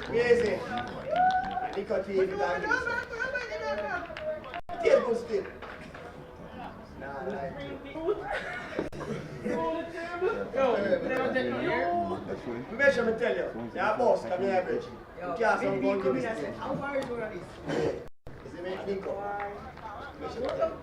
Easy. Nicotine. Table stick. Measure me tell you. Yeah, boss, come here, bitch. You can't some gun to this. How far is one of this? Is it make Nico? Measure me tell you.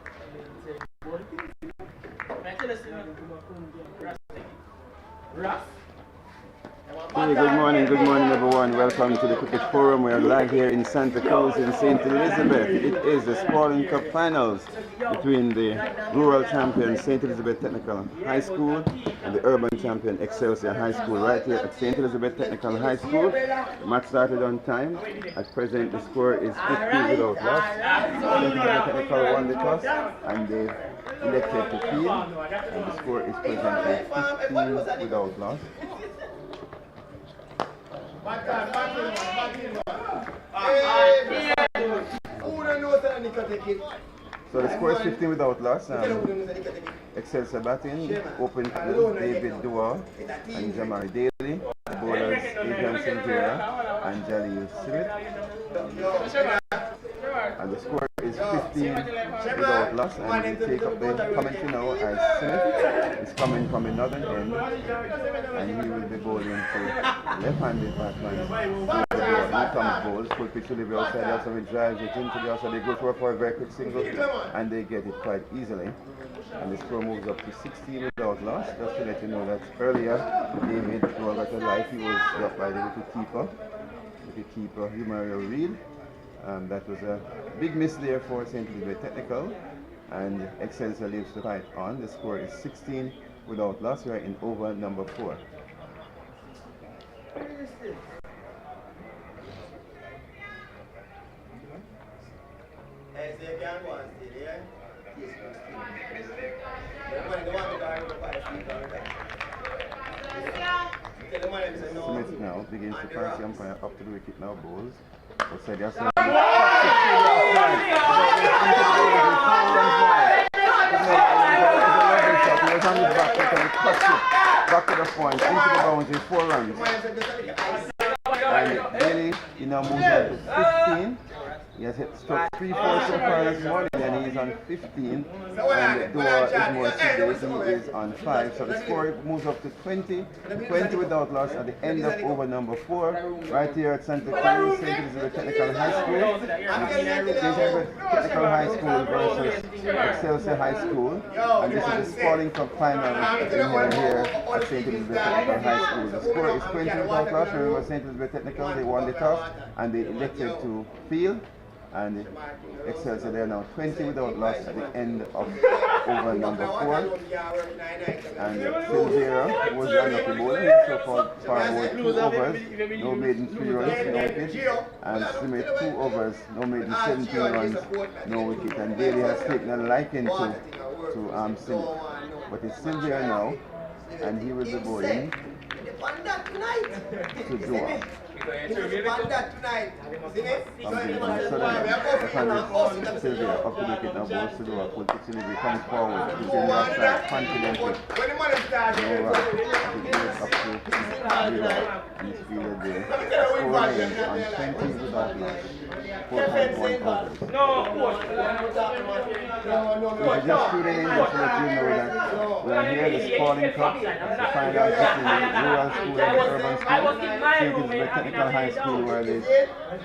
Hey, good morning everyone. Welcome to the Cricket Forum. We are live here in Santa Cruz in St. Elizabeth. It is the Spaulding Cup finals between the rural champion St. Elizabeth Technical High School and the urban champion Excelsia High School right here at St. Elizabeth Technical High School. The match started on time. At present the score is 50 without loss. St. Elizabeth Technical won the toss and they elected to field, and the score is presently 15 without loss. So the score is 15 without loss. Excelsia batting, open David Dua and Jamari Daly. The bowlers Adrian Silvera and Jalil Smith. And the score is 15 without loss, and we take up the commentary now as Smith is coming from the northern end, and he will be bowling to left-handed batsman. He comes bowls, full pitch delivery outside, also he drives it into the outside. They go for a very quick single, and they get it quite easily. And the score moves up to 16 without loss. Just to let you know that earlier, David Dua got a life. He was dropped by the wicketkeeper, Mario Reed. That was a big miss there for St. Elizabeth Technical, and Excelsia leaves the fight on. The score is 16 without loss. We are in over number 4. Smith now begins to pass the umpire up to the wicket now, bowls. Outside the outside. Back to the point, into the boundary, 4 runs. And Daly, he now moves on to 15. He has struck 3-4 so far this morning, and he's on 15. And Dua is more serious, he is on 5. So the score moves up to 20 without loss at the end of over number 4, right here at Santa Cruz, St. Elizabeth Technical High School. St. Elizabeth Technical High School versus Excelsior High School. And this is the Spaulding Cup final here at St. Elizabeth Technical High School. The score is 20 without loss. Remember, St. Elizabeth Technical, they won the toss and they elected to field. And Excelsia, they are now 20 without loss at the end of over number 4. And Silvera was the unlucky bowler. He so far bowled 2 overs, no maiden 3 runs, no wicket. And Smith 2 overs, no maiden 17 runs, no wicket. And Daly has taken a liking to Smith. But it's Silvera now, and he will be bowling to Dua. Sylvia up to the wicket now, balls to Dua, full pitch delivery, comes forward, he's in the outside, confidently. No rush, he goes up to Dua, and he's fielded there. Score remains on 20 without loss, 4.1 overs. If you just tune in, just to let you know that we are here at the Spaulding Cup, the final between the rural school and the urban school. St. Elizabeth Technical High School, where the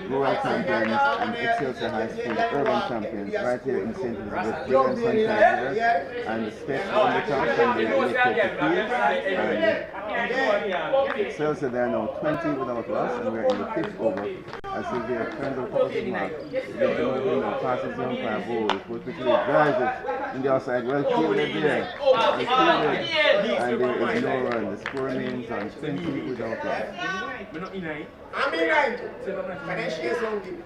rural champions, and Excelsior High School, the urban champions, right here in St. Elizabeth. Brilliant sunshine here, and the STETHS on the top, and they elected to field. And Excelsior, they are now 20 without loss, and we're in the 5th over I see there, turns the top of the mark. Passes the umpire, ball, goes quickly, drives it in the outside, well fielded there. Well fielded, and there is no run. The score remains on 20 without run. I'm in line. Can I share something?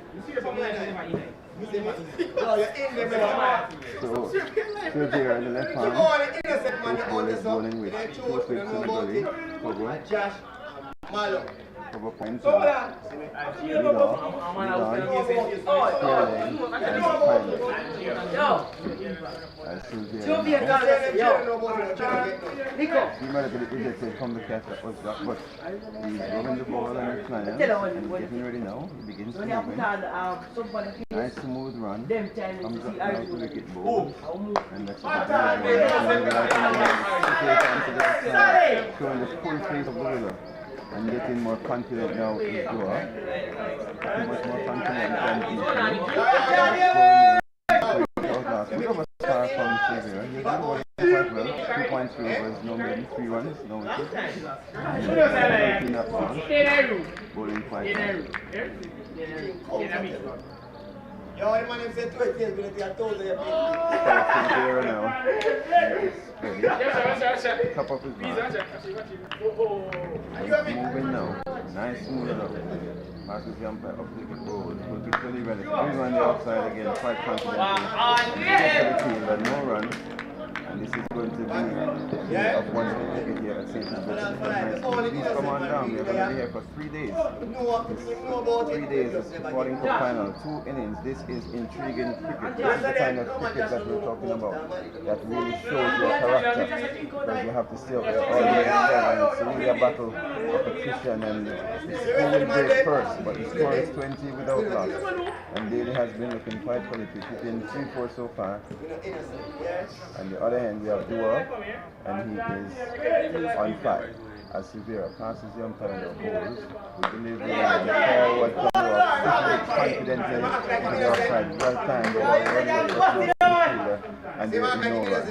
So, still there in the left hand. This ball is bowling with 2 slips in the gully. Cover points. Lead off, and final. I still there. He might have been ejected from the catch that was that, but he's rubbing the ball and flying, and he's getting ready now. He begins to move. Nice smooth run. Comes up now to wicket ball. And that's what showing the full face of the river. And getting more confident now is Dua. Much more confident than we have a star from Xavier. He's been bowling quite well. 2.3 overs, no more than 3 runs, no wickets. Bowling quite well. Yo, el man said 20 years, but they are told they are Xavier now. Top of his mark. Moving now. Nice smooth up. Passes the umpire up to the goal. Will be fully ready. Bring on the outside again, quite confidently. And no run. And this is going to be of one wicket here at St. Please come on down. We're going to be here for 3 days. 3 days. It's the Spaulding Cup final. 2 innings. This is intriguing cricket. This is the kind of cricket that we're talking about. That really shows your character. Because you have to stay up there all day and it's really a battle of attrition and who will break first. But the score is 20 without loss. And Daly has been looking quite quality. Hitting 3-4 so far. And the other hand we have Dua, and he is on 5. As Severa passes the umpire the balls, we believe we are forward to confidently to the outside, well timed, and there is no run.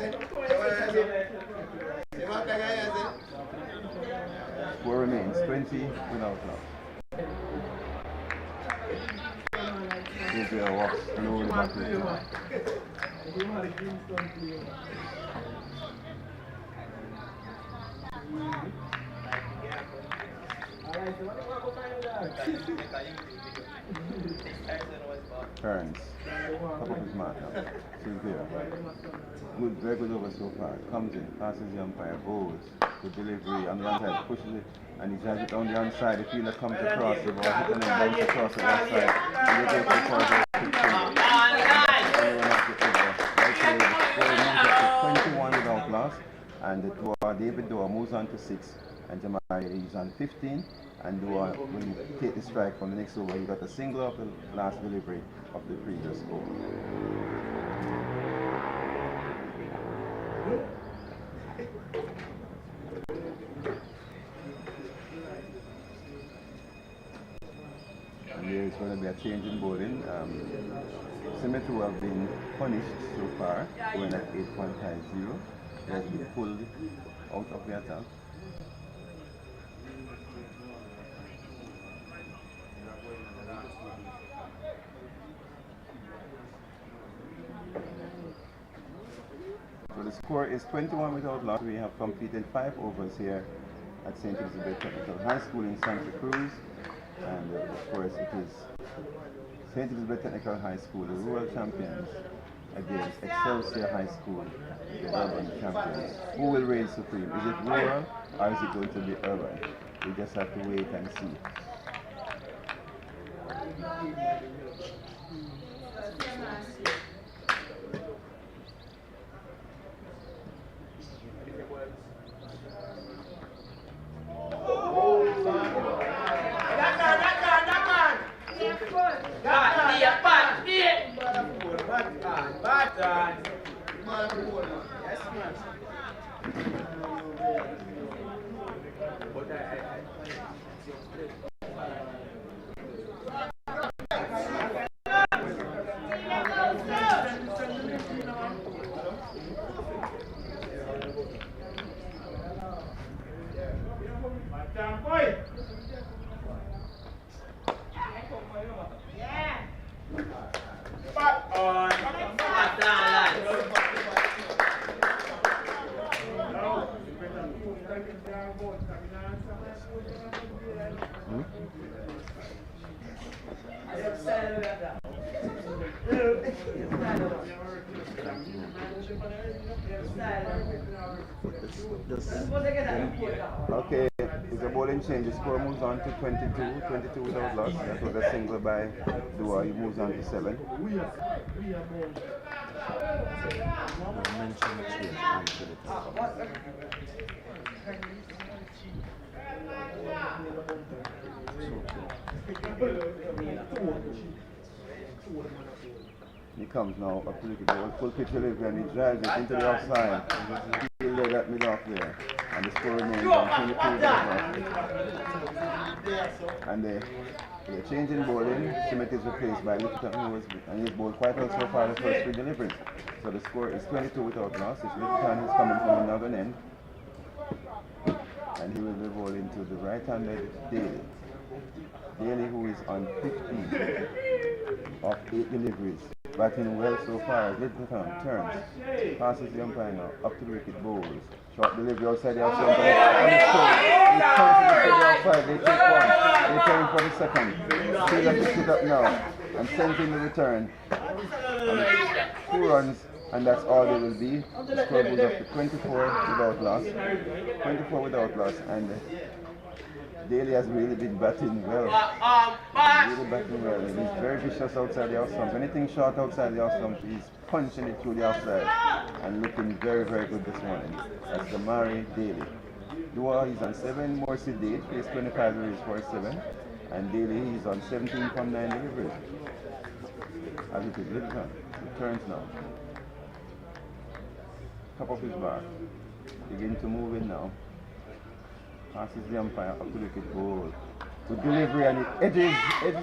Score remains 20 without loss. Severa walks slowly back to the field. Turns. Top of his mark now. Still there. Good, very good over so far. Comes in, passes the umpire, goes. Good delivery on the outside, pushes it, and he has it on the outside. The fielder comes across the ball, and then bounce across the outside. And he goes for the quick 21 without loss, and David Dua moves on to 6, and Jamai is on 15, and Dua will take the strike from the next over. He got a single of the last delivery of the previous over. And there is going to be a change in bowling. Smith, who have been punished so far, going at 8.50, he has been pulled out of the attack. So the score is 21 without loss. We have completed 5 overs here at St. Elizabeth Technical High School in Santa Cruz, and of course it is St. Elizabeth Technical High School, the Rural champions, against Excelsior High School, the urban champions. Who will reign supreme? Is it rural or is it going to be urban? We just have to wait and see. Okay, it's a bowling change. The score moves on to 22 without loss. That was a single by Dua. He moves on to 7. He comes now up to the ball, full pitch delivery, and he drives it into the offside. He'll lay that mid off there. And the score remains on 22 and they're changing bowling. Schmidt is replaced by Littleton, and he's bowled quite well so far the first 3 deliveries. So the score is 22 without loss. It's Littleton who's coming from the northern end. And he will be bowling to the right-handed Daly. Daly, who is on 15 of 8 deliveries. Batting well so far. Littleton turns, passes the umpire now, up to the wicket, bowls. Short delivery outside the outside. He comes to the outside. They take one. They turn for the second. Taylor picks it up now and sends in the return. And 2 runs, and that's all they will be. The score goes up to 24 without loss. 24 without loss, and Daly has really been batting well. Really batting well. He's very vicious outside the off stump. Anything short outside the off stump, he's punching it through the outside and looking very, very good this morning. That's the Murray Daly. Dua, he's on 7, Morsi Date, plays 25 deliveries for 7. And Daly, he's on 17 from 9 deliveries. As it is Littleton. He turns now. Top of his bar. Begin to move in now. Passes the umpire up to the wicket, goal. Good delivery, and it edges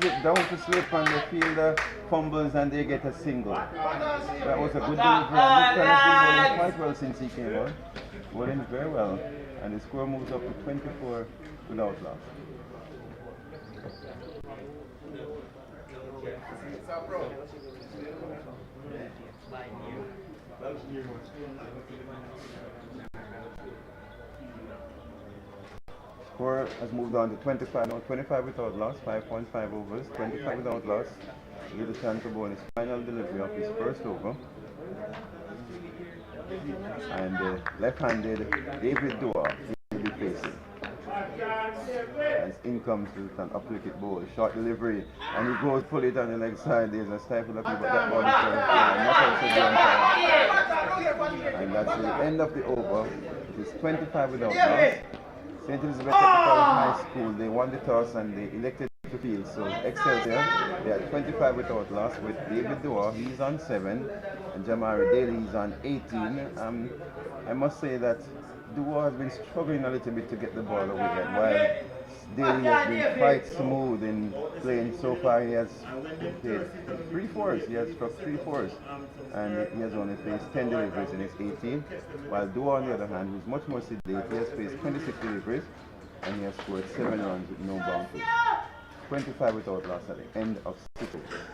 it down to slip, and the fielder fumbles and they get a single. That was a good delivery, and Littleton has been bowling quite well since he came on. Bowling very well, and the score moves up to 24 without loss. Score has moved on to 25 now, 25 without loss, 5.5 overs, 25 without loss. Littleton to bowl his final delivery of his first over. And left-handed David Dua will be facing. As in comes Littleton, up wicket bowl, short delivery, and he goes pull it on the leg side. There's a stifle up, but that ball is and that's the end of the over. It is 25 without loss. St. Elizabeth Technical High School, they won the toss and they elected to field. So Excelsia, they are 25 without loss with David Dua, he's on 7, and Jamari Daly is on 18. I must say that Dua has been struggling a little bit to get the ball away, and while Daly has been quite smooth in playing so far. He has played 3 fours, he has struck 3 fours, and he has only faced 10 deliveries in his 18, while Dua on the other hand, who's much more sedate, he has faced 26 deliveries and he has scored 7 runs with no boundaries. 25 without loss at the end of 6 overs.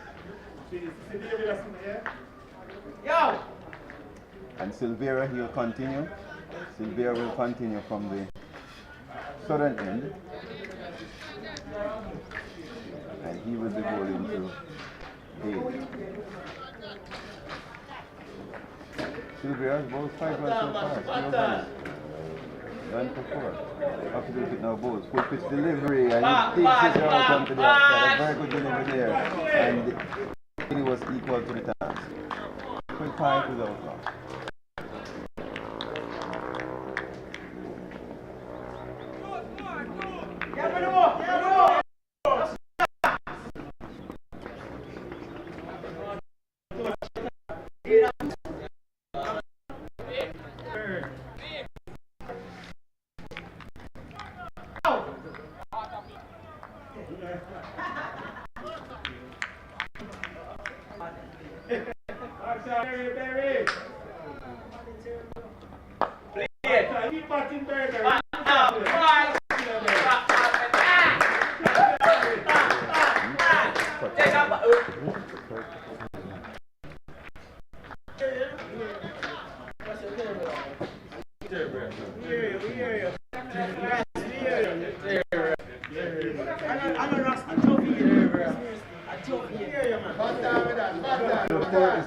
And Silvera, he'll continue. Silvera will continue from the southern end, and he will be bowling to Daly. Silvera has bowled 5 runs so far, 3 overs. 1 for 4. After the wicket now bowls, full pitch delivery, and he takes it out onto the outside. A very good delivery there, and he was equal to the task. 25 without loss.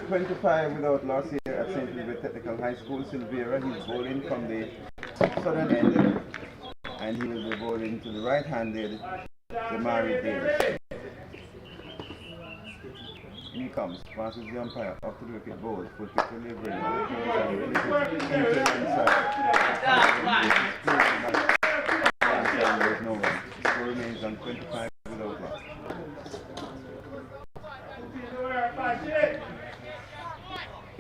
25 without loss here at St. Elizabeth Technical High School. Silvera, he's bowling from the southern end, and he will be bowling to the right-handed Jamari Davis. In he comes, passes the umpire up to the wicket, bowls, full pitch delivery, into the inside. There's no run. Score remains on 25 without loss.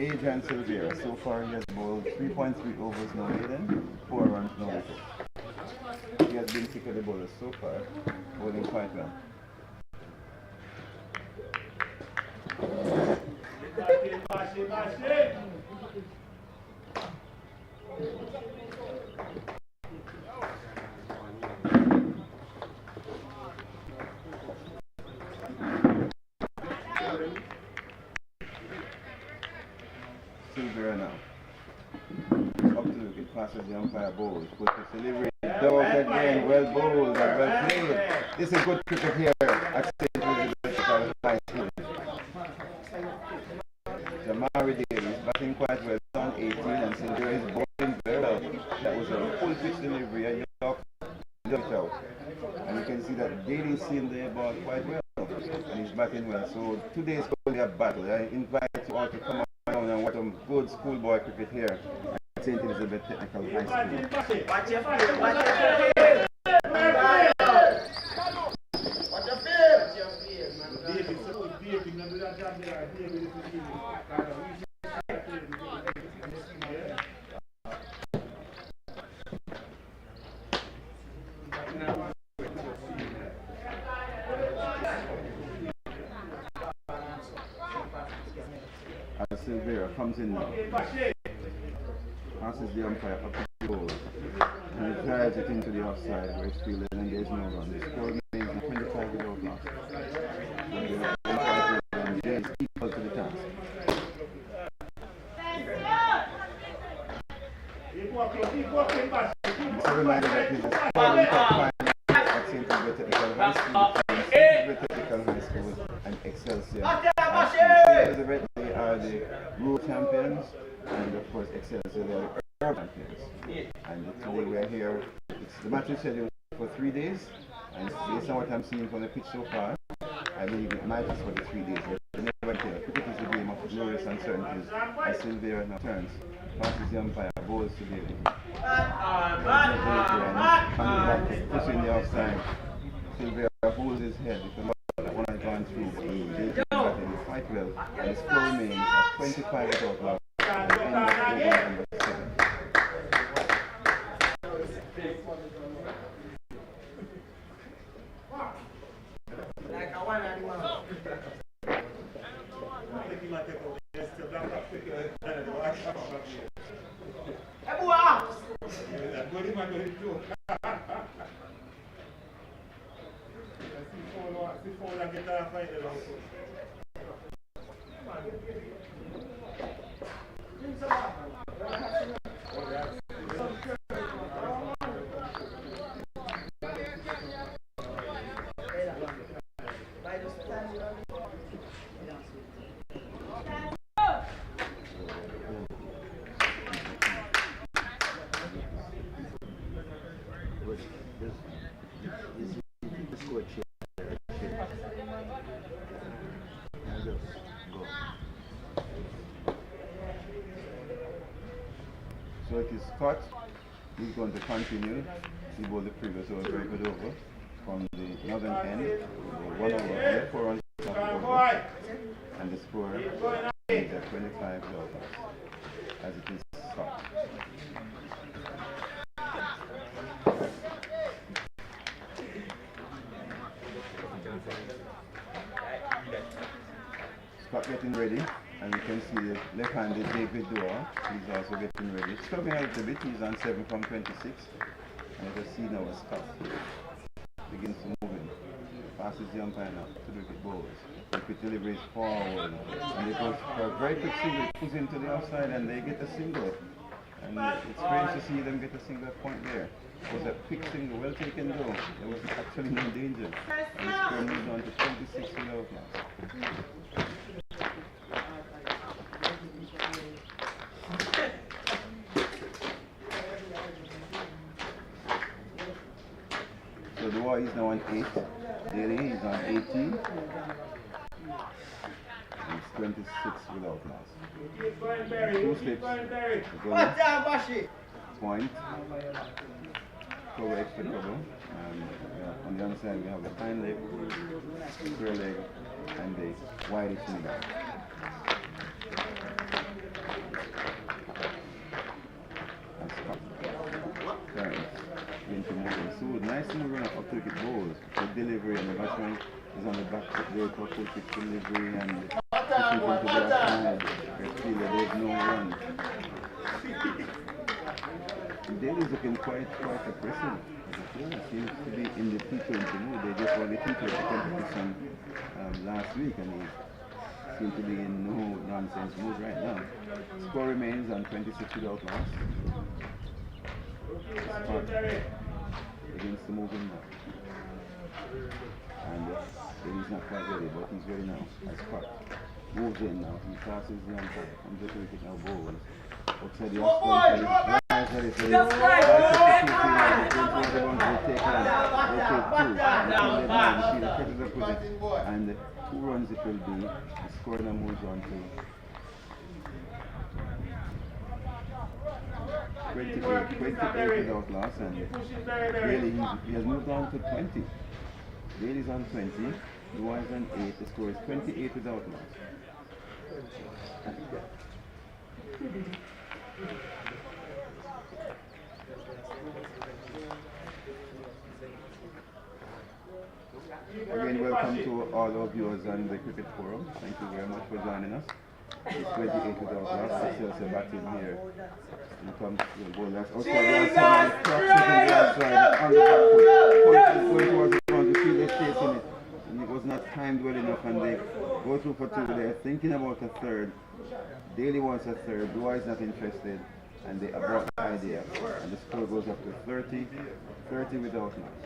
Adrian Silvera, so far he has bowled 3.3 overs, no maiden, 4 runs, no wicket. He has been sick of the bowlers so far, bowling quite well. Silvera now. Up to the wicket, passes the umpire, bowls, puts the delivery, dog again, well bowled and well played. This is good cricket here at St. Elizabeth High School. Jamari Davis batting quite well, on 18, and Silvera is bowling very well. That was a full pitch delivery, and you knocked it out. And you can see that Daly's seen the ball quite well, and he's batting well. So today's going to be a battle. I invite you all to come down and watch some good schoolboy cricket here at St. Elizabeth Technical High School. Watch your field, watch your field. As Silvera comes in now, passes the umpire up to the goal, and he drives it into the offside where it's fielded and there's no run. The score remains 25 without loss. And James equal to the task. It's a reminder that he's a Spaulding Cup final at St. Elizabeth Technical High School, St. Elizabeth Technical High School and Excelsia. St. Elizabeth, they are the Rural champions, and of course Excelsia, they are the urban champions. And today we are here. The match is scheduled for 3 days, and based on what I'm seeing from the pitch so far, I believe it might be for the 3 days. But never tell. Cricket is a game of glorious uncertainties. As Silvera now turns, passes the umpire, bowls to Daly. Pushing the offside. Silvera holds his head because that one has gone through. Daly batting quite well, and the score remains at 25 without loss. At the end of over number 7. Like a one animal. So it is Scott. He's going to continue. He bowled the previous over, very good over from the northern end. 1 over here, 4 runs over, and the score is at 25 as it is Scott. Scott getting ready, and you can see the left-handed David Dora. He's also getting ready. Struggling a little bit. He's on 7 from 26, and you can see now Scott begins to move in. Passes the umpire now to the bowls. The quick delivery is forward, and they go for a very quick single. It goes into the outside, and they get a single. And it's strange to see them get a single point there. It was a quick single, well taken though. There was actually no danger. And the score moves on to 26 without loss. Dua is now on 8. Daly is on 18. It's 26 without loss. Two slips. Point. Cover extra cover. And on the other side we have the fine leg, square leg, and the widest middle. And stop. Turns. Into moving. So nice move run up to wicket balls. The delivery and the batsman is on the back foot there for full pitch delivery and pushes into the outside. They feel that there's no run. Daly's looking quite aggressive. It seems to be in the T20 mood. They just won the T20 competition last week and he seems to be in no nonsense mood right now. Score remains on 26 without loss. Against the moving now. And he's not quite ready, but he's ready now. As Scott moves in now, he passes the umpire. I'm just going to take now bowls. Outside the outside, and 2 runs it will be. The score now moves on to 28 without loss, and really he has moved on to 20. Daly's on 20, Dua is on 8, the score is 28 without loss. Again, welcome to all our viewers on the Cricket Forum. Thank you very much for joining us. It's 28 without loss. Excelsior batting here. And comes the ball that's outside the outside. On the back foot. Going towards the front. You feel they're chasing it. And it was not timed well enough and they go through for 2. They're thinking about a third. Daly wants a third. Dua is not interested. And they abort the idea. And the score goes up to 30 without loss.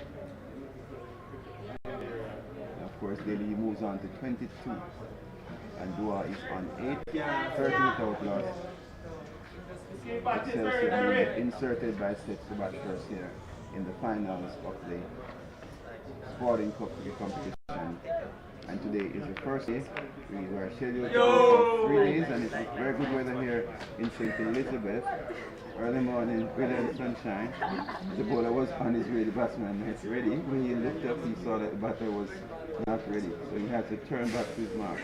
Of course, Daly moves on to 22. And Dua is on 8, 30 without loss. Excelsior inserted by STETHS to bat first here in the finals of the Spaulding Cup competition. And today is the first day. We were scheduled to for 3 days and it's very good weather here in St. Elizabeth. Early morning, brilliant sunshine. The bowler was on his way, the batsman is ready. When he looked up, he saw that the batter was not ready. So he had to turn back to his mark.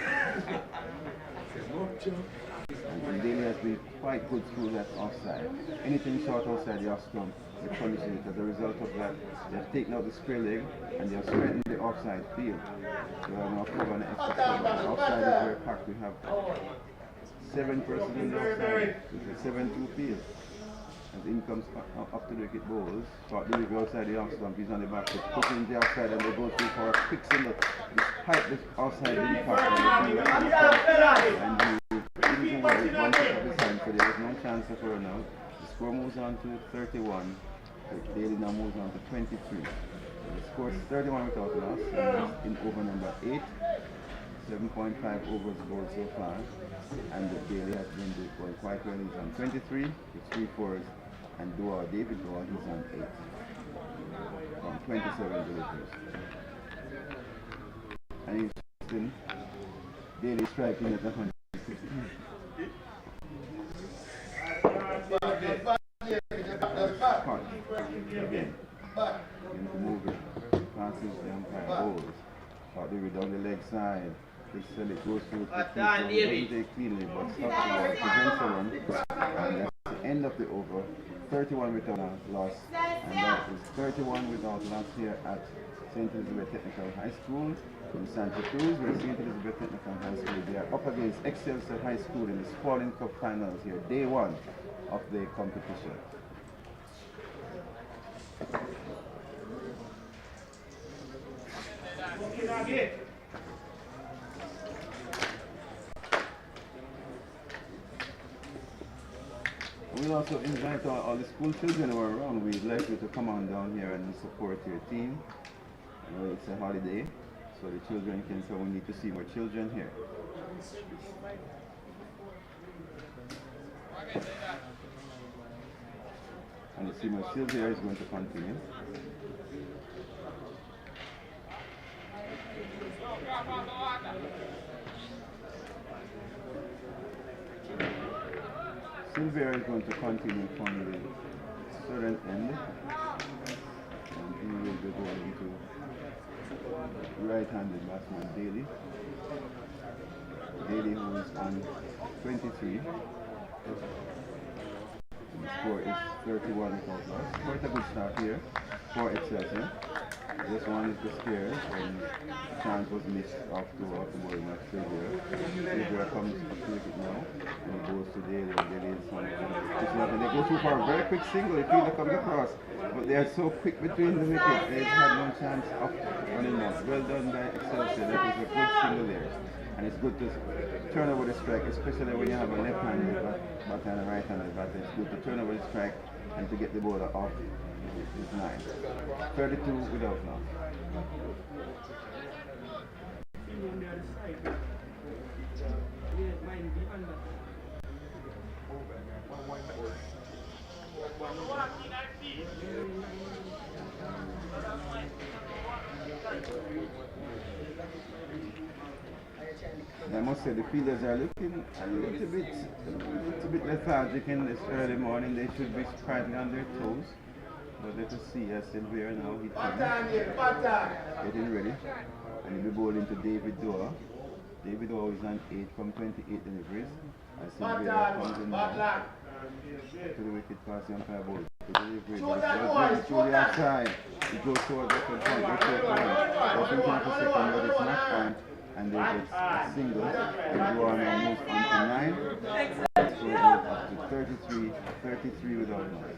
And Daly has been quite good through that offside. Anything short outside the off stump, they punish it. As a result of that, they have taken out the square leg and they have straightened the offside field. So we are now covering the extra cover. The offside is very packed. We have 7 persons in the offside. It's a 7-2 field. And in comes up to the wicket balls. Short delivery outside the off stump. He's on the back foot, pushing the outside and they go through for a quick send up. Despite the outside being packed and the field and he with 1 foot of his hand, so there was no chance of her now. The score moves on to 31. Daly now moves on to 23. So the score is 31 without loss. In over number 8. 7.5 overs bowled so far. And Daly has been going quite well. He's on 23 with 3 fours. And David Dua, he's on 8. On 27 deliveries. And he's still Daly striking at 100. Again, into moving, passes the umpire bowls. Shot David down the leg side. This it goes through the cleanly, but stops the ball, prevents a run. And that's the end of the over. 31 without loss. And that is 31 without loss here at St. Elizabeth Technical High School in Santa Cruz, where St. Elizabeth Technical High School, they are up against Excelsior High School in the Spaulding Cup finals here, day 1 of the competition. We also invite all the school children who are around. We'd like you to come on down here and support your team. It's a holiday, so the children can, so we need to see more children here. And the senior still here is going to continue. Silvera is going to continue from the southern end, and he will be going to right-handed batsman Daly. Daly, who is on 23. The score is 31 without loss. Quite a good start here for Excelsior. This one is the scare, and chance was missed off the ball of Silvera. Silvera comes up to it now, and he goes to Daly, and Daly is on. They go through for a very quick single. The fielder comes across, but they are so quick between the wickets, they had no chance of running out. Well done by Excelsior. That was a good single there. And it's good to turn over the strike, especially when you have a left-handed batter and a right-handed batter. It's good to turn over the strike and to get the bowler off. It's nice. 32 without loss. I must say the fielders are looking a little bit lethargic in this early morning. They should be sprightly on their toes. But let us see as Silvera now he getting ready. And he'll be bowling to David Doa. David Doa is on 8 from 28 deliveries. As Silvera comes in now to the wicket pass the umpire ball. To the delivery. Through the outside. It goes towards the point. They take one. Doesn't count for second, but it's not on. And they get a single, and Doa now moves on to 9, so it goes up to 33 without loss.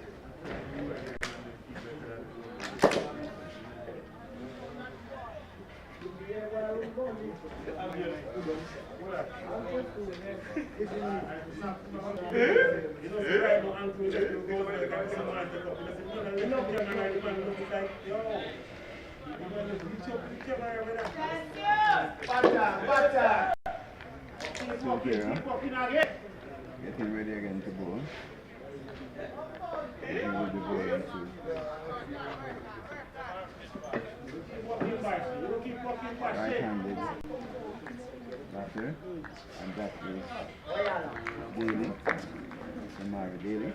Getting ready again to bowl. He will be bowling to right-handed batter, and that is Daly, Samari Daly.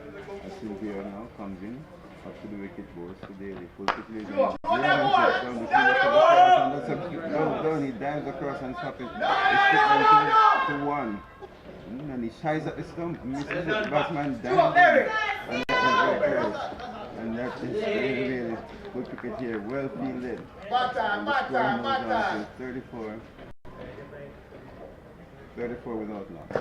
As Silvera now comes in up to the wicket goes to Daly. Full situation. Down, he dives across and stops it. It's to 1. And he shies at the stump, misses it, the batsman dives. And that is really good cricket here, well fielded. And the score moves on to 34 without loss.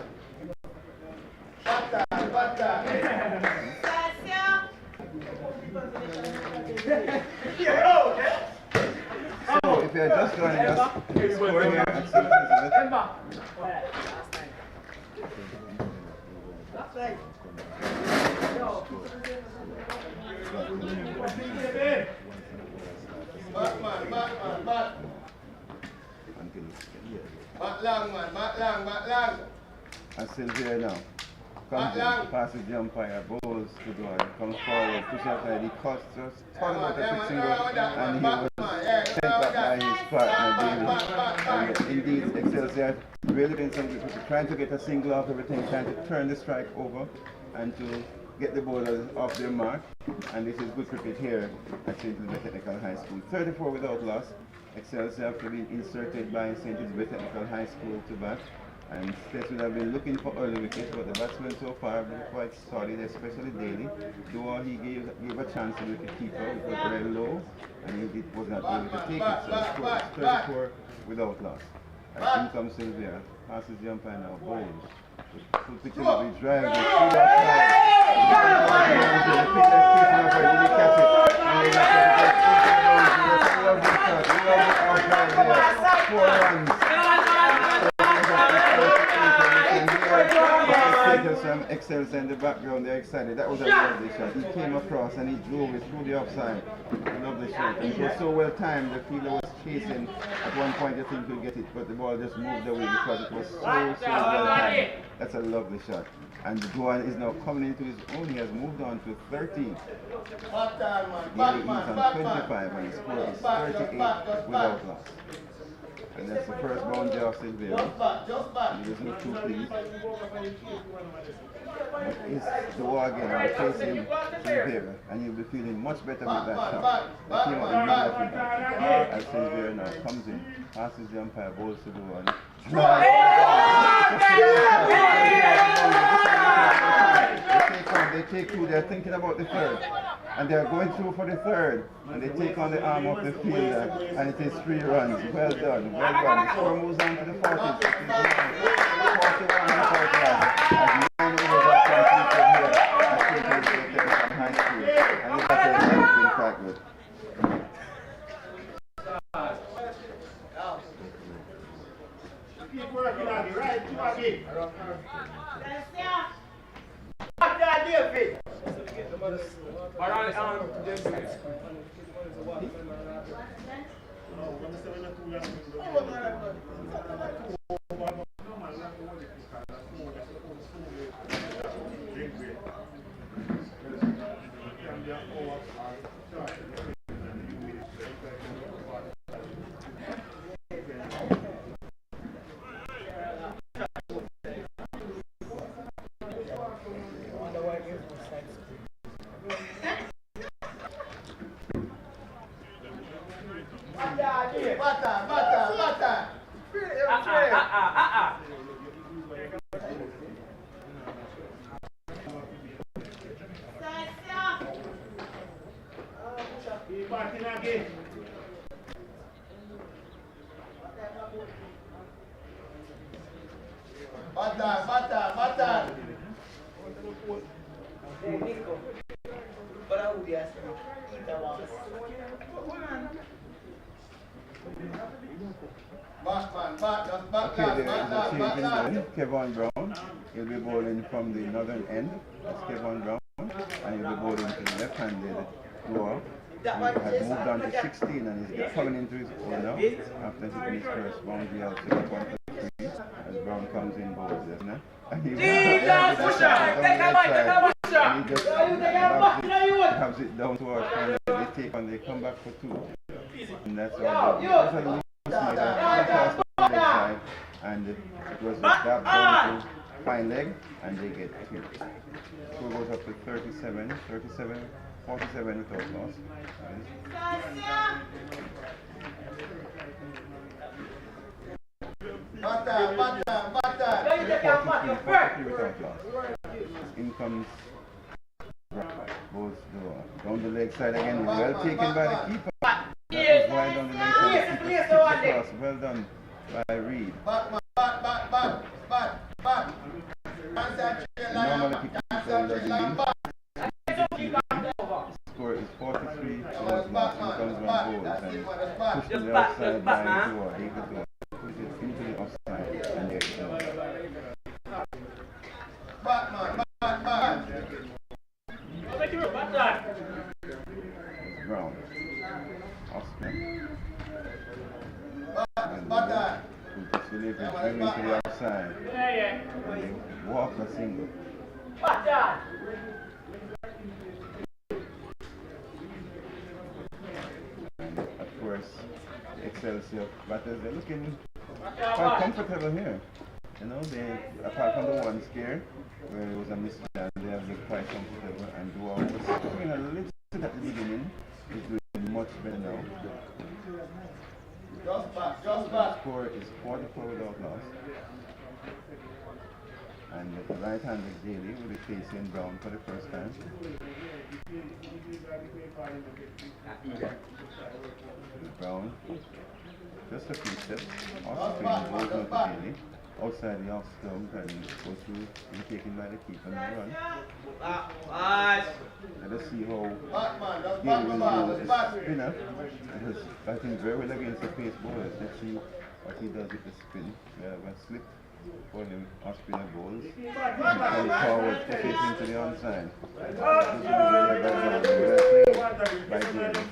So if you're just joining us, the score here at St. Elizabeth. And Silvera now comes in, passes the umpire, bowls to Doan, comes forward, pushes outside, he cuts just talking about a quick single, and he was sent back by his partner David. And indeed, Excelsia really been trying to get a single off everything, trying to turn the strike over and to get the bowlers off their mark. And this is good cricket here at St. Elizabeth Technical High School. 34 without loss. Excelsior after being inserted by St. Elizabeth Technical High School to bat. And STETHS would have been looking for early wickets, but the batsmen so far have been quite solid, especially Daly. Though he gave a chance to the wicket keeper, it was very low, and he was not able to take it. So the score is 34 without loss. And in comes Silvera, passes the umpire now, bowls. Full picture of the drive, the full outside. From Excelsia in the background, they're excited. That was a lovely shot. He came across and he drove it through the offside. A lovely shot. And it was so well timed, the fielder was chasing. At one point, I think he'll get it, but the ball just moved away because it was so well timed. That's a lovely shot. And Doan is now coming into his own. He has moved on to 13. He's on 25 and his score is 38 without loss. And that's the first boundary of St. Vera. Just back. He doesn't too pleased. But it's the war again. I'm facing St. Vera. And you'll be feeling much better with that shot. That came out immediately back. As St. Vera now comes in, passes the umpire, bowls to the one. They take two, they're thinking about the third. And they're going through for the third. And they take on the arm of the fielder. And it is 3 runs. Well done, well done. The score moves on to the 40s. 41 and 41. As 9 overs are completed here at St. High School. And the batters have been quite good. Keep working on it, right? Keep on it. Bata. Kevon Brown, he'll be bowling from the northern end. That's Kevon Brown, and he'll be bowling to the left-handed blower. He has moved on to 16 and he's coming into his own now after hitting his first boundary out to 1-3 as Brown comes in bowls, isn't it? And he has it down towards and they take on, they come back for 2. And that's all. And it was that down to fine leg and they get 2. Score goes up to 37, 47 without loss. Bata. 43 without loss. In comes goes down the leg side again. Well taken by the keeper. That was wide on the leg side. The keeper across. Well done by Reed. Normally keeper does the lead. Score is 43 towards loss. In comes one goals and pushed to the outside by Dua. He could do it. Push it into the offside and get it done. Brown. Oscar. Delivery bring to the outside. Walk a single. And of course, the Excelsior batters, they're looking quite comfortable here. You know, they, apart from the one scare where it was a mismatch, they have looked quite comfortable. And Dua was doing a little at the beginning. He's doing much better now. Just back. The score is 44 without loss. And the right-handed Daly will be facing Brown for the first time. Brown, just a few steps. Off screen, goes on to Daly. Outside the off stump and go through, be taken by the keeper and run. Let us see how Daly will do with the spinner. It was batting very well against the pace bowlers. Let's see what he does with the spin. We have a slip for him, off spinner bowls. He comes forward to face into the onside. By Daly.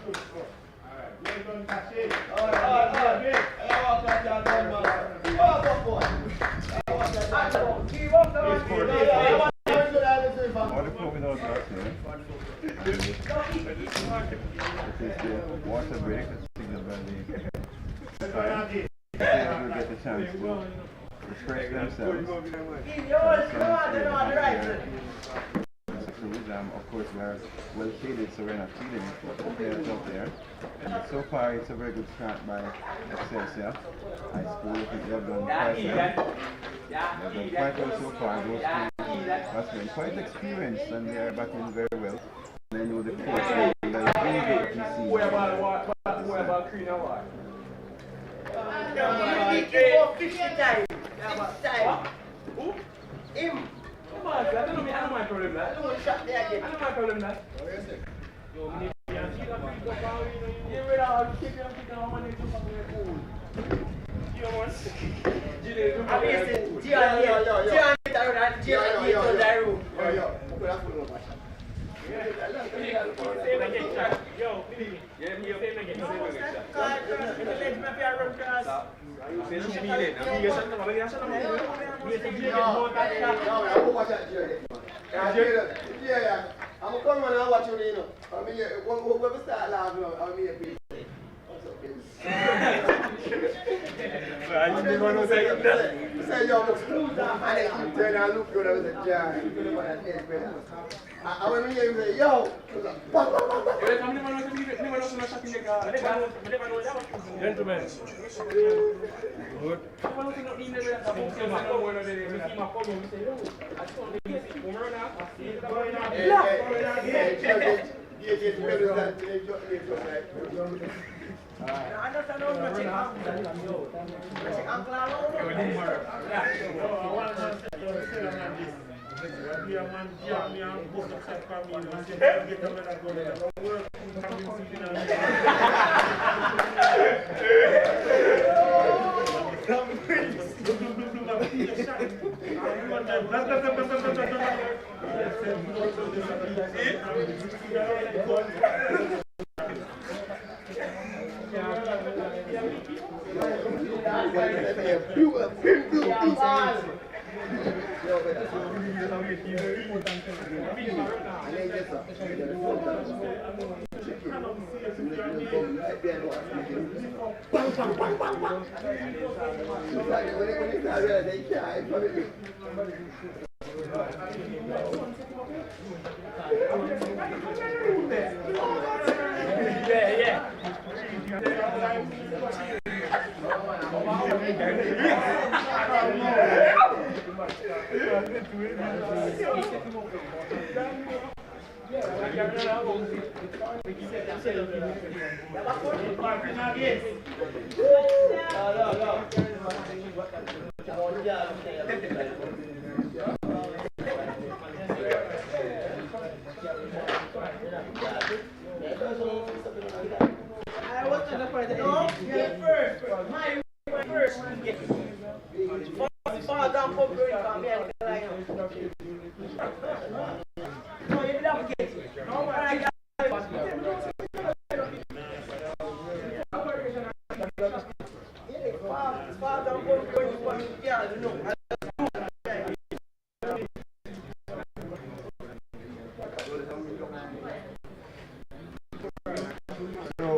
It is the water break, it's signaled by the ourselves. Santa Cruz, of course, we are well shaded, so we're not feeling it, but the players out there. And so far, it's a very good start by Excelsia High School. I think they have done quite well. They have done quite well so far. Those two batsmen quite experienced, and they are batting very well. And I know the coach will bring the PC. Him. Come on, I don't know my problem that. I don't shot there again. I know my problem that. What do you say? Yo, me and she got picked up and you know, I'll kick them how many to fuck with the pool. You know what? I'm coming and watch you, you know. I mean, when we start laughing, I mean, people. I didn't want to say that. Say, yo, I'm turning and look good as a jar. And when we hear him say, yo, gentlemen.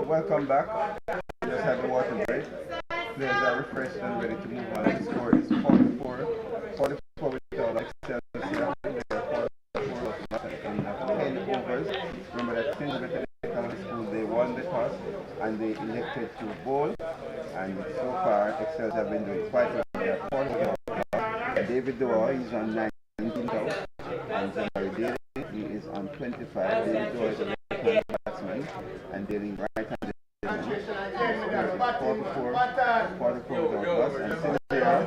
Welcome back. We just had the water break. Players are refreshed and ready to move on. The score is 44 without Excelsia. They are 44 in 10 overs. Remember that since the school they won the toss and they elected to bowl. And so far Excelsia have been doing quite well. They are 40. David Doa is on 19 out. And Zachary Daly, he is on 25. David Doa is a left-hand batsman and dealing right-handed. 44 without us, and since they are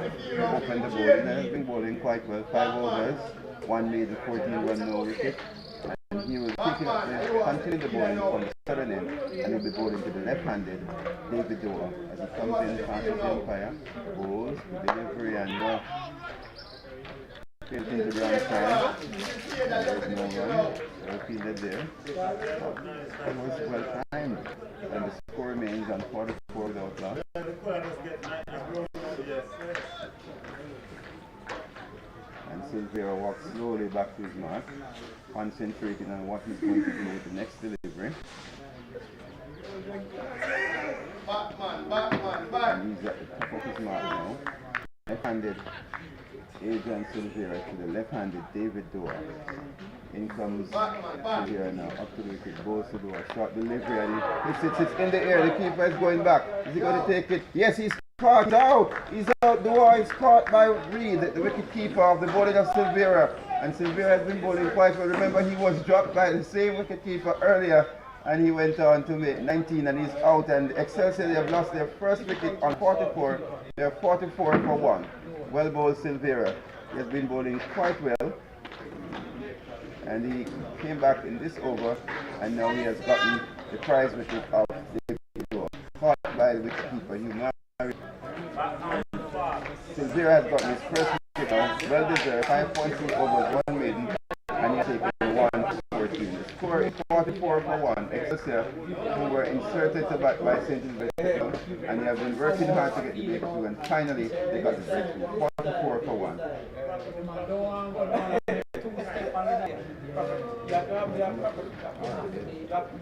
opened the bowling, they have been bowling quite well. 5 overs, one made the 14-run no wicket, and he will continue the bowling from the southern end, and he'll be bowling to the left-handed David Doa as he comes in past the umpire, bowls, delivery, and into the ground side. There is no run, well fielded there. It was well timed, and the score remains on 44 without loss. And Silvera walks slowly back to his mark, concentrating on what he's going to do with the next delivery. And he's at the top of his mark now. Left-handed Adrian Silvera to the left-handed David Doa. In comes Silvera now, up to the wicket, goes to Doa, short delivery, and it's in the air, the keeper is going back. Is he going to take it? Yes, he's caught, he's out, Doa is caught by Reed, the wicket keeper of the bowling of Silvera. And Silvera has been bowling quite well. Remember, he was dropped by the same wicket keeper earlier, and he went on to make 19 and he's out. And Excelsia, they have lost their first wicket on 44. They're 44 for 1. Well bowled Silvera. He has been bowling quite well. And he came back in this over, and now he has gotten the prize wicket of David Doa. Caught by the wicket keeper, Hugh Murray. Silvera has gotten his first wicket now. Well deserved. 5.2 overs, 1 maiden. And he has taken 1-14. The score is 44 for 1. Excelsia, who were inserted to bat by St. Elizabeth, and they have been working hard to get the breakthrough, and finally they got the breakthrough. 44 for 1.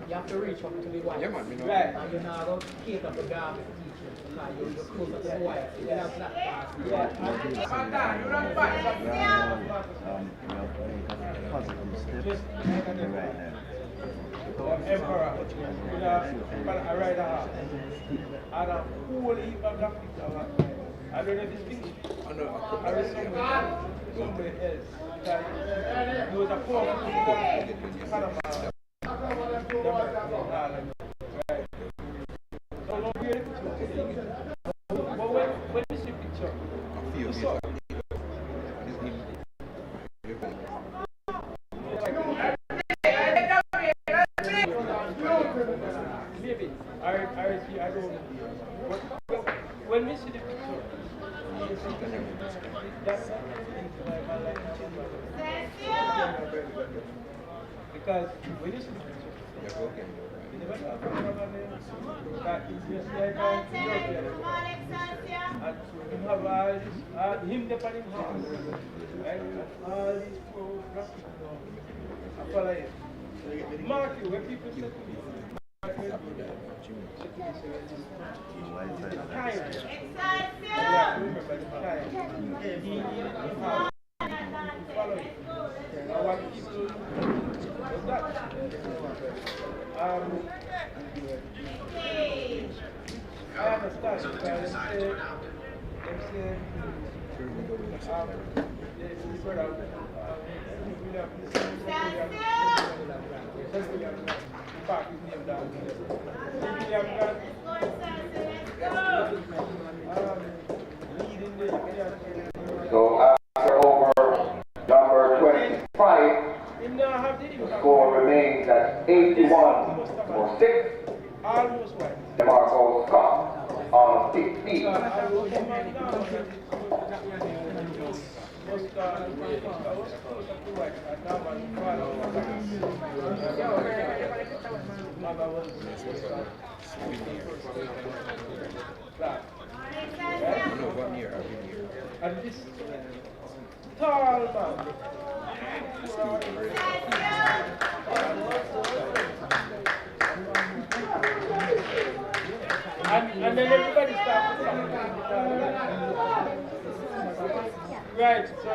You have to reach up to the wire. Yeah, man, you know. Right. And you're not going to keep up the gap teacher. You're closer to the wire. You have that pass. Positive steps right now. Emperor, with a rider half. And a whole heap of graphics. I don't know if it's finished. I was somewhere else. There was a poor Panama. Right. So don't be able to. But when you see picture, you saw. Maybe. I don't know. When we see the picture, that's because when you see the picture, you never know that it's just like and you have all this, him depending on him, right? All these programs, I follow it. Mark you, when people say to me, So after over number 25, the score remains at 81 for 6. DeMarco Scott on 16. And this tall man. And then everybody starts to right, so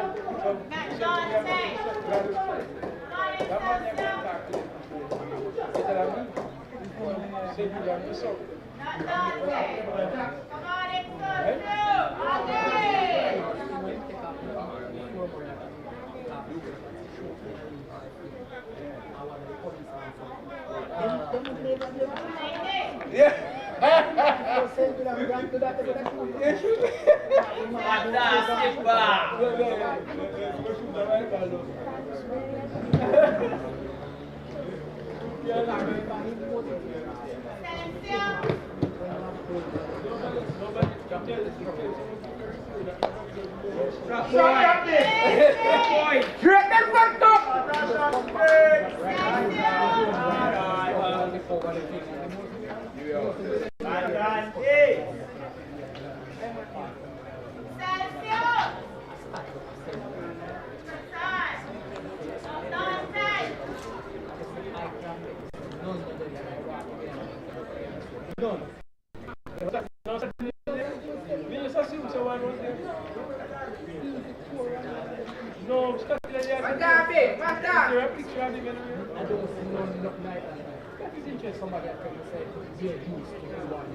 there a picture of him in I don't see nothing like that. That is interesting. Somebody can say, yeah, used to one.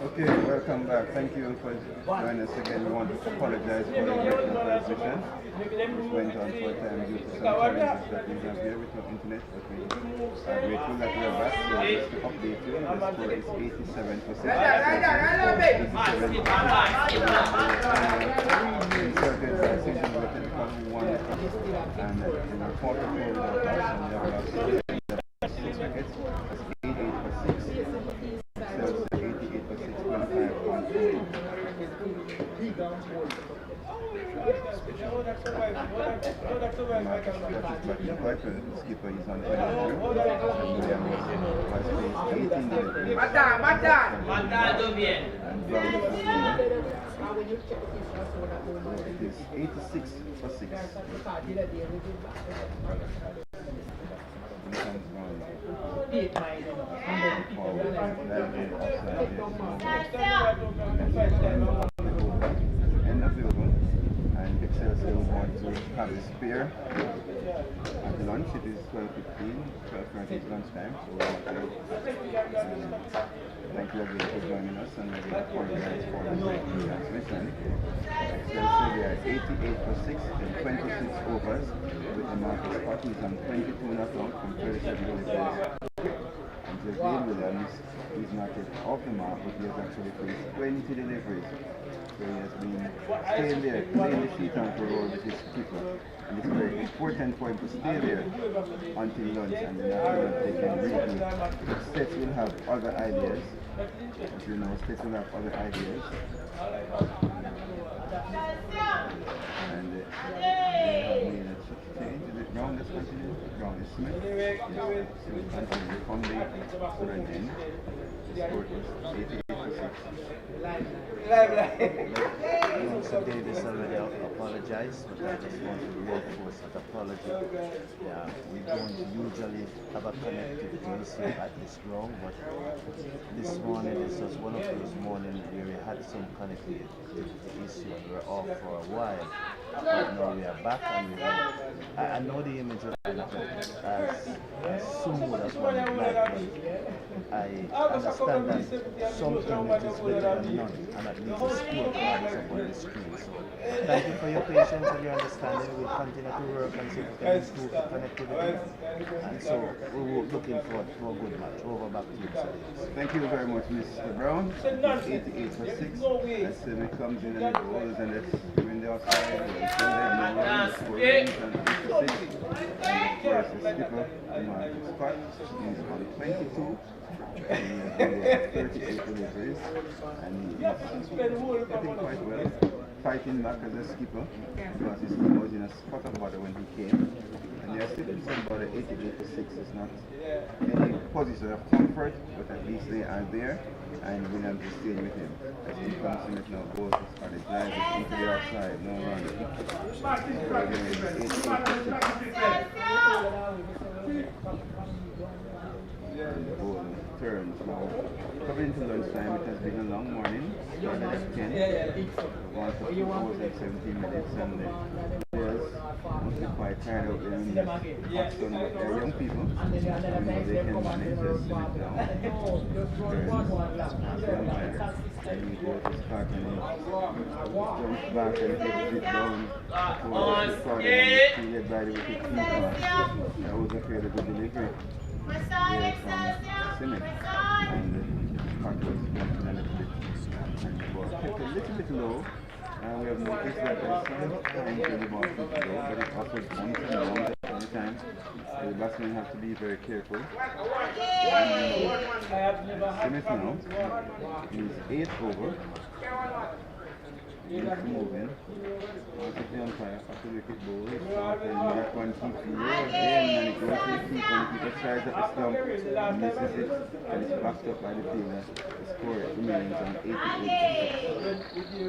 Okay, welcome back. Thank you for joining us again. We want to apologize for the original transmission, which went on for a time due to some challenges that we have here with our internet, but we are grateful that we are back. So just to update you, the score is 87 for 6. Decision with the country won it, and in our quarter four with our house, and we have lost 6 wickets. That's 88 for 6. Excelsior 88 for 6, 25 on 4. Quite well. The skipper is on 23. And William was placed 18 deliveries. And Brown is on 1. So it is 86 for 6. End of the over, and Excelsior want to have a spare at lunch. It is 12:15, 12:30 is lunchtime, so we want to thank you again for joining us, and we apologize for the breaking transmission. Excelsior, they are 88 for 6 in 26 overs, with the Marcus Scott, who is on 22 not out from 37 deliveries. And Javale Williams is not yet off the mark, but he has actually placed 20 deliveries. So he has been staying there, playing the sheet on parole with his keeper. And it's very important for him to stay there until lunch, and then after lunch they can review. STETHS will have other ideas. As you know, STETHS will have other ideas. And they have made a change. Is it Brown that's continuing? Brown is Smith. Yes. So we continue from the third end. The score is 88 for 6. Mr. Davis already apologized, but I just want to reinforce that apology. Yeah, we don't usually have a connectivity issue at this ground, but this morning is just one of those mornings where we had some connectivity issue and we're off for a while. But now we are back, and I know the image of as smooth as one would like, but I understand that something that is better than none, and at least the score card is up on the screen. So thank you for your patience and your understanding. We'll continue to work and see if we can improve the connectivity. And so we're looking forward to a good match. Over back to you, sir. Thank you very much, Mr. Brown. 88 for 6. As Semi comes in and the bowls, and that's doing the outside. And of course, the skipper, Marcus Scott, is on 22. And he has 38 deliveries, and he is getting quite well, fighting back as a skipper, because his team was in a spot of water when he came, and they are still in some about 88 to 6. It's not any position of comfort, but at least they are there, and Williams is staying with him. As he comes in it now, both are the drive into the outside, no run. And the ball turns now. Coming into lunchtime, it has been a long morning. Started at 10. One for 2 hours and 17 minutes, and the players must be quite tired out there in this hot sun, but they're young people. They can manage their sit down. And he goes to start, and he jumps back and takes it down for the crowd, and he led by the wicket keeper. That was a fairly good delivery. There from Simic, and the punt was jumping a little bit, and the ball kept a little bit low, and we have noticed that there's some time to the ball keeps low, but it offers once and long at the time, so the batsmen have to be very careful. Smith now is 8 over. He's moving. Once the umpire after the wicket ball, and that one keeps low again, and it goes to the keeper, and the keeper tries at the stump, misses it, and it's backed up by the fielder. The score remains on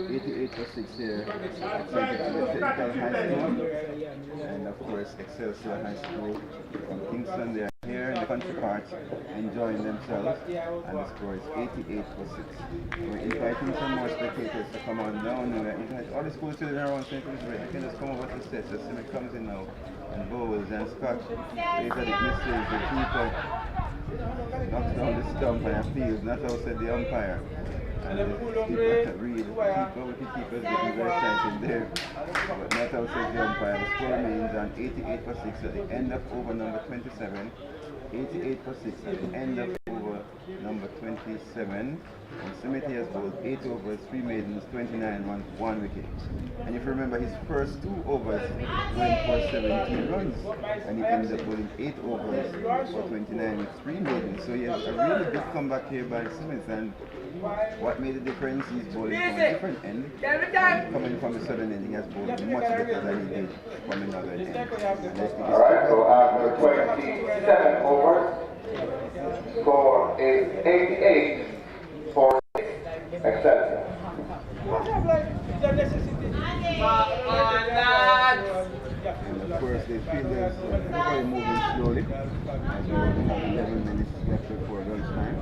88 for 6 here. It's sent it to the Technical High School, and of course Excelsior High School from Kingston. They are here in the country part enjoying themselves, and the score is 88 for 6. We're inviting some more spectators to come on down. We're inviting all the school children around St. Louis. They can just come over to STETHS. As Simi comes in now, and bowls, and Scott plays at it, misses, the keeper knocks down the stump and appeals, not how said the umpire. And the keeper read, the keeper's getting very excited there, but not how said the umpire. The score remains on 88 for 6 at the end of over number 27. 88 for 6 at the end of over number 27. And Smithy has bowled 8 overs, 3 maidens, 29 runs, 1 wicket. And if you remember, his first 2 overs went for 17 runs, and he ended up bowling 8 overs for 29 with 3 maidens. So he has a really good comeback here by Smith, and what made the difference is bowling from a different end. Coming from the southern end, he has bowled much better than he did from another end. Alright, so after 27 overs, score is 88 for Excelsia. And of course, the fielders are moving slowly as we have 11 minutes left before lunchtime.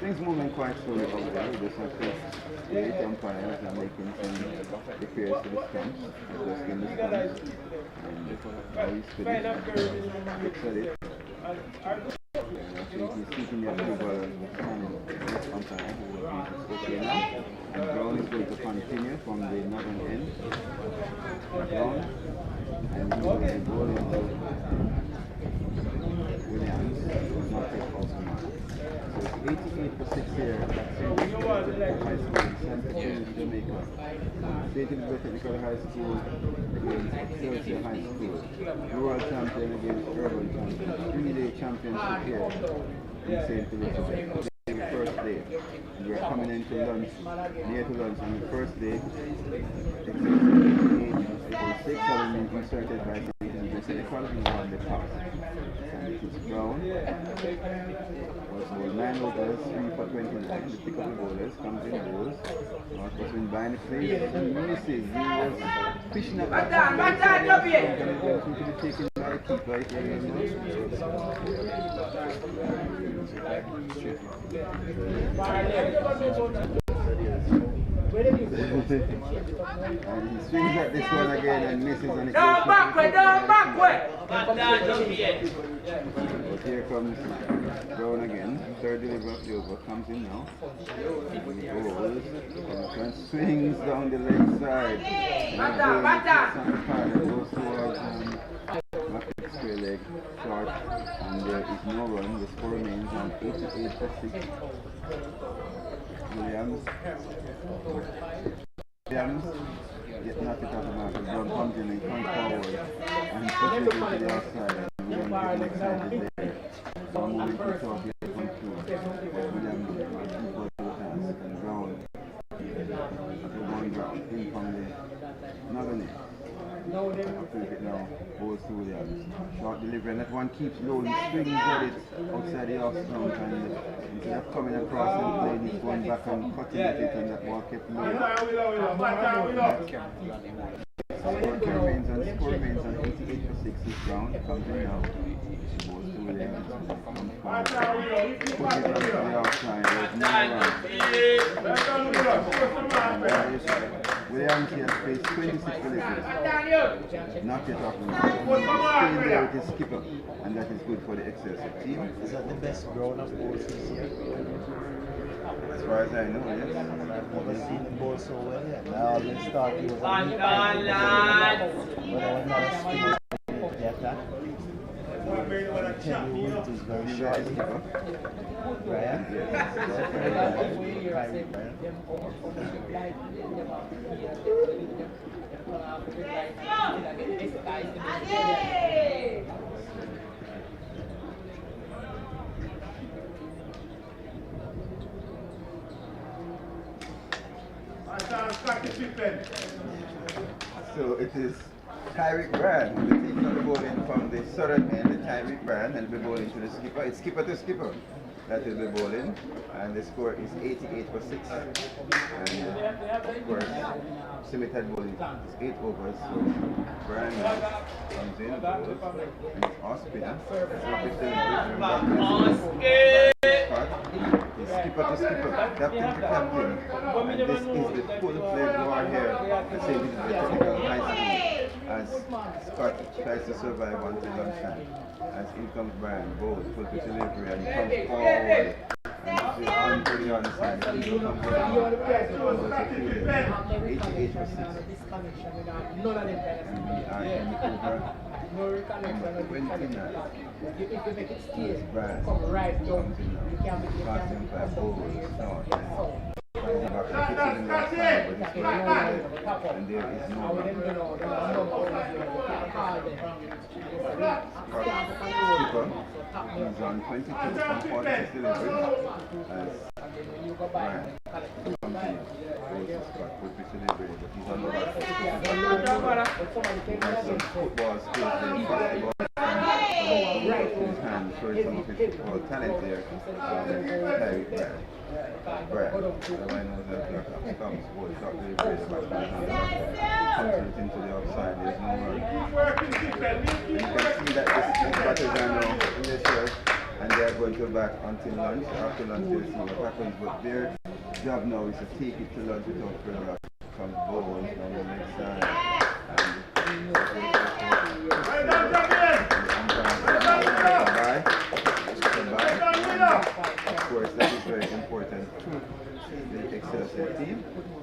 Things moving quite slowly out there. We just have to the umpires are making some repairs to the stumps, adjusting the stumps, and now he's finished. Looks at it. And I think he's seeking the approval from this umpire, who is okay now. And Brown is going to continue from the northern end. Brown, and he will be bowling to Williams, who is not yet off the mark. So it's 88 for 6 here at High School in Santa Cruz, Jamaica. State Technical High School against Excelsior High School. Rural champion against urban champion. 3-day championship here in St. Elizabeth. The first day. And we are coming into lunch, near to lunch on the first day. Excelsior 88 for 6 having been inserted by the quality on the top. And it is Brown. Was bowled 9 overs, 3 for 29. The pick of the bowlers comes in bowls. North was in behind the place. He misses. He was fishing up that to be taken by the keeper, if you and he swings at this one again and misses on it. Down backward! But here comes Brown again. Third delivery of the over comes in now. He goes and swings down the leg side. And goes towards left square leg short, and there is no run. The score remains on 88 for 6. Williams, get knocked it out of the mark. Brown comes in and comes forward and he pushes it to the outside. And Williams gets excited there. So I'm moving to short here from 2. Williams goes to the pass and Brown after one drop in from the northern end. After it now goes to Williams. Short delivery, and that one keeps low. He swings at it outside the off stump, and instead of coming across and playing, he's going back and cutting at it, and that ball kept low. Score remains on 88 for 6. Is Brown comes in now. Goes to Williams. Comes forward. Puts it onto the outside. There's no run. Williams has faced 26 deliveries. Not yet off the mark. Staying there with his skipper, and that is good for the Excelsior team. Is that the best grown up bowls this year? As far as I know, yes. I've never seen him bowl so well yet. Now let's start you with a new but I was not a spinner like that. I tell you it is very short. Brian? So it is Tyreek Brand who will be taking the bowling from the southern end, the Tyreek Brand, and will be bowling to the skipper. It's skipper to skipper that will be bowling, and the score is 88 for 6. And of course, Simit had bowling 8 overs, so Brand comes in, and it's off spinner. His skipper to skipper, captain to captain. And this is the full fledged war here at St. Elizabeth Technical High School as Scott tries to survive until lunchtime. As in comes Brian, both full pitch delivery and he comes forward. And this is on to the other side. He comes forward. 88 for 6. And we are in over. No reconnection with the connection. If you make it stay, Brian come right down, comes in now. you can make it Passing by Bowles. No, and there is no one. He's on 22 from 46 delivery as Brian comes in. Goes to Scott with pitch delivery, but he's on the back. There's some football skills there, basketball in his hand, showing some of his football talent there. Carry Brian, the line was that comes for shot delivery, the back punches it into the offside, there's no run. You can see that this batters are now in the shirt and they are going to back until lunch. After lunch they'll see what happens, but their job now is to take it to lunch without further rush. Comes Bowles on the next side. Of course, that is very important to the Excelsior team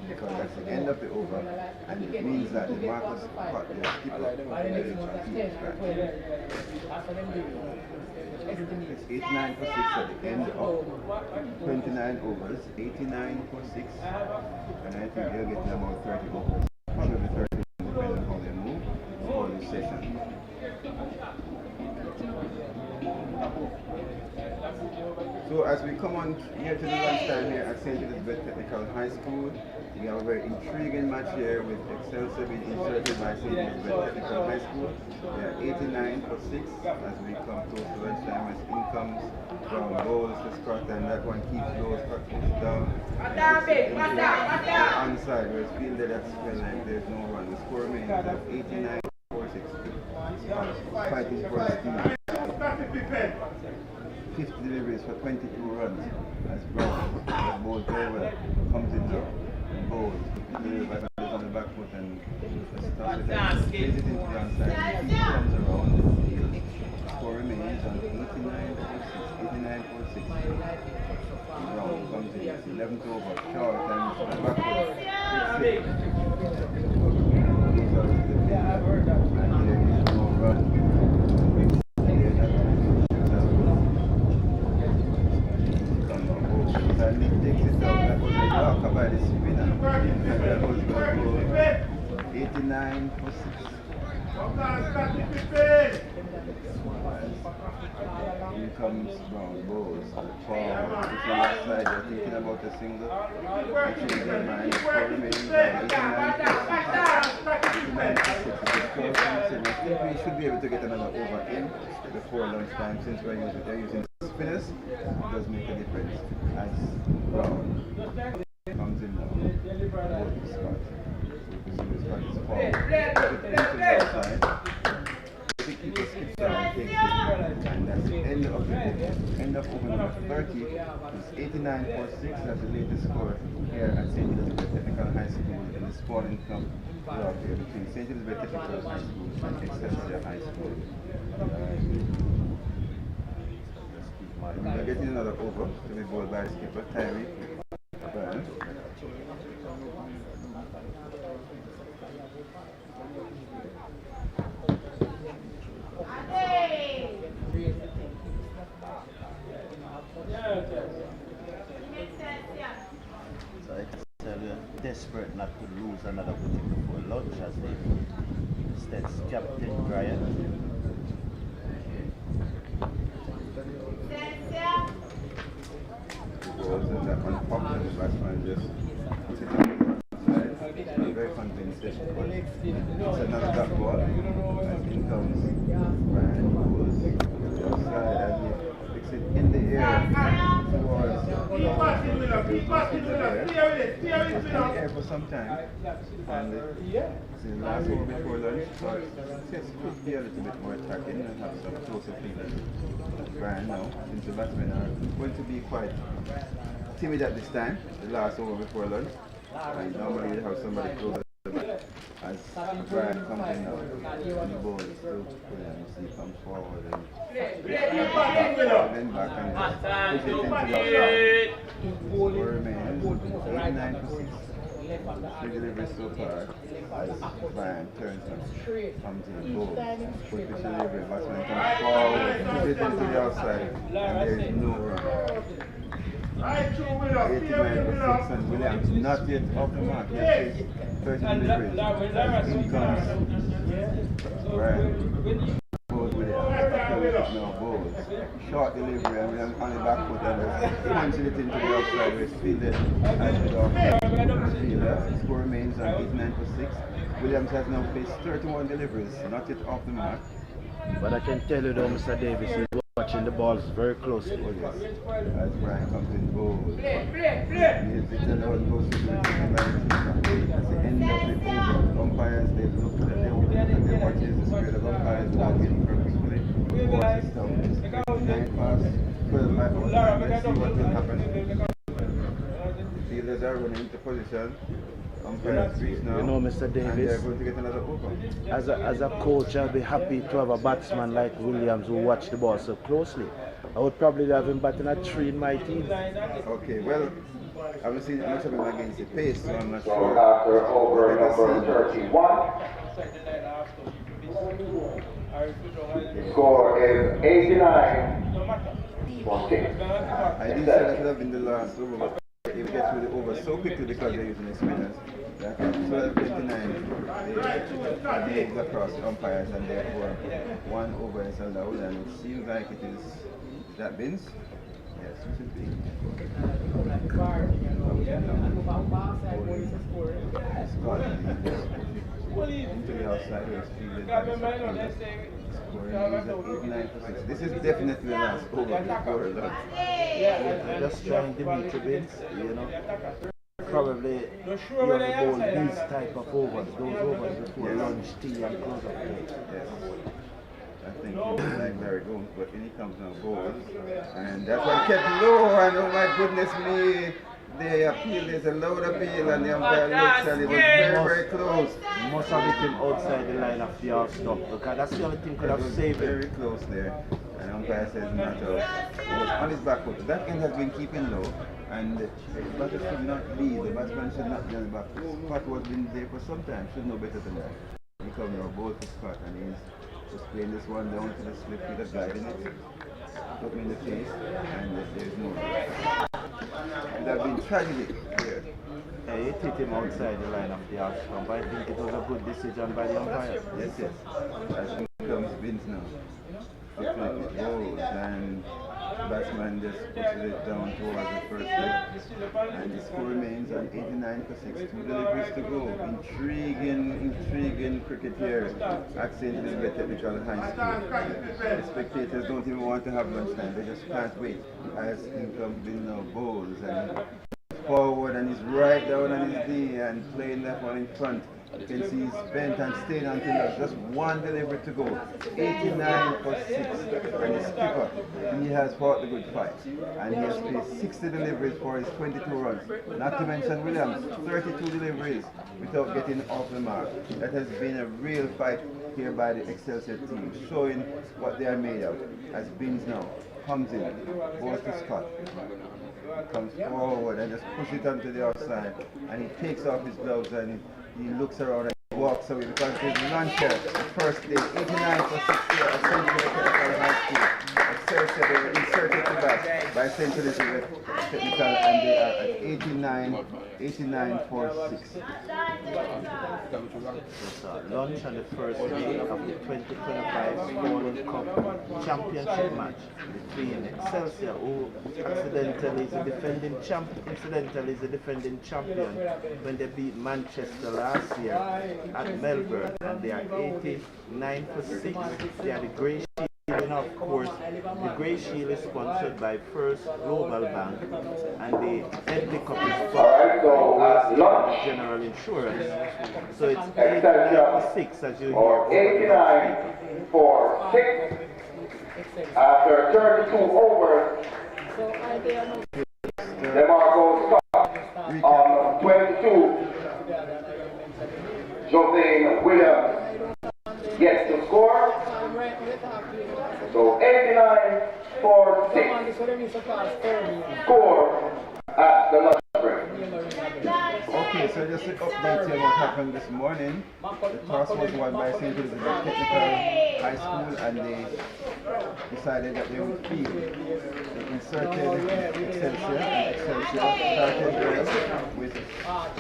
because that's the end of the over and it means that the Marcus Scott, the skipper, it's 89 for 6 at the end of 29 overs, 89 for 6, and I think they'll get about 30 overs, probably 30 depending on how they move for this session. So as we come on here to the lunchtime here at St. Elizabeth Technical High School, we have a very intriguing match here with Excelsia being inserted by St. Elizabeth Technical High School. We are 89 for 6 as we come close to lunchtime as in comes from Bowles to Scott and that one keeps low, Scott puts down. Onside where it's fielded at spell like there's no run. The score remains at 89 for 6. Fighting for a steal. 50 deliveries for 22 runs as Brown Bowles very well comes in now and Bowles delivers on the back foot and stuff it and plays it into the onside. He comes around the field. Score remains on 89 for 6. Brown comes in, it's 11th over, short and on the back foot. Goes out to the field and there is no run. And he takes it out, that was a blocker by the spinner, and that was going to go 89 for 6. Here comes Brown Bowles, the ball is on that side, they're thinking about a single, they change their mind, the score remains 89 for 6. I think we should be able to get another over in before lunchtime since they're using spinners. It does make a difference as Brown comes in now. Both Scott. Scott is forward. Put it into the outside. The keeper skips down and takes it. And that's the end of the over. End of over number 30 is 89 for 6. That's the latest score here at St. Elizabeth Technical High School in the Spaulding Cup throughout here between St. Elizabeth Technical High School and Excelsior High School. We're getting another over to be bowled by the skipper, Tyree. So Excelsia desperate not to lose another wicket before lunch as the STETHS captain Brian. And that one popped and the batsman just put it on the side. Very convincing. It's another black ball. As in comes Brian Bowles to the outside as he picks it in the air towards the air for some time. And it's the last over before lunch, so it could be a little bit more attacking and have some closer feelings. Brian now, since the batsmen are going to be quite timid at this time, the last over before lunch. And normally you have somebody close the back. As Brian comes in now, and the ball is still put in, you see, comes forward and then back and push it into the outside. Score remains 89%. Three deliveries so far as Brian turns and comes in, goal. Push the delivery, batsman comes forward, push it into the outside, and there is no run. 89% and Williams not yet off the mark. He has 30 deliveries. In comes Brian. Bowls Williams. No, bowls. Short delivery and Williams on the back foot and just punching it into the outside where it's fielded as with off fielder. Score remains on 89 for 6. Williams has now faced 31 deliveries, not yet off the mark. But I can tell you though, Mr. Davis, he's watching the balls very closely. Oh yes. As Brian comes in goal. He hits it alone, goes to the at the end of the over. Umpires, they look at the over and they watch the spirit of umpires walking purposefully. Four systems, 9 pass, 12 by ball. Let's see what will happen. Fielders are running into position. Umpires freeze now. You know, Mr. And they're Davis, going to get another over. as a coach, I'll be happy to have a batsman like Williams who watch the ball so closely. I would probably have him batting at 3 in my team. Okay, well, I haven't seen much of him against the pace, so I'm not So sure. after over number 31, score is 89 for 6. I didn't say that would have been the last over, but if we get through the over so quickly because they're using the spinners, that 12:29 they across the umpires and therefore 1 over is allowed, and it seems like it is that Vince. Yes, it should be. Into the outside where it's fielded. This is definitely the last over before lunch. I'm just trying to beat the Vince, you know. Probably you have to bowl these type of overs, those overs before lunch, tea and close up play. Yes. I think it's like Barry Gomes, but in he comes now bowls. And that one kept low, and oh my goodness me, the appeal is a loud appeal, and the umpire looks and it was very, very close. Must have hit him outside the line of the off stop because that's the only thing could It have was saved him. very close there. And umpire says not out. It was on his back foot. That end has been keeping low, and the batter should not lead. The batsman should not be on the back foot. Scott was been there for some time, should know better than that. He comes now, ball to Scott, and he's just playing this one down to the slip with a guide in it. Put me in the face, and there's no. And that's been tragedy here. Yeah, he hit him outside the line of the off stump. I think it was a good decision by the umpire. Yes, yes. As comes Vince now. Definitely goes, and batsman just pushes it down towards the first leg. And the score remains on 89 for 6. 2 deliveries to go. Intriguing cricket here at St. Elizabeth Technical High School. The spectators don't even want to have lunchtime. They just can't wait. As in comes Bill now, bowls and forward, and he's right down on his knee and playing that one in front. You can see he's bent and staying until there's just 1 delivery to go. 89 for 6. And the skipper, he has fought the good fight. And he has played 60 deliveries for his 22 runs. Not to mention Williams, 32 deliveries without getting off the mark. That has been a real fight here by the Excelsior team, showing what they are made of. As Beans now comes in, goes to Scott. Comes forward and just pushes it onto the outside, and he takes off his gloves and he looks around and walks away because his launcher, the first day, 89 for 6 here at St. Elizabeth High School. Excelsior, they were inserted to bat by St. Elizabeth Technical, and they are at 89 for 6. Lunch on the first day of the 2025 Spaulding Cup Championship match between Excelsia, who incidentally is a defending champion when they beat Manchester last year at Melbourne, and they are 89 for 6. They are the Grey Shield, and of course the Grey Shield is sponsored by First Global Bank, and the Edley Cup is sponsored by General Insurance. So it's 89 for 6 as you Or hear. 89 for 6. After 32 overs, The Marco stop on 22. Jose Williams gets the score. So 89 for 6. Score at the lunch break. Okay, so just to update you what happened this morning. The toss was won by St. Elizabeth Technical High School, and they decided that they would field. They inserted Excelsia, and Excelsia started with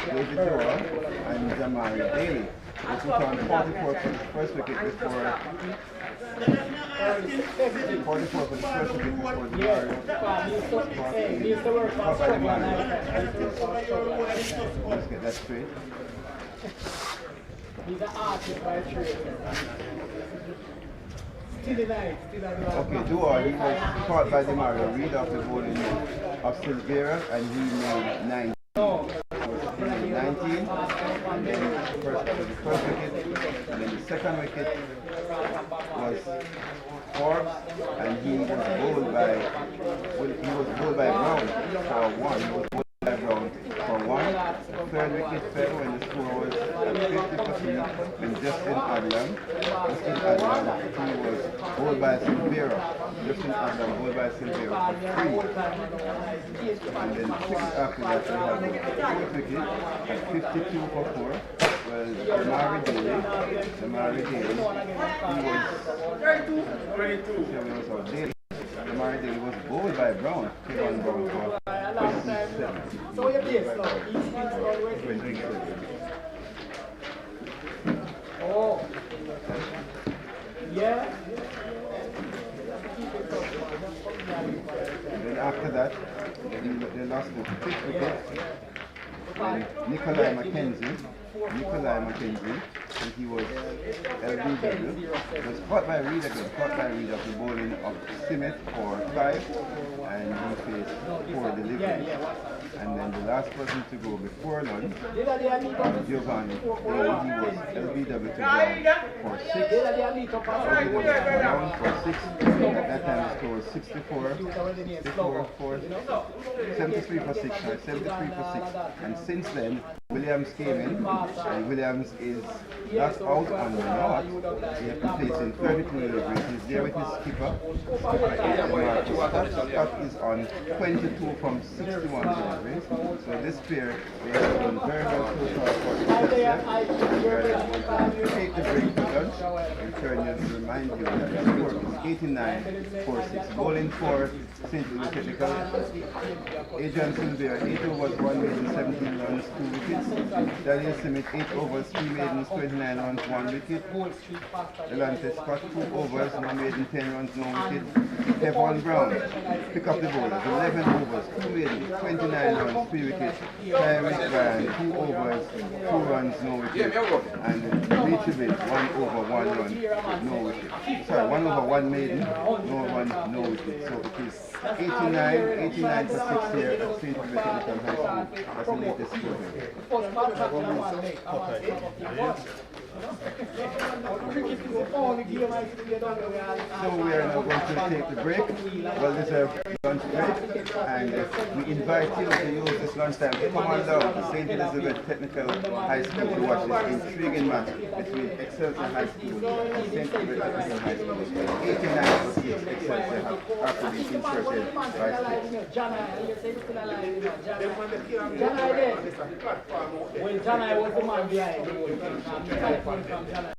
David Dora and Jamari Daly. They put on 44 for the first wicket before 44 for the first wicket before the Mario. Let's get that straight. He's an artist by trade. Okay, Dua, he was caught by the Mario Reed after bowling of Silvera, and he made 9. 19, and then the first wicket, and then the second wicket was Forbes, and he was bowled by Brown for 1. He was bowled by Brown for 1. The third wicket fell when the score was at 50 for 3, when Justin Adlam, he was bowled by Silvera. Justin Adlam bowled by Silvera for 3. And then 6 after that we have the fourth wicket at 52 for 4. Well, Jamari Daly, Jamari Daly was bowled by Brown, Kevin Brown for 27. So you're based now, he's always 27. Oh, yeah. And then after that, they lost the fifth wicket. And Nikolai Mackenzie, and he was LBW, was caught by Reed again, after bowling of Simmet for 5, and he faced 4 deliveries. And then the last person to go before lunch, Giovanni, he was LBW to down for 6. He was down for 6. At that time the score was 73 for 6, and since then Williams came in, and Williams is not out on the north. He has been placing 32 deliveries. He's there with his skipper. Scott is on 22 from 61 deliveries. So this pair, they have done very well so far for Excelsia. We are going to take the break for lunch and turn to remind you that the score is 89 for 6. Bowling for St. Louis Technical, Adrian Silvera, 8 overs, 1 maiden, 17 runs, 2 wickets. Daniel Simmet, 8 overs, 3 maidens, 29 runs, 1 wicket. Delante Scott, 2 overs, 1 maiden, 10 runs, no wicket. Kevin Brown, pick up the bowlers, 11 overs, 2 maidens, 29 runs, 3 wickets. Tyrese Bryan, 2 overs, 2 runs, no wicket. And Reachable, 1 over, 1 run, no wicket. Sorry, 1 over, 1 maiden, no run, no wicket. So it is 89 for 6 here at St. Louis Technical High School. That's the latest score here. So we are now going to take the break, well-deserved lunch break, and we invite you to use this lunchtime to come on down to St. Elizabeth Technical High School to watch this intriguing match between Excelsior High School and St. Elizabeth Technical High School. 89 for 6, Excelsior after being inserted by 6. When Jana was the man behind the whole thing, from Jana.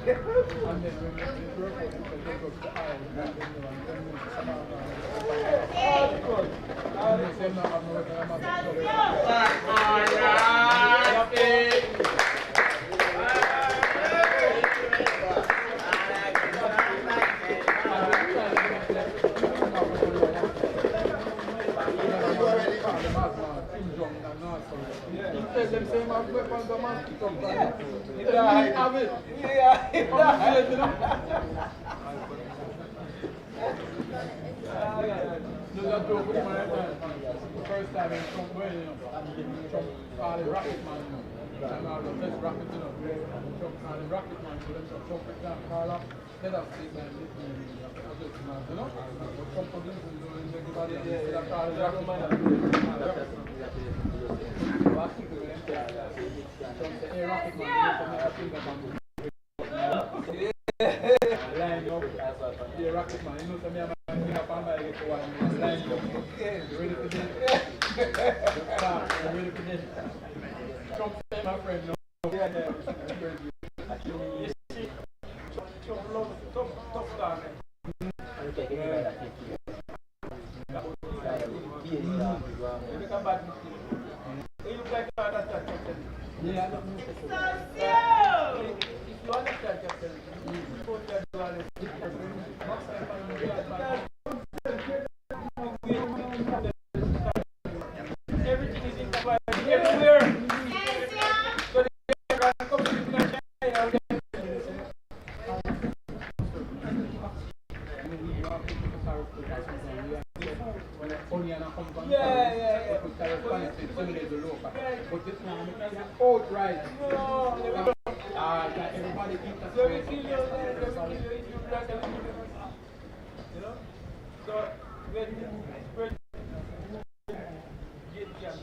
And then when you work out, you can look up the eye, and then you move some of them. And you say, no, I'm not them say my weapons are man pick up and have it. No, that joke with my time. The first time in Trump went, Trump called him Rocket Man, and all the best rocket, Trump called him Rocket Man, so Trump can't call up. Head of state and Trump publicly doing everybody that call him Rocket Man. Hey, Rocket Man, line up. Yeah, Rocket Man, you know some of my up and I get to one. Line up. Ready for this? Ready for this? Trump, my friend, no. Tough start. Yeah, I don't know. Everything is in the everywhere. So they come to outright. Everybody keeps us. You know? So when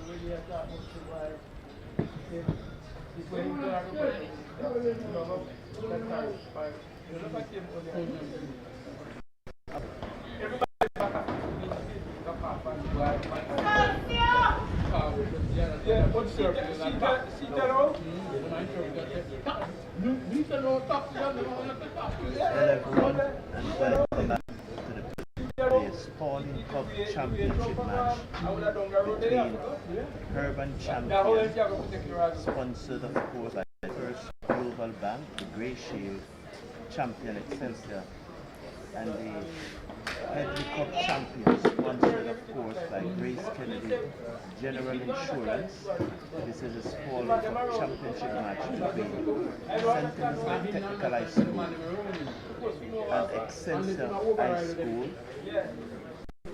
really attack it's when you Spaulding Cup championship match between Urban Champions, sponsored of course by First Global Bank, the Grey Shield champion Excelsia, and the Headley Cup champions, sponsored of course by Grace Kennedy General Insurance. This is a Spaulding Cup championship match between Santa Cruz Technical High School and Excelsior High School.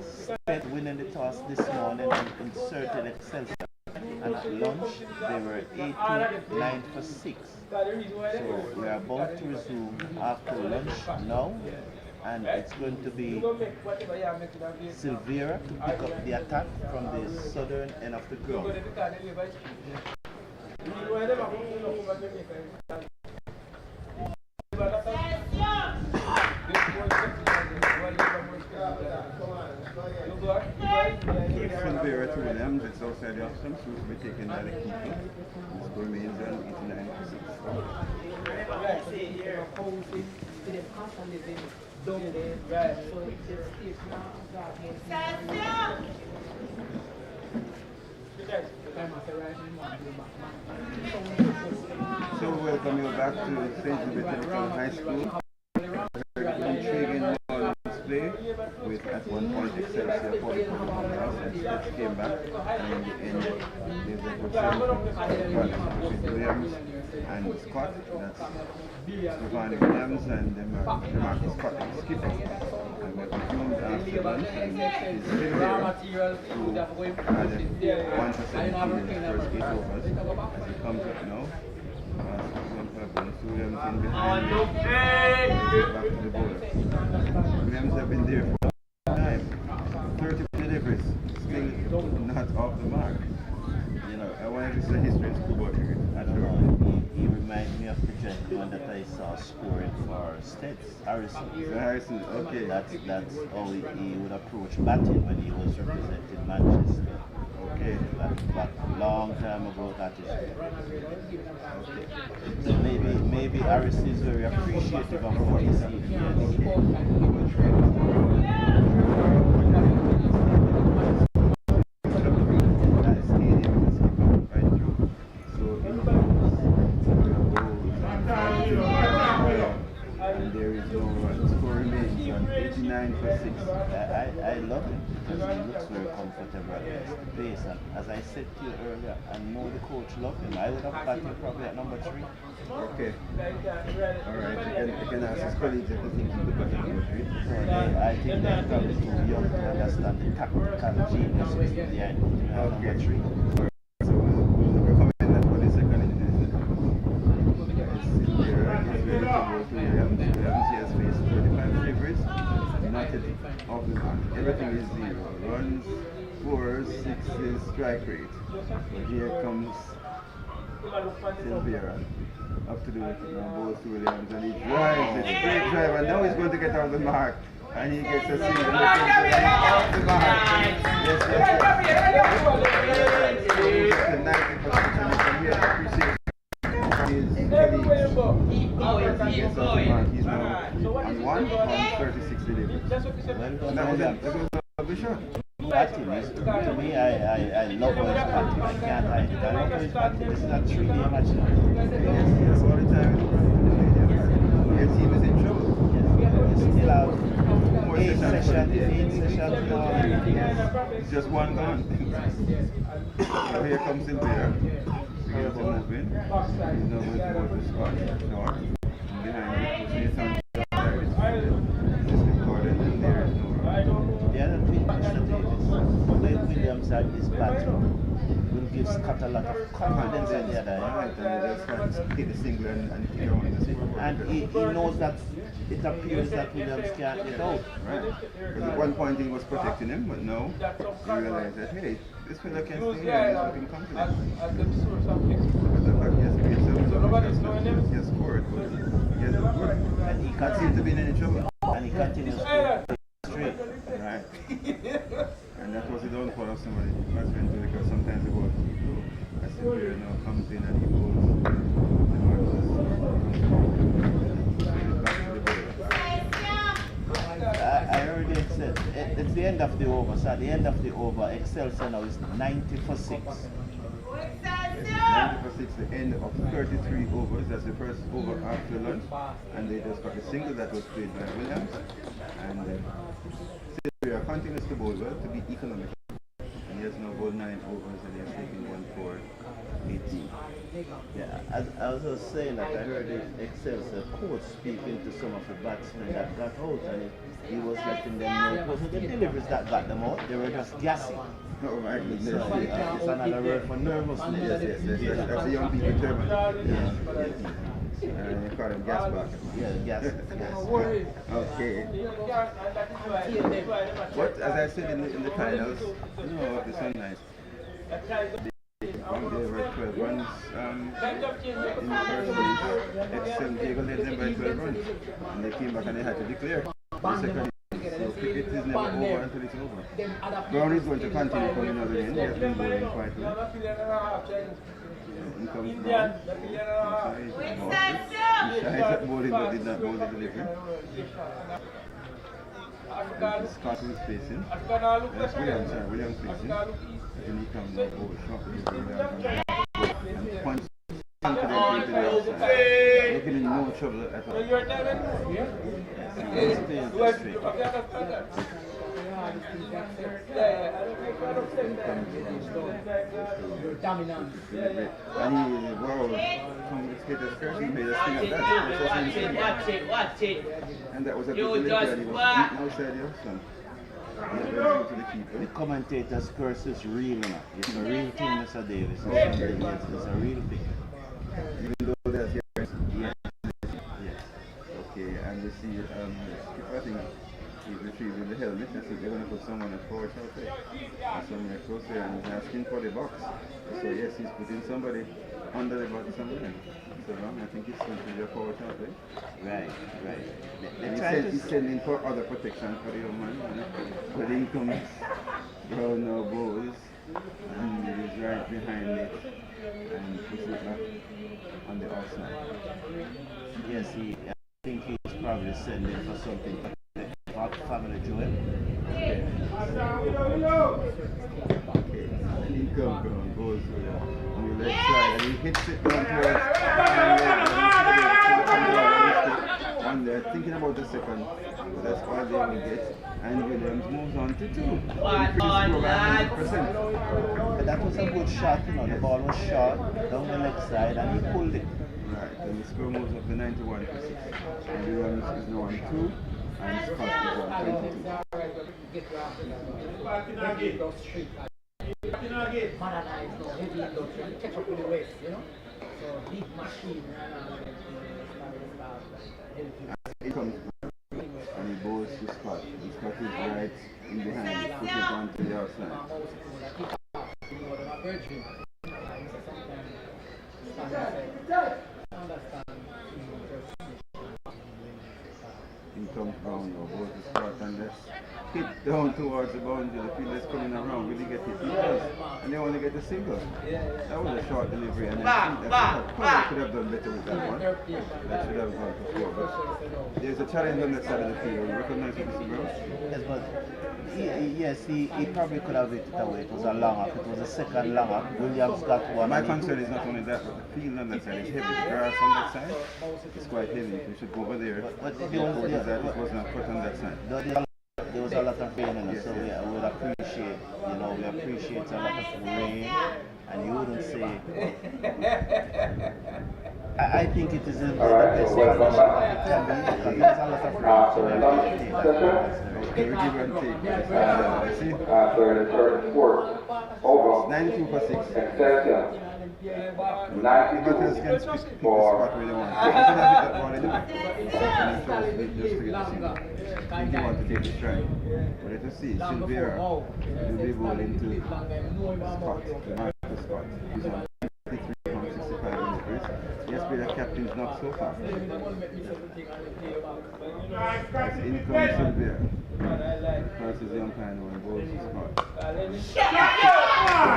Sped winning the toss this morning and inserted Excelsior, and at lunch they were 8-9 for 6. So we are about to resume after lunch now, and it's going to be Silvera to pick up the attack from the southern end of the ground. Silvera to Williams, it's outside the option, so we'll be taken by the keeper. This goal remains on 89 for 6. So welcome you back to St. Technical High School. Very intriguing ball display with at one point Excelsior for the and STETHS came back, and in the end they were with Williams and Scott. That's Stefan Williams and Marcus Scott skipper. And we resumed after lunch, and it's still there who had 1 for 17 in the first 8 overs. As he comes up now, Williams in behind, back to the bowler. Williams have been there for a long time. 30 deliveries, still not off the mark. You know, I wanted to say history in football cricket. He reminds me of the gentleman that I saw scoring for STETHS, Harrison. So Harrison, okay. That's how he would approach batting when he was representing Manchester. Okay. But long time ago that is there. Okay. So maybe Harris is very appreciative of what he sees here. That stadium is coming right through. So and there is no run. Score remains on 89 for 6. I love it because he looks very comfortable at this place. And as I said to you earlier, I know the coach loved him. I would have got him probably at number 3. Okay. Alright, you can ask his colleagues if they think he could put him number 3. So I think they're probably too young to understand the tactical genius behind number 3. So we're coming in for the second inning. He has faced 35 favorites, nothing off the mark. Everything is 0. Runs, 4s, 6s, strike rate. But here comes Silvera up to the ball to Williams, and he drives it, straight drive, and now he's going to get off the mark. And he gets a single off the mark. Yes. 90%, and you can hear the appreciation. He's now on 1 on 36 deliveries. That was a good shot. Batting is, to me, I love how he's batting. I can't hide it. I love how he's batting. This is a 3-day match now. Yes, all the time. Your team is in trouble. Yes. You still have 8 8 sessions now. Yes. It's just one gone. So here comes Silvera. He has to move in. He's now going towards the spot. North. And behind it, Nathan. And there is no run. The other thing, Mr. Davis, when Williams had this battle, will give Scott a lot of confidence on the other end. And he just hit the single and hit around the single. And he knows that it appears that Williams can't get out. Right. Because at one point he was protecting him, but now he realized that, hey, this fella can stay here and he's looking confident. But the fact he has made he has scored, but he has looked good. And he Not seems to be in any trouble. And he continues to straight. Right. And that was the downfall of somebody batsmen too, because sometimes the ball keep low. As the player now comes in and he bowls the I heard it said it's the end of the over. So at the end of the over, Excelsia now is 90 for 6. 90 for 6, the end of 33 overs. That's the first over after lunch. And they just got a single that was played by Williams. And Silvera continues to bowl well to be economical. And he has now bowled 9 overs and he has taken 1 for 18. Yeah, as I was just saying that I heard the Excelsior coach speaking to some of the batsmen that got out, and he was letting them know it wasn't the deliveries that got them out, they were just gassing. Oh my goodness. So, it's another word for nervousness. Yes. That's a young people term. Yes. You call them gas bucket. Yeah, gas. Okay. But as I said in the finals, you know, of the Sunlight, they were 12 runs in the first place. Excelsior led them by 12 runs. And they came back and they had to declare the second. So cricket is never over until it's over. Brown is going to continue for another end. He has been bowling quite well. In comes Brown. He shies at bowling but did not bowl the delivery. Scott who is facing. That's Williams facing. And he comes now over short and punch confidently into the outside. Looking in no trouble at all. Dominant. And he, wow, from the skaters first, he made a swing at that. Watch it. And that was a good delivery, and he was beaten outside the option. The commentator's curse is real enough. It's a real thing, Mr. Davis. It's a real thing. Even though there's here, yes. Okay, and we see, I think he's retrieving the helmet. I think they're going to put someone at forward out there. And someone close there, and he's asking for the box. So yes, he's putting somebody under the box somewhere. So I think he's going to be a forward out there. Right. He's sending for other protection for the young man. But in comes Brown now bowls. and he is right behind it and puts it back on the outside. Yes, I think he's probably sending for something to the family jewel. Okay. And he comes down, goes on the left side, and he hits it down towards and they're thinking about the second, but that's all they will get. And Williams moves on to 2. Increase score by 100%. That was a good shot, you know, the ball was short down the left side and he pulled it. Right, and the score moves up to 91 for 6. And Williams is now on 2, and Scott is on 22. Catch up with the waist, you know? So big machine. He comes back and he goes to Scott. And Scott is right in behind, puts it onto the outside. In comes Brown now, goes to Scott and let's hit down towards the boundary. The fielder's coming around, will he get it? He does. And they only get a single. That was a short delivery and I think that could have done better with that one. That should have gone for 4. But there's a challenge on that side of the field. You recognize what Mr. Brown? Yes, but he probably could have hit it away. It was a long up. It was a second long up. Williams got one. My concern is not only that, but the field on that side is heavy. The grass on that side is quite heavy. We should go over there. But that it was not put on that side. There was a lot of rain, and so we would appreciate, you know, we appreciate a lot of rain, and you wouldn't say. I think it is the best position it can be because there's a lot of rain. Okay, we give and take. See? For the third sport, over 92 for 6. Excelsia. The batters can speak the spot where they want. They could have hit that ball in the back. And he just figured to see. He want to take the strike. But let us see, Silvera will be ball into Scott, the master Scott. He's on 53 from 65 in the first. He has played a captain's knock so far. That's in comes Silvera. Crosses the umpire now and goes to Scott.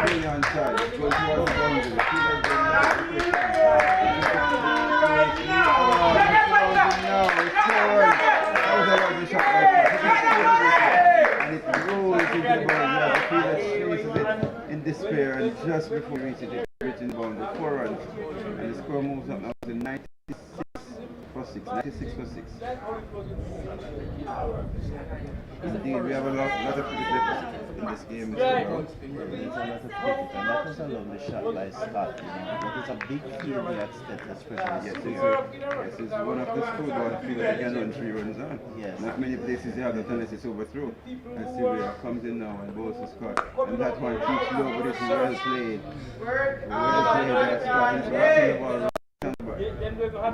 Really on side, goes towards the boundary. The fielder goes that was a lovely shot like that. And it rolls into the boundary. The fielder chases it in despair, and just before reaching it, reaching the boundary, 4 runs. And the score moves up now to 96 for 6. 96 for 6. Indeed, we have a lot of cricket left in this game. There's a lot of cricket, and that was a lovely shot by Scott. You know, but it's a big field at STETHS, especially. Yes, it's one of the football fields that can run 3 runs on. Yes. Not many places they have that unless it's overthrown. And Sylvia comes in now and goes to Scott. And that one keeps low, but it's well played. Well played by Scott. He's rocking the ball.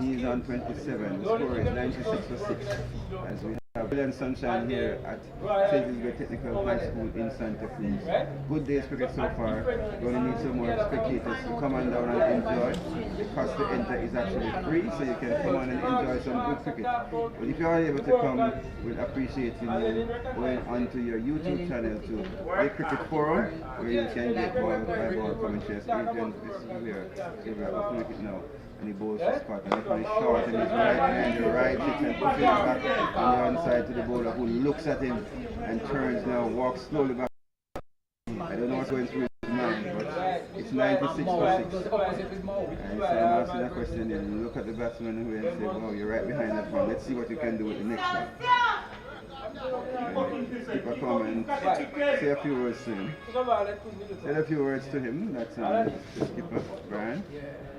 He's on 27. The score is 96 for 6. As we have brilliant sunshine here at STETHS Technical High School in Santa Cruz. Good day's cricket so far. We're going to need some more spectators to come on down and enjoy. The cost to enter is actually free, so you can come on and enjoy some good cricket. But if you are able to come, we'll appreciate you going onto your YouTube channel to the Cricket Forum, where you can get ball by ball commentaries. Adrian, this is here. So we're up to it now. And he bowls to Scott, and if he's short and he's right behind the right pitch and puts it back on the onside to the bowler, who looks at him and turns now, walks slowly back. I don't know what's going through his mind, but it's 96 for 6. And so I'm asking that question, and look at the batsman who and say, wow, you're right behind that one. Let's see what you can do with the next one. And skipper come and say a few words to him. Say a few words to him. That's the skipper, Brian.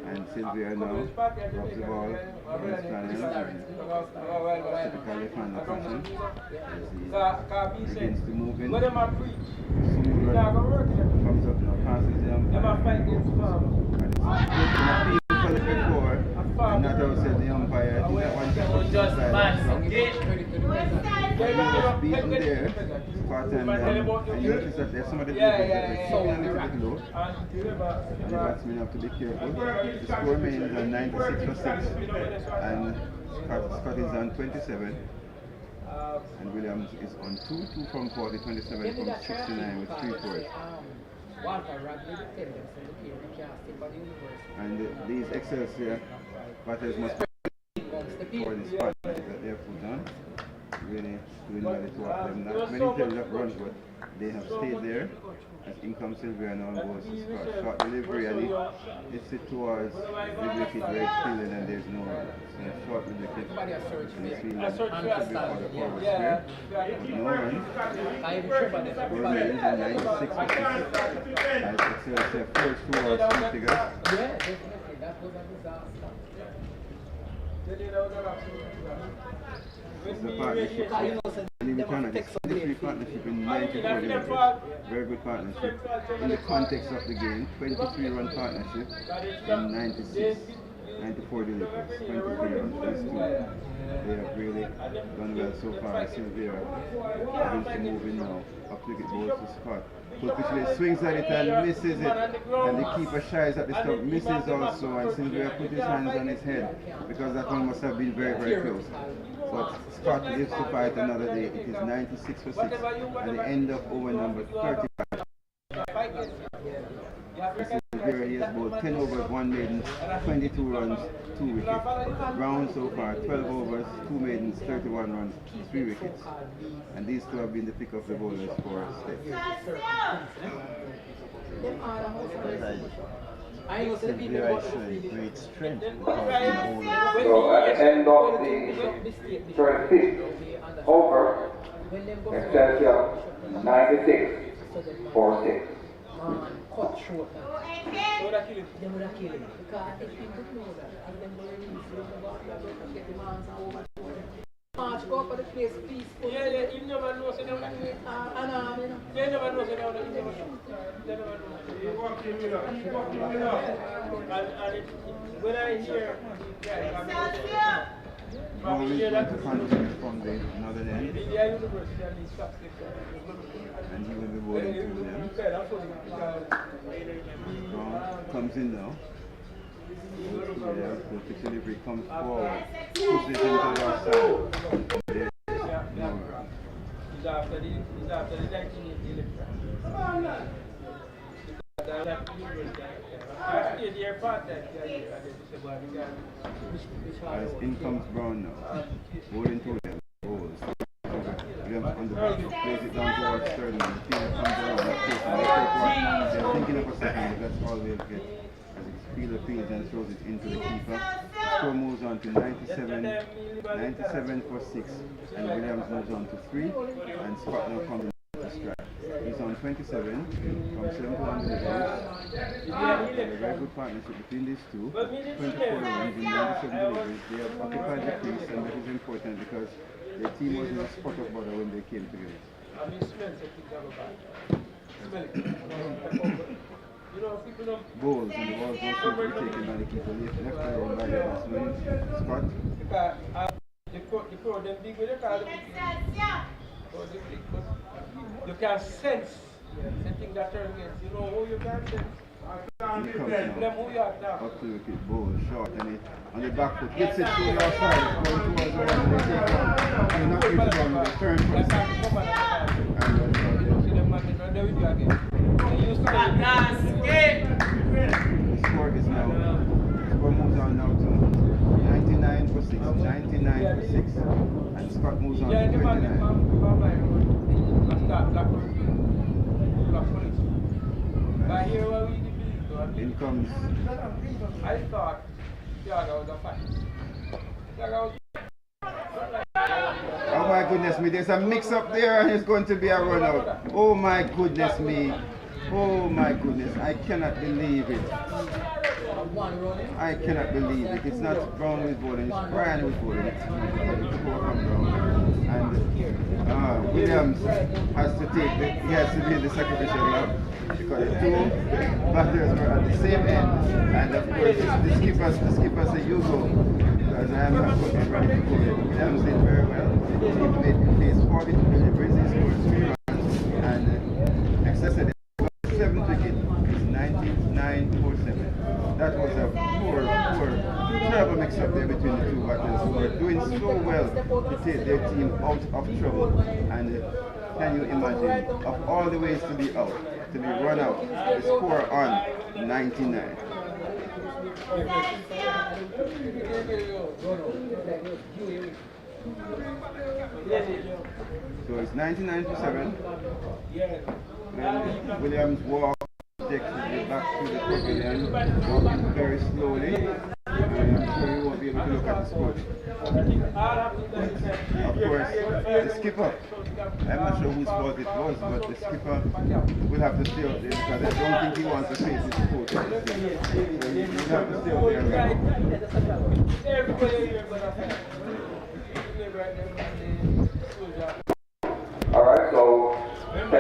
And Sylvia now drops the ball on his panel and typically fan the fashion as he begins to move in. Soon comes up now, passes the umpire. And it's good for the before, and not outside the umpire. I think that one just beaten there, Scott, and you notice that there's some of the people that are keeping a little bit low. And the batsmen have to be careful. The score remains on 96 for 6, and Scott is on 27, and Williams is on 2 from 40, 27 from 69 with 3 fours. Walter Radley tell them so look here, we can't stay for the university. And these Excelsia batters must be for this partnership that they have put on. Really doing well to up them. Not many times have run, but they have stayed there. As in comes Silviano and goes to Scott. Short delivery and it's it towards the wicket where it's feeling and there's no run. So short with the wicket. And it's feeling that should be for the forward square. No run. Score remains in 96 for 6. As Excelsia first towards 2 figures. Yeah, definitely. That was a disaster. It's a partnership. Free partnership in 94 deliveries. Very good partnership. In the context of the game, 23 run partnership in 96, 94 deliveries. 23 runs. These two, they have really done well so far. Silvera having to move in now. Up to get balls to Scott. Put swings at it and misses it. And the keeper shies at the stop, misses also. And Silvera put his hands on his head because that one must have been very, very close. But Scott lives to fight another day. It is 96 for 6 at the end of over number 35. Silvera, he has bowled 10 overs, 1 maiden, 22 runs, 2 wickets. Brown so far, 12 overs, 2 maidens, 31 runs, 3 wickets. And these two have been the pick of the bowlers for STETHS. Silvera is showing great strength because So at the end of the 35th over, Excelsior 96 for 6. Cut short now. They would have killed him. Because if he didn't know that, and then they release him, get the man's over. March, go up for the place peaceful. Yeah, you never know, so they would have killed him. They never know, so they would have killed him. They never know. He walked him in. And when I hear these guys, I'm going Always going to contact from the northern end. And he will be bowling through them. Brown comes in now. The pitch delivery comes forward. Puts it into the outside. There. No run. He's after the 1980 As in comes Brown now. Bowling through them. Bowls. Williams on the back. Plays it down towards third man. The fielder comes around. They're thinking of a second, but that's all they'll get. As the fielder fields and throws it into the keeper. Score moves on to 97 for 6. And Williams moves on to 3. And Scott now comes in to strike. He's on 27 from 7 to 1 deliveries. A very good partnership between these two. 24 runs in 97 deliveries. They have occupied the crease, and that is important because the team was in a spot of bother when they came together. Balls, and the ball goes to be taken by the keeper. Left around by the batsman, Scott. You can sense something that turns against. You know who you can sense. He comes now, up to the wicket, ball, short, and it on the back foot, hits it to the outside, going towards the one, they take one, they knock it down, they turn for the second, the score is now, the score moves on now to 99 for 6, 99 for 6, and Scott moves on to 29. In comes. I thought that was a fight. Oh my goodness me, there's a mix up there and it's going to be a run out. Oh my goodness me. Oh my goodness, I cannot believe it. I cannot believe it. It's not Brown who is bowling, it's Brian who is bowling. It's from Brown. And Williams has to take the, he has to be the sacrificial lamb because the two batters were at the same end. And of course, the skipper said, you go, because I am not ready to go yet. Williams did very well. He made 42 deliveries, he scored 3 runs, and Excelsia 7th wicket is 99 for 7. That was a poor, terrible mix-up there between the two batters who were doing so well to take their team out of trouble. And can you imagine, of all the ways to be out, to be run out. The score on 99. So it's 99 to 7. And Williams walks, takes it back to the pavilion, walking very slowly. And I'm sure you won't be able to look at the score. Of course, the skipper, I'm not sure whose fault it was, but the skipper will have to stay out there because I don't think he wants to face his coach. So he will have to stay out there. Alright, so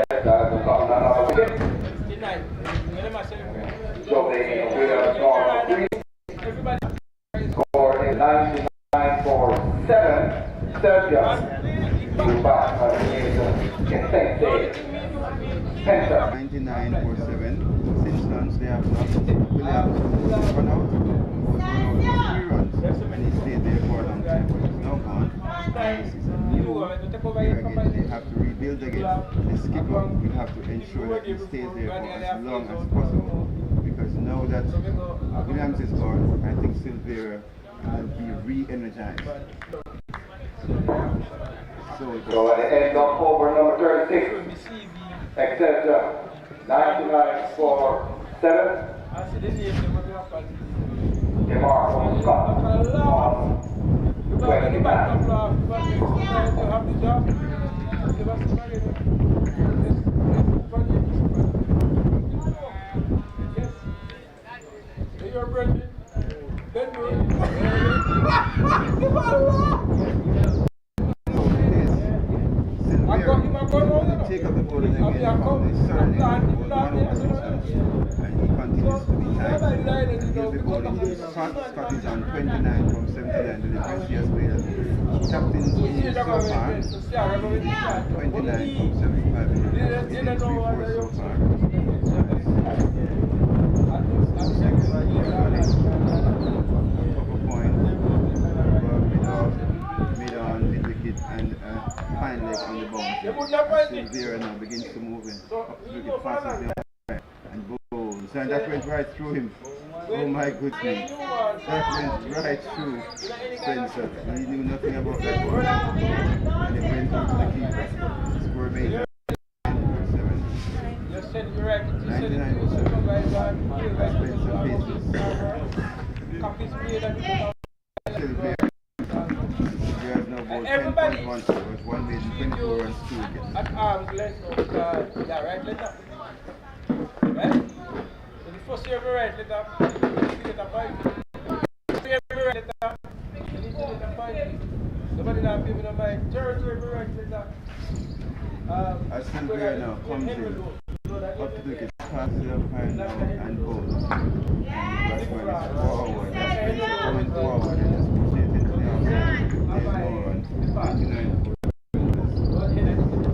that's the wicket. So they will score 3. Score is 99 for 7. Excelsia to back Excelsia. 99 for 7. Since lunch they have not Williams run out. Was run out 3 runs and he stayed there for a long time, but he's now gone. This is a new here again. They have to rebuild again. The skipper will have to ensure that he stays there for as long as possible. Because now that Williams is gone, I think Silvera will be re-energized. So at the end of over number 36, Excelsia 99 for 7. DeMarco Scott on 29. Take up the ball again from the surname, and he continues to be tight. He gives the ball into Scott. Scott is on 29 from 79, the best he has played. Captain's innings so far, 29 from 75 innings, 3-4 so far. Couple points, mid-on, mid-wicket, and fine leg on the bounce. Silvera now begins to move in. Up to the passes there and boom. And that went right through him. Oh my goodness. That went right through Spencer. He knew nothing about that ball. And it went through to the keeper. Score made 99 for 7. Spencer faces Silvera. There's no ball 10.1 overs, 1 made 24 runs, 2 wickets. At arm's length, yeah, right leg up. Right? So the first year of right leg up, you get a 5. First year of right leg up, you need to get a 5. Somebody not giving a mind. Third year of right leg up. As Silvera now comes in, up to the wicket, passes the umpire now and bowls. And the batsman is forward, that's coming forward and just push it into the outside. There's no run. 29 for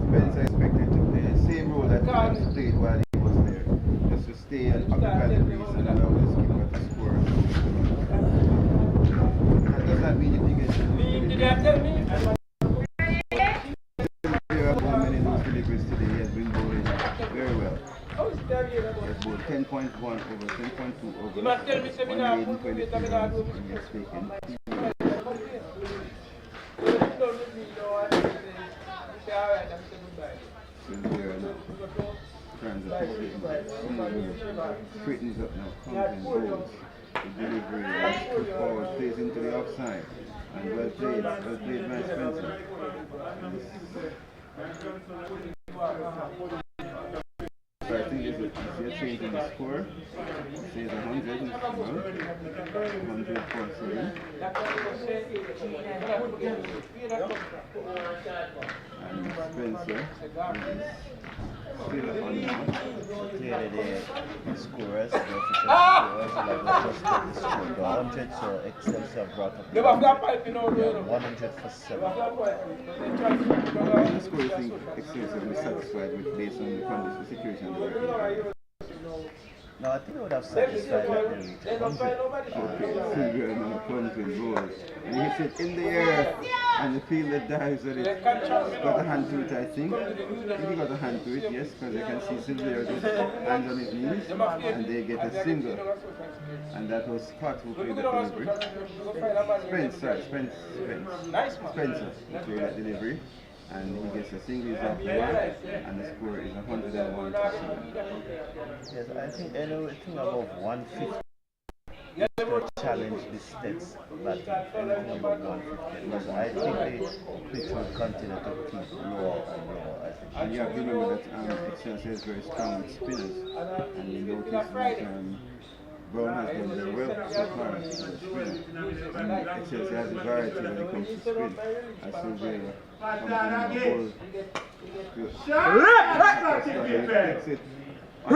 Spencer expected to play the same role that Williams played while he was there. Just to stay and occupy the crease and allow the skipper to score. That does not mean if you get Silvera had many of those deliveries today. He has been bowling very well. He has bowled 10.1 over 10.2 over 123 runs when he has taken. Silvera now turns up straightens up now, comes and bowls. The delivery is forward, plays into the offside. And well played by Spencer. So I think this is a change in the score. It says 100 in the score. 100 for 7. And Spencer is still on now. Clearly the scorers, the official scorers, like just the score to 100, so Excelsia brought up 100 for 7. The score you think Excelsior will be satisfied with based on the condition situation? No, I think I would have satisfied that they reached 100. Silvio now comes in goal. And he hits it in the air, and the fielder dives at it. Got a hand to it, I think. I think he got a hand to it, yes, because I can see Silvio just hands on his knees, and they get a single. And that was Scott who played that delivery. Spencer who played that delivery. And he gets a single, is off the mark, and the score is 101 to 7. Yes, I think anything above 150 to challenge the STETHS batting. Anything above 150. Because I think the pitch will continue to keep lower and lower. And you have to remember that Excelsior is very strong with spinners. And you notice that Brown has done very well so far as a spinner. And Excelsior has a variety when it comes to spin. As Silvio comes in and bowls. He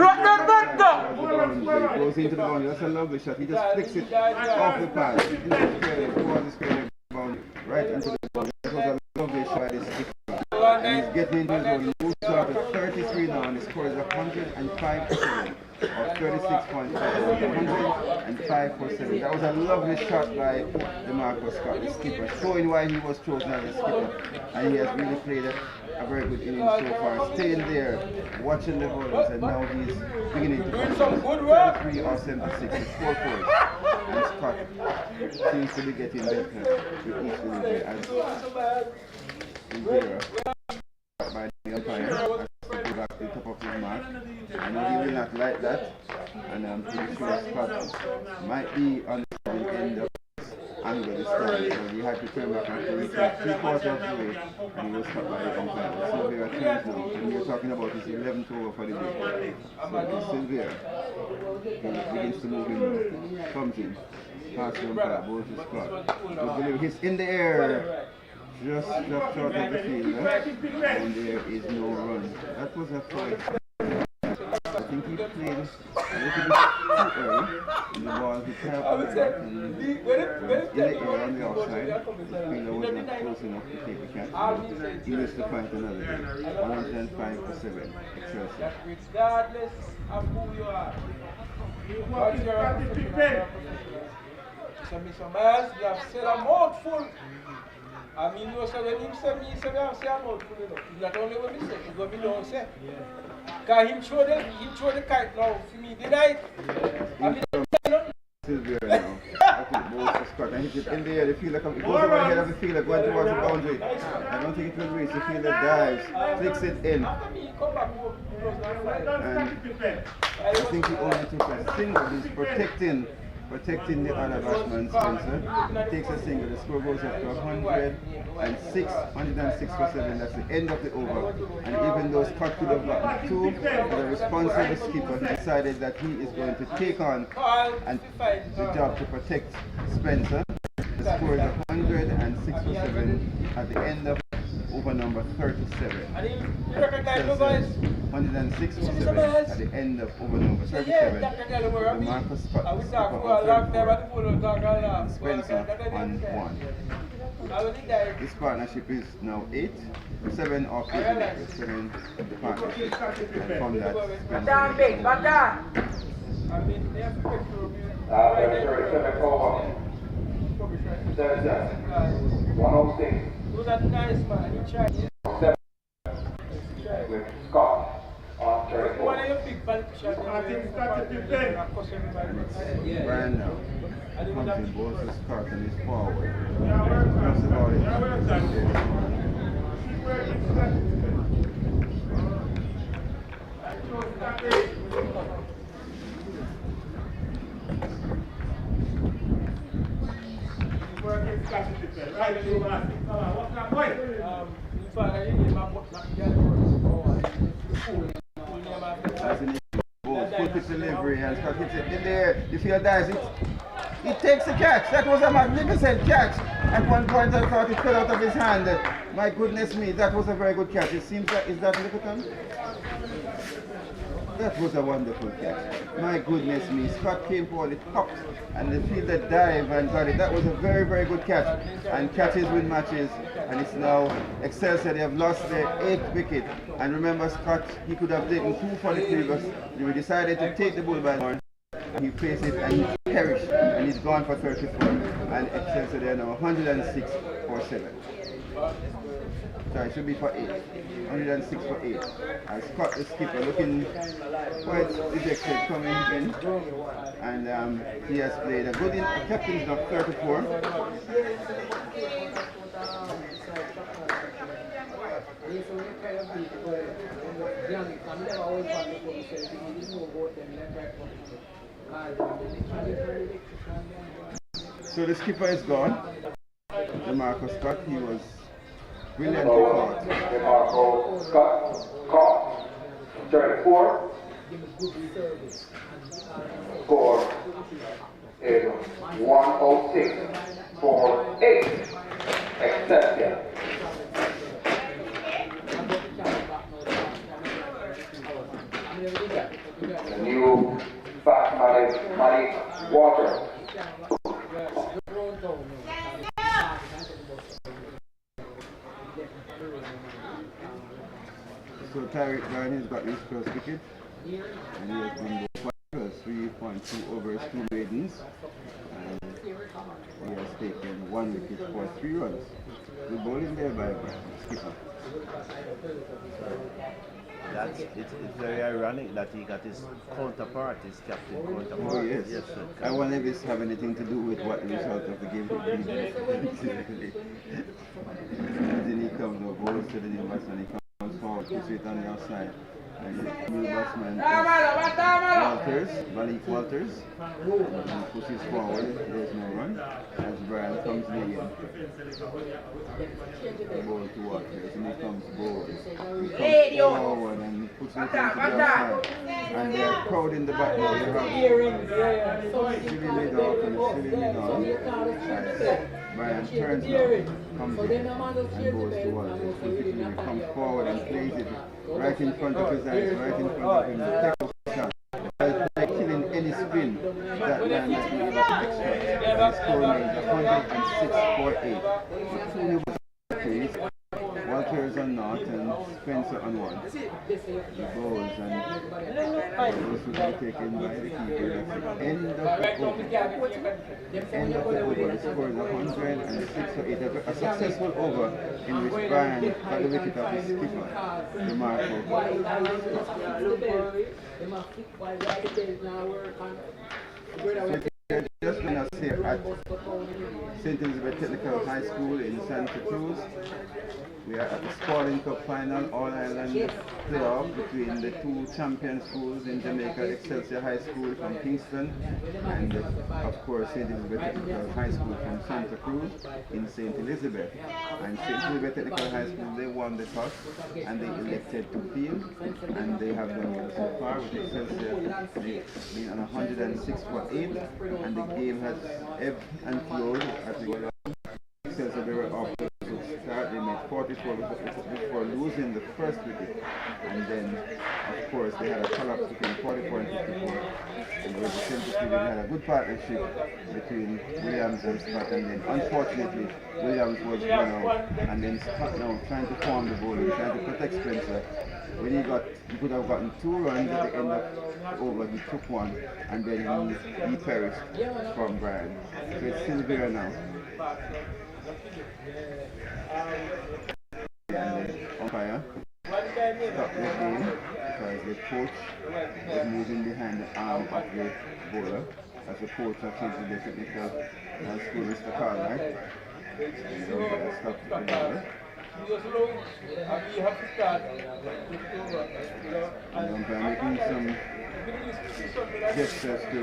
goes into the boundary. That's a lovely shot. He just flicks it off the pad. Right into the boundary. That was a lovely shot. And he's getting into his ball. He moves out to 33 now, and the score is 105 for 7. Or 36.5. 105 for 7. That was a lovely shot by DeMarco Scott, the skipper, showing why he was chosen as a skipper. And he has really played a very good inning so far, staying there, watching the bowlers, and now he's beginning to come 33 or 76, it's 4-4. And Scott seems to be getting better with each delivery as Rivera by the umpire as back to the top of his mark. I know he will not like that, and I'm pretty sure Scott might be on the end of angle this time, so he had to turn back after he got 3/4 of the way, and he was stopped by the umpire. Silvio turns now, and we're talking about his 11th over for the day. So Silvio begins to move in now, comes in, past the umpire, bowls to Scott. He's in the air, just short of the fielder, and there is no run. That was a fight. I think he played a little bit too early, and the ball hit up in the air on the outside. The fielder was not close enough to take the catch. He missed the point another day. 105 for 7. Excelsior. Regardless of who you are, what you're a so Mr. Miles, you have said a mouthful. I mean, you said when him said me, he said I have said a mouthful enough. It's not only what he said, it's what me don't say. Because him throw the kite now for me, did I? I mean, Silvio now. Okay, bowls to Scott, and hit it in the air. The fielder comes, it goes over the head of the fielder, going towards the boundary. I don't think it will reach. The fielder dives, flicks it in. And I think he only took a single. He's protecting the other batsman, Spencer. He takes a single. The score goes up to 106 for 7. That's the end of the over. And even though Scott could have gotten 2, the responsible skipper decided that he is going to take on and the job to protect Spencer. The score is 106 for 7 at the end of over number 37. 106 for 7 at the end of over number 37. The Marcus Scott Spencer on 1. This partnership is now 8, 7 off the 7 the partnership. And from that, Spencer. After 37 over, 106. Was that nice, man? You tried. 7 with Scott on 34. One of your big politicians. I think Scott is playing. Brian now comes in, bowls to Scott and he's forward. That's about it. Put the delivery and Scott hits it in there. The field dies it. He takes the catch. That was a magnificent catch. At one point I thought it fell out of his hand. My goodness me, that was a very good catch. It seems that, is that Littleton? That was a wonderful catch. My goodness me, Scott came forward, it popped, and the fielder dive and got it. That was a very, very good catch. And catches win matches, and it's now Excelsia. They have lost their 8th wicket. And remember, Scott, he could have taken 2 for the previous. They decided to take the bull by the horn. He faced it and he perished, and he's gone for 34. And Excelsia, they are now 106 for 7. Sorry, it should be for 8. 106 for 8. And Scott, the skipper, looking quite dejected coming in. And he has played a good captain's of 34. So the skipper is gone. DeMarco Scott, he was brilliantly caught. DeMarco Scott caught 34. Score is 106 for 8. Excelsia. The new batsman is mouthwatering. So Tariq Ryan has got his first wicket, and he has been 3.2 overs, 2 maidens, and he has taken 1 wicket for 3 runs. The bowling there by skipper. It's very ironic that he got his counterpart, his captain counterpart. Oh yes. I wonder if this have anything to do with what the result of the game would be. Then he comes over, bowls to the new batsman, he comes forward, puts it on the outside. And the new batsman Walters, Malik Walters, and pushes forward, there's no run, as Brian comes in again. The ball to Walters, and he comes forward. He comes forward and puts it into the outside. And they're crowding the back now. They have silly mid off and silly mid on. As Brian turns now, comes in and goes to Walters. He comes forward and plays it right in front of his eyes, right in front of him. Take a shot. By killing any spin, that man has been able to extract. The score remains 106 for 8. The 2 new plays, Walters on naught and Spencer on 1. The balls and those will be taken by the keeper. That's the end of the over. End of the over. The score is 106 for 8. A successful over in which Brian got the wicket of his skipper, DeMarco. So just when I say at St. Elizabeth Technical High School in Santa Cruz, we are at the Spaulding Cup final, all-island playoff between the 2 champion schools in Jamaica, Excelsior High School from Kingston, and of course St. Elizabeth Technical High School from Santa Cruz in St. Elizabeth. And St. Elizabeth Technical High School, they won the toss and they elected to field, and they have done well so far with Excelsior. They've been on 106 for 8, and the game has ebbed and flowed as we go along. Excelsior, they were off to a good start. They made 44 before losing the first wicket, and then of course they had a collapse between 44 and 54, and with the century they had a good partnership between Williams and Scott, and then unfortunately Williams was run out, and then Scott now trying to form the bowling, trying to protect Spencer. When he could have gotten 2 runs at the end of the over, he took 1, and then he perished from Brian. So it's still there now. And the umpire stopped the game because the coach was moving behind the arm of the bowler, as the coach of the technical school, Mr. Cartwright. And the umpire stopped the bowler. And the umpire making some gestures to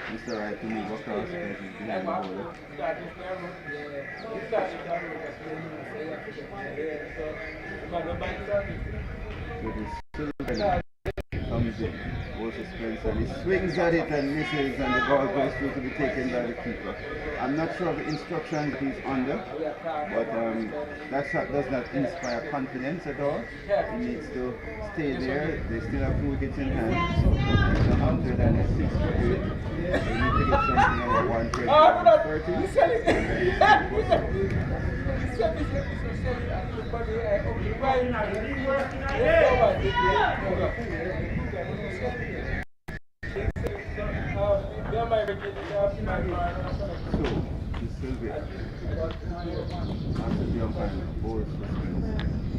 Mr. Wright to move across because he's behind the bowler. So it is still comes in, goes to Spencer, and he swings at it and misses, and the ball goes through to be taken by the keeper. I'm not sure of the instructions he's under, but that does not inspire confidence at all. He needs to stay there. They still have 2 wickets in hand. It's 106 for 8. They need to get something over 130. Sylvia, after the umpire bowls suspense,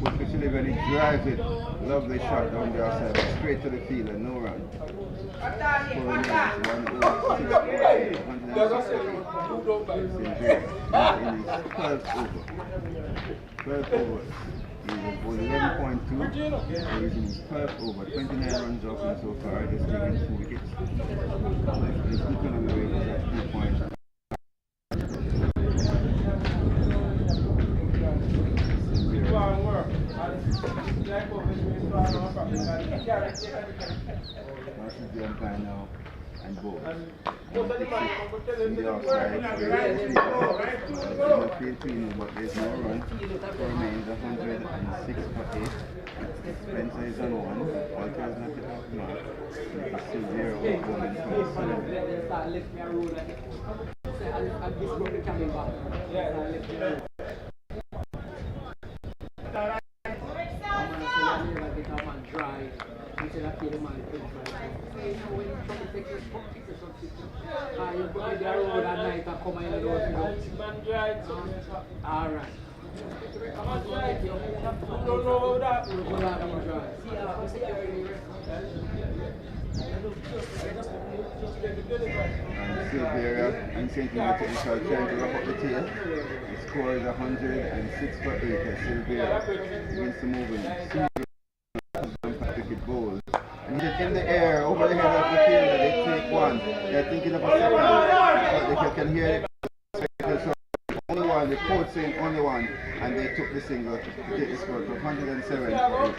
push Mr. when he drives it, lovely shot down the outside, straight to the field and no run. Innings 12 over. 12 overs. He's bowled 11.2. He's 12 over. 29 runs off him so far, just taking 2 wickets. His economy rate is at 2 points. Versus the umpire now and both. In the offside, but there's no run. Score remains 106 for 8. Spencer is on 1. Walter is not off the mark. It's still 0 going for 7. Alright. Sylvia and St. Louis Technical trying to wrap up the tail. The score is 106 for 8 as Sylvia begins to move in. Cricket bowls. And he's in the air over the head of the fielder. They take 1. They're thinking of a second. But they can hear it. Only 1, the coach saying only 1, and they took the single to take the score to 107 for 8.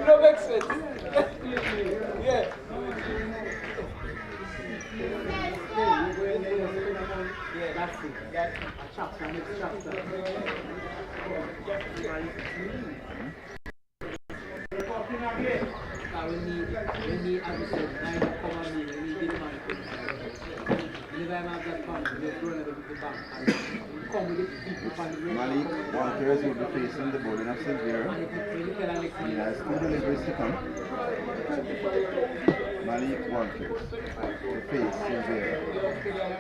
That makes sense. Yeah. Yeah, that's it. That's a chapter, next chapter. We need, as we said, 9 come on in, we need the money. Whenever I have that fund, we throw it to the bank and come with it, people from the Malik Walters will be facing the bowling of Sylvia. He has 2 deliveries to come. Malik Walters to face Sylvia.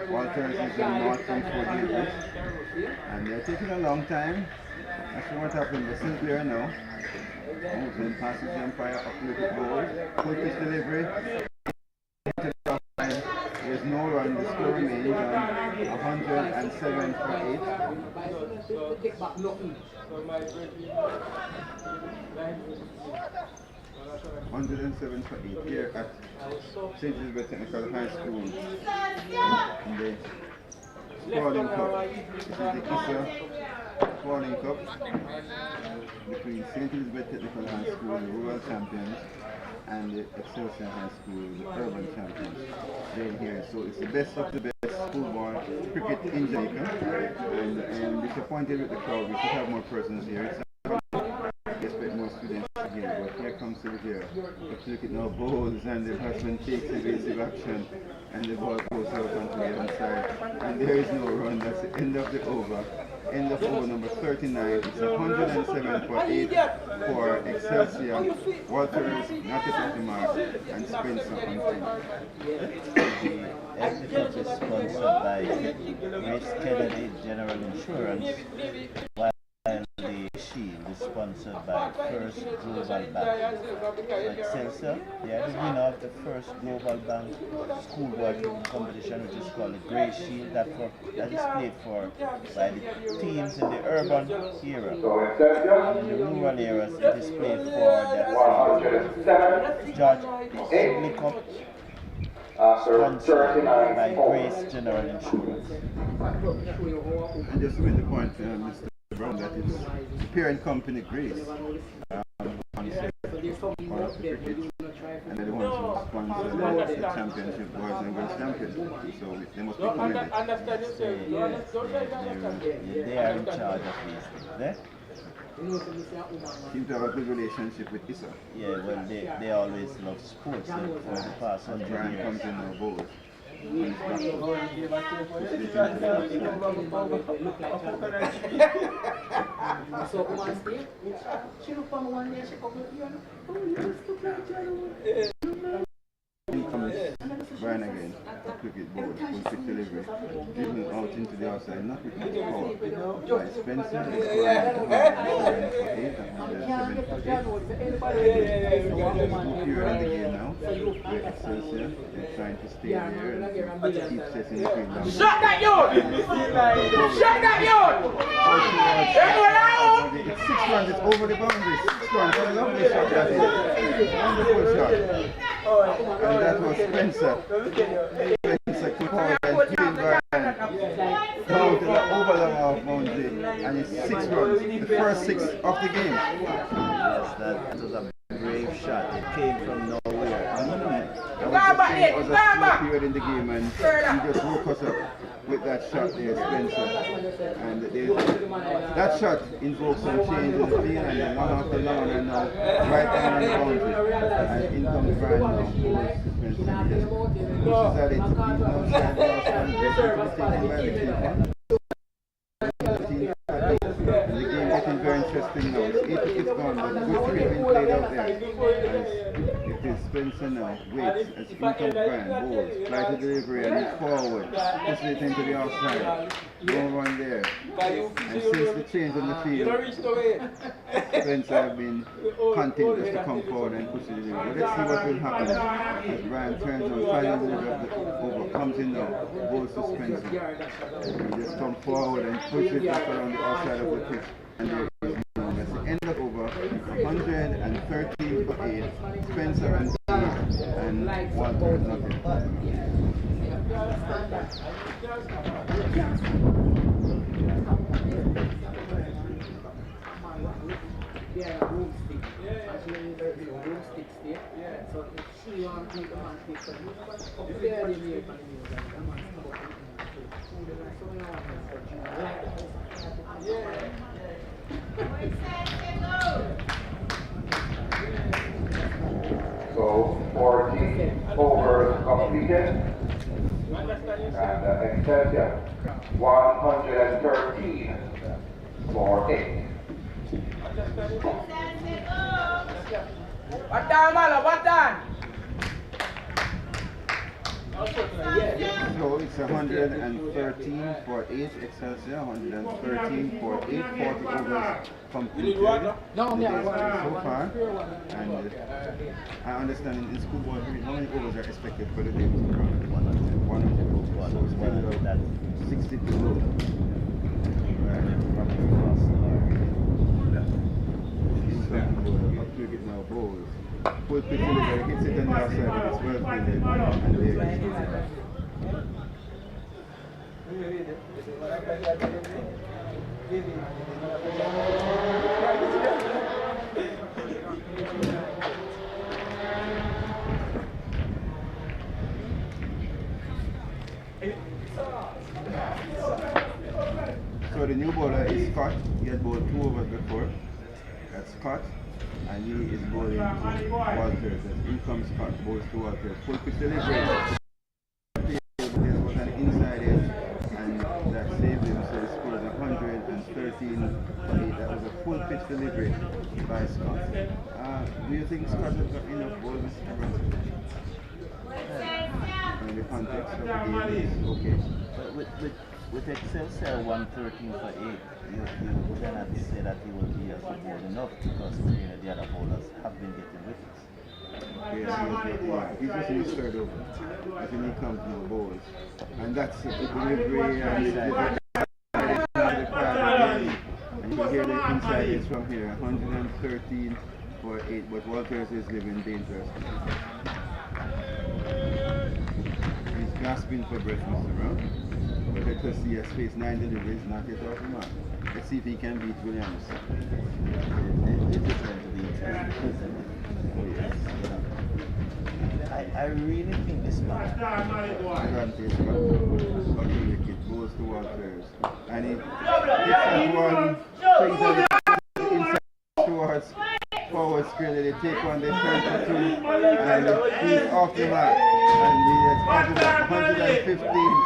Walters is in north from 4 deliveries. And they're taking a long time. That's what happened with Sylvia now. Moves in, passes the umpire, up to the ball. Quick pitch delivery. There's no run. The score remains on 107 for 8. 107 for 8 here at St. Elizabeth Technical High School in the Spaulding Cup. This is the ISSA Spaulding Cup between St. Elizabeth Technical High School, the Rural Champions, and the Excelsior High School, the Urban Champions. They're here, so it's the best of the best schoolboy cricket in Jamaica, and I'm disappointed with the crowd. We should have more persons here. Expect more students here, but here comes Sylvia. If you look at now bowls and the batsman takes evasive action and the ball goes out onto the outside and there is no run. That's the end of the over. End of over number 39. It's 107 for 8 for Excelsia. Walters not at the mark and Spencer on 10. The STETHS Cup is sponsored by Grace Kennedy General Insurance, while the Shield is sponsored by First Global Bank. So Excelsia, they are the winner of the First Global Bank schoolboy cricket competition, which is called the Grey Shield, that is played for by the teams in the urban era. In the rural areas, it is played for the George Spaulding Cup, sponsored by Grace General Insurance. And just to make the point, Mr. Brown that is parent company Grace. And they're the ones who sponsor the championship, boys and girls championship. So they must be commended. They are in charge of these things. Seem to have a good relationship with ISSA. Yeah, well, they always love sports for the past 100 Brian years. comes in our bowls. So one day, she looked on one day, she come with you, oh, you used to play each other. In comes Brian again, a cricket ball, full quick delivery, dribbling out into the outside, not with much power. By Spencer, it's here in the game now, where Excelsia is trying to stay there and keep setting the field down. Shut that youth! Shut that youth! It's 6 runs, it's over the boundary, 6 runs, a lovely shot that is, wonderful shot. And that was Spencer. Spencer came forward and came back and down to the overlap of boundary, and it's 6 runs, the first 6 of the game. Yes, that was a brave shot. It came from nowhere. That was a slow period in the game, and he just woke us up with that shot there, Spencer. And that shot invoked some change in the field, and then one after another, and now right down on the boundary. And in comes Brian now, Spencer. He just pushes at it. He's now trying to last one, gets into the taken by the keeper. The game getting very interesting now. It's 8 wickets gone, but good cricket being played out there. It is Spencer now, waits as in comes Brian, bowls, fly to delivery and he's forward, pushes it into the outside, don't run there. And since the change on the field, Spencer have been hunting just to come forward and push it in. But let's see what will happen as Brian turns on, final delivery of the over, comes in now, bowls to Spencer. He just come forward and push it back around the outside of the pitch. And there is now, that's the end of over, 113 for 8, Spencer and Walter nothing. Yeah, broomstick. Actually, there are broomsticks there. So if she wants to make a man take some, up there they make a news and the man come up So 14 overs completed. And Excelsia 113 for 8. What time, Mala? What time? So it's 113 for 8, Excelsia, 113 for 8, 40 overs completed so far. And I understand in school ball, how many overs are expected for the day? 100 overs. So it's kind of that 60 below. Cricket now bowls. Full pitch delivery, hits it on the outside, but it's well fielded, and there it is. So the new bowler is Scott. He had bowled 2 overs before. That's Scott. And he is bowling to Walters. As in comes Scott, bowls to Walters. Full pitch delivery. There was an inside edge, and that saved him. So he scores 113 for 8. That was a full pitch delivery by Scott. Do you think Scott has got enough balls, Mr. Evans? In the context of the game, is okay. But with Excelsia 113 for 8, you cannot say that he will be as good enough because the other bowlers have been getting wickets. Yes, he's just in his third over. I think he comes now bowls. And that's the delivery and and you hear the inside is from here. 113 for 8, but Walters is living dangerously. He's gasping for breath, Mr. Brown. But because he has faced 9 deliveries, not yet off the mark. Let's see if he can beat Williams. It is going to be interesting. Oh yes. I really think this man. Advantage, but wicket goes to Walters. And he hits that one, takes it inside towards forward square. They take one, they turn to 2, and he's off the mark. And he is off the mark, 115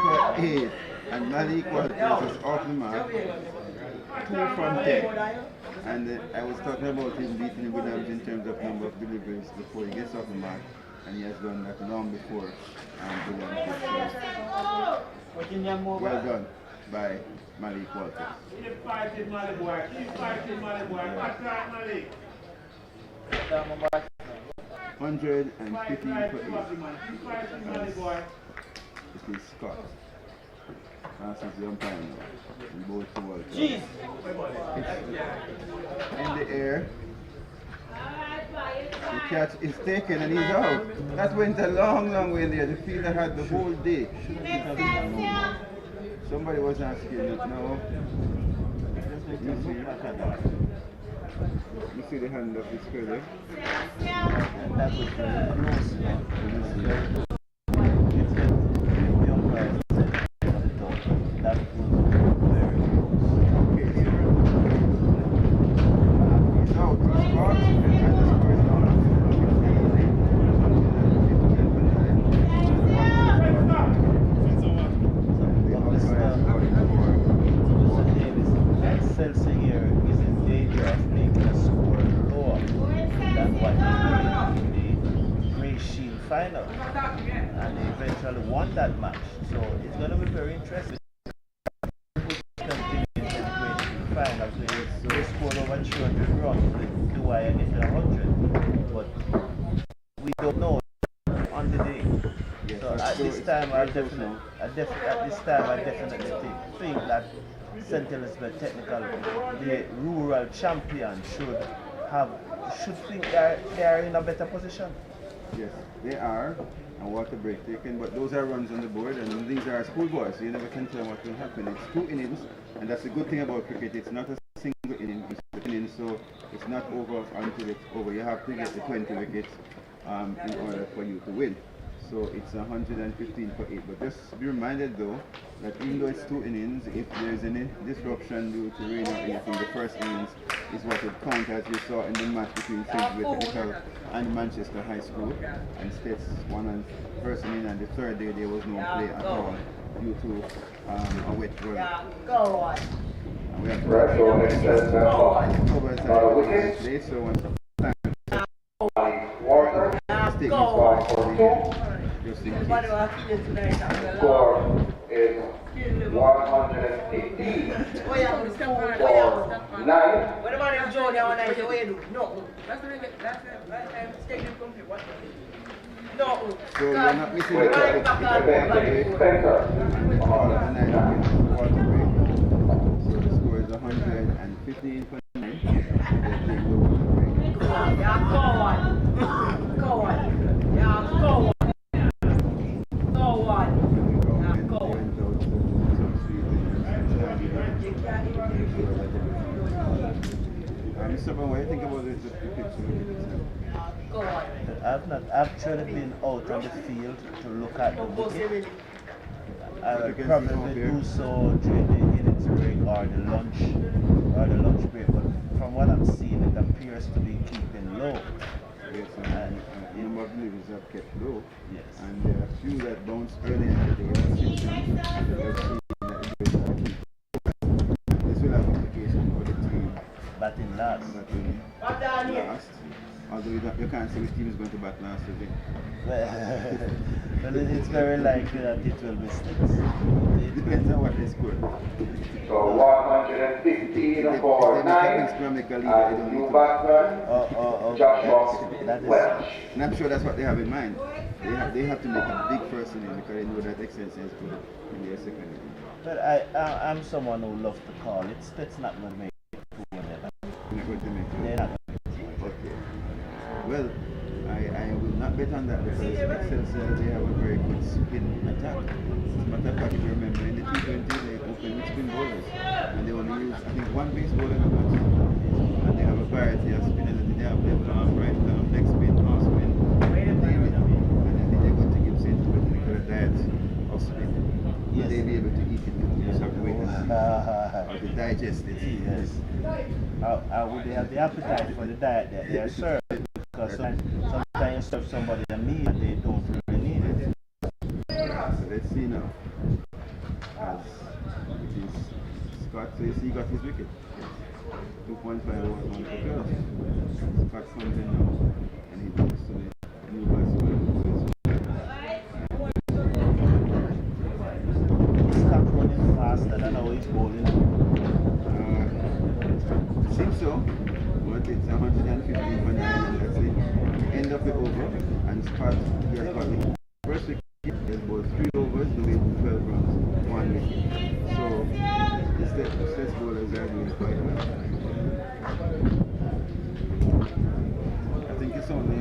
for 8. And Malik Walters is off the mark, 2 from 10. And I was talking about him beating Williams in terms of number of deliveries before he gets off the mark. And he has done that long before Williams. Well done by Malik Walters. Keep fighting, Malik boy. Keep fighting, Malik boy. Back right, Malik. 115 for 8. Keep fighting, Malik boy. It is Scott. Francis the umpire now. And both to Walters. Jeez. It's in the air. The catch is taken and he's out. That went a long, long way in there. The fielder had the whole day. Somebody was asking it now. You see the hand of this fielder? That was very close. That was very close. Okay, he's out. He's caught. And the score is now 15. Excelsia here is in danger of making a score lower than what he did in the Grey Shield final. And they eventually won that match. So it's going to be very interesting. Continue in the Grey Shield final. So they scored over 200 runs. Do I get 100? But we don't know on the day. So at this time, I definitely think that St. Elizabeth Technical, the rural champion, should think they are in a better position. Yes, they are. And water break taken, but those are runs on the board, and these are schoolboys, so you never can tell what will happen. It's 2 innings, and that's the good thing about cricket. It's not a single inning, it's 2 innings, so it's not over until it's over. You have to get the 20 wickets in order for you to win. So it's 115 for 8. But just be reminded though that even though it's 2 innings, if there's any disruption due to rain or anything, the first innings is what would count, as you saw in the match between Finsbury Technical and Manchester High School. And STETHS won on first inning, and the third day there was no play at all due to a wet weather. Go on. And we have Right, so Excelsia not a wicket. play, so when Walter. mistake Go One for 2. just in case. Score is 115 for 9. What about them Junior when I do? What you do? No. That's the stadium company. What? No. So you're not missing the With traffic. Benjamin Spencer. All of the 9 wickets, water break. So the score is 115 for 9. They take the water break. Yeah, go on. Go on. Yeah, go on. Go on. Mr. Van, what do you think about the picture? Go on. I've not actually been out on the field to look at the wicket. I will probably do so during the innings break or the lunch break, but from what I'm seeing, it appears to be keeping low. Yes, And number of deliveries have kept low. yes. And there are a few that bounced early in the day. This will have implications for the team Batting last. that will last. Although you can't say which team is going to bat last today. Well, it's very likely that it will be STETHS. It depends on what they score. So 115 for 9. And new batsman, Joshua That is, Welch. Not sure that's what they have in mind. They have to make a big first inning because they know that Excelsia is good in their second inning. but I'm someone who loves to call it. STETHS not going to make it two when they're They're not going to make it. They're not. Okay. Well, I will not bet on that because Excelsia, they have a very good spin attack. As a matter of fact, if you remember, in the T20 they opened with spin bowlers and they only use, I think, one base bowler in a match. And they have a variety of spinners. And they have left arm, right arm, leg spin, half spin, and David. And I think they're going to give St. a diet of spin. Will they be able to eat it? You just have to wait and see. Or to digest it. Yes. How would they have the appetite for the diet that they are served? Because sometimes you serve somebody a meal and they don't really need it. So let's see now. As it is Scott, so you see he got his wicket. 2.5 overs, 1 for 12. Scott comes in now and he goes to the new batsman. Scott running faster than how he's bowling. Seems so, but it's 115 for 9 and that's the end of the over. And Scott, he has got the first wicket, he has bowled 3 overs, doing 12 runs, 1 wicket. So the STETHS bowlers are doing quite well. I think it's only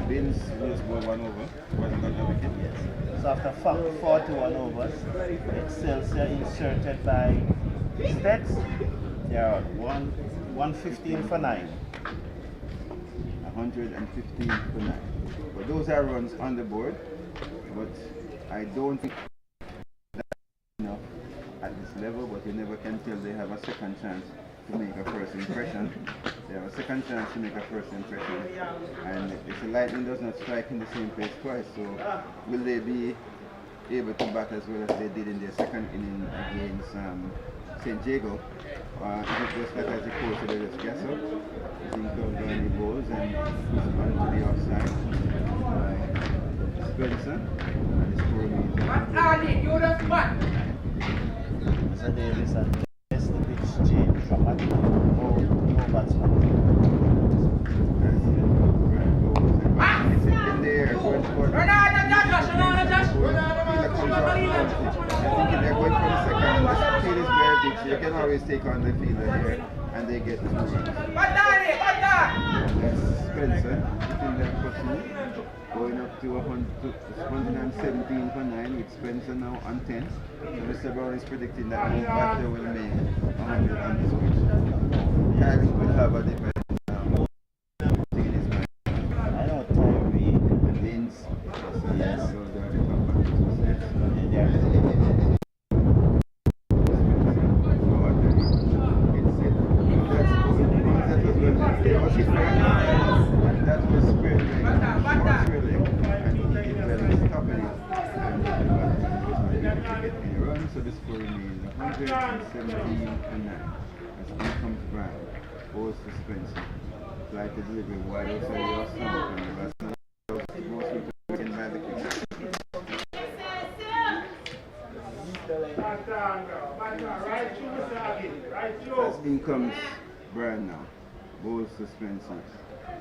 Vince who has bowled 1 over, wasn't got a wicket. Yes. So after 41 overs, Excelsia inserted by STETHS. They are 115 for 9. 115 for 9. But those are runs on the board, but I don't think that's enough at this level, but you never can tell. They have a second chance to make a first impression. They have a second chance to make a first impression. And if the lightning does not strike in the same place twice, so will they be able to bat as well as they did in their second inning against St. Jago? Is it just like as a coach, so they just guess up? I think Donny balls and puts on to the offside. Spencer, and the score means. Mr. Davis and test the pitch change dramatically. No batsman. It's in the air, going for the they're going for the second. The field is very big, so you can always take on the fielder here, and they get 2 runs. That's Spencer, hitting that for 2, going up to 117 for 9, with Spencer now on 10. So Mr. Brown is predicting that no batter will make 100 on this pitch. Harry will have a different thing in his mind. I know Tyree And Vince, yes, so they're the top batters. That was square leg, short square leg, and he did well in stopping it, and the batsman was not able to get any runs, so the score remains 117 for 9. As in comes Brown, goes to Spencer, fly to delivery wide outside the off stump, and the batsman was mostly taken by the kick. As in comes Brian now, goes to Spencer,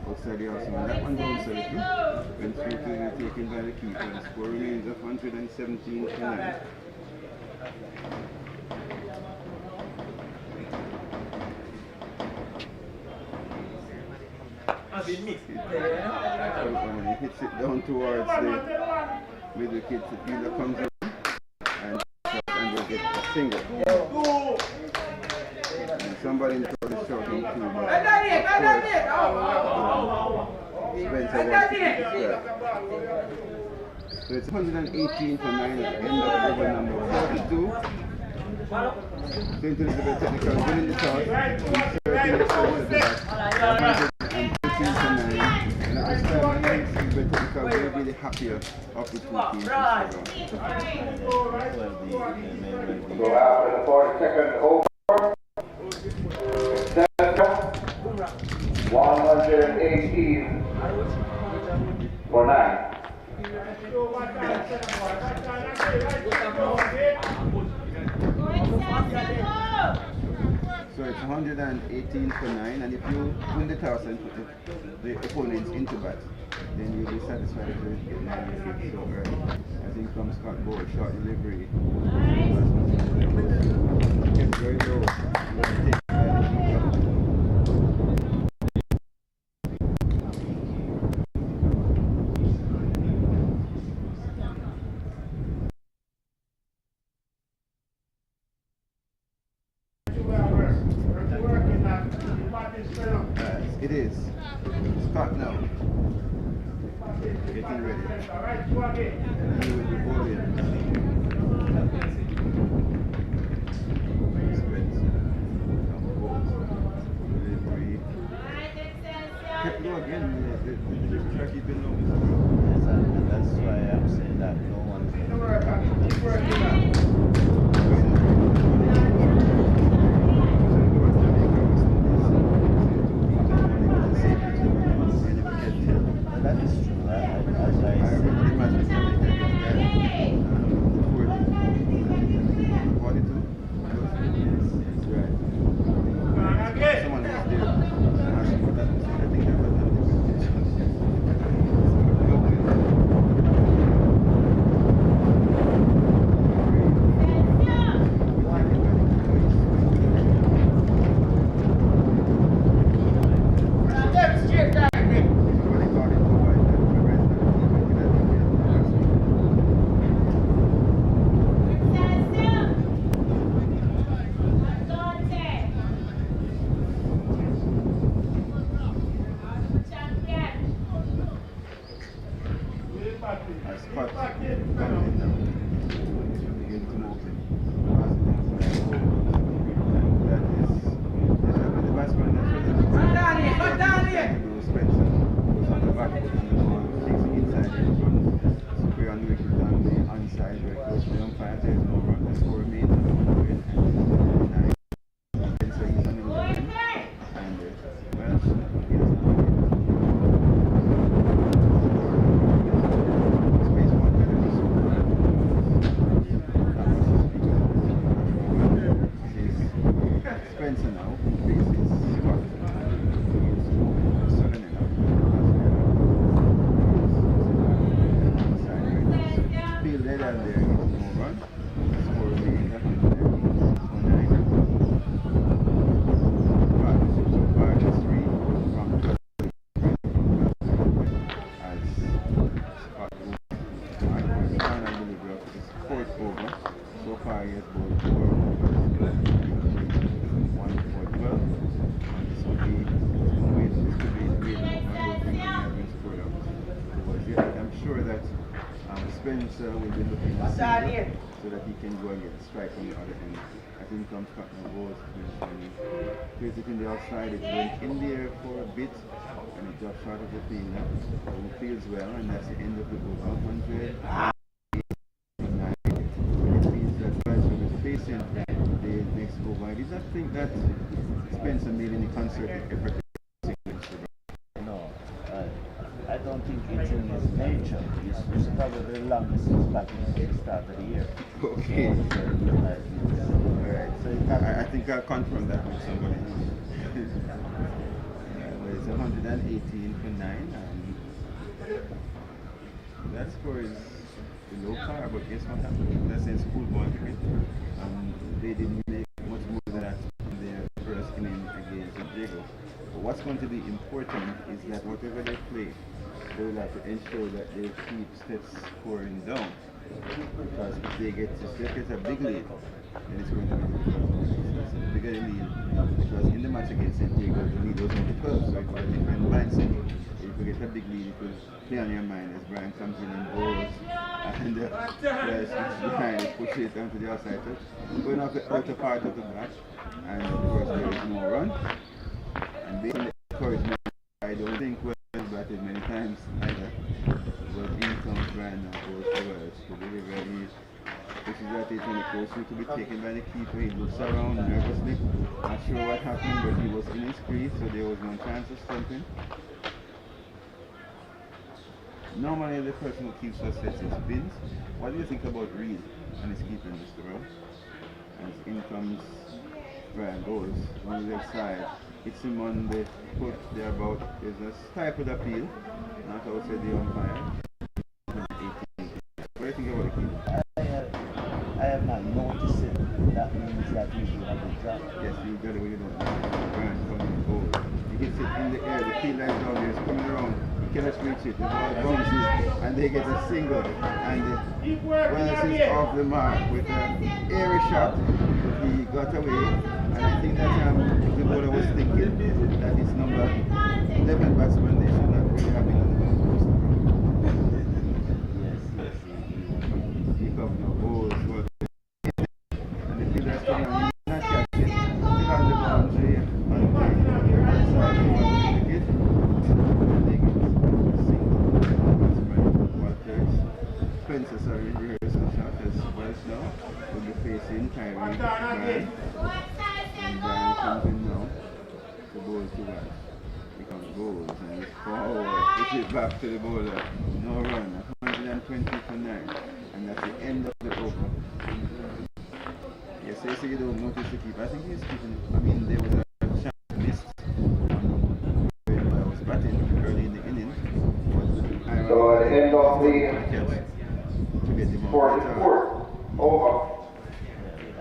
outside the house, and that one down so little, went through to be taken by the keeper. The score remains 117 for 9. He hits it down towards the middle kid, the fielder comes in and will get a single. And somebody in the crowd is shouting too, but Spencer wants to keep it square. So it's 118 for 9 at the end of over number 42. St. Elizabeth Technical winning the toss, inserting the first at the back. 113 for 9. And at this time, St. Elizabeth Technical will be the happier of the 2 teams. Go out for the 42nd over. 118 for 9. So it's 118 for 9, and if you win the toss and put the opponents into bat, then you'll be satisfied if you get 9 wickets so early. I think from Scott Ball, short delivery. It's very low. It is. Start now. Getting ready. You will be bowling. Keep going again. The track is been long. Yes, and that's why I'm saying that no one that is true. As I said, someone was there asking what that was. I think that was Spencer will be looking to see so that he can go and get the strike on the other end. I think comes Cotton goes and plays it in the outside. It went in the air for a bit and it dropped short of the fielder. And it feels well, and that's the end of the over. 100. It means that Spencer is facing the next over. I did not think that Spencer made any concerted effort. I don't think it's in his nature. It's probably the longest since back in the start of the year. Okay. Alright. So I think I'll confirm that with somebody. It's 118 for 9. That score is below par, but guess what happened? That's in schoolboy cricket. They didn't make much more than that in their first inning against Jago. But what's going to be important is that whatever they play, they will have to ensure that they keep STETHS scoring down. Because if they get a big lead, then it's going to be a bigger lead. Because in the match against St. Diego, the lead was only 12, so it was a different mindset. If you get a big lead, it will play on your mind as Brian comes in and goes, and the it's behind it, push it down to the outside touch. Going off the outer part of the bat, and of course there is no run. And based on the encouragement, I don't think well batted many times either. But in comes Brian now goes towards to deliver. He pushes that it on the course to be taken by the keeper. He looks around nervously, not sure what happened, but he was in his crease, so there was no chance of something. Normally the person who keeps us sets his pins. What do you think about Reed and his keeping, Mr. Rowe? As in comes Brian goes on the left side. It's him on the foot there about. There's a stifled appeal, not outside the umpire. 18. What do you think about the keeper? I have not noticed it. That means that you should have a drop. Yes, you got it when you don't. Brian coming over. He hits it in the air. The field line down there is coming around. He cannot reach it. The ball bounces and they get a single. And the Wells is off the mark with an airy shot. He got away. And I think that the bowler was thinking that his number 11 batsman, they should not really have been on the ground post. Yes. Pick up no balls, but and the fielder's coming on, he's not catching. Still on the boundary, on the outside, he wants to pick it. Spencer, sorry, rehearsal shot as Welsh now will be facing Tyree Brand, and Brand comes in now to bowl to Welsh. Becomes bowls and it's forward, puts it back to the bowler, no run, 120 for 9, and that's the end of the over. Yes, so you don't notice the keeper. I think he's keeping it. I mean, there was a chance missed when I was batting early in the inning. So at the end of the 44th over.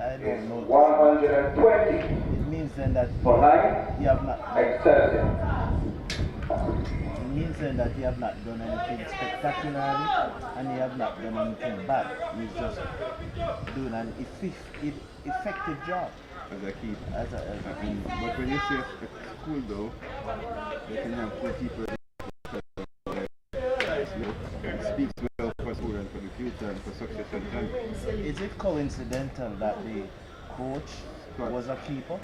I don't know. 120 It means then that for 9. you have not. Excelsior. It means then that you have not done anything spectacularly, and you have not done anything bad. You're just doing an effective job. As a keeper. But when you say a school though, they can have two people. It speaks well for school and for the future and for success and time. Is it coincidental that the coach was a keeper?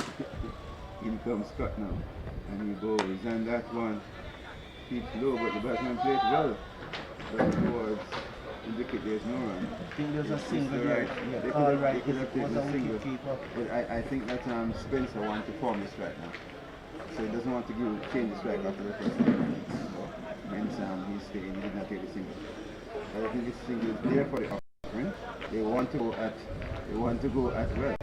In comes Scott now, and he goes, and that one keeps low, but the batsman played well. But towards indicate there's no run. I think there's a single right. Yeah, They all could right. have It taken was a a single. wicket keeper. But I think that Spencer wants to form this right now. So he doesn't want to change the strike after the first time. Hence he's staying, he did not take the single. But I think this single is there for the offering. They want to go at Welsh.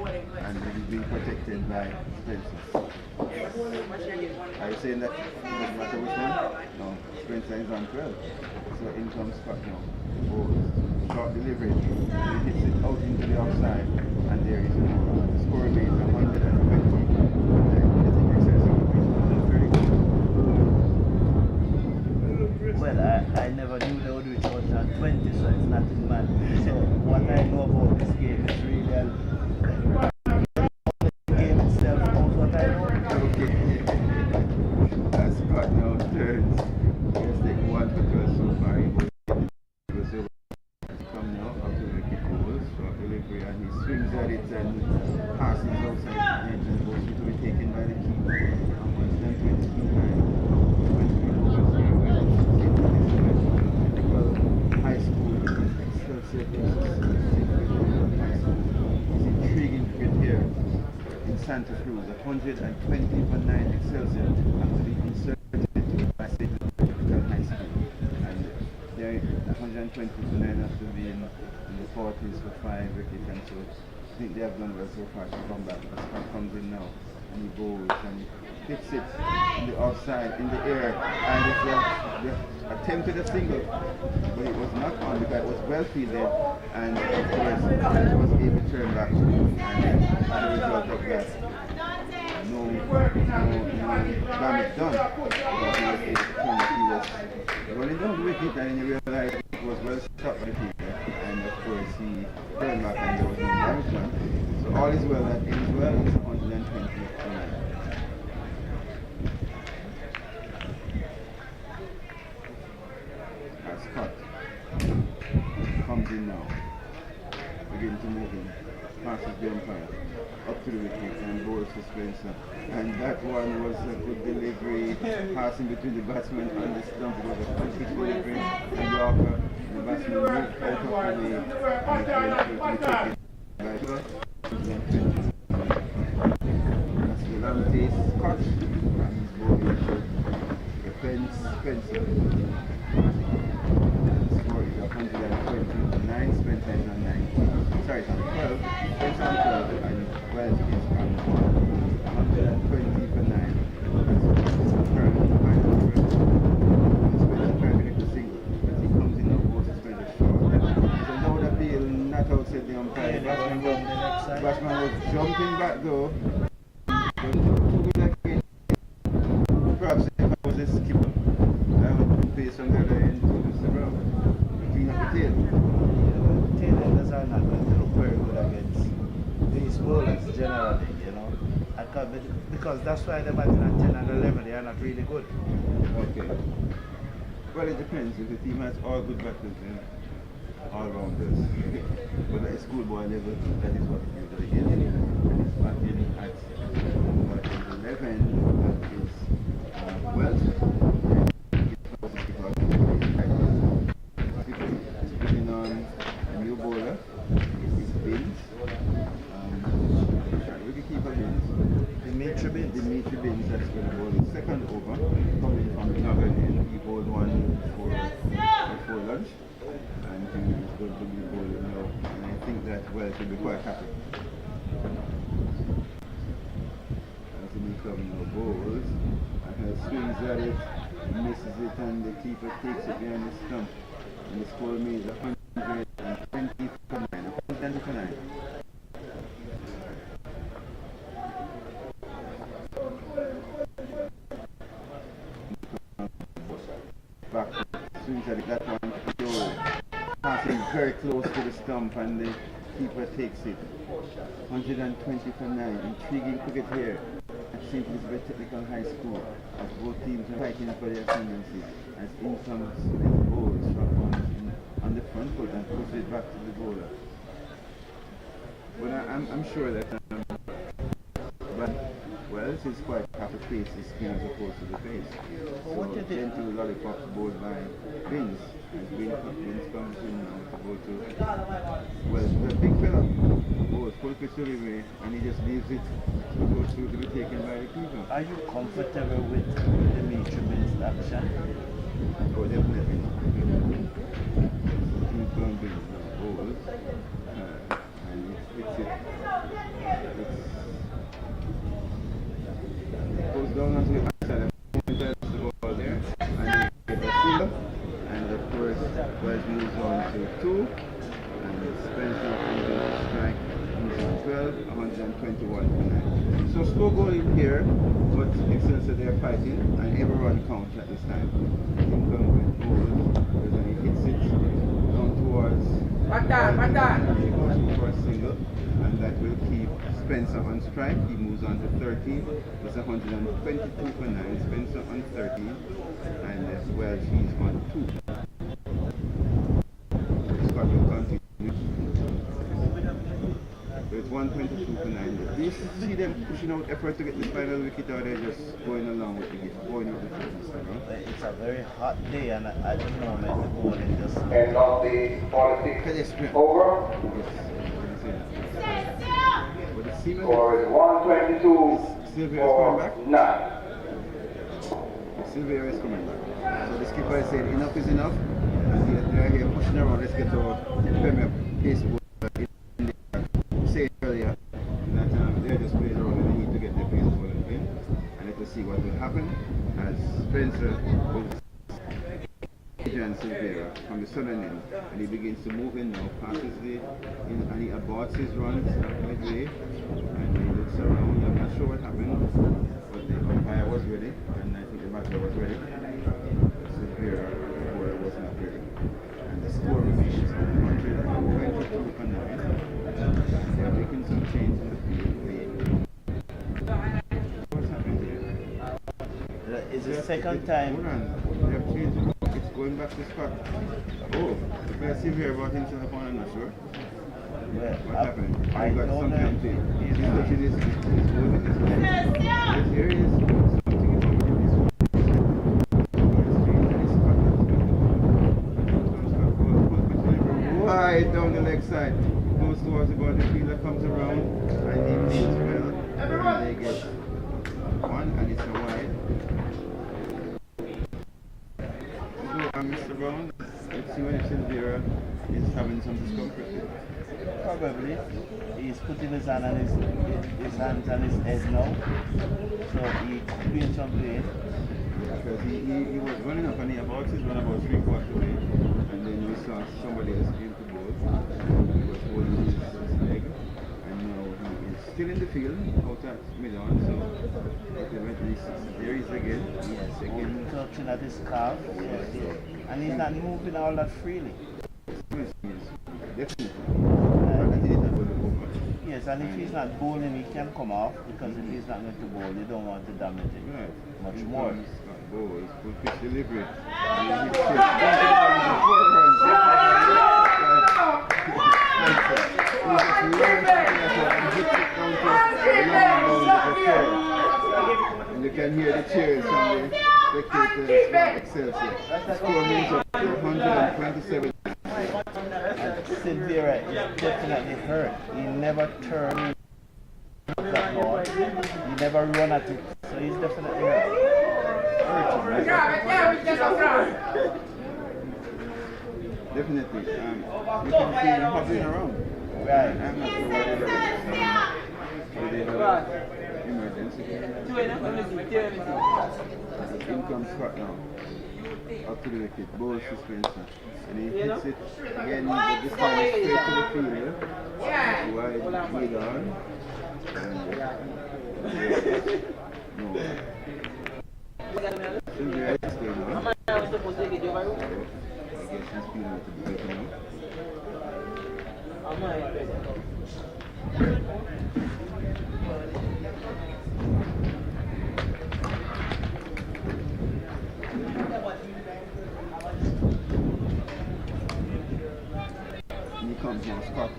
And it is being protected by Spencer. Are you saying that it doesn't matter which one? No, Spencer is on 12. So in comes Scott now. Oh, short delivery. He hits it out into the offside. And there is the score remains 120. I think Excelsior will reach 130. Well, I never knew they would reach 120, so it's nothing mad. So what I know about this game is really the game itself knows what I know. Okay. As Scott now turns, he has taken 1 for 12 so far. He was over to come now up to the wicket goals, short delivery, and he swings at it and passes outside the edge and goes to be taken by the keeper. And once then 29. High school, Excelsior High School. It's intriguing cricket here in Santa Cruz. 120 for 9 Excelsior actually inserted into by State High School. And they're 120 for 9 after being in the 40s for 5 wickets, and so I think they have done well so far to come back. But Scott comes in now and he goes and hits it in the offside, in the air, and it's the attempted a single, but it was not on because it was well fielded, and of course it was able to turn back, and as a result of that, no damage done, but he was able to turn back. He was running down the wicket, and he realized it was well stopped by the fielder, and of course he turned back and there was no damage done. So all is well that ends well. It's 120 for 9. Scott comes in now, begin to move in, passes the umpire up to the wicket and bowls to Spencer. And that one was a good delivery, passing between the batsman and the stump. It was a perfect delivery, and Yorker, the batsman moved out of the way and it went through to the cricket. That's the Lante Scott, and he's bowling to the fence Spencer. 129, Spencer is on 9. Sorry, it's on 12. Spencer on 12 and Welsh is on 120 for 9. That's currently the final score. Spencer trying to hit the single, but he comes in and goes to Spencer short. So no appeal, not outside the umpire. Batsman was jumping back though. But too good again. Perhaps if I was a skipper, I would pay some other end to Mr. Brown. Tail. Tailenders are not going to look very good against these bowlers. generally, you know. Because that's why they're batting at 10 and 11, they are not really good. Okay. Well, it depends. If the team has all good batters, then all rounders. But at schoolboy level, that is what it usually is. And it's batting at 11, that is Welsh. Bringing on a new bowler, is Bins. Wicketkeeper Bins. Dimitri Bins, that's going to bowl the second over, coming from the northern end. He bowled one before lunch, and he is going to be bowling now. And I think that Welsh will be quite happy. As he comes now bowls, and he swings at it, misses it, and the keeper takes it behind the stump. And the score made 120 for 9. 120 for 9. Back swings at it, that one goal. Passing very close to the stump, and the keeper takes it. 120 for 9. Intriguing cricket here at St. Elizabeth Technical High School, as both teams are fighting for their ascendancy. As in comes the ball, struck on the front foot and pushes it back to the bowler. But I'm sure that Welsh is quite happy to face the spin as opposed to the face. So gentle lollipops bowled by Vince. As Vince comes in now to go to Welsh. The big fella bowls full pitch delivery, and he just leaves it to go through to be taken by the keeper. Are you comfortable with the Dimitri Bins action? Oh, definitely. He's going to bowl, and it's it. It goes down onto the outside, and the ball there, and he gets a single, and of course, Welsh moves on to 2, and Spencer comes in to strike, moves on 12, 121 for 9. So slow goal in here, but Excelsior they are fighting, and every run counts at this time. In comes with balls, and he hits it down towards and he goes for a single, and that will keep Spencer on strike. He moves on to 13. It's 122 for 9. Spencer on 13, and as well he's on 2. Scott will continue. So it's 122 for 9. Do you see them pushing out effort to get the final wicket, or they're just going along with the going with the fitness? It's a very hot day, and at the moment the bowling just... And on the 46 over, score is 122 for 9. Sylvia is coming back. So the skipper is saying enough is enough, and they're here pushing around. Let's get our Premier pace bowler in the say earlier that they're just playing around and they need to get their pace bowler in, and let us see what will happen as Spencer will and Sylvia from the southern end, and he begins to move in now, passes the and he aborts his runs midway, and he looks around. I'm not sure what happened, but the umpire was ready, and I think the batter was ready. Sylvia was not ready, and the score remains 122 for 9. They are making some change in the field. What's happening here? It's the second time. Hold on. They have changed. It's going back to Scott. Oh, the player Sylvia brought himself on, I'm not sure. Well, What happened? I got don't something know. to say. He's touching his wood with his leg. Yes, here he is. Something is wrong with his wood. Wide down the leg side. Goes towards the ball. The fielder comes around and he meets well. And they get one, and it's a wide. So, Mr. Brown, let's see when Sylvia is having some discomfort here. Probably. He's putting his hand on his hands on his head now. So he could be in some pain. Because he was running up and he about his run about 3/4 away, and then we saw somebody else came to bowl. He was holding his leg, and now he is still in the field out at mid-on, so ultimately there he is again. Yes, again touching at his calf. Yes, and he's not moving all that freely. Yes, definitely. Yes, Yes, and if he's not bowling, he can come off because if he's not going to bowl, you don't want to damage it much more. Balls, good pitch delivery. And he hits it. Four runs. And you can hear the cheers from the spectators from Excelsior. The score means up to 127. Silvera is definitely hurt. He never turned that ball. He never run at it. So he's definitely hurt. Definitely. You can feel him hobbling around. Right. I'm not sure whether emergency. In comes Scott now. Up to the wicket. Ball suspension. And he hits it again, but this time straight to the fielder. Wide lead on. And no. Sylvia is still now. I guess he's feeling to be better now. And he comes now, Scott.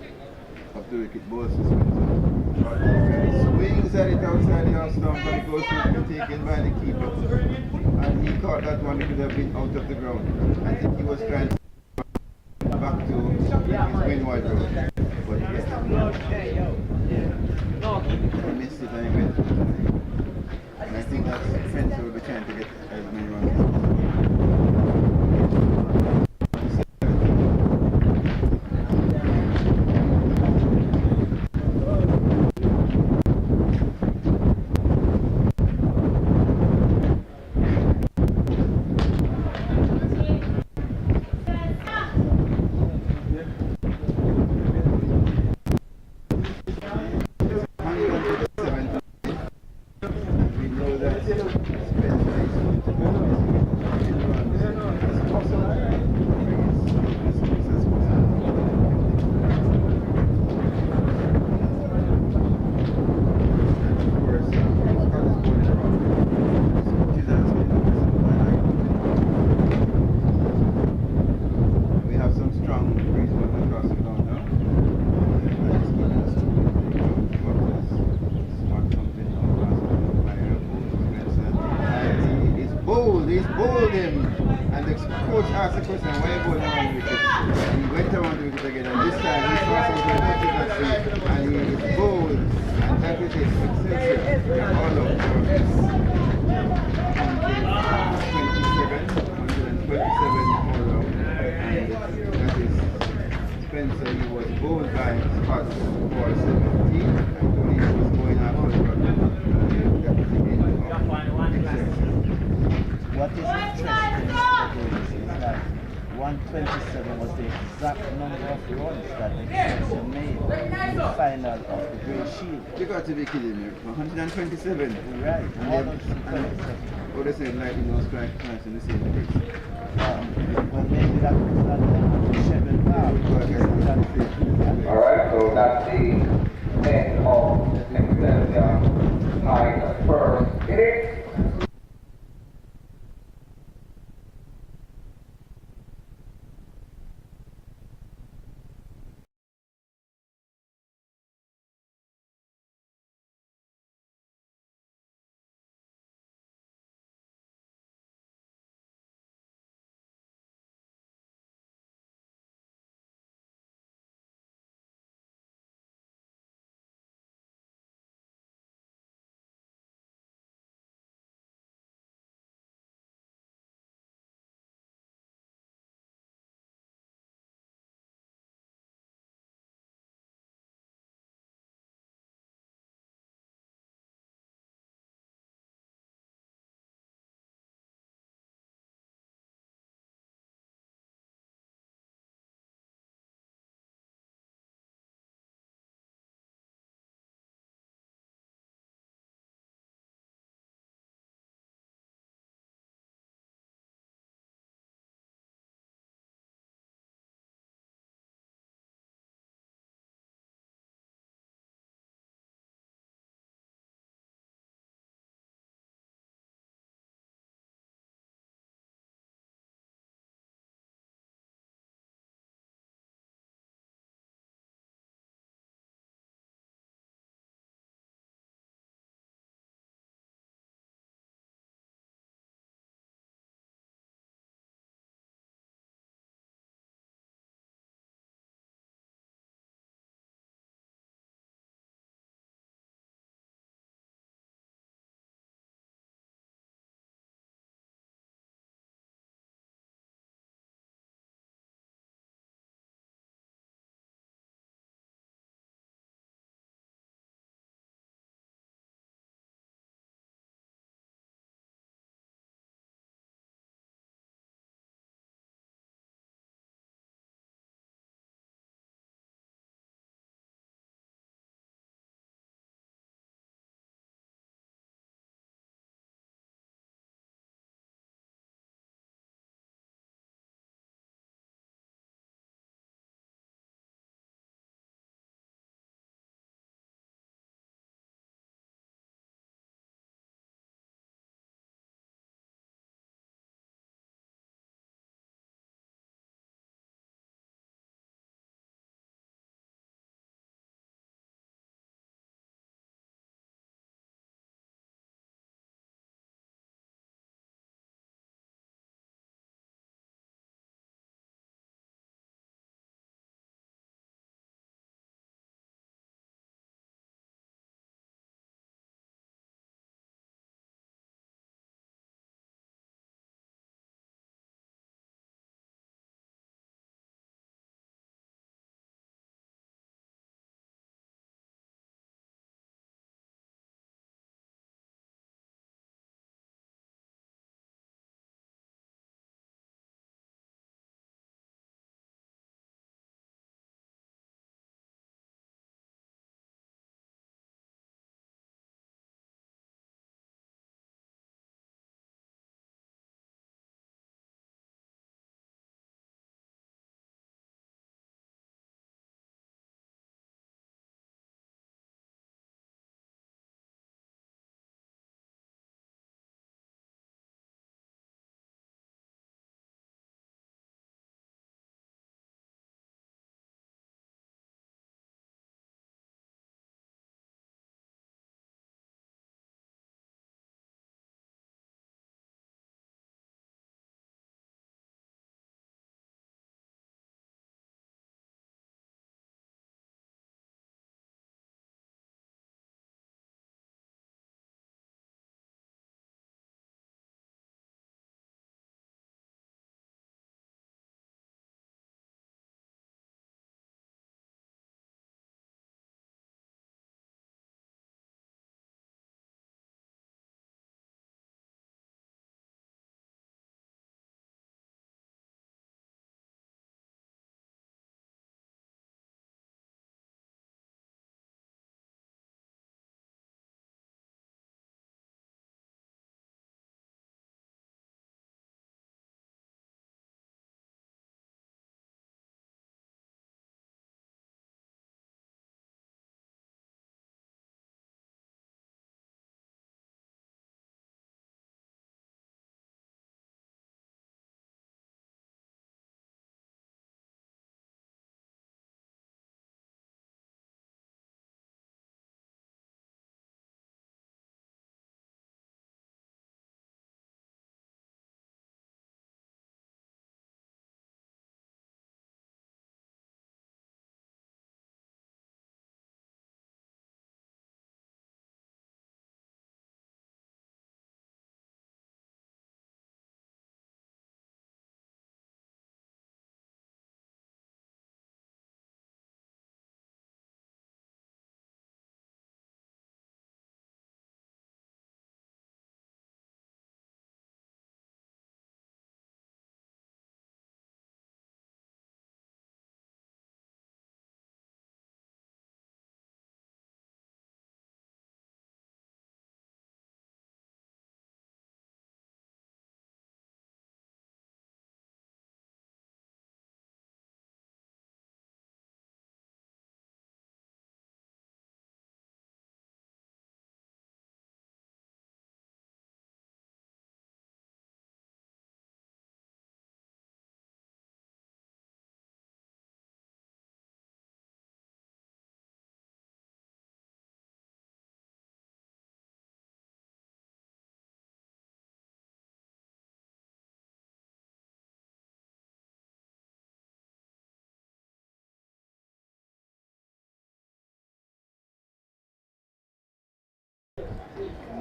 Up to wicket, ball suspension. Swings at it outside the off stump, but it goes to be taken by the keeper. And he caught that one, it could have been out of the ground. I think he was trying to back to his windward road. But yes, he missed it anyway. And I think that's Spencer will be trying to get as many runs as possible. He's bowled him, and the coach asked the question, why are you bowling around the wicket? And he went around the wicket again, and this time he saw something that he not see, and he is bowled, and that is it, Excelsior, all up for 127 all out, and that is Spencer. He was bowled by Scott for 17, and Tony was going after the run, and that is the end of Excelsior. What is interesting is that 127 was the exact number of runs that Excelsior made in the final of the Grey Shield. You got to be kidding me. 127. Right, And 127. what they say, lightning no strike twice in the same place. Well, maybe that was not the Sheffield Park. Alright, so that's the end of Excelsia High first inning.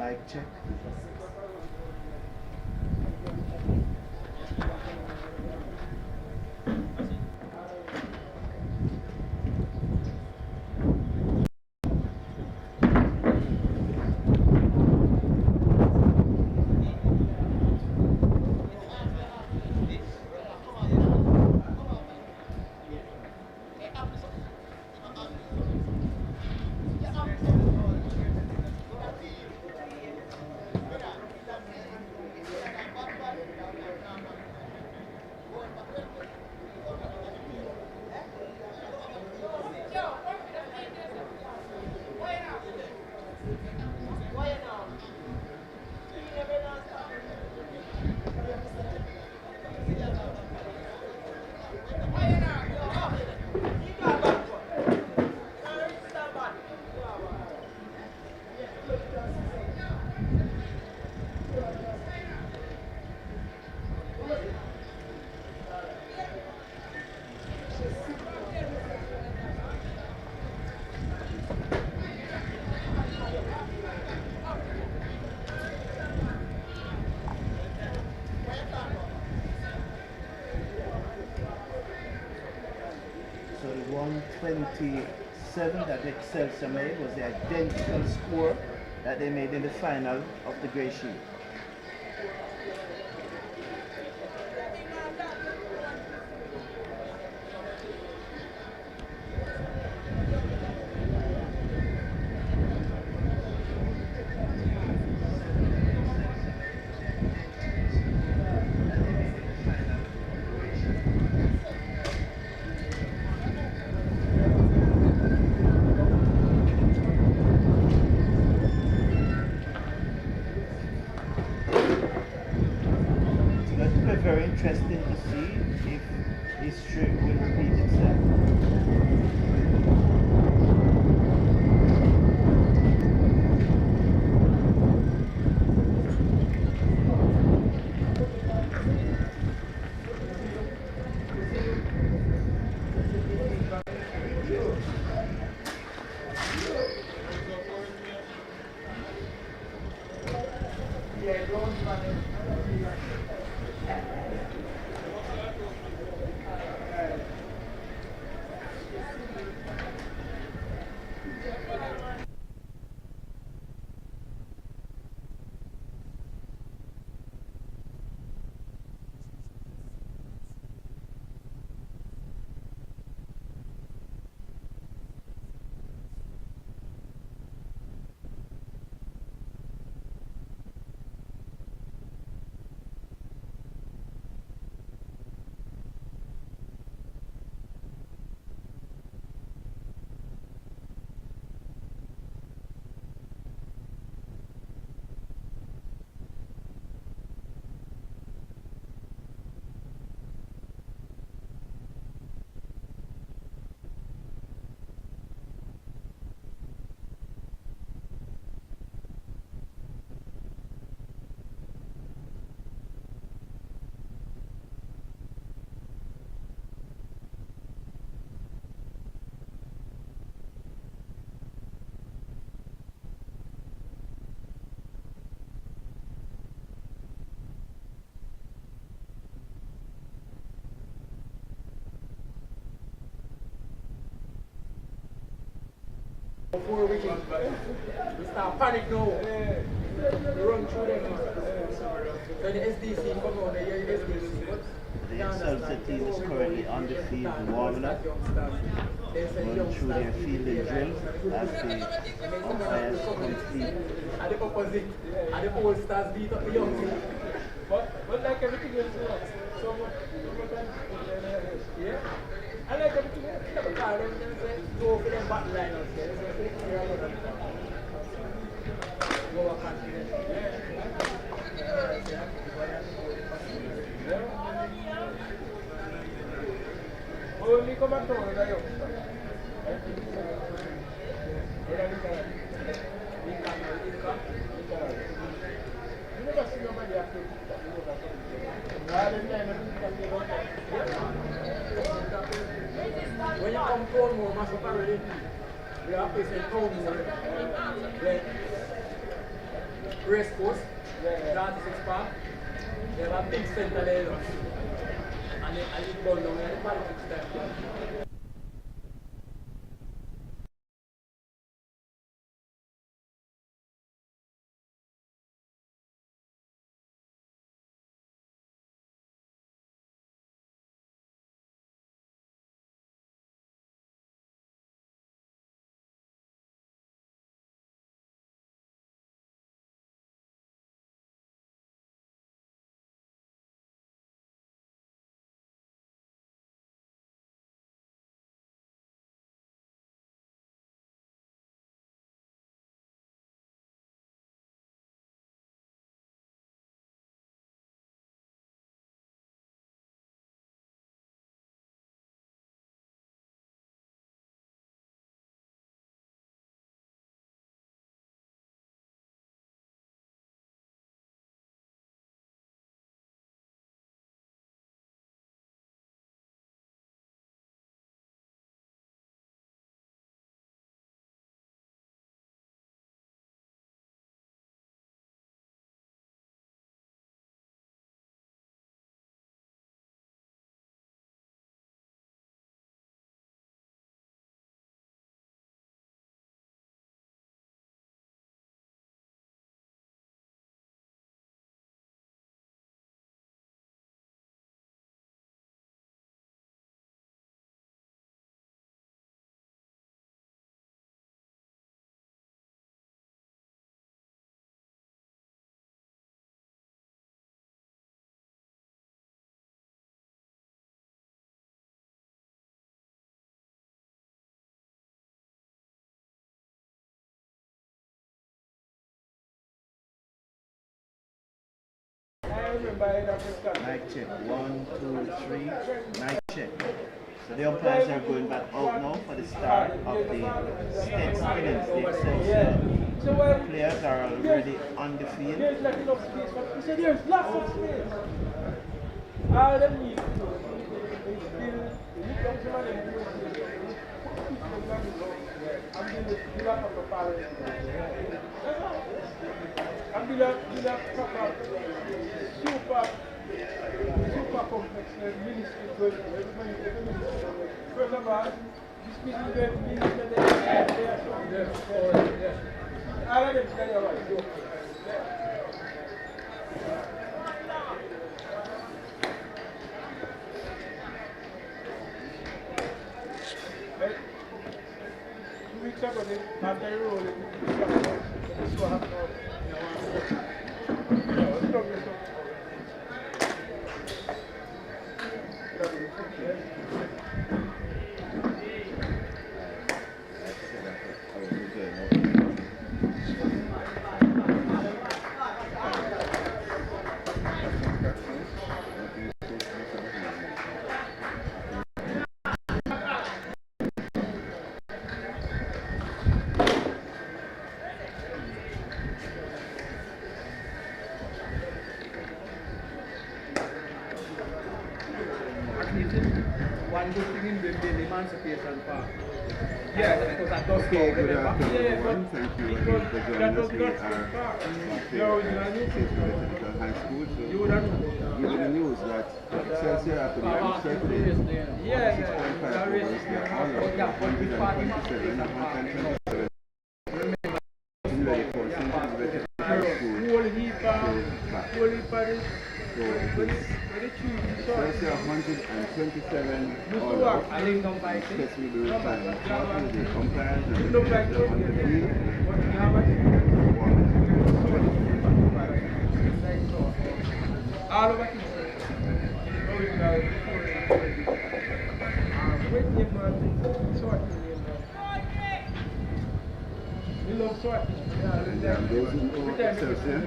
Mic check. So the 127 that Excelsia made was the identical score that they made in the final of the Grey Shield. Very interesting to see if history will repeat itself. Before we start panic now. We run through them. So the SDC come on, the SDC. The Excelsia team is currently on the field warming up, going through their fielding drill as the umpires complete. At the opposite, at the old stars beat up the young team. But like everything else, so much, yeah? I like everything else. But I don't go for them back line. Go up and only come back to the young. You never see nobody after. When you come home, you must have already. We have to say home. race course, 36 park. They have a big center there, and it's gone down there, the politics there. Mic check. 1, 2, 3. Mic check. So the umpires are going back out now for the start of the STETHS innings. The Excelsia players are already on the field. There's not enough space. He said there's lots of space. All them need to do is still look up to man and do it. I'm doing the build up of the parents. I'm build up proper, super complex ministry going on. First of all, this meeting is going to be all of them tell you what to do. Well, 2 weeks ago, after the roll, this will happen. One good thing in the emancipation part. Yeah, because that does Okay, go good with afternoon. Thank you again for joining us. We are Technical High School. So give you the news that Excelsior after the uncertainty, 6.5 overs, they are all out 127, 127. Ready for Santa Cruz High School. So Excelsior 127 all out. Yes, we do retirement. The umpires and the players are on the field. All over here. We love sorting. And those who know Excelsior,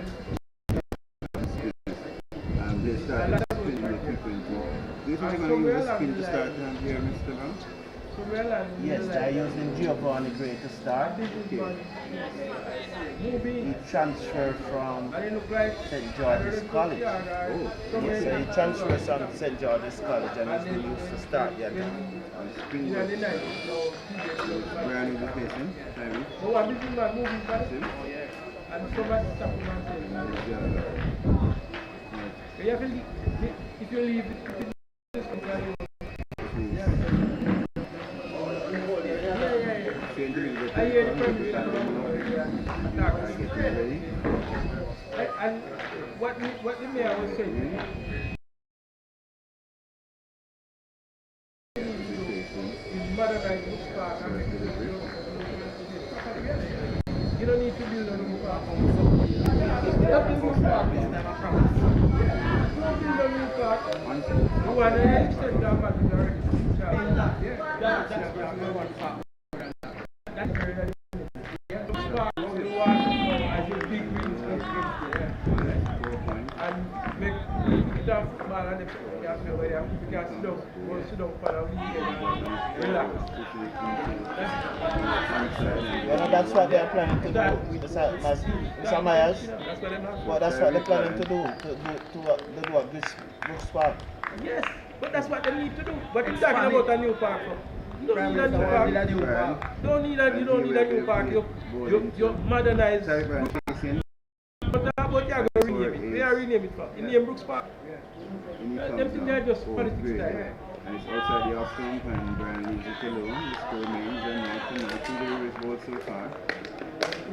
and they started spinning the frequency. Do you think they're going to use the spin to start here, Mr. Long? Yes, they're using Giovanni Gray to start. Okay. He transferred from St. George's College. Oh, Yes, so he transferred from St. George's College and has been used to start the game. and spin was brand new location, Tyree. Oh, I'm busy moving fast. See? And somebody stop him and say, you have to leave, if you leave it, I hear the permission. And what the mayor was saying, is modernize this park. You don't need to build a new park. You don't build a new park. You don't build a new park. You want to extend that park already. That's one park. That's very nice. This park, you want to go as a big green space and make it a football and the people where you can sit down, go sit down for a weekend and relax. That's what they're planning to do with the Myers. That's what they're Well, that's what they're planning to do, to do a Brooks Park. Yes, but that's what they need to do. But you're talking about a new park. You don't need a new park. You don't need a new park. You modernize. But you're going to rename it. They are rename it for. You name Brooks Park. Them things are just politics style. And it's outside the off stump and Brian leaves it alone. The score remains and not to the race board so far.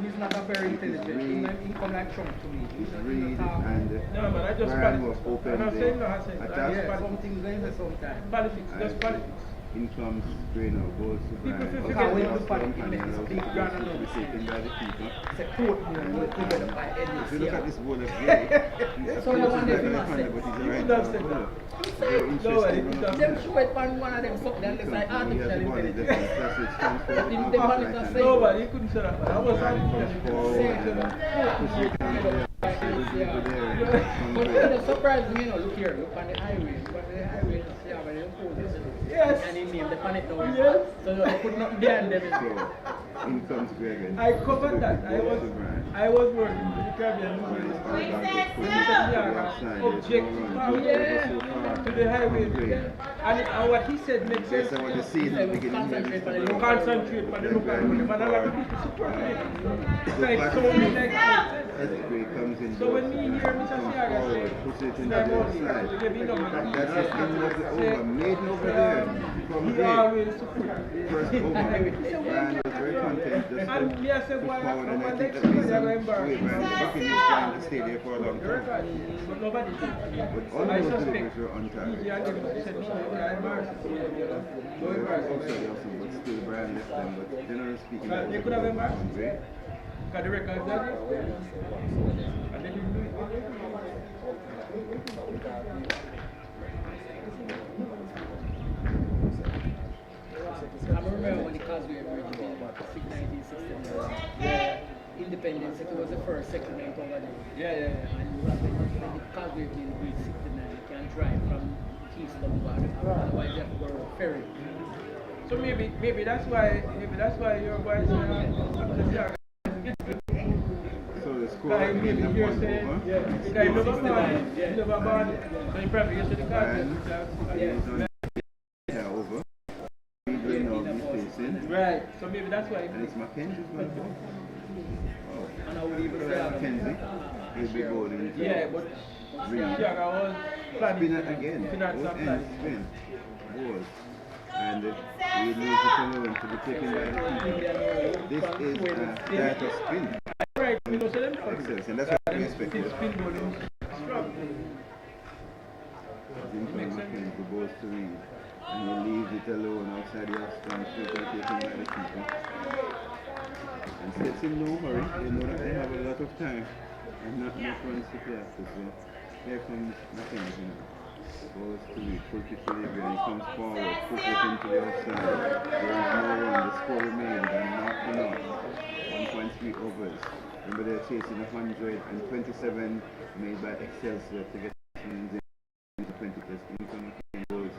He's not a very intelligent. He come like Trump to me. He's read and No, man, I just Brian politics. will open I'm the saying no, I say attack. yeah, Something going on sometimes. politics, just politics. In comes Greno, goes to People Brian. forget when Off the party stump and makes allows big the ground ball to be and taken by the keeper. It's a court move together by If you look at NSC. this ball of play, he's So you want like them a to defender, but he's a You right could have back said bowler. that. Very No, interesting. it doesn't. Them show it on one of them something that looks like artificial intelligence. Nobody, you couldn't say that. I was But it surprised me, look here, look on the highway. Look on the highway, see how many poses. Yes. And he named the planet now. Yes. So they put nothing behind them. So, in comes Gregan. I covered that. I was working with the Caribbean movement. Object to the highway. And what he said makes sense. Yes, I want to see in the beginning. Concentrate on the local government. And a lot of people support it. It's like so many like comes in. so when me hear Mr. Siaga say, puts it in the that's other side. the end of That's the end of the over. Made over there. From he there. always support. First over. And was very content. Just And me I said, why forward. And I not think next that year makes they're some going back? way. Brian Bucking is trying to stay there for a long time. But nobody did. But all I those suspect deliveries were on target. he and them said, no, they're embarrassed. They were outside also, but still Brian left them. But generally speaking, But they could have embarrassed. Andre. Got the record done. And they didn't do it. I remember when the Causeway Bridge built back in 1969. Independence, it was the first settlement over there. Yeah. And when the Causeway built in 69, you can drive from Kingston to otherwise you have to go on a ferry. So maybe that's why your boys So the score guy again, maybe the here one saying, over. the guy never born, never born. So he probably used to the car. Yeah, over. We will now be facing. Right. So maybe that's why. And it's Mackenzie's man. And I would even say, Mackenzie will be bowling. Yeah, but Siaga was planning. Spinner again. Spinner Both planning. ends spin. Balls. And we lose it alone to be taken by the keeper. This is a data spin. Right, we know so them Excelsior, and that's what we expected. spin bowling strong. Mackenzie goes to read. And he leaves it alone outside the off-stump, taken by the keeper. And sets in no hurry. They know that they have a lot of time and not much runs to play after. So here comes Mackenzie now. Goes to read, puts it to the ground, he comes forward, puts it into the outside. There is no run, the score remains and not for naught. 1.3 overs. Remember they're chasing 127 made by Excelsior to get into 20 plus income goals.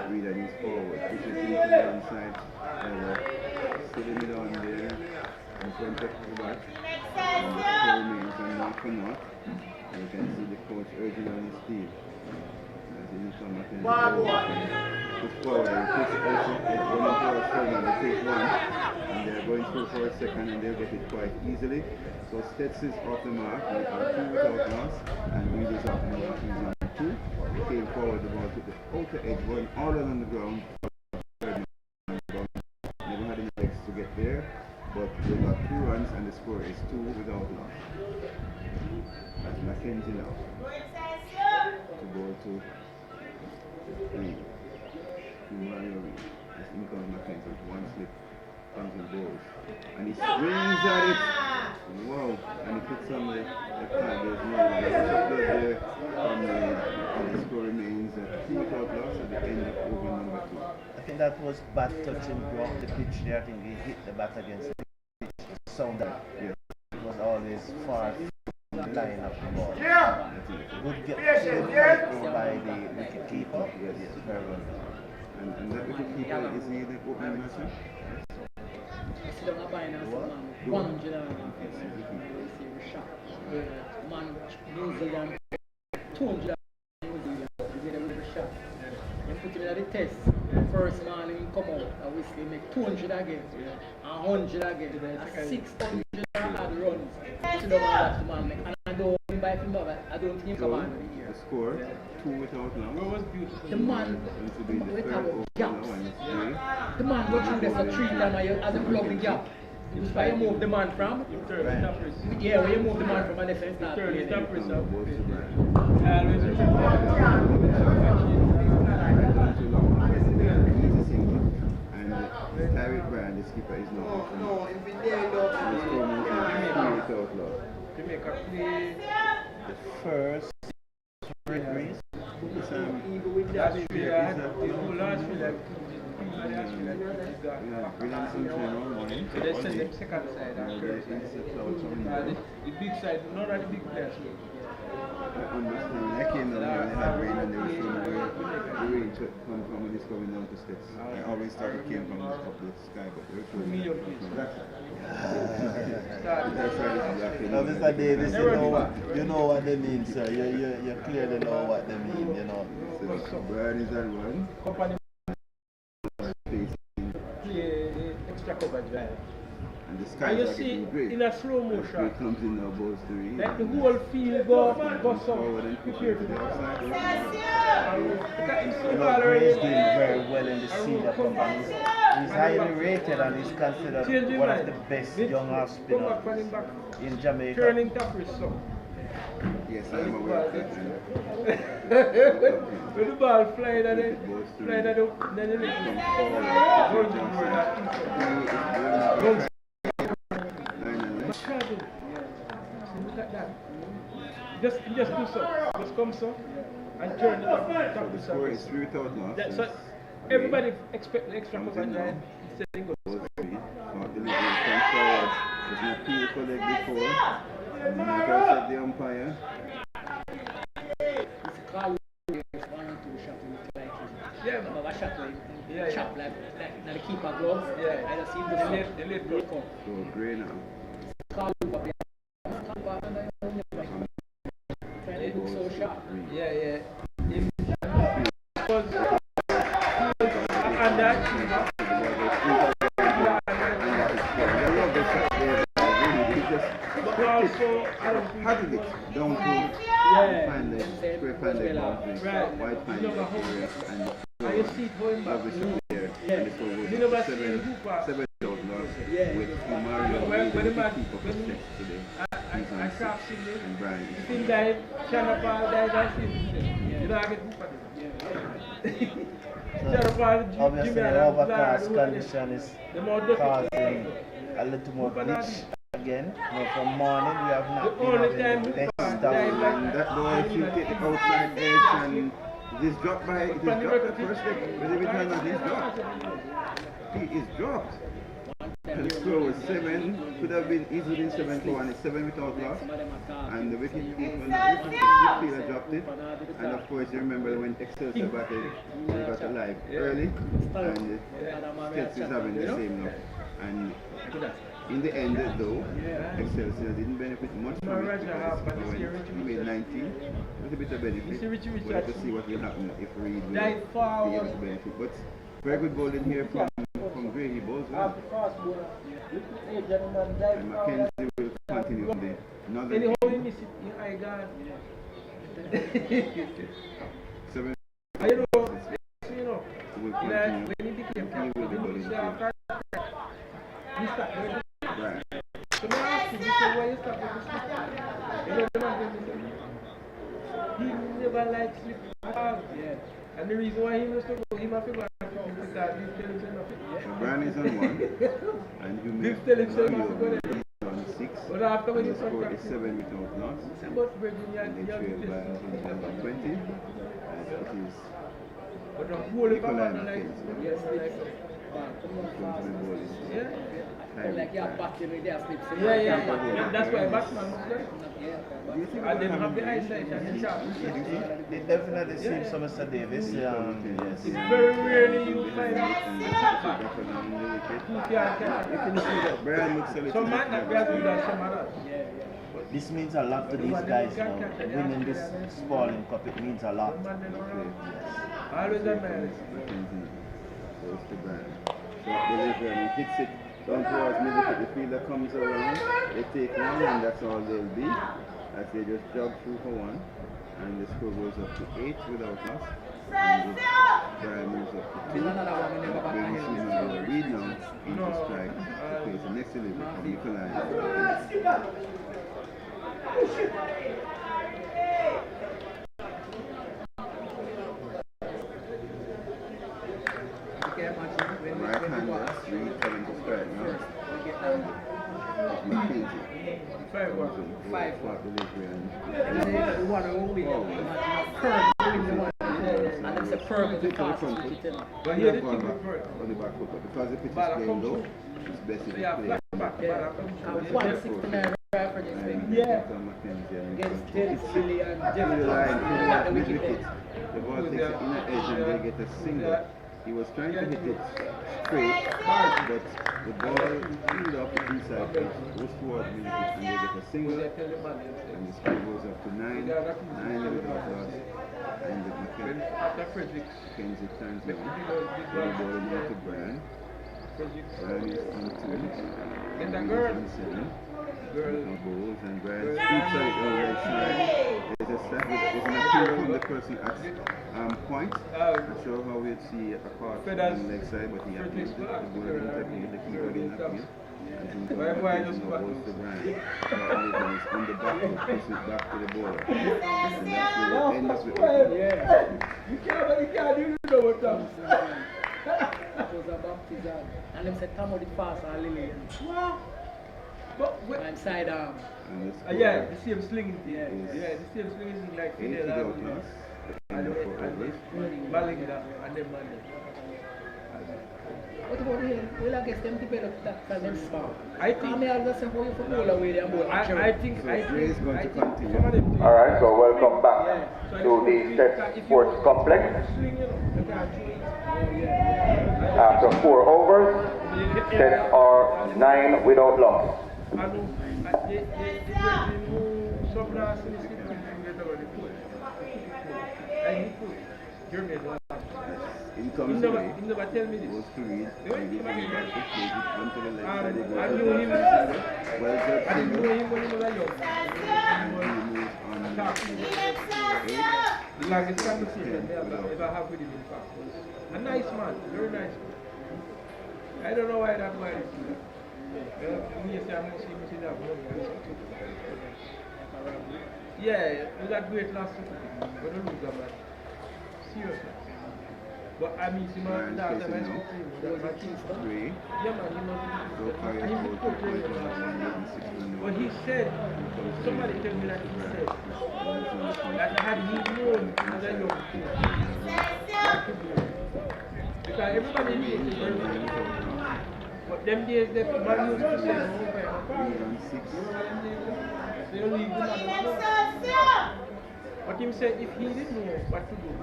Read and he's forward, pushes into the inside, sitting it on there in front of the back. And the score remains and not for naught. And you can see the coach urging on his team. As he comes back in the puts forward and puts also it's running towards Ferdinand to take one. And they're going through for a second and they'll get it quite easily. So STETHS is off the mark, we are 2 without loss, and Reed is off the mark, he's on 2. He came forward the ball to the outer edge, going all along the ground. Never had any legs to get there, but they got 2 runs and the score is 2 without loss. That's Mackenzie now. To go to Reed. Mario Reed. As in comes Mackenzie with 1 slip. Comes and goes. And he swings at it. Wow. And he puts on the pad. There's no one. There from the score remains 2 without loss at the end of over number 2. I think that was bat touching off the pitch there. I think he hit the bat against the pitch. Sound that it was always far from the line of the ball. Good get by the wicket keeper. Yes, very well done. And that wicket keeper, is he the opening batsman? One man, New Zealand, 200 New Zealand, he did a little shot. You put him in the test, first man he come out, and we make 200 again, and 100 again, and 600 hard runs. So the man make, and I don't think by him, I don't think he come on the year. The score, 2 without loss. It was beautiful. The man, with our gaps, the man go through there for 3 times as a plug the gap. Which way you move the man from? Yeah, where you move the man from and then start playing. And Tyreek Brand, the skipper, is not off. No, if we dare not. Jamaica play The first degrees. last year, so they send them second side after the big side, not at the big players. I understand. I came down here and they had rain and they were showing where the rain should come from when it's coming down to STETHS. I always thought it came from up the sky, but they were showing me from No, Mr. Davis, you know what they mean, sir. You clearly know what they mean, you know. Brian is at 1. Extra cover drive. And the And skies you are see getting great. in a slow motion, It comes in now, balls 3. like the whole field go up, Forward and prepare to to the outside. You know, he's doing very well in the Cedar Cup, and he's highly rated and he's considered one of the best young off spinners in Jamaica. turning toppers so. Yes, I am aware of that. When the ball flying and then the look at that. Just do so. Just come so and turn it up. So the score is 3 without loss. So everybody expect the extra cover drive. Balls 3. Mark the leg comes forward. There's no appeal for leg before. And Mark said the umpire. Yeah, Remember shot like Yeah, chop like now the keeper glove. Yeah. I just see the late goal. So grey now. Call up there. Trying to look so sharp. Yeah. And that but also How did it down to yeah. find the square find the boundary, Right. white find the area, and And you see it going back. love the shot there. Yeah. And the score You was never 7 see Hooper. 7 out loss Yeah. with Mario When the the match- keeper for when STETHS today. He's on I 6, can't see it. and Brian is Thing on dive, Channel Paul dive and see. You know I get Hooper. Channel Paul, Obviously, Jimmy the and overcast Vlad, condition is the more difficult. causing a little more glitch again. You know, from morning we have not The been only having time the best Hooper start. dive And that boy, if you take the outside edge and it is dropped by, it is dropped at first leg, but every time that is dropped, he is dropped. And the score was 7, could have been easily been 7-4, and it's 7 without loss. And the wicket keeper, the fielder dropped it. And of course, you remember when Excelsior batted, they got alive early, and STETHS is having the same luck. And in the end, though, Excelsior didn't benefit much from it because he made 19. It was a bit of benefit. We'll have to see what will happen if Reed will be able to benefit. But very good bowling here from great, he bowls well. After fast bowler, hey, gentlemen, dive And Mackenzie will continue on the northern anyhow, we end. miss it in high guard. 7 I know, you know, will when continue. he became He will be captain, bowling he too. started. Right. So I asked him, he said, why you stop with this? You know, the man said, he never liked sleeping ball. Yeah. And the reason why he must go, he must go because Biff tell him say nothing. So Brian is on 1. And you Biff tell him say now nothing. Go there. you're on 6. But after when And you the start score is practicing, 7 without loss. say, but Virginia, And they you have trail to by test. 120. And it is But the whole of Nikolai like, Mackenzie. yes, like, yeah. Like you're batting with their slips. Yeah. That's why Batman must play. Do you think And we're them have the having eyesight and the sharp. They definitely seem so, Mr. Davis. Yes. It's very rarely you find and it. back along the wicket? Who can You can see that Brian looks a little some man that nervous. can do that, some other. This means a lot to these guys now. Winning this Spaulding Cup, it means a lot. Always a man. Mackenzie goes to Brian. Short delivery and he hits it down towards middle. The fielder comes around, they take 1 and that's all they'll be. As they just jog through for 1. And the score goes up to 8 without loss. And Brian moves up to 2. Then you see him on the lead now into strike to place the next delivery from Nikolai. Right-hander, Reed coming to strike now. It's Mackenzie. 5-1. Short delivery and The one who win, and it's a perfect to the pass. front foot. But He here has the gone thing back with Bert. on the back foot, but because the pitch is Ball playing comes low, through. it's best if So you yeah, play flat back. Yeah. Ball And 169 right for this thing. Yeah. Against Dennis Billy and To Jeff the line, to the At the mid wicket wicket. there. The ball takes the inner edge and they get a single. He was trying to hit it straight, but the ball peeled off the inside edge, goes towards mid wicket and they get a single. And the score goes up to 9 without loss. And the Mackenzie turns on. The ball is now to Brian. Brian is on 2. Get that He girl. is on 7. No goals and Brian scoops at it on right side. There's a slap, there's an appeal from the person at point. Not sure how we'd see a card from the leg side, but he appealed it. The bowler didn't appeal, the keeper didn't appeal. And he goes to Brian. Short is on the back foot, puts it back to the bowler. And that's where it ends with You can't do what comes. It was a baptism. And them said, come out the fast and Lily. But And side arm. and the score yeah, the same slinging thing. Yeah. Yeah, the same slinging thing like 8 Fidel without Avenue. loss. And And the 4 overs. Ballinga and them man. What about him? Well, I guess them develop that because them smart. I think- me always say, how you football away there and I think So Gray is going to continue. some of them things- Alright, so welcome back So to the STETHS Sports Complex. Swing, you know, you can't throw it. After 4 overs, STETHS are 9 without loss. I know, the person who subnaught in the city, they don't really put. And he put. Jeremy, In he comes never Gray. tell me this. Goes to Reed. Yeah, Reed is yeah. on the plays it onto the left side. He goes I to knew the him. single. Well judged I didn't single. know him when he was young. And he moves on Talk. to 8. The longest conversation they ever have with him in fact. A nice man, very nice man. I don't know why that boy is here. Me say I must see that one. Yeah, we got great last week, but don't lose that man. Seriously. But I mean, see my Brian last time I facing spoke to him, that my team stuff. Gray. Yeah man, he must So be carries and he goal was to coaching him. 160. But he said, somebody told me that he said, that had he known as a young kid, that could be it. Because everybody knew it very well. But them days, the man used to say, oh, Reed on 6. they don't leave the man. But him said if he didn't know what to do, he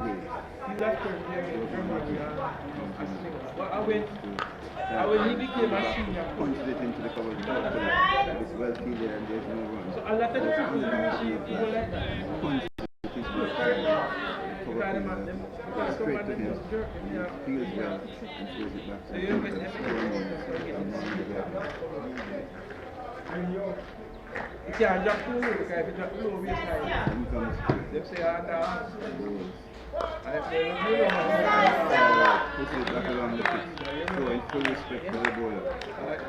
would have turned Germany and slinger. But when he became a senior coach, Punches it into the cover of the ball. It's well fielded and there's no run. so a lot of the people you see people like that. Punches it into the cover of the cover Because field, because straight to them him. just jerk him, He yeah. feels well and throws it back So to you him. get And everything. scoring runs and on the back. You can't drop too low because if you drop low baseline, Then comes they say underarm. goals. And if they don't do Puts it back along the pitch, showing full respect for the bowler.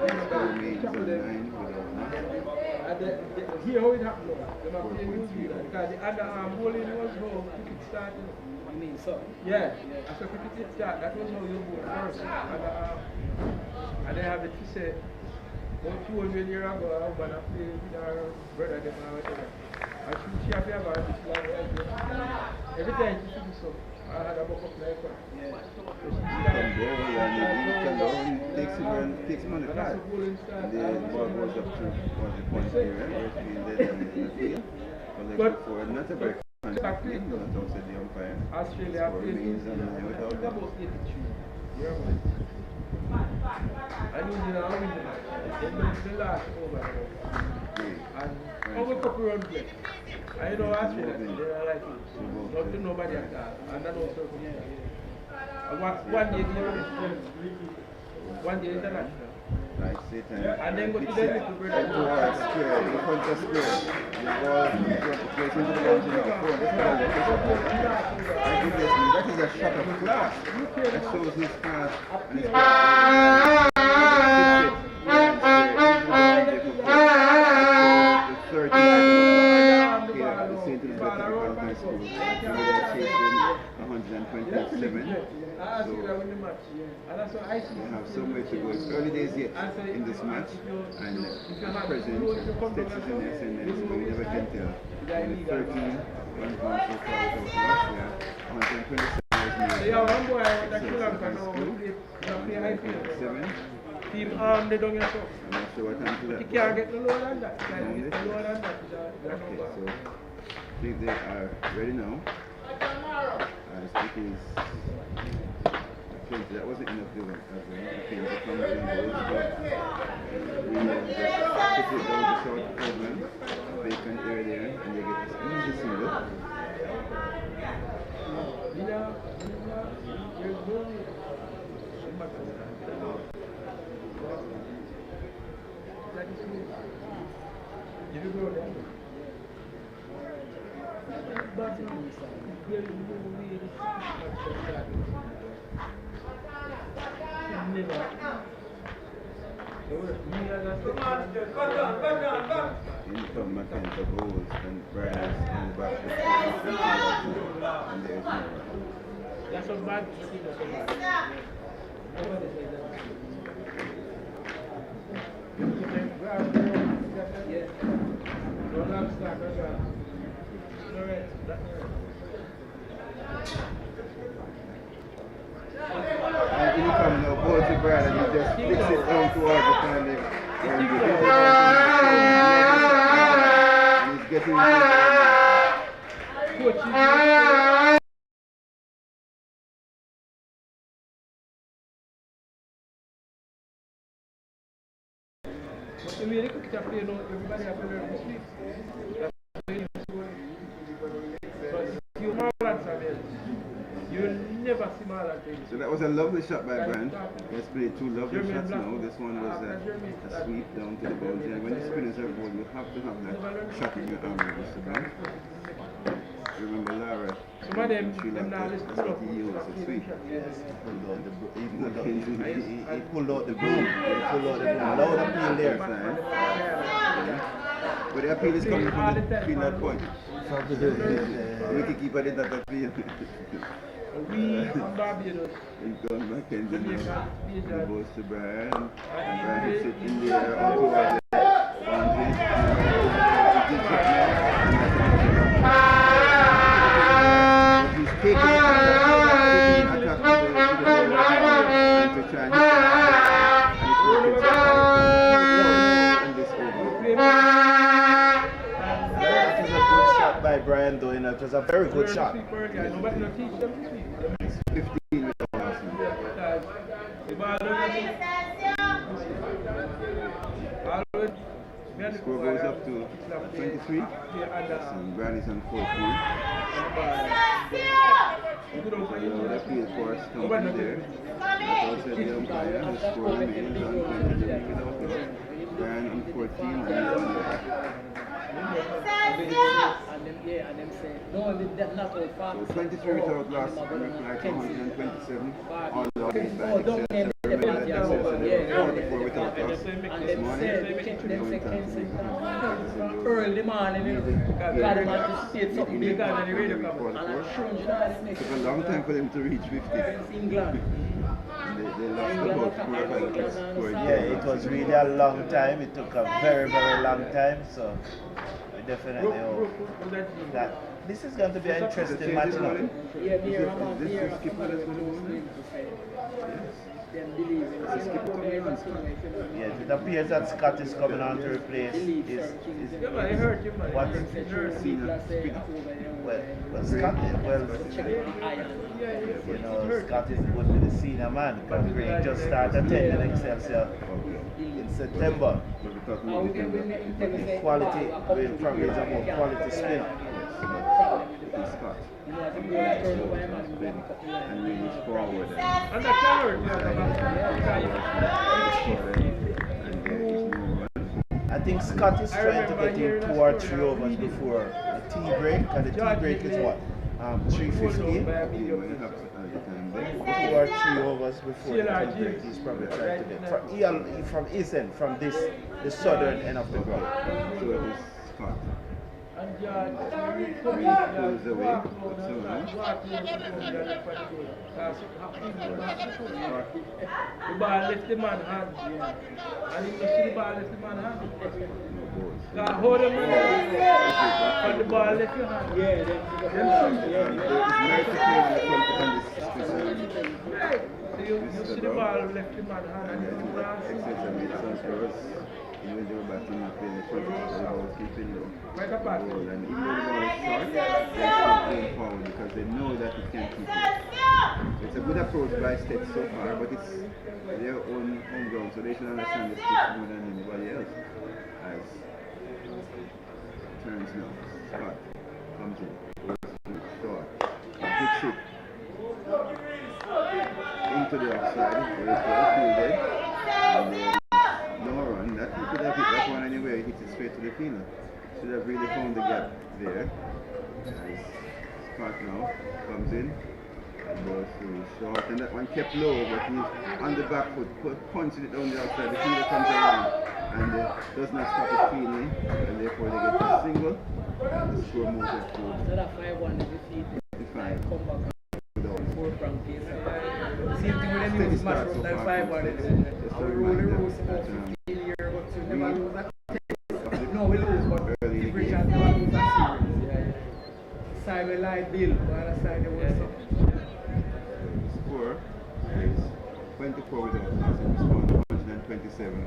He still remains on 9 without knock. here how it happened though. They are playing New Zealand because the underarm bowling was how cricket started. You mean so? Yeah, after cricket started, that was how you bowl first. Underarm. And they have it to say, about 200 years ago, I was going to play with our brother them or whatever. And she have to have a bit like every time she do so, I had a buck up like that. He can bowl and he can bowl, he takes him on the And that's flat. a bowling start. The ball goes up to the point area, where it's being dead in the field. But forward, not a very contact game, not outside the umpire. Australia Score played remains on 9 without them. about 83. Yeah, man. And New Zealand are winning the match. They win the last over. And over a couple runs left. And you know Australia, they are like it. Not to nobody at all. And that also one day game, one day international. Right, Satan. And then go to the little brother. Towards square, in front of square. The ball goes into the boundary number 4. This ball is I think that is a shot of class. That shows his class and his class. The 30 here at the St. Elizabeth High School. We were chasing 127. So we have some way to go. It's early days yet in this match, and at present, STETHS is in the ascendant, so we never can tell. Only 13 1 points so far without loss here. 127 Team arm, they don't get so. I'm not sure what time to that. You can't get no lower than that. Down this? Lower than that. Okay, so I think they are ready now. As it is, that wasn't enough to win. I think the comes in goals, but we just put it down the short program, vacant area there, and they get this easy single. Income Mackenzie goals and Bryce and back and there's more. That's a bad thing. That's a bad. And Income now goes to Brad and he just flicks it down towards the kind of and he's getting everybody have to learn to sleep. You never see Marlon play. So that was a lovely shot by Brand. He has played two lovely shots now. This one was a sweep down to the boundary. And when the spinners are bowled, you have to have that shot in your arm, Mr. Brand. Remember Lara? Some of them now listen that's what he used, a sweep. He pulled out the broom. He pulled out the broom. Loud appeal there. But the appeal is coming from the field point. The wicketkeeper did not appeal. We from Barbados. He gone back and he goes to Brian. And Brian is sitting there on towards the boundary. He's taking it attack to the and to try and it's working in this over. That is a good shot by Brian though, it was a very good shot. Nobody will teach them to sleep. 15 with the last one. The ball always, score goes up to 23. And Brad is on 14. So that field for us stumping there. That's outside the umpire. The score remains on 23 without it. Brian on 14 and he's on there. And them say, no, they're not all fast. So 23 without loss, like 127. All lost by Excelsior. Early morning, you know, God anticipate something big on the radio cover. And I'm sure you know it took a long time for them to reach 50. England. They lost about 4 or 5 scored. Yeah, it was really a long time. It took a very, very long time. So we definitely hope that this is going to be an interesting match now. This is skipper that's going to win. Yes, it appears that Scott is coming on to replace well, Scott you know, Scott would be the senior man because he just started attending Excelsia in September. Quality will probably is a more quality spinner. Scott. And really forward. And the calories, I think Scott is trying to get in 2 or 3 overs before the tea break, and the tea break is what? 3:15? 2 or 3 overs before the tea break. He's probably trying to get from his end, from the southern end of the ground. So it is Scott. Goes away. the ball left the man hand. And if you see the ball left the man hand, hold him and the ball left your hand. You see the ball left the man hand and when they were batting up in the front, they were keeping the ball, and even though the ball is short, they're not playing forward because they know that it can't keep it. So it's a good approach by STETHS so far, but it's their own home ground, so they should understand the pitch more than anybody else. As turns now, Scott comes in, goes to short, hits it into the offside, where it's well fielded, and no run. That he could have hit that one anyway. He hits it straight to the fielder. Should have really found the gap there. As Scott now comes in and goes through short, and that one kept low, but he's on the back foot, punching it down the outside. The fielder comes around and does not stop it cleanly, and therefore they get a single. And the score moves up to 55. Same thing with them use match from that 5-1. No, we lose, but the British never lose that series. Simon Light Bill, but other side they were something. The score is 24 without loss. It responds 127.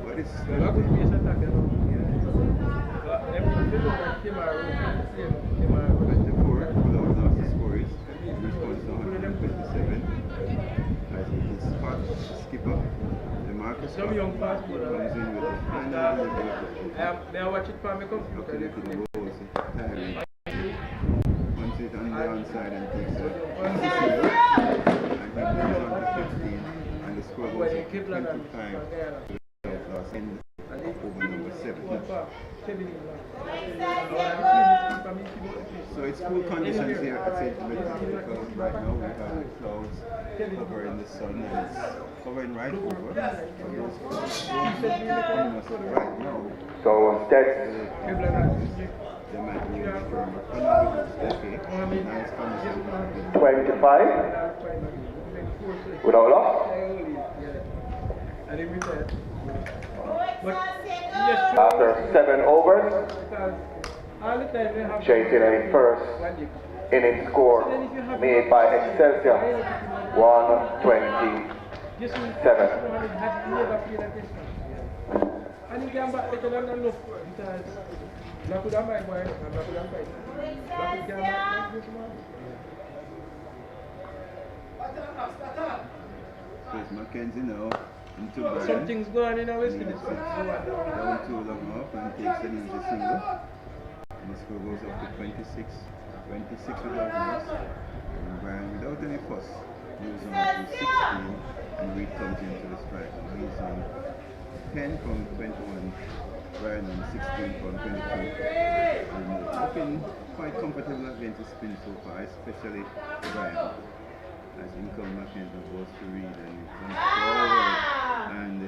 What is skipper, the Marcus some young fast bowler comes in with a final may I watch it from my computer? looking at the balls, tiring. Punches it on the onside and takes it. And he moves on to 15, and the score goes up to 25 without loss in over number 7. So it's cool conditions here at St. Louis because right now we have clouds covering the sun and it's covering right over. For those clouds coming us right now. So STETHS They might be firm, but for now it's okay. Nice conditions. 25 without loss. After 7 overs, chasing a first inning score made by Excelsia, 127. So it's Mackenzie now. into Brian. Something's going on in our West Down to long off and takes an easy single. And the score goes up to 26 without loss. And Brian, without any fuss, moves on to 16 and Reed comes into the strike. And he's on 10 from 21, Brian on 16 from 22. And looking quite comfortable against the spin so far, especially Brian. As income Mackenzie goes to Reed and comes forward, and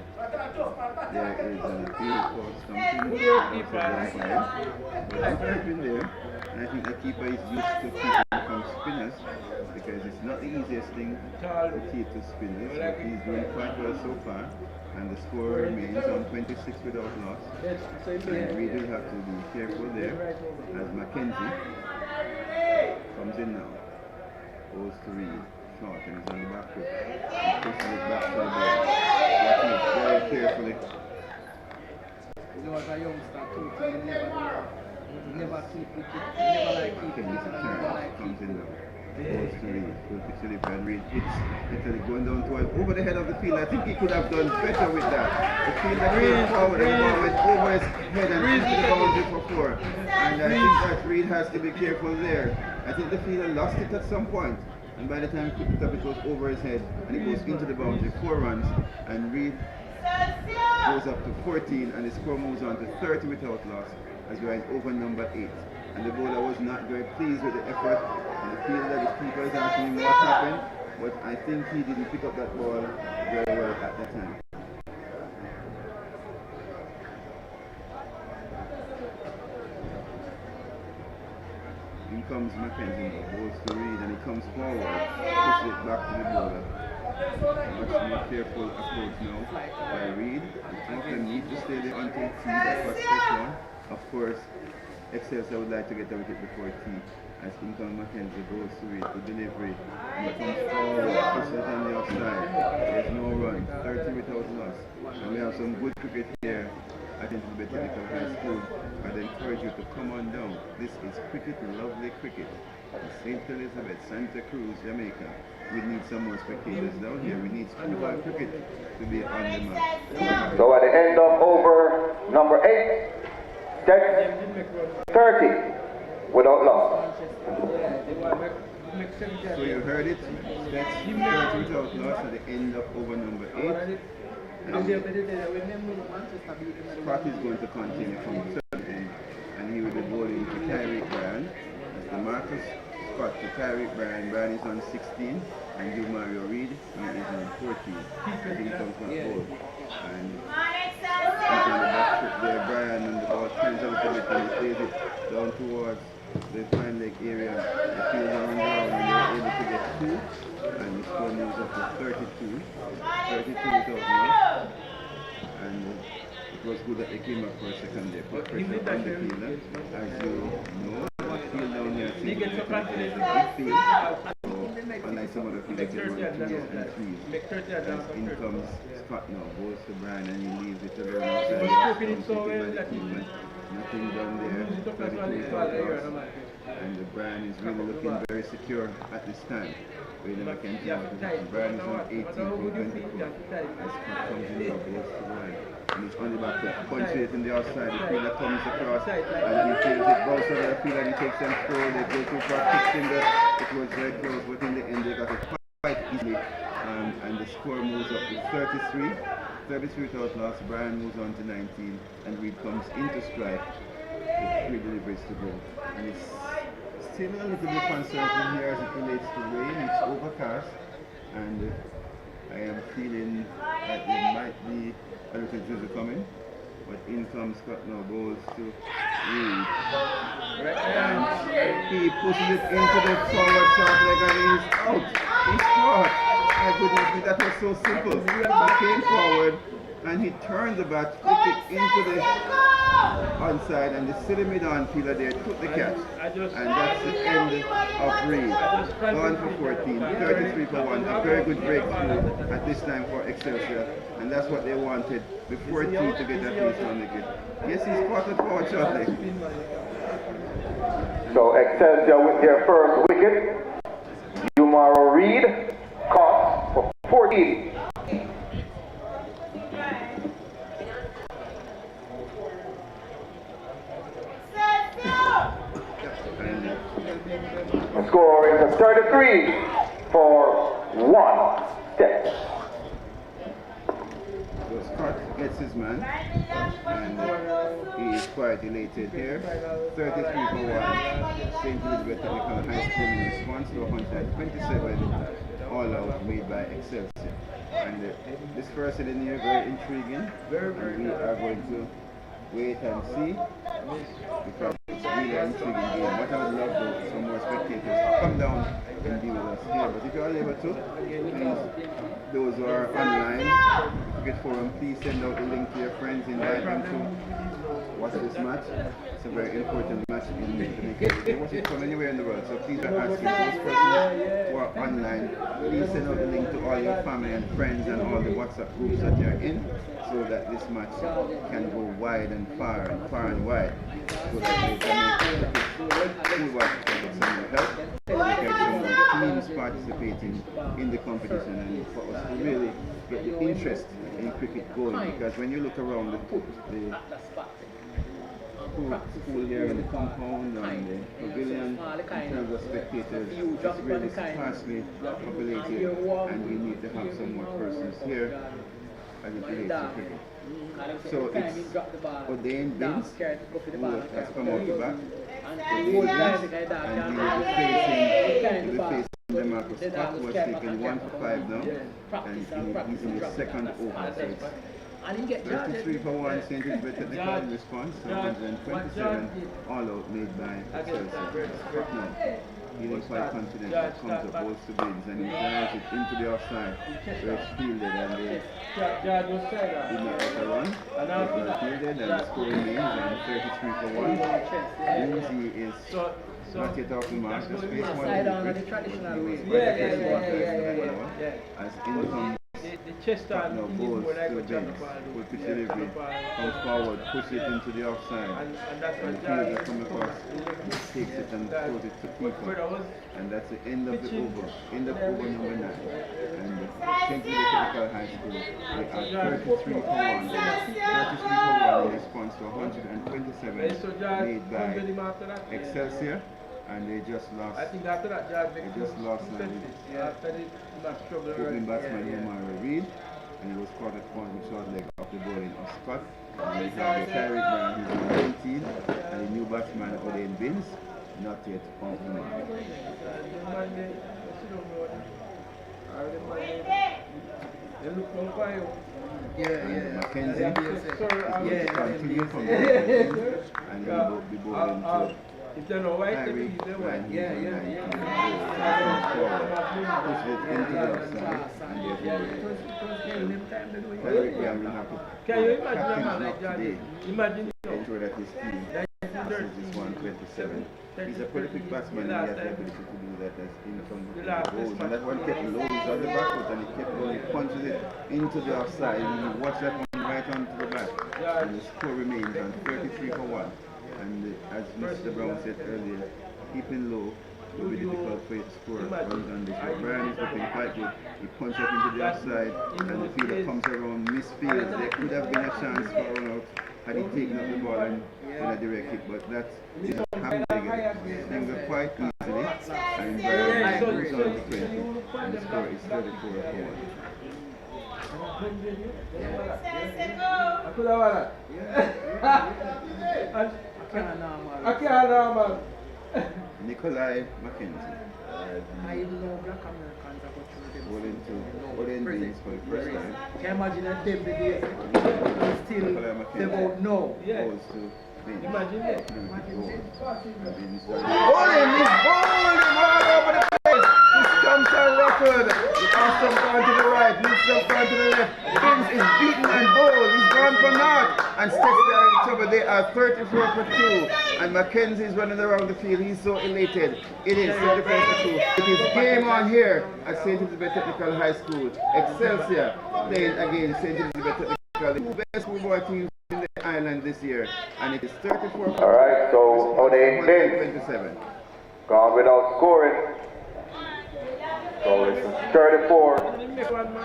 there is an appeal for something in there. And I think the keeper is used to keeping from spinners because it's not the easiest thing to keep to spinners, but he's doing quite well so far. And the score remains on 26 without loss. And Reed will have to be careful there as Mackenzie comes in now. Goes to Reed. Short and he's on the back foot. He's pushing it back to the ball. Watching it very carefully. You know, as a youngster, too, he never keep wicket. He never like keeping it. Comes in now. Goes to Reed. Good pitch slip and Reed hits literally going down to over the head of the field. I think he could have done better with that. The fielder came forward and the ball went over his head and into the boundary for 4. And I think that Reed has to be careful there. I think the fielder lost it at some point. And by the time he picked it up, it was over his head and it goes into the boundary, 4 runs, and Reed goes up to 14 and the score moves on to 30 without loss as we are in over number 8. And the bowler was not very pleased with the effort, and the fielder, the keeper is asking him what happened, but I think he didn't pick up that ball very well at the time. In comes Mackenzie, goes to Reed and he comes forward, pushes it back to the bowler. Much more careful approach now by Reed. I think they need to stay there until T, that's what step 1. Of course, Excelsia would like to get the wicket before T. As in comes Mackenzie, goes to Reed, the delivery, and he comes forward, pushes it on the offside. There's no run, 30 without loss. And we have some good cricket here at the Technical High School. I'd encourage you to come on down. This is cricket, lovely cricket. St. Elizabeth, Santa Cruz, Jamaica. We need some more spectators down here. We need schoolboy cricket to be on the map. So at the end of over number 8, STETHS 30 without loss. So you heard it. STETHS 30 without loss at the end of over number 8. Scott is going to continue from 7 and he will be bowling to Tyreek Bryan. That's the Marcus Scott to Tyreek Bryan. Bryan is on 16 and you Mario Reed, he is on 14. I think he comes from bowl. And he's on the back foot there, Bryan, and the ball turns a little bit and he plays it down towards the fine leg area. The field on ground and they're able to get 2. And the score moves up to 32 without loss. And it was good that they came up for a second there. Put pressure on the fielder. As you know, the field down here is a big field. So unlike some other fields, they run 2s and 3s. As in comes Scott now, goes to Bryan and he leaves it alone outside. Nothing down there. 32 without loss. And the Bryan is really looking very secure at this time. We never can tell. Bryan is on 18 from 24. As Scott comes in now, goes to Bryan. And he's on the back foot, punches it in the outside. The fielder comes across and he feels it bounce over the field and he takes them through. They go too far, kicks in the, it was very close, but in the end they got it quite easily. And the score moves up to 33. 33 without loss. Bryan moves on to 19 and Reed comes into strike with 3 deliveries to go. And it's still a little bit concerning here as it relates to rain. It's overcast and I am feeling that there might be a little drizzle coming. But in comes Scott now, goes to Reed. And he pushes it into the forward short leg and he's out. He's caught. My goodness, that was so simple. He came forward and he turned the bat, flipped it into the onside, and the silly mid-on fielder there took the catch. And that's the end of Reed. Gone for 14, 33 for 1. A very good breakthrough at this time for Excelsia. And that's what they wanted before T to get that piece on the wicket. Yes, he's caught the forward shot leg. So Excelsia with their first wicket. Umaro Reed caught for 14. score is a 33 for 1 step. So Scott gets his man, and he is quite elated here. 33 for 1. St. Elizabeth Technical High School in response to 127 all out made by Excelsia. And this first inning here very intriguing, and we are going to wait and see, because it's really an intriguing game. What I would love though is some more spectators to come down and be with us here. But if you are able to, please, those who are online, Cricket Forum, please send out the link to your friends, invite them to watch this match. It's a very important match in Jamaica. They watch it from anywhere in the world, so please I ask those persons who are online, please send out the link to all your family and friends and all the WhatsApp groups that you're in, so that this match can go wide and far and wide, so that they can make some help, get some teams participating in the competition, and for us to really get the interest in cricket going. Because when you look around the pool here in the compound and the pavilion, in terms of spectators, it's really sparsely populated, and we need to have some more persons here as it relates to cricket. So it's ordained Vince who has come out the back, and he will be facing the Marcus Scott, who has taken 1 for 5 now, and he's in the second over. So it's 33 for 1, St. Elizabeth Technical in response to 127 all out made by Excelsior. Scott now, feeling quite confident, comes up both to Vince, and he drives it into the offside, where it's fielded, and they did not get a run. It was fielded, and the score remains, and 33 for 1. Lindsay is not yet off the mark, just face one as in comes now goes to Vince, with pitch delivery, comes forward, pushes it into the offside, and the fielder comes across, takes it and throws it to keeper, and that's the end of the over, over number 9, and St. Elizabeth Technical High School, they are 33 for 1, 33 for 1 in response to 127 made by Excelsior. And they just lost. I think after that, they just lost opening batsman Umar Reed, and he was caught at point with short leg off the bowling of Scott. And we have the Tyrick man, he's on 19, and the new batsman Odain Vince, not yet off the mark. Mackenzie is going to continue from the and he will be bowling to if they know why they will push it into the offside, and can you imagine a man like Jordan? Imagine ensure that his team is 127. He's a prolific batsman, and he has the ability to do that as in from the goals. And that one kept low, he's on the back foot, and he kept going, punches it into the offside, and you watch that one right onto the back, and the score remains on 33 for 1. And as Mr. Brown said earlier, keeping low will be difficult for you to score runs on this. But Brian is looking quite good. He punches it into the offside, and the fielder comes around, misfields. There could have been a chance for a run out had he taken up the ball and a direct hit, but that did not happen again. They quite easily, and Brian moves on to 20, and the score is 34 for 1. Nikolai Mackenzie. I know black Americans are going to Odain Vince for the first time. Can you imagine that them the day still they won't know? Goes to Vince. Imagine that. Bowling is bowling all over the place. This comes on record. He has some gone to the right, leaves some gone to the left. Vince is beaten and bowled. He's gone for naught. And Stetts are in trouble. They are 34 for 2. And Mackenzie is running around the field. He's so elated. It is 34 for 2. It is game on here at St. Elizabeth Technical High School. Excelsia playing against St. Elizabeth Technical, the best schoolboy team in the island this year. And it is 34 for 2. Alright, so Odain Vince gone without scoring. So it's 34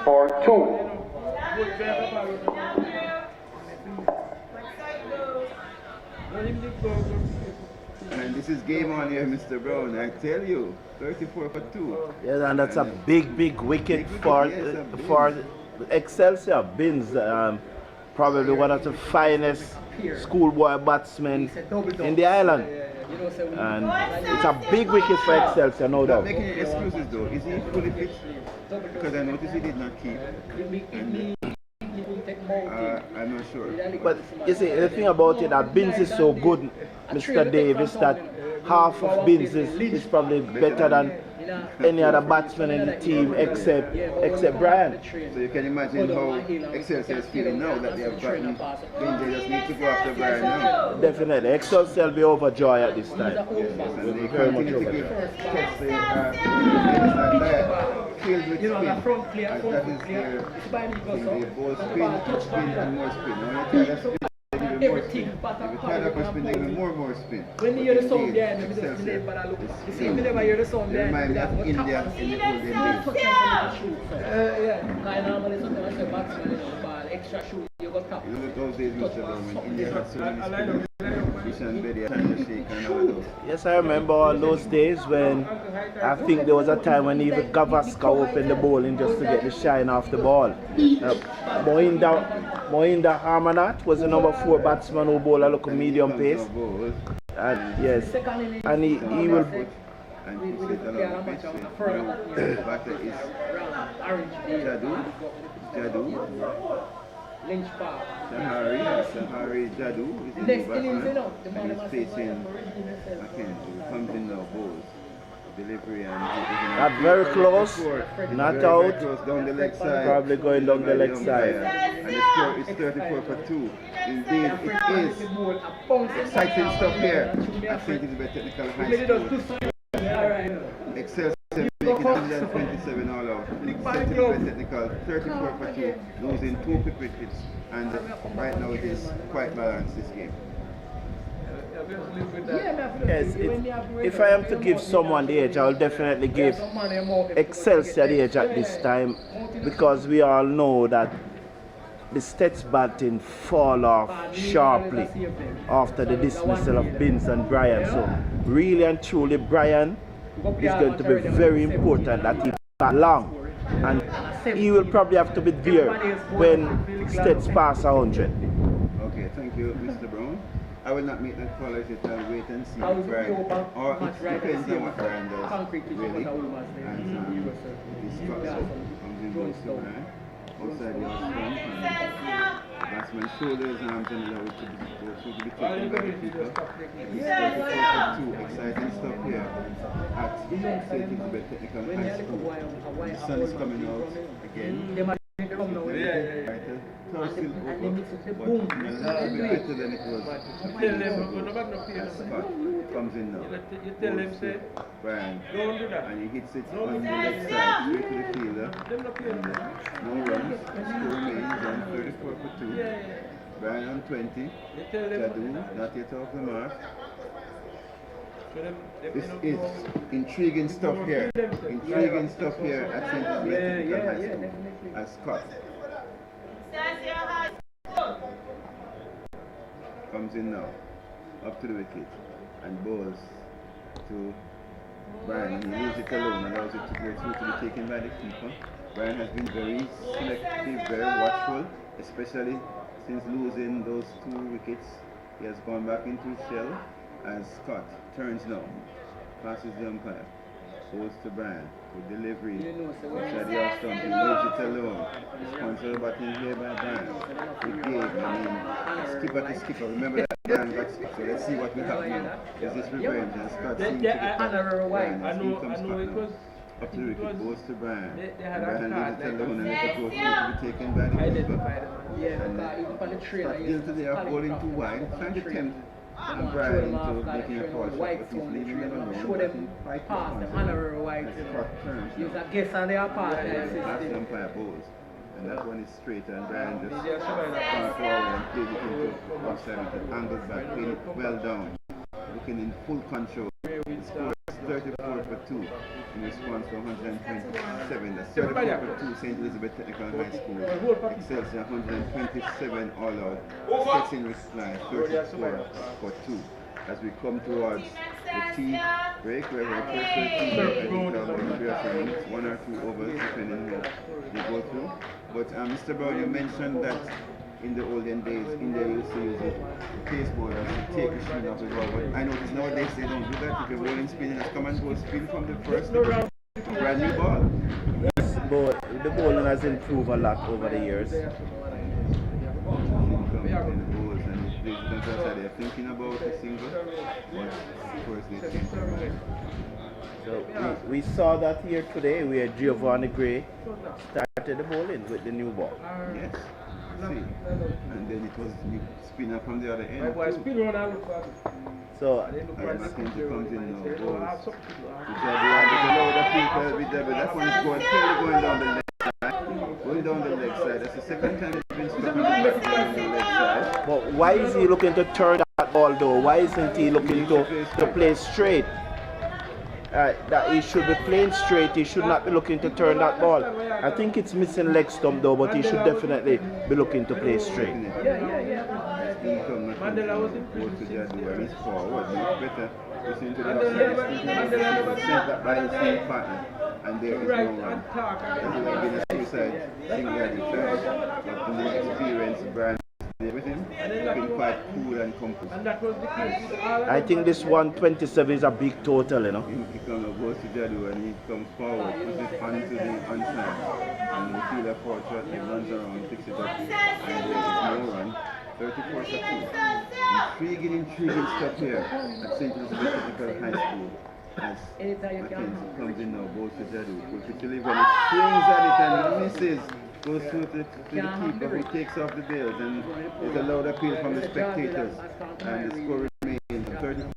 for 2. And this is game on here, Mr. Brown. I tell you, 34 for 2. Yeah, and that's a big wicket Big for wicket, yes, a big for Excelsia. Binns, probably one of the finest schoolboy batsmen in the island. And it's a big wicket for Excelsia, no Not doubt. making any excuses though. Is he fully fit? Because I noticed he did not keep. I'm not sure. But you see, the thing about it, that Binns is so good, Mr. Davis, that half of Binns is probably better than any other batsman in the team except Brian. So you can imagine how Excelsior is feeling now that they have gotten Binns. They just need to go after Brian now. Definitely, Excelsior will be overjoyed at this time. Yes, and they continue to give tests filled with spin. As that is their thing. They both spin and more spin. Now you tell us spin. Everything, but if you try to spin, they give more spin. when you hear the sound behind me, just delay, but I look. You see, whenever you hear the sound behind me, Remind me that's of what India happens. in the olden days. Yeah, I normally sometimes say batsman, you know, ball, extra shoot, you got tap. You know those days, Mr. Brown, when India had so many spinners. Fish and Betty, Shake and all those. Yes, I remember all those days when I think there was a time when even Gavaskar opened the bowling just to get the shine off the ball. Mohinda Harmanat was the number 4 batsman who bowled a local medium pace. And yes, and he will. And puts it along the pitch. The batter is Jadu. Lynch Park. Sahari Jadu is the Next new innings, you batsman. know, the And man he's facing Mackenzie, who comes in now, bowls. Delivery and Not very close, not very out. close down the leg side. Probably going down the leg side. And the score is 34 for 2. Indeed, it is. Exciting stuff here at St. Elizabeth Technical High School. Excelsior making 127 all out. St. Elizabeth Technical 34 for 2, losing 2 quick wickets. And right now it is quite balanced this game. Yes, if I am to give someone the edge, I will definitely give Excelsior the edge at this time, because we all know that the STETHS batting fall off sharply after the dismissal of Binns and Brian. So really and truly, Brian is going to be very important that he bat long, and he will probably have to be there when STETHS pass 100. Okay, thank you, Mr. Brown. I will not make that call. I said I'll wait and see if Brian, or it depends on what Brian does, really. And this comes in goes to Brian, outside the off stump, and the batsman's shoulders and arms and legs should be taken by the keeper. Exciting stuff here at St. Elizabeth Technical High School. The sun is coming out again. Still over, but a little bit better than it was. Scott comes in now. You tell them, say, Brian, don't do that. and he hits it on the left side, straight to the fielder. No runs, score remains on 34 for 2. Brian on 20. Jadu, not yet off the mark. This is intriguing stuff here. Intriguing stuff here at St. Elizabeth Technical High School. As Scott comes in now, up to the wicket, and bowls to Brian, and he leaves it alone, allows it to go through to be taken by the keeper. Brian has been very selective, very watchful, especially since losing those 2 wickets. He has gone back into his shell as Scott turns now, passes the umpire, goes to Brian with delivery, outside the off stump, he leaves it alone. Responsible batting here by Brian. Good game, skipper to skipper. Remember that Brian got skipped, so let's see what will happen now. Is this revenge? And Scott seems to get Brian as he comes back now. Up to the wicket, goes to Brian. Brian leaves it alone and it's supposed to be taken by the keeper. And Scott guilty of bowling too wide, trying to tempt Brian into making a false shot, but he's leaving them alone. Show them pass them honorary white. Use a guess on their part. That's the umpire bowls. And that one is straight, and Brian just comes forward and plays it into offside with an angled back, playing it well down, looking in full control. The score is 34 for 2 in response to 127. That's 34 for 2, St. Elizabeth Technical High School. Excelsior 127 all out. STETHS in reply, 34 for 2. as we come towards the tea break, we have our first tea break. I think we have some minutes, 1 or 2 overs depending how we go through. But Mr. Brown, you mentioned that in the olden days, in there you used to use the pace bowlers to take the sheen off the ball. But I notice nowadays they don't do that. If you're bowling spinning, as come and go spin from the first brand new ball. Yes, but the bowling has improved a lot over the years. They're thinking about a single, but of course they change their mind. So we saw that here today where Giovanni Gray started the bowling with the new ball. Yes. See, and then it was the spinner from the other end. So Mackenzie comes in now, goes. There's a load of people with there, but that one is going down the leg side. Going down the leg side. That's the second time it's been stuck on the leg side. but why is he looking to turn that ball though? Why isn't he looking to play straight? That he should be playing straight, he should not be looking to turn that ball. I think it's missing leg stump though, but he should definitely be looking to play straight. Mandela was in he's forward, he's better. Listen to the outside, sent that by his same partner, and there is no run. That's like being a suicide single at the time. But the more experienced brand with him, been quite cool and composed. I think this 127 is a big total, you know. He goes to Jadu and he comes forward, puts it onto the onside, and the fielder forward shot, he runs around, picks it up, and there is no run. 34 for 2. Intriguing stuff here at St. Elizabeth Technical High School. As Mackenzie comes in now, goes to Jadu, puts it to Liver, and he swings at it and misses. Goes through to the keeper who takes off the bails, and there's a loud appeal from the spectators, and the score remains 34.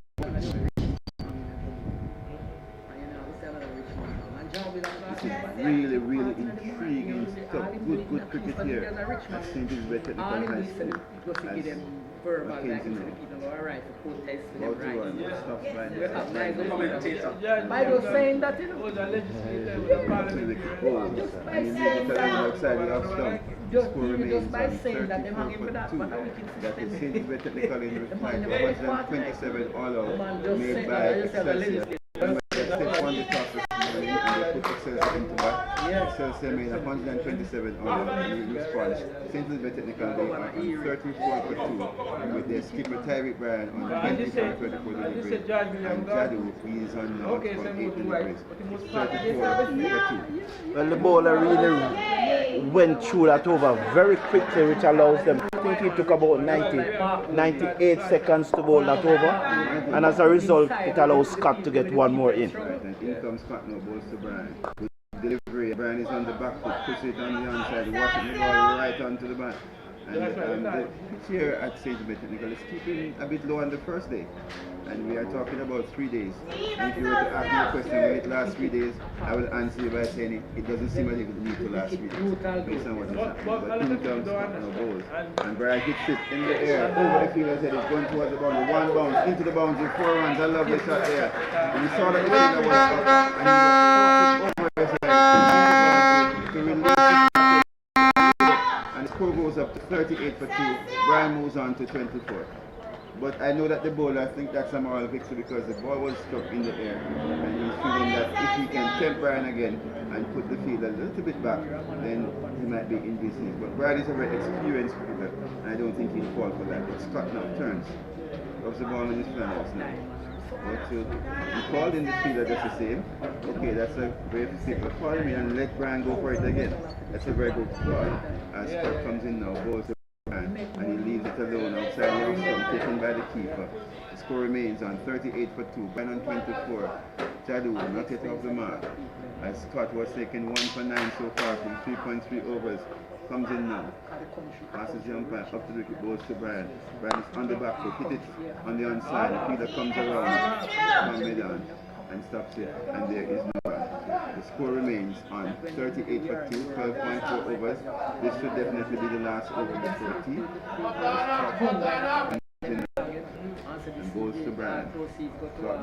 This is really, really intriguing stuff. Good cricket here at St. Elizabeth Technical High School. As Mackenzie now. About to run, stops by the By those saying that, you know. outside the off stump. Just Score remains by on saying that 34 for 2. That is St. Elizabeth Technical in reply to 127 all out made by Excelsia. Step on the top this morning and they put Excelsia into bat. Excelsia made 127 all out in response. St. Elizabeth Technical they are on 34 for 2 with their skipper Tyreek Bryan on 24 34 delivery and Jadu is on now from 8 deliveries. 34 for 2. Well, the bowler really went through that over very quickly, which allows them. I think he took about 98 seconds to bowl that over, and as a result, it allows Scott to get one more in. Right, and in comes Scott now, bowls to Bryan. With delivery, Bryan is on the back foot, puts it on the onside, watching the ball right onto the bat. And the pitch here at St. Elizabeth Technical is keeping a bit low on the first day. And we are talking about 3 days. And if you were to ask me a question, will it last 3 days? I will answer you by saying it doesn't seem like it would need to last 3 days based on what is happening. But in terms of balls, and Bryan hits it in the air, over the fielder's head, it's going towards the boundary, one bounce, into the boundary, 4 runs, I love the shot there. And you saw that the fielder was up, and he was over his head, to release the and the score goes up to 38 for 2. Bryan moves on to 24. But I know that the bowler, I think that's a moral victory because the ball was stuck in the air and he's feeling that if he can tempt Bryan again and put the field a little bit back, then he might be in business. But Bryan is a very experienced cricketer and I don't think he'll fall for that. But Scott now turns. Rubs the ball in his flannels now. He called in the fielder just the same. Okay, that's a very simple call him in and let Bryan go for it again. That's a very good call. As Scott comes in now, bowls the Bryan, and he leaves it alone outside the off stump, taken by the keeper. The score remains on 38 for 2. Bryan on 24. Jadu not yet off the mark. As Scott was taking 1 for 9 so far from 3.3 overs. Comes in now. Passes the umpire up to the wicket, goes to Bryan. Bryan is on the back foot, hit it on the onside. The fielder comes around from mid-on and stops it, and there is no run. The score remains on 38 for 2, 12.4 overs. This should definitely be the last over before tea. And goes to Bryan. So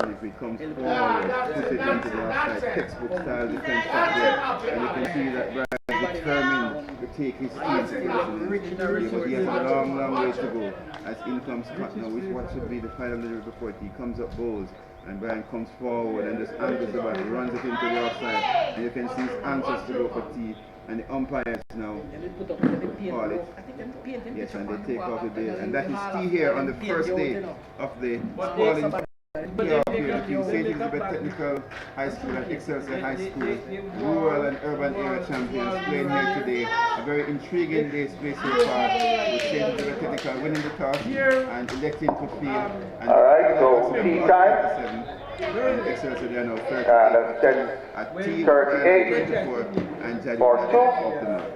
if it comes forward, puts it into the offside, textbook style defense shot there. And you can see that Bryan is determined take his team to nations. But he has a long, long way to go. As in comes Scott now, which what should be the final delivery report. He comes up bowls, and Brian comes forward and just angles the bat, runs it into the offside. And you can see his anxious to go for tee. And the umpires now call it. Yes, and they take off the day. And that is tee here on the first day of the Spaulding Cup here between St. Elizabeth Technical High School and Excelsior High School, rural and urban area champions playing here today. A very intriguing day's play so far, with St. Elizabeth Technical winning the toss and electing to field. Alright, so tea time. And Excelsior they are now 30 at T 38 24 and January for two. of the month.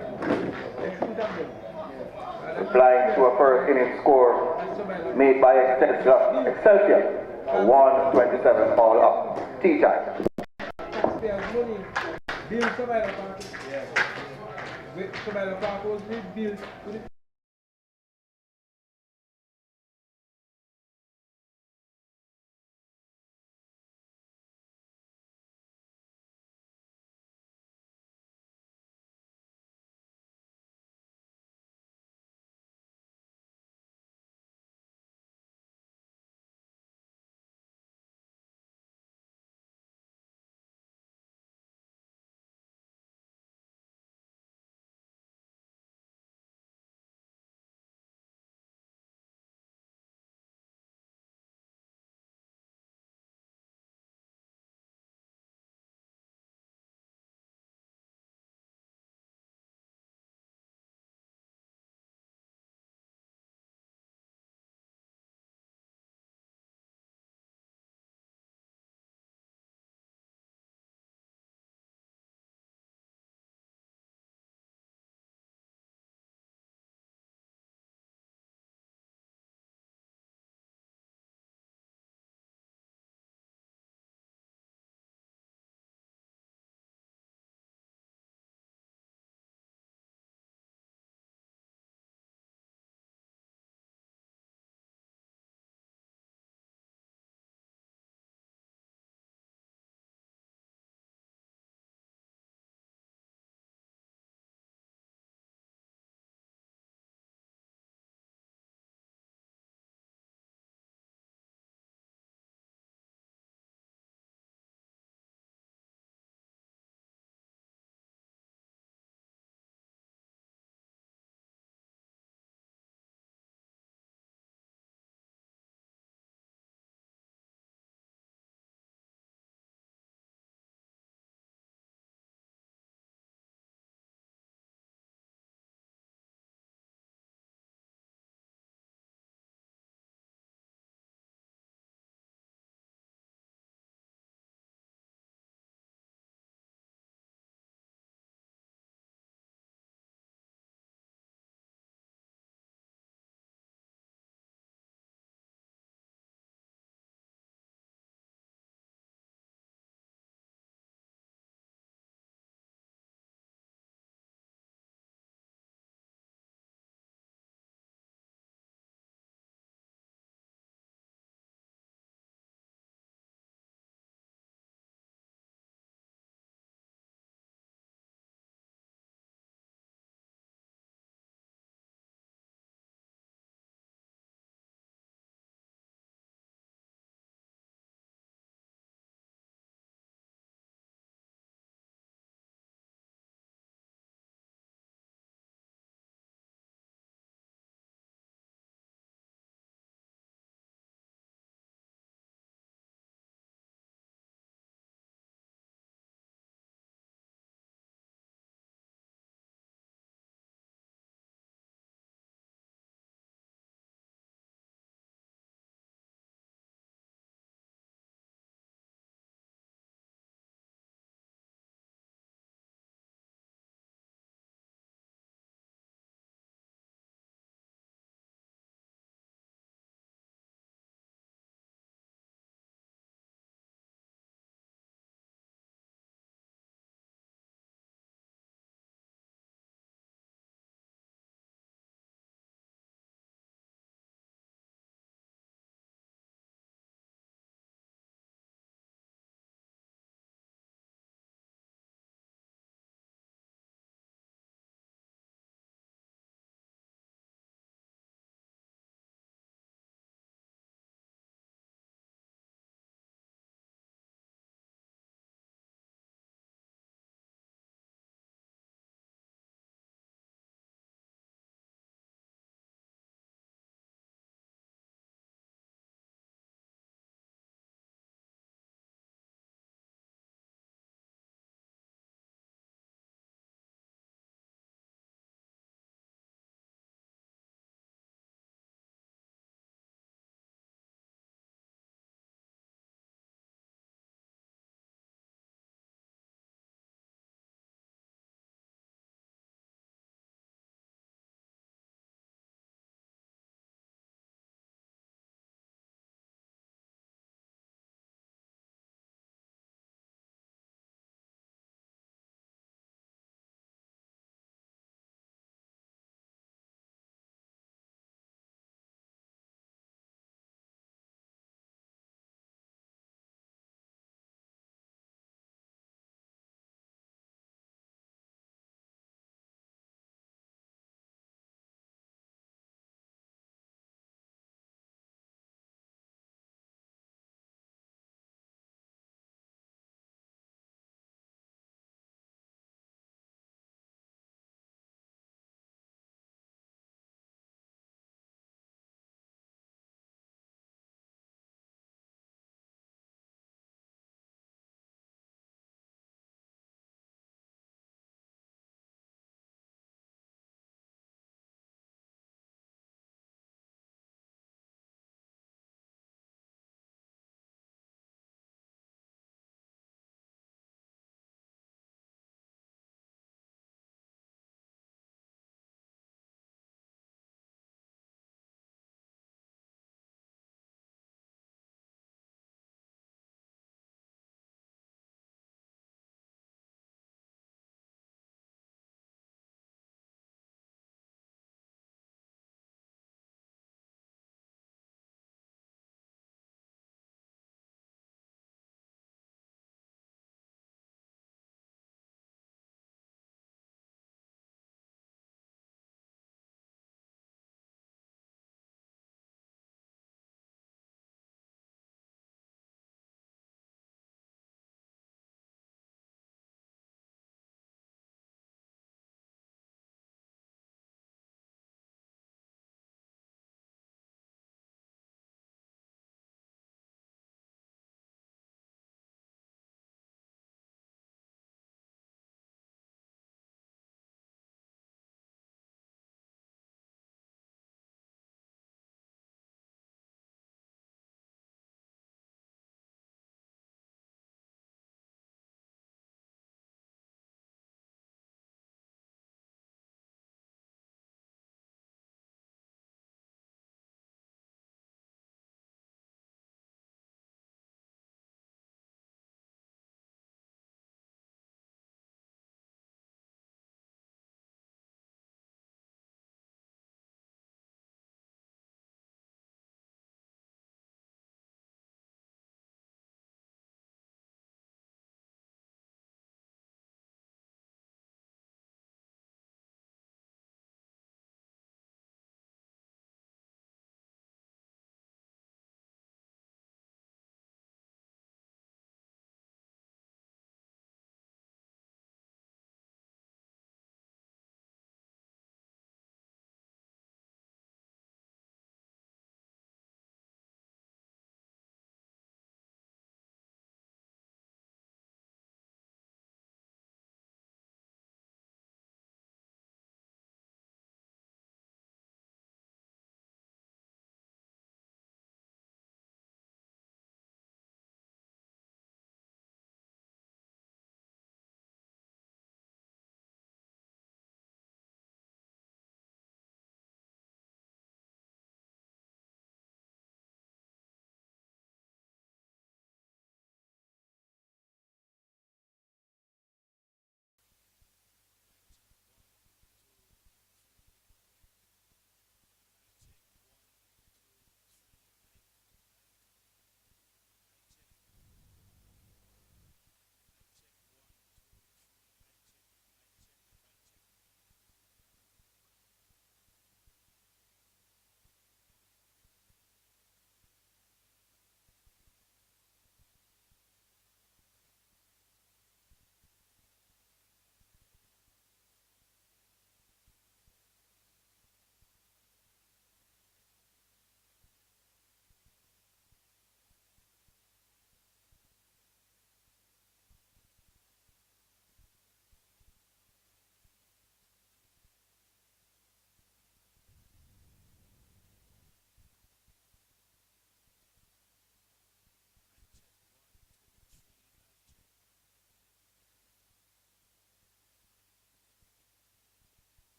Replying to a first inning score made by Excelsia. 127 all up. Tea time. Taxpayers' money. Build Survival Park. Survival Park was rebuilt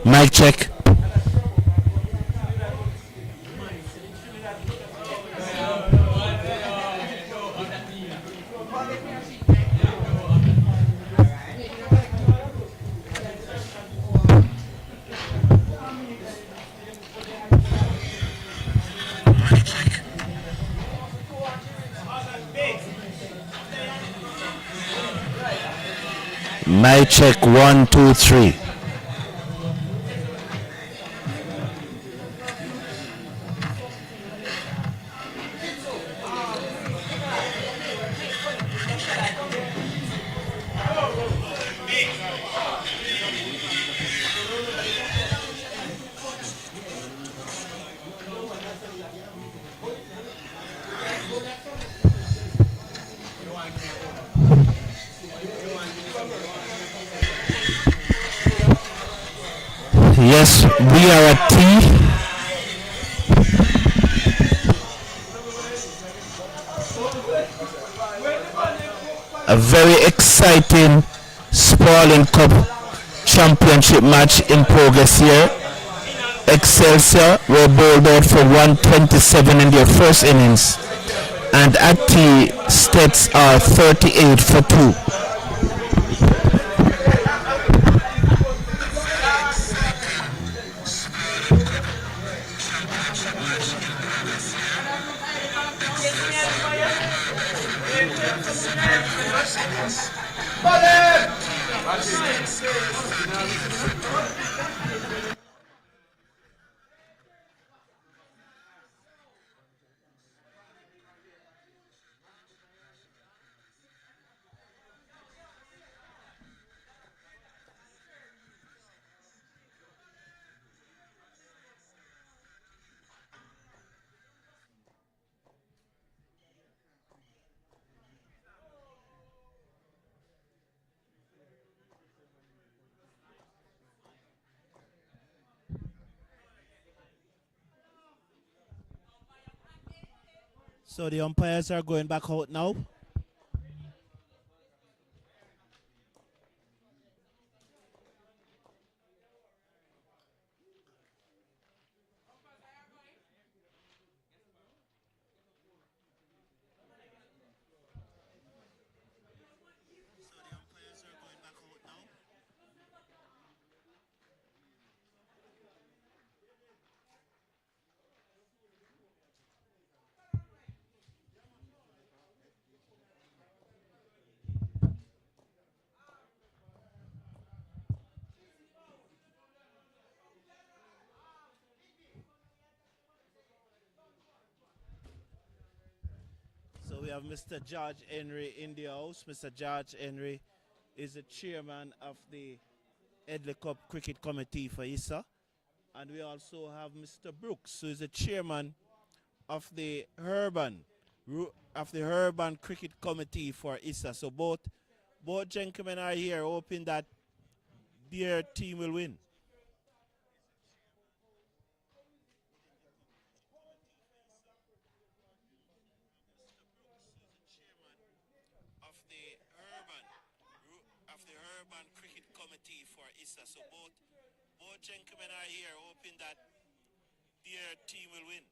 Mic check. Mic check 1, 2, 3. Yes, we are at T. A very exciting Spaulding Cup championship match in progress here. Excelsia were bowled out for 127 in their first innings, and at T, STETHS are 38 for 2. So the umpires are going back out now. So we have Mr. George Henry in the house. Mr. George Henry is the chairman of the Headley Cup Cricket Committee for ISSA. And we also have Mr. Brooks, who is the chairman of the Urban Cricket Committee for ISSA. So both gentlemen are here hoping that their team will win. Of the Urban Cricket Committee for ISSA. So both gentlemen are here hoping that their team will win.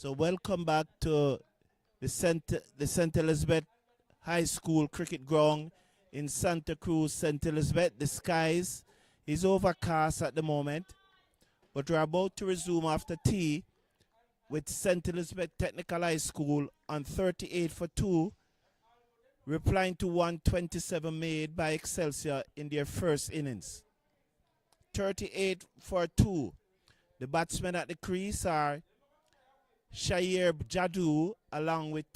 So welcome back to the St. Elizabeth High School cricket ground in Santa Cruz, St. Elizabeth. The skies is overcast at the moment, but we're about to resume after tea with St. Elizabeth Technical High School on 38 for 2, replying to 127 made by Excelsia in their first innings. 38 for 2. The batsmen at the crease are Shair Jadu along with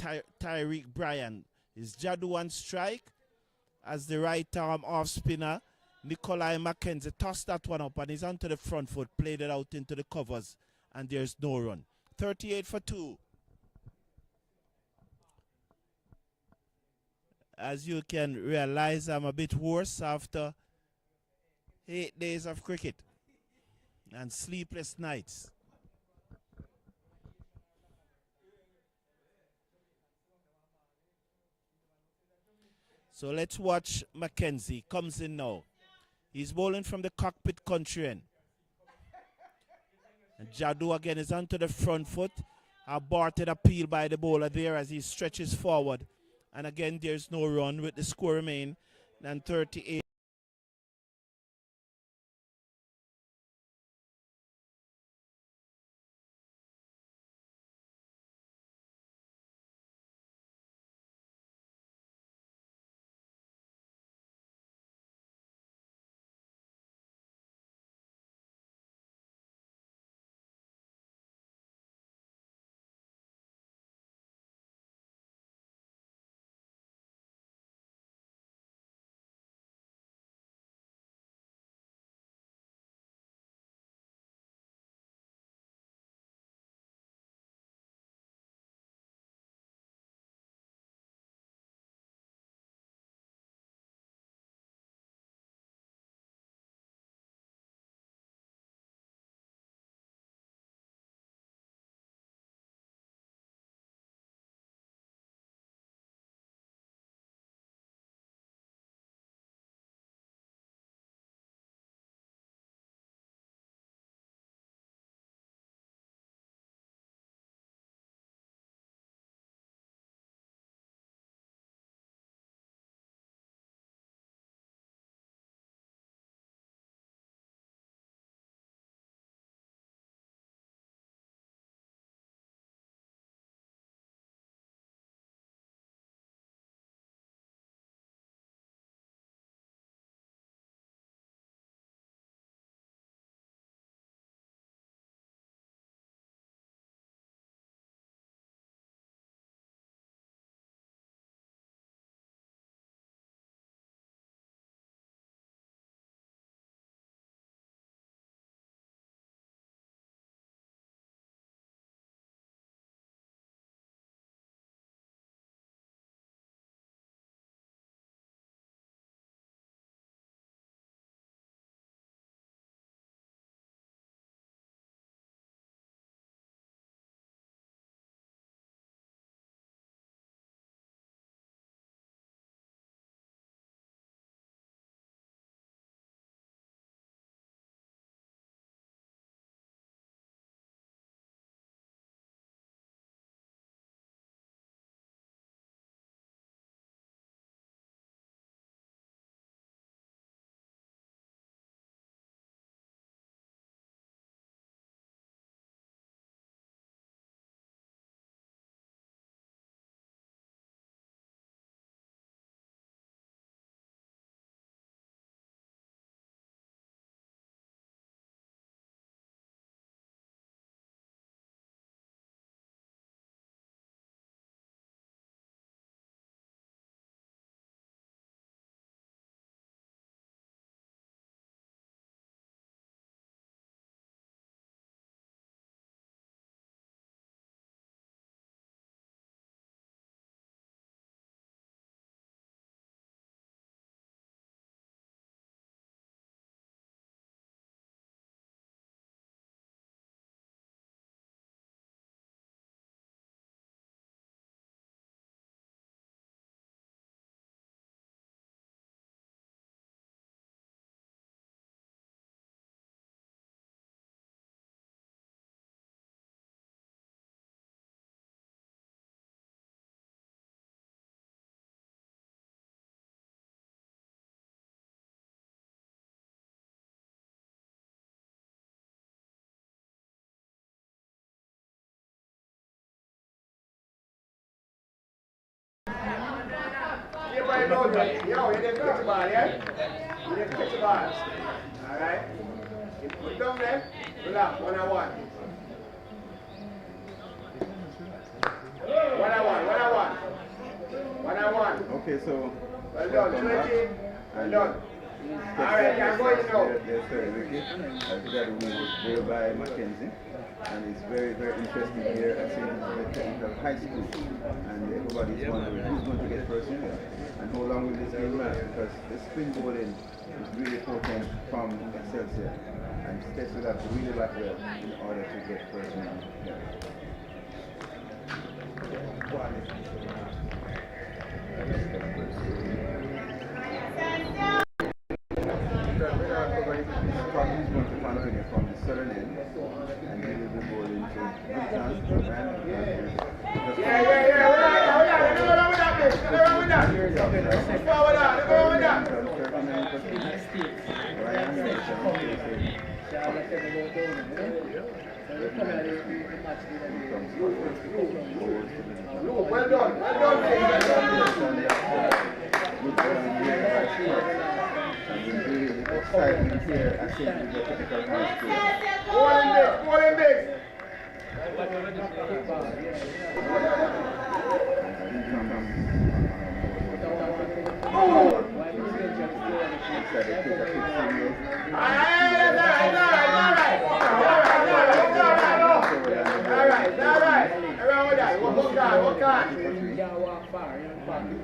Tyreek Bryan. Is Jadu on strike as the right arm off spinner? Nikolai McKenzie tossed that one up and he's onto the front foot, played it out into the covers, and there's no run. 38 for 2. As you can realize, I'm a bit worse after 8 days of cricket and sleepless nights. So let's watch McKenzie. Comes in now. He's bowling from the cockpit country end. And Jadu again is onto the front foot. Aborted appeal by the bowler there as he stretches forward. And again, there's no run with the score remain and 38. mind out there. Yo, you didn't catch the ball, yeah? You didn't catch the ball. Alright? You put it down there. Relax, 1-1. 1-1. Okay, so. Well done, 20. Well done. Alright, you're going now. Yes, sir, Ricky. I think that we was there by Mackenzie. And it's very, very interesting here at St. Technical High School. And everybody's wondering who's going to get first in there. And how long will this game last? Because the springboarding is really potent from Excelsia. And STETHS will have to really back well in order to get first in here. He's going to continue from the southern end, and he will be bowling to good chance. Well done. Excitement here at St. Technical High School. Ball in big.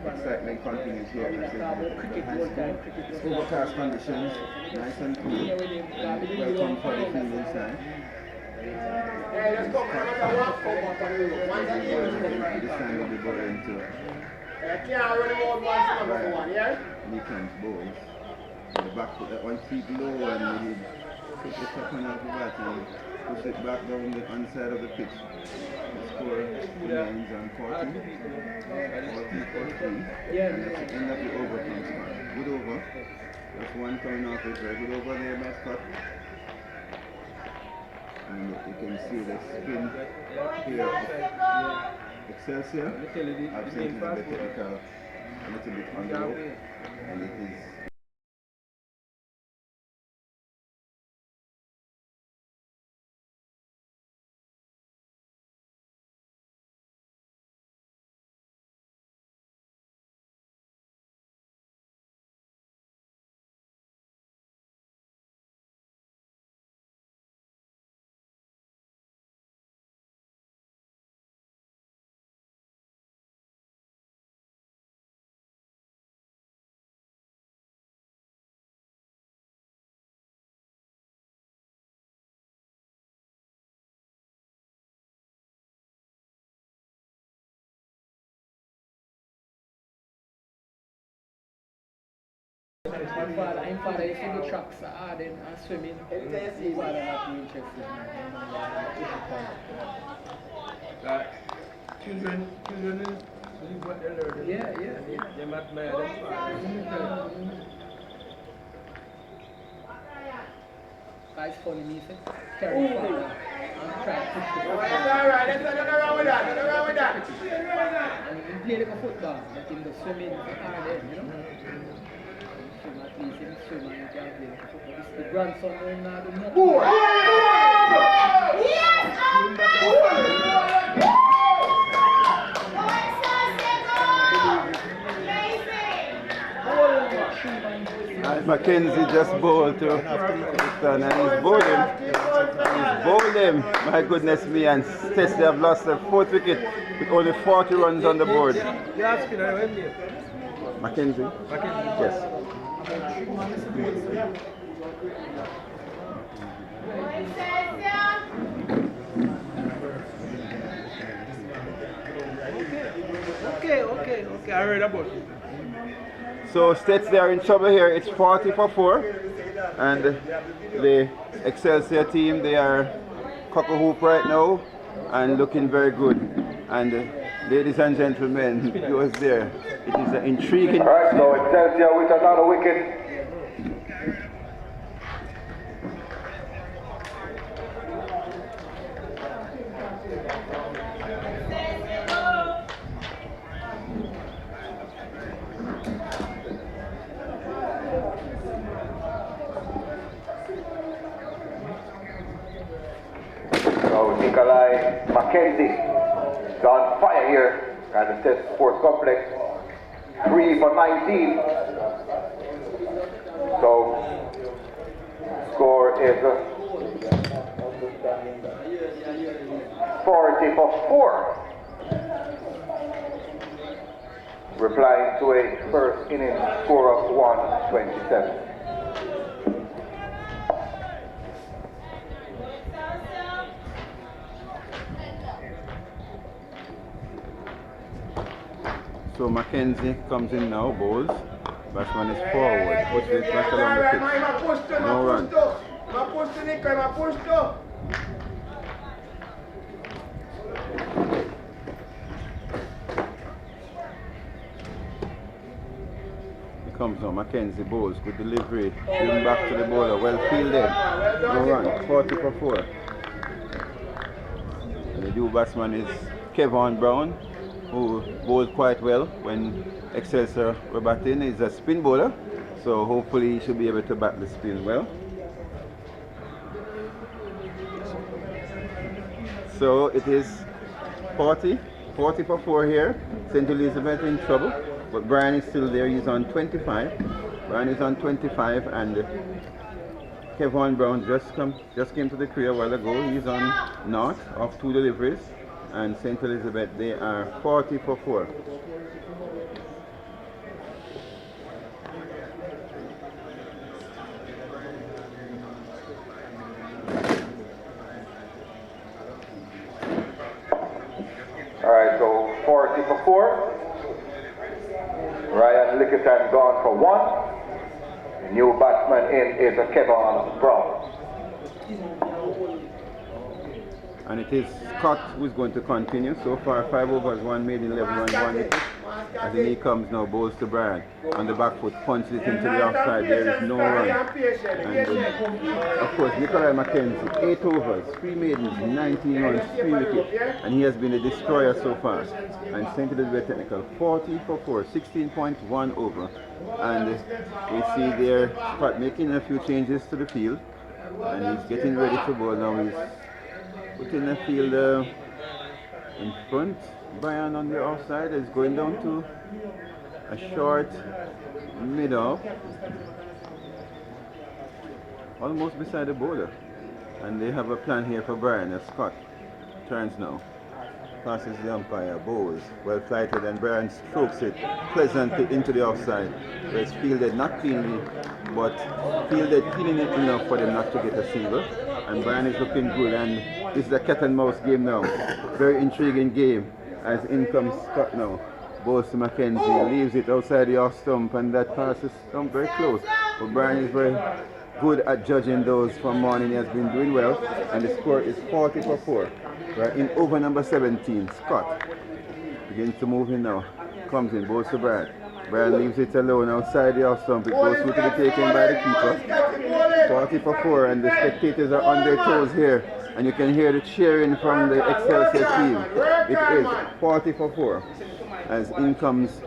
Excitement continues here at St. High School. Overcast conditions, nice and cool. Welcome for the field inside. This time we'll be going to Nickham's balls. The back foot, that one feet low, and we put the top hand of the bat and push it back down the inside of the pitch. The score remains on 14 for 3. And that's the end of the overtime score. Good over. That's one coming off it. Very good over there by Scott. And you can see the spin here of Excelsia. Absent the technical a little bit on the rope. And it is I'm father used to do tracks hard and swimming. Father not interested. Children live what they learn. Yeah. They might admire them. Guys funny me say, carry father and try to push the ball. Alright, let's not around with that. And he play like a football, but in the swimming hard end, you know? Swim at least in swim and you can play like a football. This is the grandson when do nothing. Mackenzie just bowled to Houston and he's bowling. My goodness me, and STETHS they have lost their 4th wicket with only 40 runs on the board. Mackenzie? Yes. Okay. I read about it. So STETHS they are in trouble here. It's 40 for 4, and the Excelsior team they are cock-a-hoop right now and looking very good. And ladies and gentlemen, it was there. It is an intriguing. Alright, so Excelsior with another wicket. Nikolai Mackenzie is on fire here at the STETHS Sports Complex. 3 for 19. So, score is 40 for 4. Replying to a first inning score of 127. So Mackenzie comes in now, bowls. Batsman is forward. Push it back along the pitch. No run. Here comes now Mackenzie, bowls. Good delivery. Bring back to the bowler. Well fielded. No run. 40 for 4. And the new batsman is Kevon Brown, who bowled quite well when Excelsior were batting. He's a spin bowler, so hopefully he should be able to bat the spin well. So it is 40 for 4 here. St. Elizabeth in trouble, but Brian is still there. He's on 25. Brian is on 25, and Kevon Brown just came to the career a while ago. He's on naught of 2 deliveries. And St. Elizabeth, they are 40 for 4. Alright, so 40 for 4. Ryan Lickerton gone for 1. The new batsman in is a Kevon Brown. And it is Scott who's going to continue. So far 5 overs, 1 made, 11 runs, 1 wicket. As in he comes now, bowls to Brian. On the back foot, punches it into the offside. There is no run. And of course, Nikolai Mackenzie, 8 overs, 3 maidens, 19 runs, 3 wickets. And he has been a destroyer so far. And St. Elizabeth Technical, 40 for 4, 16.1 over. And we see there Scott making a few changes to the field. And he's getting ready to bowl now. He's putting the field in front. Brian on the offside is going down to a short mid-off, almost beside the bowler. And they have a plan here for Brian as Scott turns now. Passes the umpire, bowls, well flighted, and Brian strokes it pleasantly into the offside, where it's fielded not cleanly, but fielded clean enough for them not to get a single. And Brian is looking good, and this is a cat and mouse game now. Very intriguing game, as in comes Scott now. Bowls to Mackenzie, leaves it outside the off stump, and that passes stump very close. But Brian is very good at judging those from morning. He has been doing well, and the score is 40 for 4. Right in over number 17, Scott begins to move in now. Comes in, bowls to Brian. Brian leaves it alone outside the off stump. It goes through to be taken by the keeper. 40 for 4, and the spectators are on their toes here. And you can hear the cheering from the Excelsior team. It is 40 for 4. As in comes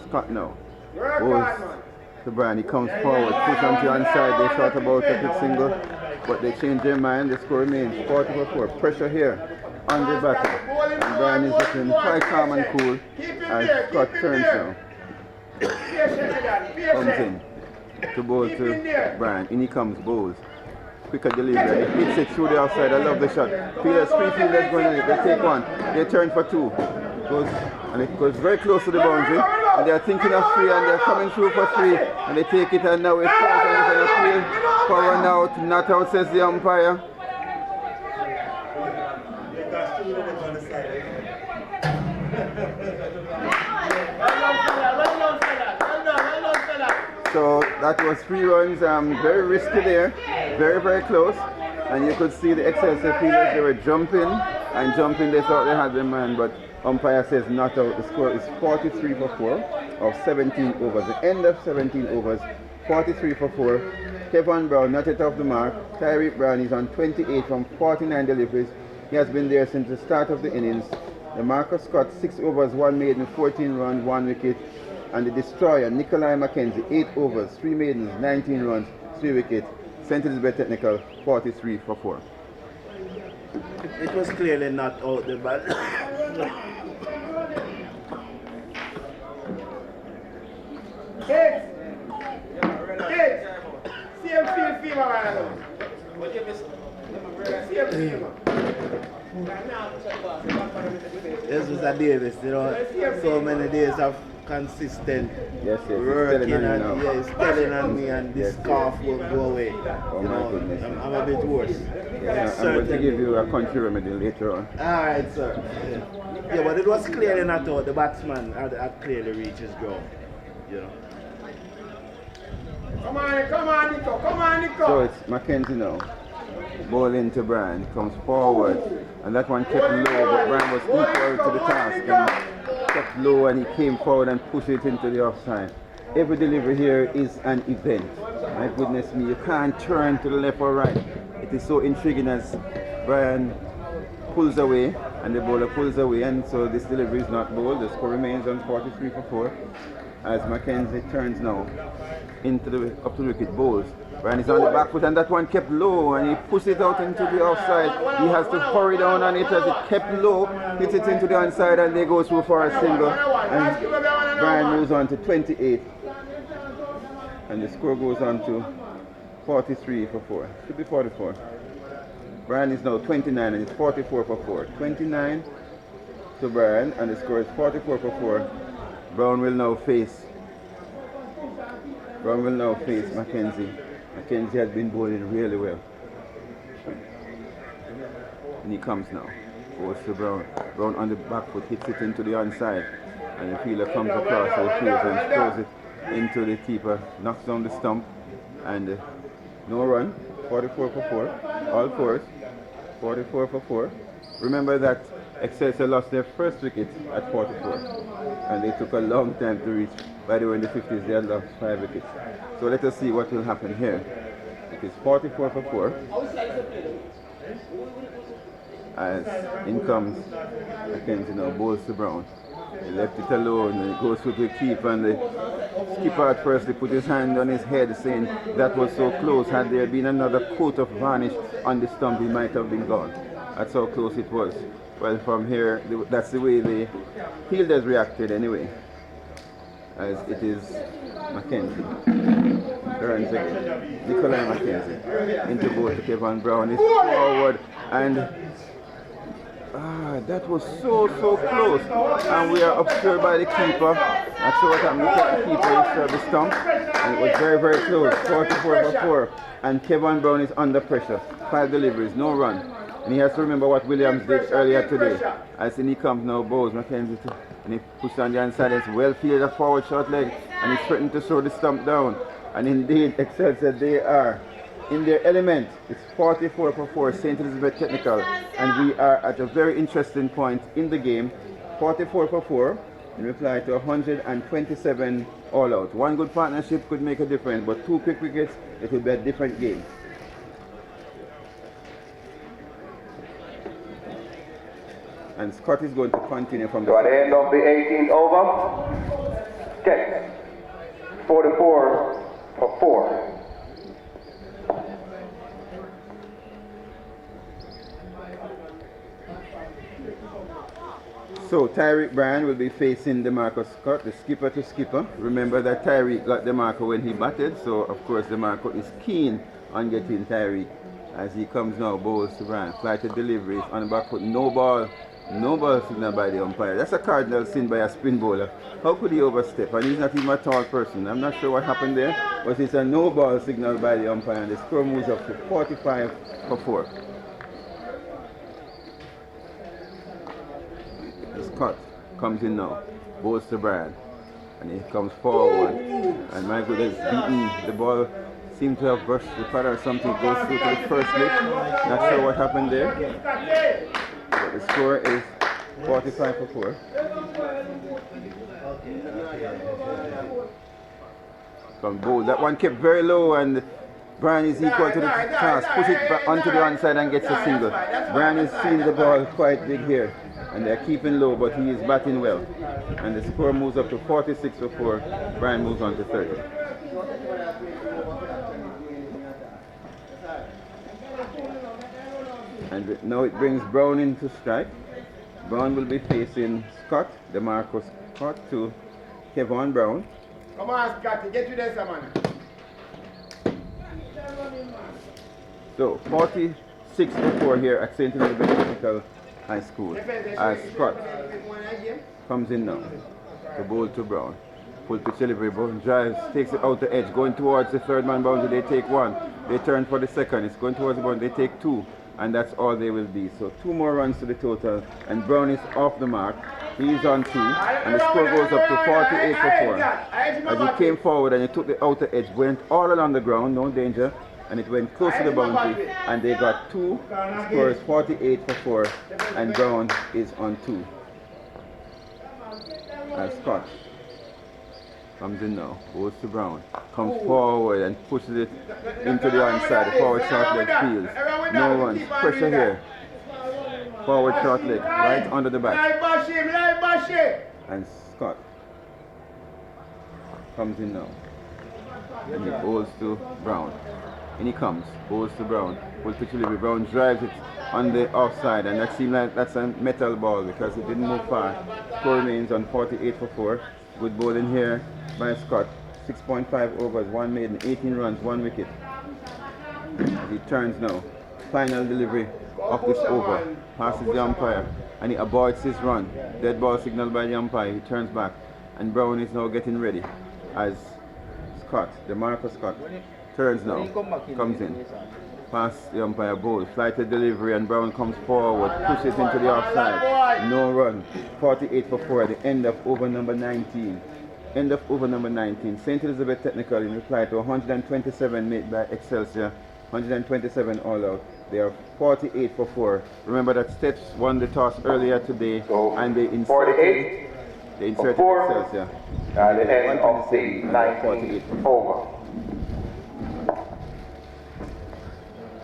Scott now. Bowls to Brian. He comes forward, push on the inside. They thought about a quick single, but they changed their mind. The score remains 40 for 4. Pressure here on the batter. And Brian is looking quite calm and cool as Scott turns now. Comes in to bowl to Brian. In he comes, bowls. Quicker delivery. He hits it through the outside. I love the shot. Fielders, 3 fielders going on it. They take 1. They turn for 2. And it goes very close to the boundary. And they are thinking of 3, and they're coming through for 3. And they take it, and now it's falls, and it's an appeal for 1 out. Not out, says the umpire. So that was 3 runs, very risky there, very, very close. And you could see the Excelsior fielders, they were jumping and jumping. They thought they had the man, but umpire says not out. The score is 43 for 4 of 17 overs. The end of 17 overs, 43 for 4. Kevon Brown not yet off the mark. Tyreek Brown is on 28 from 49 deliveries. He has been there since the start of the innings. The Marcus Scott, 6 overs, 1 maiden, 14 runs, 1 wicket. And the destroyer, Nikolai Mackenzie, 8 overs, 3 maidens, 19 runs, 3 wickets. St. Elizabeth Technical, 43 for 4. It was clearly not out the ball. Kids! Kids! Same fever right now. Same fever. This was a Davis, you know, so many days of consistent working and it's telling on me and this cough will go away. Oh my goodness. I'm a bit worse. Yeah, I'm going to give you a country remedy later on. Alright, sir. Yeah, but it was clearly not out. The batsman had clearly reached his ground. You know. Come on, Nico, come on, Nico. So it's Mackenzie now. Ball into Brian, comes forward, and that one kept low, but Brian was equal to the task and kept low and he came forward and pushed it into the offside. Every delivery here is an event. My goodness me, you can't turn to the left or right. It is so intriguing as Brian pulls away and the bowler pulls away, and so this delivery is not bowled. The score remains on 43 for 4 as Mackenzie turns now into the up to the wicket, bowls. Brian is on the back foot and that one kept low and he pushed it out into the offside. He has to hurry down on it as it kept low, hits it into the onside and they go through for a single. And Brian moves on to 28. And the score goes on to 43 for 4. Should be 44. Brian is now 29 and it's 44 for 4. 29 to Brian and the score is 44 for 4. Brown will now face Mackenzie. Mackenzie has been bowling really well. And he comes now. Goes to Brown. Brown on the back foot hits it into the onside. And the fielder comes across the field and throws it into the keeper. Knocks down the stump. And no run. 44 for 4. All fours. 44 for 4. Remember that Excelsior lost their first wicket at 44. And they took a long time to reach. By the way, in the 50s they had lost 5 wickets. So let us see what will happen here. It is 44 for 4. As in comes Mackenzie now, bowls to Brown. He left it alone and he goes to the keeper and the skipper at first he put his hand on his head saying that was so close. Had there been another coat of varnish on the stump he might have been gone. That's how close it was. Well, from here, that's the way the fielders reacted anyway. As it is Mackenzie. Turns again. Nikolai Mackenzie. Into both to Kevin Brown. Is forward and that was so close. And we are observed by the keeper. Not sure what happened. Look at the keeper, he served the stump. And it was very close. 44 for 4. And Kevin Brown is under pressure. 5 deliveries, no run. And he has to remember what Williams did earlier today. As he comes now, bowls Mackenzie and he pushes on the inside. It's well fielded forward short leg and he's threatening to throw the stump down. And indeed, Excelsior, they are in their element. It's 44 for 4, St. Elizabeth Technical. And we are at a very interesting point in the game. 44 for 4 in reply to 127 all out. One good partnership could make a difference, but 2 quick wickets, it will be a different game. And Scott is going to continue from the... So at the end of the 18th over, check. 44 for 4. So Tyreek Bryan will be facing DeMarco Scott, the skipper to skipper. Remember that Tyreek got DeMarco when he batted, so of course DeMarco is keen on getting Tyreek. As he comes now, bowls to Bryan. Flighted deliveries on the back foot, no ball signal by the umpire. That's a cardinal sin by a spin bowler. How could he overstep? And he's not even a tall person. I'm not sure what happened there, but it's a no ball signal by the umpire and the score moves up to 45 for 4. The Scott comes in now, bowls to Bryan, and he comes forward, and my goodness, beaten. The ball seemed to have brushed the pad or something, goes through to the first slip. Not sure what happened there. But the score is 45 for 4. From bowl. That one kept very low and Bryan is equal to the task. Push it back onto the onside and gets a single. Bryan is seeing the ball quite big here. And they're keeping low, but he is batting well. And the score moves up to 46 for 4. Bryan moves on to 30. And now it brings Brown into strike. Brown will be facing Scott, the Marcus Scott, to Kevon Brown. Come on, Scotty, get to this, man. So 46-4 here at St. Elizabeth Technical High School as Scott comes in now. The ball to Brown. Full pitch delivery, Brown drives, takes it out the edge, going towards the third man boundary. They take one. They turn for the second. It's going towards the boundary. They take two. And that's all they will be. So 2 more runs to the total. And Brown is off the mark. He's on 2. And the score goes up to 48-4. As he came forward and he took the outer edge, went all along the ground, no danger. And it went close to the boundary. And they got 2. The score is 48-4. And Brown is on 2. As Scott comes in now, goes to Brown, comes forward and pushes it into the onside, the forward short leg fields. No runs, pressure here. Forward short leg, right under the back. And Scott comes in now. And he goes to Brown. In he comes, goes to Brown. Full pitch delivery. Brown drives it on the offside, and that seems like that's a metal ball because it didn't move far. Score remains on 48-4. Good bowling here by Scott. 6.5 overs, 1 maiden, 18 runs, 1 wicket. As he turns now. Final delivery of this over. Passes the umpire and he avoids his run. Dead ball signal by the umpire. He turns back and Brown is now getting ready as Scott, the Marcus Scott, turns now. Comes in. Past the umpire bowl. Flighted delivery and Brown comes forward. Pushes into the offside. No run. 48-4 at the end of over number 19. End of over number 19. St. Elizabeth Technical in reply to 127 made by Excelsia. 127 all out. They are 48-4. Remember that STETHS won the toss earlier today, and they inserted Excelsia. At the end of the 19th over.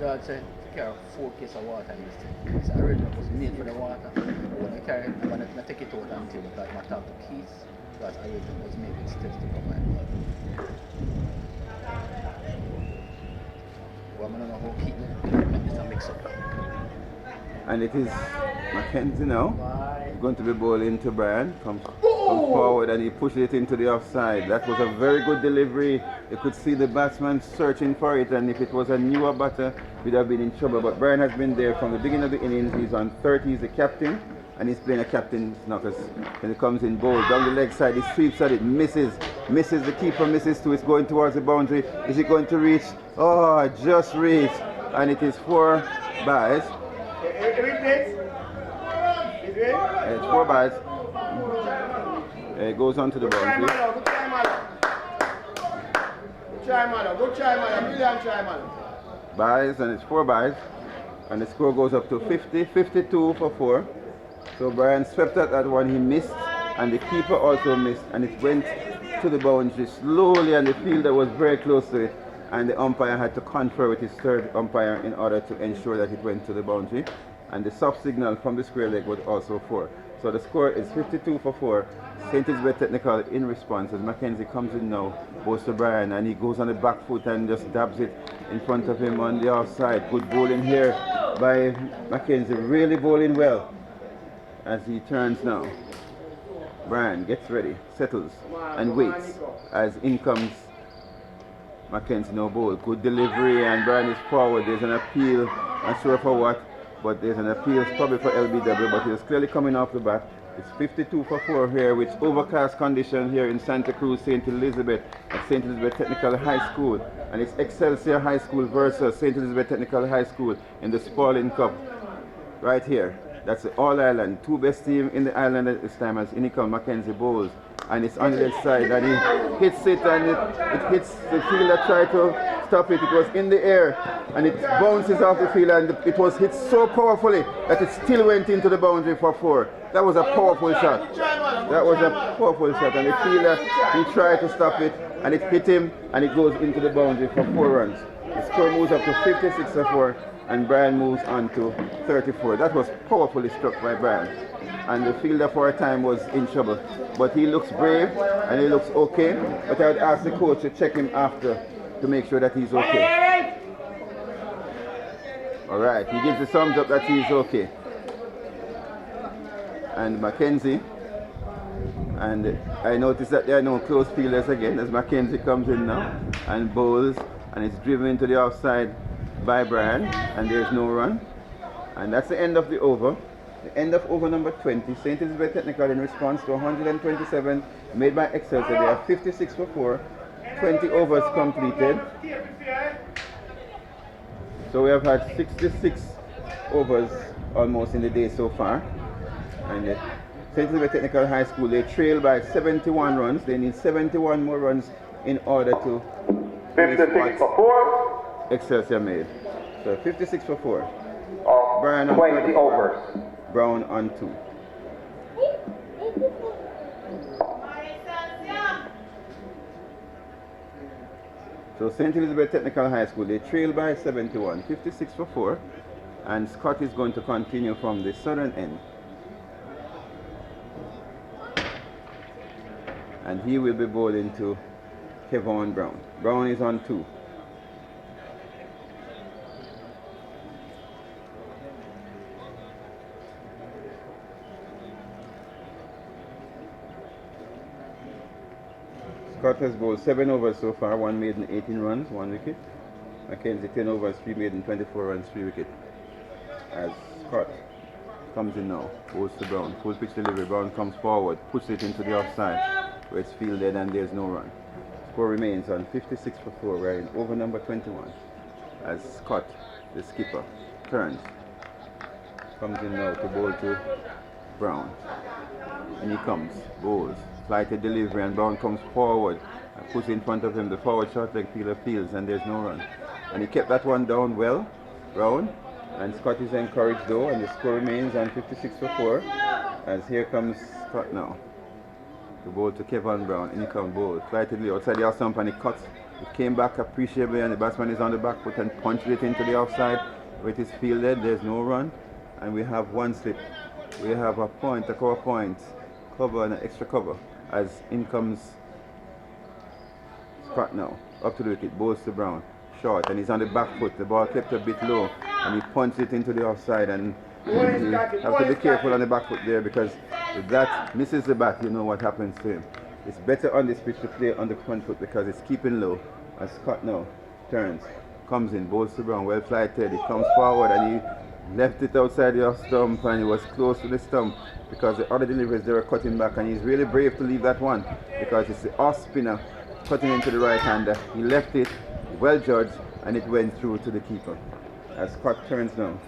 George said to carry 4 cases of water in this thing. So originally was made for the water. When I carry it, when I take it out until I talk to Keys, because originally was made with STETHS to provide water. Well, I don't know how keep it a mix up. And it is Mackenzie now. He's going to be bowling to Brian. Comes forward and he pushes it into the offside. That was a very good delivery. You could see the batsman searching for it, and if it was a newer batter, we'd have been in trouble. But Brian has been there from the beginning of the innings. He's on 30, he's the captain, and he's playing a captain's knockers. When it comes in bowl, down the leg side, he sweeps at it, misses the keeper, misses too. It's going towards the boundary. Is it going to reach? Oh, just reached. And it is 4 byes. It's 4 byes. It goes on to the boundary. Good try, man. Brilliant try, man. Byes, and it's 4 byes. And the score goes up to 52-4. So Brian swept at that one, he missed, and the keeper also missed, and it went to the boundary slowly, and the fielder was very close to it, and the umpire had to confer with his third umpire in order to ensure that it went to the boundary. And the soft signal from the square leg was also 4. So the score is 52-4. St. Elizabeth Technical in response as Mackenzie comes in now, goes to Brian, and he goes on the back foot and just dabs it in front of him on the offside. Good bowling here by Mackenzie, really bowling well as he turns now. Brian gets ready, settles and waits as in comes Mackenzie now bowl. Good delivery and Brian is forward. There's an appeal, not sure for what, but there's an appeal probably for LBW, but he's clearly coming off the bat. It's 52-4 here with overcast condition here in Santa Cruz, St. Elizabeth at St. Elizabeth Technical High School, and it's Excelsior High School versus St. Elizabeth Technical High School in the Spaulding Cup right here. That's the All Island, 2 best team in the island at this time as Inical Mackenzie bowls, and it's on the side and he hits it, and it hits the fielder, try to stop it. It was in the air and it bounces off the field, and it was hit so powerfully that it still went into the boundary for 4. That was a powerful shot. That was a powerful shot, and the fielder, he tried to stop it and it hit him and it goes into the boundary for 4 runs. The score moves up to 56-4 and Brian moves on to 34. That was powerfully struck by Brian, and the fielder for a time was in trouble, but he looks brave and he looks okay. But I would ask the coach to check him after to make sure that he's okay. Alright, he gives the thumbs up that he's okay. And Mackenzie, and I notice that there are no close fielders again as Mackenzie comes in now and bowls, and it's driven into the offside by Brian, and there's no run. And that's the end of the over. The end of over number 20. St. Elizabeth Technical in response to 127 made by Excelsior. They are 56 for 4. 20 overs completed. So we have had 66 overs almost in the day so far. And St. Elizabeth Technical High School, they trail by 71 runs. They need 71 more runs in order to 56 for 4. Excelsior made. So 56 for 4. Brian on 20 overs. Brown on 2. So St. Elizabeth Technical High School, they trail by 71, 56 for 4, and Scott is going to continue from the southern end. And he will be bowling to Kevon Brown. Brown is on 2. Scott has bowled 7 overs so far, 1 maiden, 18 runs, 1 wicket. Mackenzie 10 overs, 3 maiden, 24 runs, 3 wicket. As Scott comes in now, goes to Brown, full pitch delivery, Brown comes forward, puts it into the offside, where it's fielded and there's no run. Score remains on 56 for 4, we're in over number 21. As Scott, the skipper, turns, comes in now to bowl to Brown. And he comes, bowls, flighted delivery, and Brown comes forward and puts in front of him the forward short leg fielder fields, and there's no run. And he kept that one down well, Brown, and Scott is encouraged though, and the score remains on 56 for 4. As here comes Scott now to bowl to Kevon Brown, and he comes bowl, flightedly outside the off stump, and he cuts. It came back appreciably, and the batsman is on the back foot and punched it into the offside where it is fielded. There's no run, and we have 1 slip. We have a point, a cover point, cover and an extra cover. As in comes Scott now, up to the wicket, bowls to Brown, short, and he's on the back foot. The ball kept a bit low, and he punched it into the offside, and you have to be careful on the back foot there, because if that misses the bat, you know what happens to him. It's better on this pitch to play on the front foot because it's keeping low. As Scott now turns, comes in, bowls to Brown, well flighted, he comes forward, and he left it outside the off stump, and he was close to the stump because the other deliveries, they were cutting back, and he's really brave to leave that one because it's the off spinner cutting into the right hander. He left it, well judged, and it went through to the keeper. As Scott turns now,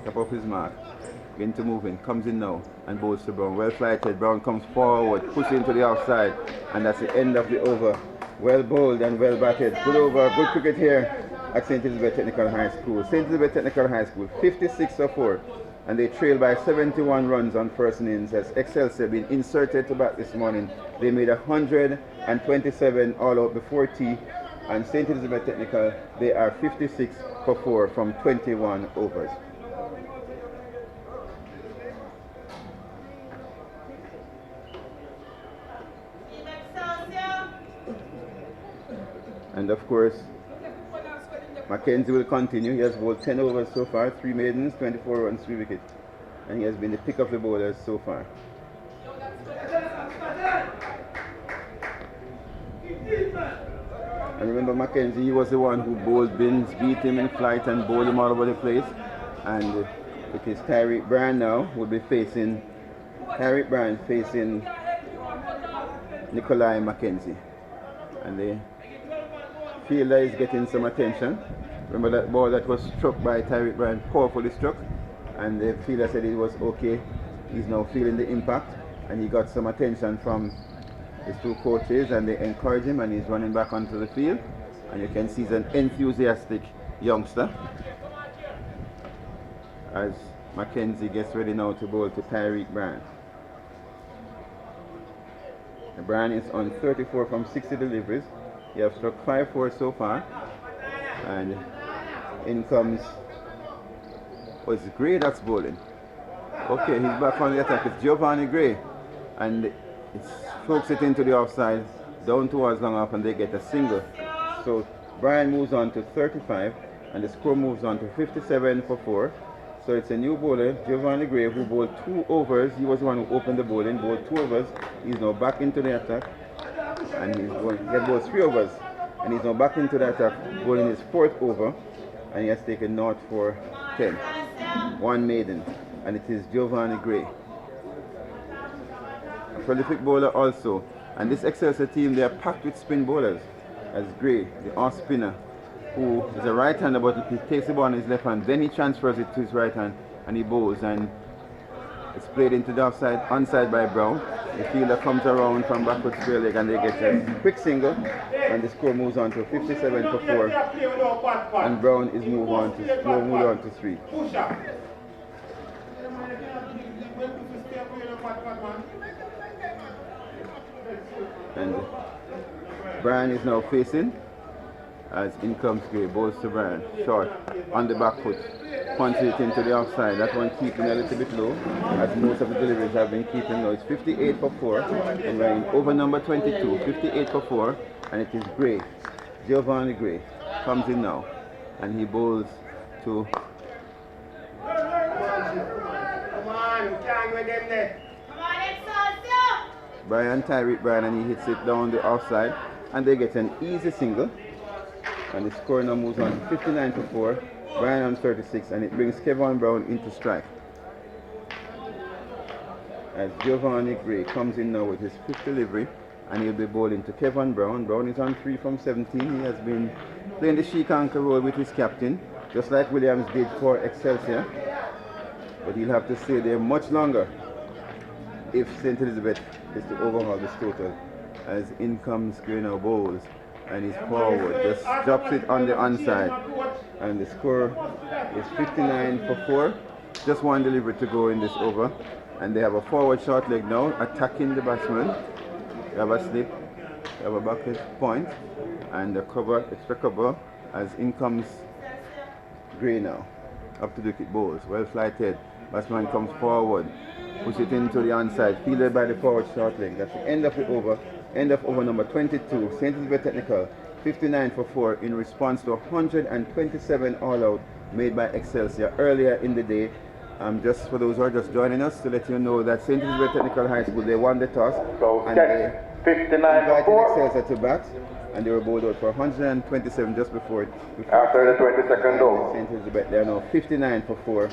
top of his mark, into moving, comes in now and bowls to Brown, well flighted. Brown comes forward, puts into the outside, and that's the end of the over. Well bowled and well batted. Good over, good cricket here at St. Elizabeth Technical High School. St. Elizabeth Technical High School, 56 for 4, and they trail by 71 runs on first innings. As Excelsior been inserted to bat this morning, they made 127 all out before tea, and St. Elizabeth Technical, they are 56 for 4 from 21 overs. And of course, Mackenzie will continue. He has bowled 10 overs so far, 3 maidens, 24 runs, 3 wickets. And he has been the pick of the bowlers so far. And remember, Mackenzie, he was the one who bowled Bins, beat him in flight and bowled him all over the place. And it is Tyreek Bryan now who will be facing Nikolai Mackenzie. And the fielder is getting some attention. Remember that ball that was struck by Tyreek Bryan, powerfully struck, and the fielder said it was okay. He's now feeling the impact, and he got some attention from his 2 coaches, and they encourage him, and he's running back onto the field, and you can see he's an enthusiastic youngster. As Mackenzie gets ready now to bowl to Tyreek Bryan. Bryan is on 34 from 60 deliveries. He has struck 5-4 so far, and in comes, oh, it's Gray that's bowling. Okay, he's back on the attack. It's Giovanni Gray, and it strokes it into the offside, down towards long off, and they get a single. So Bryan moves on to 35 and the score moves on to 57 for 4. So it's a new bowler, Giovanni Gray, who bowled 2 overs. He was the one who opened the bowling, bowled 2 overs. He's now back into the attack, and he's going to get bowled 3 overs. And he's now back into the attack, bowling his 4th over, and he has taken 0 for 10. 1 maiden, and it is Giovanni Gray. A prolific bowler also. And this Excelsior team, they are packed with spin bowlers, as Gray, the off spinner, who is a right-hander, but he takes the ball on his left hand, then he transfers it to his right hand, and he bowls, and it's played into the offside, onside by Brown. The fielder comes around from backward square leg, and they get a quick single, and the score moves on to 57 for 4, and Brown is moved on to 3. And Brian is now facing, as in comes Gray, bowls to Brian, short, on the back foot, punches it into the offside. That one keeping a little bit low, as most of the deliveries have been keeping low. It's 58 for 4, and we're in over number 22, 58 for 4, and it is Gray, Giovanni Gray, comes in now, and he bowls to... Come on, you can't go them there. Come on, Excelsia! Brian Tyreek Brian, and he hits it down the offside, and they get an easy single, and the score now moves on to 59 for 4, Brian on 36, and it brings Kevin Brown into strike, as Giovanni Gray comes in now with his 5th delivery, and he'll be bowling to Kevin Brown. Brown is on 3 from 17. He has been playing the sheik anchor role with his captain, just like Williams did for Excelsia, but he'll have to stay there much longer if St. Elizabeth is to overhaul this total, as in comes Gray now bowls, and he's forward, just drops it on the onside, and the score is 59 for 4. Just 1 delivery to go in this over, and they have a forward short leg now, attacking the batsman. They have a slip, they have a backward point, and a cover, extra cover, as in comes Gray now, up to the wicket bowls, well flighted. Batsman comes forward, push it into the onside, fielded by the forward short leg. That's the end of the over, end of over number 22. St. Elizabeth Technical, 59 for 4, in response to 127 all-out made by Excelsia earlier in the day. Just for those who are just joining us, to let you know that St. Elizabeth Technical High School, they won the toss, and they 59 for 4. Excelsia to bat, and they were bowled out for 127 just before After the 22nd over. St. Elizabeth, they are now 59 for 4,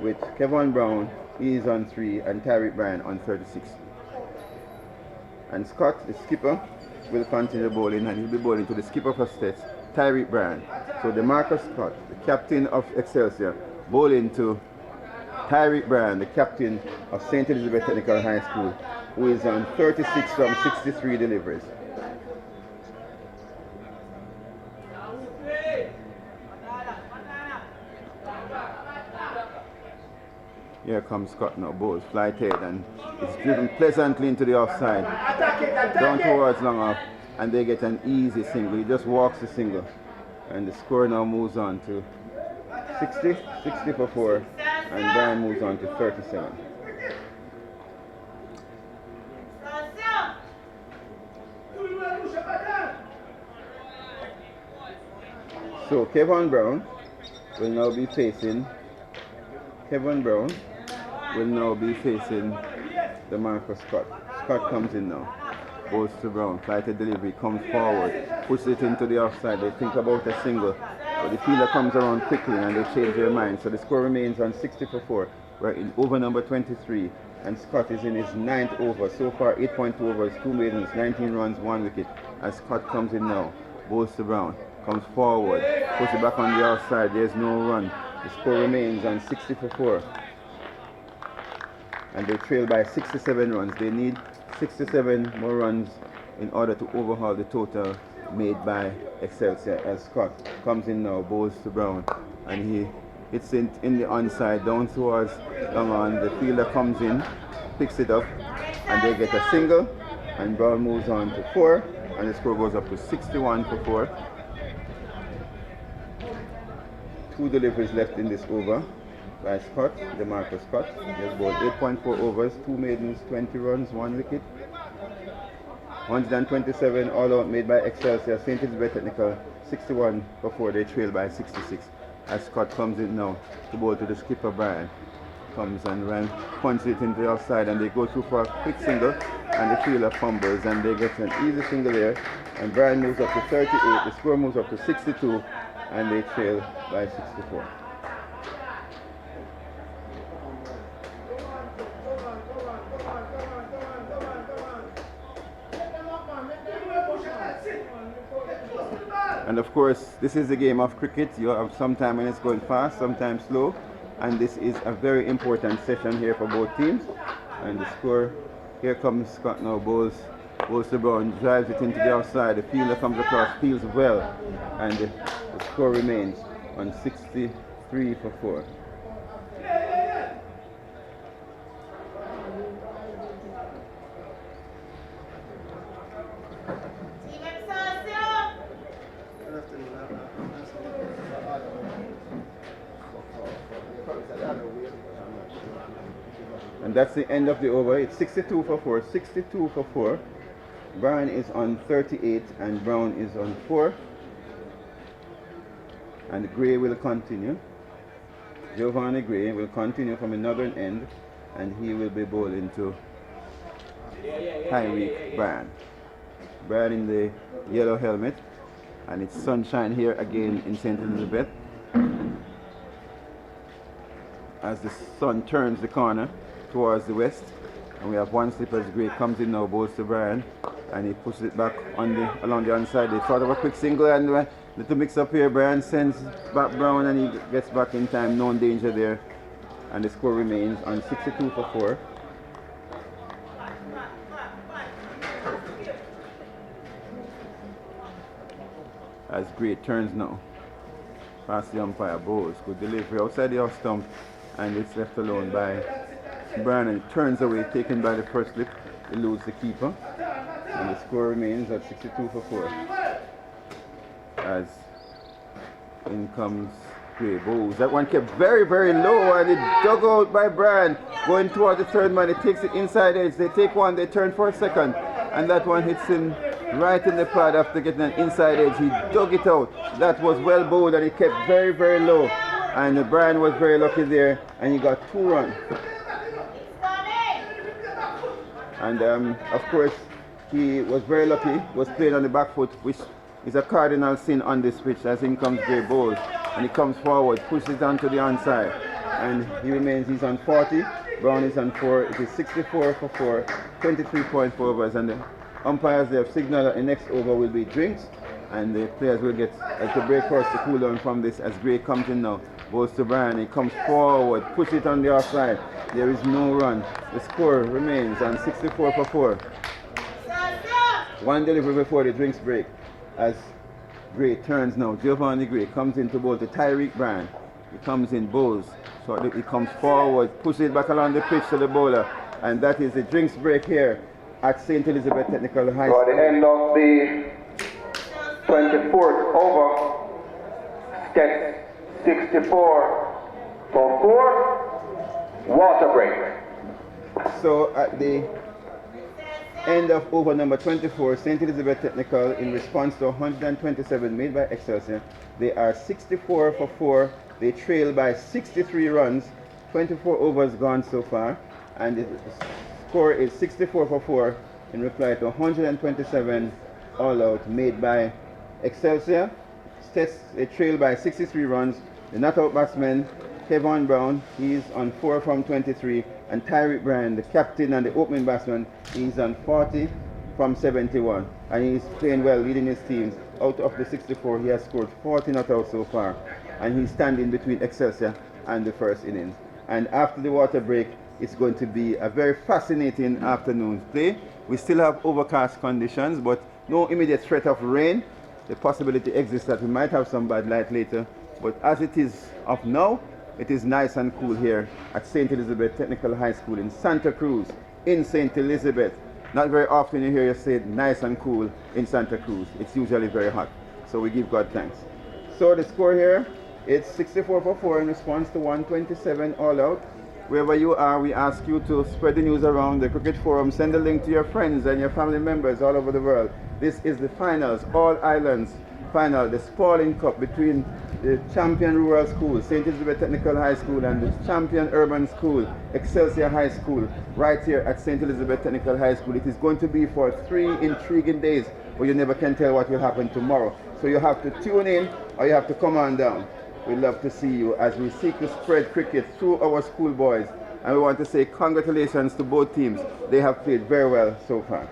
with Kevin Brown, he is on 3, and Tyreek Bryan on 36. And Scott, the skipper, will continue bowling, and he'll be bowling to the skipper for STETHS, Tyreek Bryan. So the Marcus Scott, the captain of Excelsia, bowling to Tyreek Bryan, the captain of St. Elizabeth Technical High School, who is on 36 from 63 deliveries. Here comes Scott now, bowls flighted, and it's driven pleasantly into the offside, down towards long off, and they get an easy single. He just walks the single, and the score now moves on to 60 for 4, and Brian moves on to 37. So Kevin Brown will now be facing the Marcus Scott. Scott comes in now, goes to Brown, flighted delivery, comes forward, pushes it into the offside. They think about a single, but the fielder comes around quickly and they change their mind. So the score remains on 60 for 4. We're in over number 23, and Scott is in his 9th over. So far 8.2 overs, 2 maidens, 19 runs, 1 wicket. As Scott comes in now, goes to Brown, comes forward, puts it back on the outside. There's no run. The score remains on 60 for 4. And they trail by 67 runs. They need 67 more runs in order to overhaul the total made by Excelsia, as Scott comes in now, bowls to Brown, and he hits it in the onside down towards long on. The fielder comes in, picks it up, and they get a single, and Brown moves on to 4, and the score goes up to 61 for 4. 2 deliveries left in this over by Scott, the Marcus Scott. He has bowled 8.4 overs, 2 maidens, 20 runs, 1 wicket. 127 all out made by Excelsior. St. Elizabeth Technical, 61 for 4. They trail by 66. as Scott comes in now to bowl to the skipper Brian. Comes and Ryan punches it into the outside and they go through for a quick single and the fielder fumbles and they get an easy single there and Brian moves up to 38, the score moves up to 62 and they trail by 64. And of course, this is a game of cricket. You have sometimes when it's going fast, sometimes slow. And this is a very important session here for both teams. And the score, here comes Scott now, bowls to Brown, drives it into the outside. The fielder comes across, fields well. And the score remains on 63 for 4. And that's the end of the over. It's 62 for 4, 62 for 4. Brian is on 38 and Brown is on 4. And Gray will continue. Giovanni Gray will continue from the northern end and he will be bowling to Tyreek Brian. Brian in the yellow helmet and it's sunshine here again in St. Elizabeth as the sun turns the corner towards the west, and we have one slip as Gray comes in now, bowls to Brian, and he pushes it back on along the onside. They thought of a quick single and little mix up here. Brian sends back Brown and he gets back in time, no danger there, and the score remains on 62 for 4. As Gray turns now, past the umpire, bowls, good delivery outside the off stump, and it's left alone by Brian and turns away, taken by the first slip, eludes the keeper, and the score remains at 62 for 4. As in comes Gray, bowls. That one kept very, very low and it dug out by Brian, going towards the third man. It takes it inside edge, they take one, they turn for a second, and that one hits him right in the pad after getting an inside edge. He dug it out. That was well bowled and it kept very, very low. And Brian was very lucky there and he got 2 runs. And of course, he was very lucky, was played on the back foot, which is a cardinal sin on this pitch, as in comes Gray bowls. And he comes forward, pushes it onto the onside. And he remains, he's on 40, Brown is on 4, it is 64 for 4, 23.4 overs. And the umpires, they have signaled that the next over will be drinks. And the players will get to break first to cool down from this as Gray comes in now. Bowls to Brian, he comes forward, puts it on the offside. There is no run. The score remains on 64 for 4. One delivery before the drinks break. As Gray turns now, Giovanni Gray comes in to bowl to Tyreek Brian. He comes in, bowls, so he comes forward, pushes it back along the pitch to the bowler. And that is the drinks break here at St. Elizabeth Technical High School. So at the end of the 24th over, STETHS 64 for 4, water break. So at the end of over number 24, St. Elizabeth Technical, in response to 127 made by Excelsior, they are 64 for 4. They trail by 63 runs, 24 overs gone so far, and the score is 64 for 4 in reply to 127 all out made by Excelsior. STETHS, they trail by 63 runs. The not-out batsman, Kevin Brown, he's on 4 from 23, and Tyreek Brian, the captain and the opening batsman, he's on 40 from 71, and he's playing well, leading his team. Out of the 64, he has scored 40 not-out so far, and he's standing between Excelsia and the first innings. And after the water break, it's going to be a very fascinating afternoon play. We still have overcast conditions, but no immediate threat of rain. The possibility exists that we might have some bad light later, but as it is of now, it is nice and cool here at St. Elizabeth Technical High School in Santa Cruz, in St. Elizabeth. Not very often you hear you say nice and cool in Santa Cruz. It's usually very hot, so we give God thanks. So the score here, it's 64 for 4 in response to 127 all out. Wherever you are, we ask you to spread the news around the cricket forum. Send the link to your friends and your family members all over the world. This is the finals, all islands final, the Spaulding Cup between the champion rural school, St. Elizabeth Technical High School, and the champion urban school, Excelsior High School, right here at St. Elizabeth Technical High School. It is going to be for 3 intriguing days, but you never can tell what will happen tomorrow. So you have to tune in or you have to come on down. We'd love to see you as we seek to spread cricket through our schoolboys. And we want to say congratulations to both teams. They have played very well so far.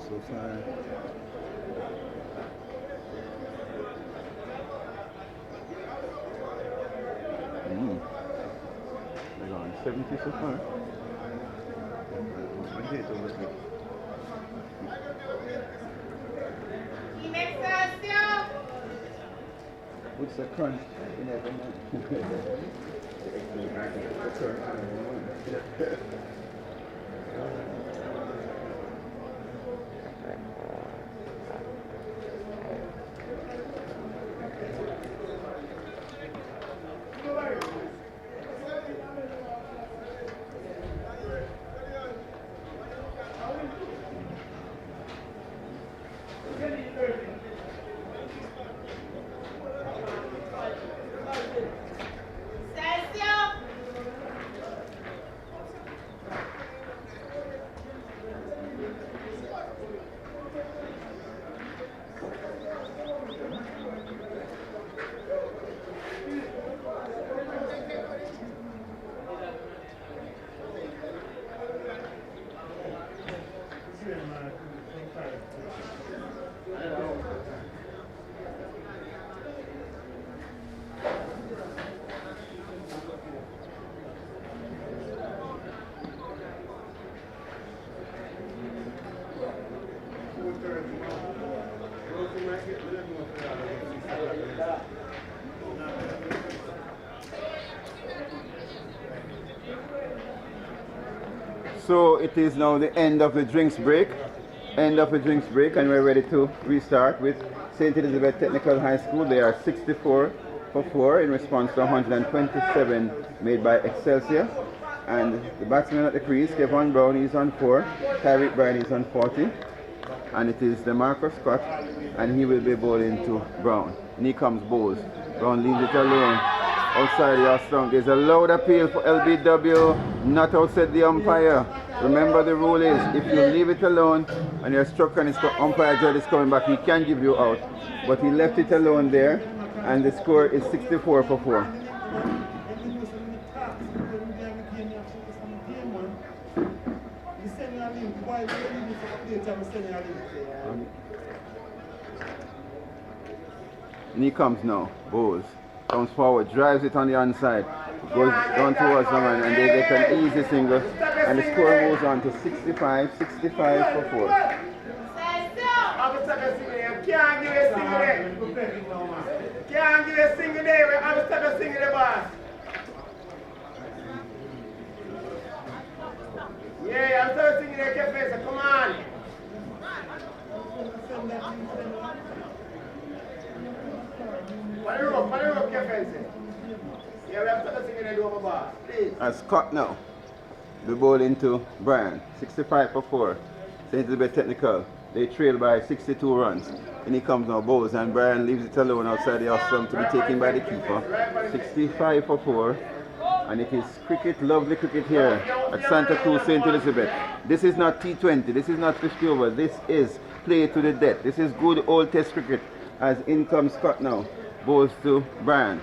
So far, they're going 70 so far. What's the crunch? You never know. So it is now the end of the drinks break. And we're ready to restart with St. Elizabeth Technical High School. They are 64 for 4 in response to 127 made by Excelsia. And the batsman at the crease, Kevin Brown, is on 4. Tyreek Bryan is on 40. And it is the Marcus Scott, and he will be bowling to Brown. And here comes Bowles. Brown leaves it alone outside the stump. There's a loud appeal for LBW, not outside the umpire. Remember the rule is, if you leave it alone and you're struck and the umpire judge is coming back, he can give you out. But he left it alone there, and the score is 64 for 4. And he comes now, Bowles. Comes forward, drives it on the onside, goes down towards the man, and they get an easy single, and the score moves on to 65 for 4. Can't give a single day. Can't give a single day. I'm stuck a single day, boss. Yeah, I'm stuck a single day, Kefense. Come on. What the rope, Kefense? Yeah, we have stuck a single day over, boss. Please. As Scott now, the ball into Bryan, 65 for 4. St. Elizabeth Technical. They trail by 62 runs. And he comes now, Bowles, and Bryan leaves it alone outside the off stump to be taken by the keeper. 65 for 4. And it is cricket, lovely cricket here at Santa Cruz, St. Elizabeth. This is not T20, this is not 50 over, this is play to the death. This is good old test cricket. As in comes Scott now, bowls to Brian.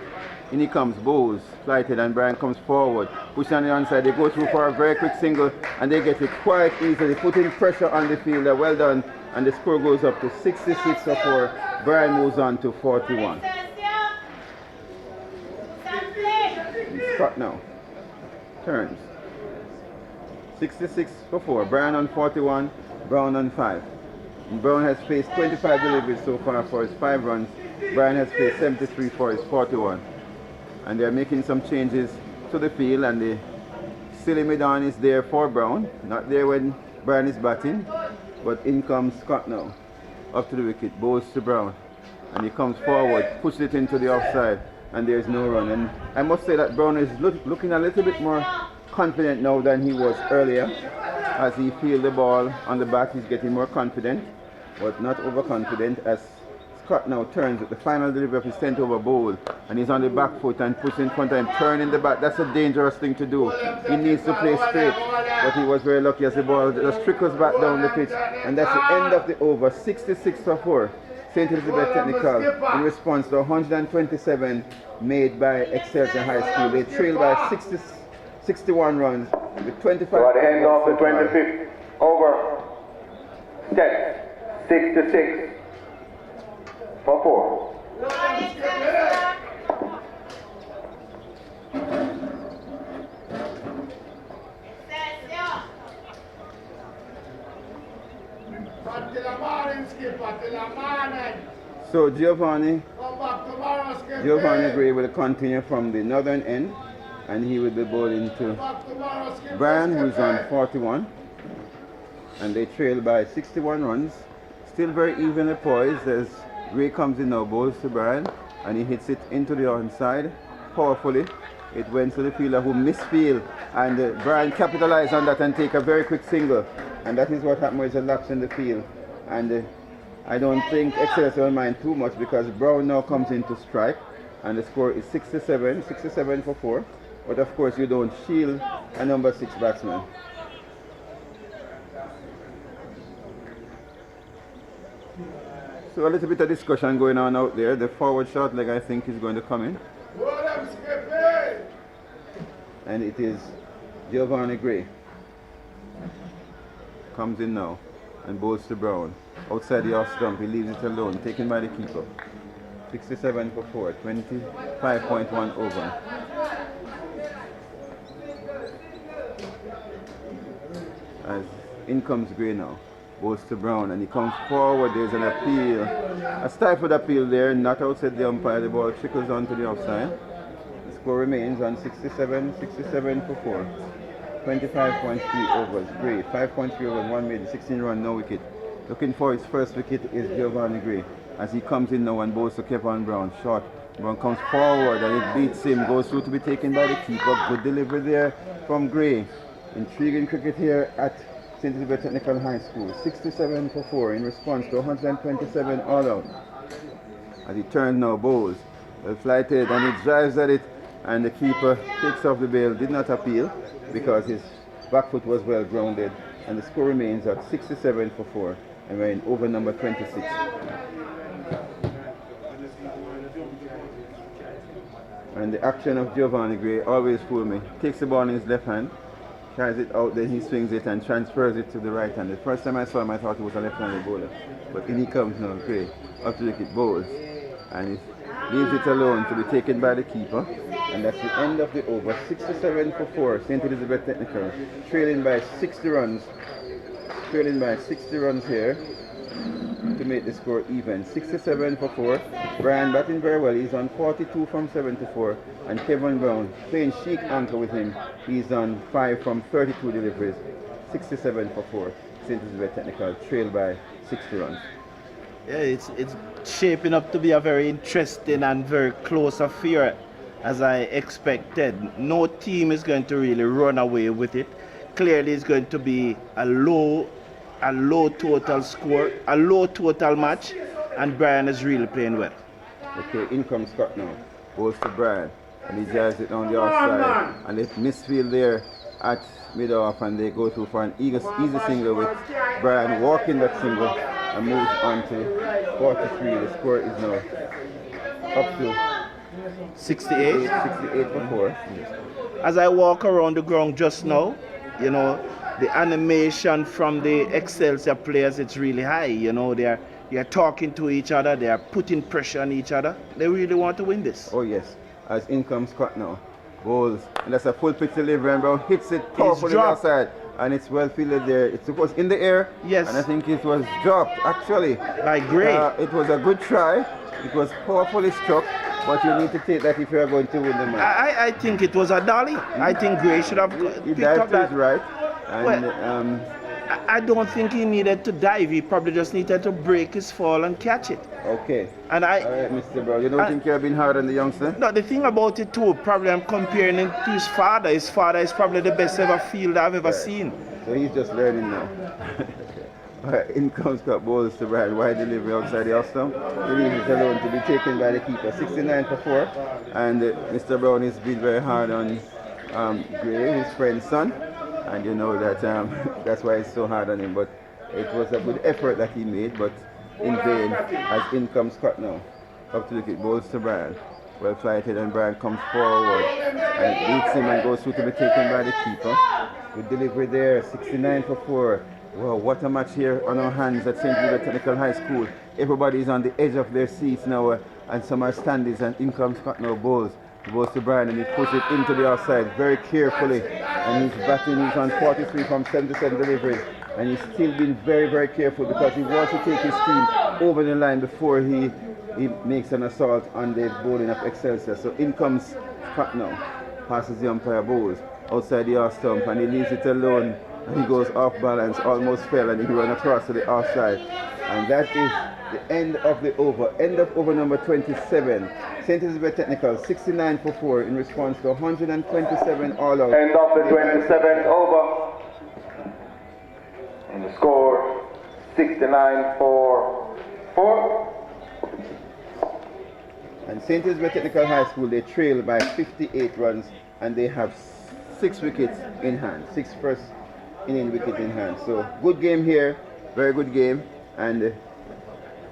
In he comes, bowls, flighted, and Brian comes forward. Push on the onside, they go through for a very quick single and they get it quite easily, putting pressure on the fielder. Well done, and the score goes up to 66 for 4. Brian moves on to 41. Scott now turns 66 for 4. Brian on 41, Brown on 5. And Brown has faced 25 deliveries so far for his 5 runs. Brian has faced 73 for his 41. And they are making some changes to the field, and the silly mid-on is there for Brown, not there when Brian is batting. But in comes Scott now, up to the wicket, bowls to Brown, and he comes forward, pushes it into the offside, and there's no run. And I must say that Brown is looking a little bit more confident now than he was earlier. As he feels the ball on the bat, he's getting more confident, but not overconfident, as Scott now turns at the final delivery of his 10th over bowl, and he's on the back foot and puts in front of him, turning the bat. That's a dangerous thing to do. He needs to play straight, but he was very lucky as the ball just trickles back down the pitch, and that's the end of the over. 66 for 4. St. Elizabeth Technical in response to 127 made by Excelsior High School. They trail by 61 runs with 25. So at the end of the 25th over, STETHS 66 for 4. So Giovanni Gray will continue from the northern end, and he will be bowling to Brian, who is on 41, and they trail by 61 runs. Still very evenly poised as Gray comes in now, bowls to Brian, and he hits it into the onside powerfully. It went to the fielder who misfield, and Brian capitalized on that and take a very quick single, and that is what happened with the lapse in the field. And I don't think Excelsior will mind too much, because Brown now comes in to strike, and the score is 67 for 4. But of course you don't shield a number 6 batsman. So a little bit of discussion going on out there. The forward short leg, I think, is going to come in. And it is Giovanni Gray. Comes in now and bowls to Brown. Outside the off stump, he leaves it alone, taken by the keeper. 67 for 4, 25.1 over. As in comes Gray now, bowls to Brown, and he comes forward. There's an appeal, a stifled appeal there, not outside the umpire. The ball trickles onto the offside. The score remains on 67 for 4. 25.3 overs. Gray, 5.3 overs, 1 made, 16 run, no wicket. Looking for his first wicket is Giovanni Gray, as he comes in now and bowls to Kevin Brown. Short. Brown comes forward and it beats him, goes through to be taken by the keeper. Good delivery there from Gray. Intriguing cricket here at St. Elizabeth Technical High School. 67 for 4 in response to 127 all out. As he turns now, bowls. Well flighted, and he drives at it, and the keeper takes off the bail. Did not appeal because his back foot was well grounded, and the score remains at 67 for 4, and we're in over number 26. And the action of Giovanni Gray always fool me. Takes the ball in his left hand, tries it out, then he swings it and transfers it to the right hand. The first time I saw him, I thought he was a left-handed bowler, but in he comes now, Gray, up to the wicket, bowls, and he leaves it alone to be taken by the keeper. And that's the end of the over. 67 for 4, St. Elizabeth Technical, trailing by 60 runs. Trailing by 60 runs here to make the score even. 67 for 4. Brian batting very well. He's on 42 from 74. And Kevin Brown playing chic anchor with him. He's on 5 from 32 deliveries. 67 for 4. St. Elizabeth Technical, trailed by 60 runs. Yeah, it's shaping up to be a very interesting and very close affair, as I expected. No team is going to really run away with it. Clearly it's going to be a low total score, a low total match, and Brian is really playing well. Okay, in comes Scott now. Goes to Brian. and he drives it down the outside, and they misfield there at mid-off, and they go through for an easy single with Brian walking that single and moves on to 43. The score is now up to 68. 68 for 4. As I walk around the ground just now, you know, the animation from the Excelsia players, it's really high. You know, they are talking to each other, they are putting pressure on each other. They really want to win this. Oh yes, as in comes Scott now. Bowls, and that's a full pitch delivery, and Brown hits it powerfully outside, and it's well fielded there. It was in the air, yes, and I think it was dropped actually by Gray. It was a good try. It was powerfully struck, but you need to take that if you are going to win the match. I think it was a dolly. I think Gray should have he picked up that. Right, and well, I don't think he needed to dive. He probably just needed to break his fall and catch it. Okay. And all right, Mr. Brown, you don't think you have been hard on the youngster? No, the thing about it too, probably I'm comparing him to his father. His father is probably the best ever fielder I've ever seen. So he's just learning now. All right, in comes Scott Bowles to Brian. Wide delivery outside the off stump. He leaves it alone to be taken by the keeper. 69 for 4. And Mr. Brown has been very hard on Gray, his friend's son. And you know that that's why it's so hard on him. But it was a good effort that he made, but in vain, as in comes Scott now. Up to the kick, Bowles to Brian. Well flighted, and Brian comes forward and beats him and goes through to be taken by the keeper. Good delivery there, 69 for 4. Wow, what a match here on our hands at St. Louis Technical High School. Everybody is on the edge of their seats now, and some are standings, and in comes Scott now. Bowles. He goes to Brian and he pushes it into the outside very carefully, and he's batting. He's on 43 from 77 deliveries, and he's still being very, very careful because he wants to take his team over the line before he makes an assault on the bowling of Excelsia. So in comes Scott now, passes the umpire. Bowles outside the off stump, and he leaves it alone, and he goes off balance, almost fell, and he runs across to the offside. And that is the end of the over. End of over number 27. St. Elizabeth Technical 69 for 4 in response to 127 all out. End of the 27th over. And the score 69 for 4. And St. Elizabeth Technical High School, they trail by 58 runs, and they have 6 wickets in hand. 6 first inning wickets in hand. So good game here, very good game. And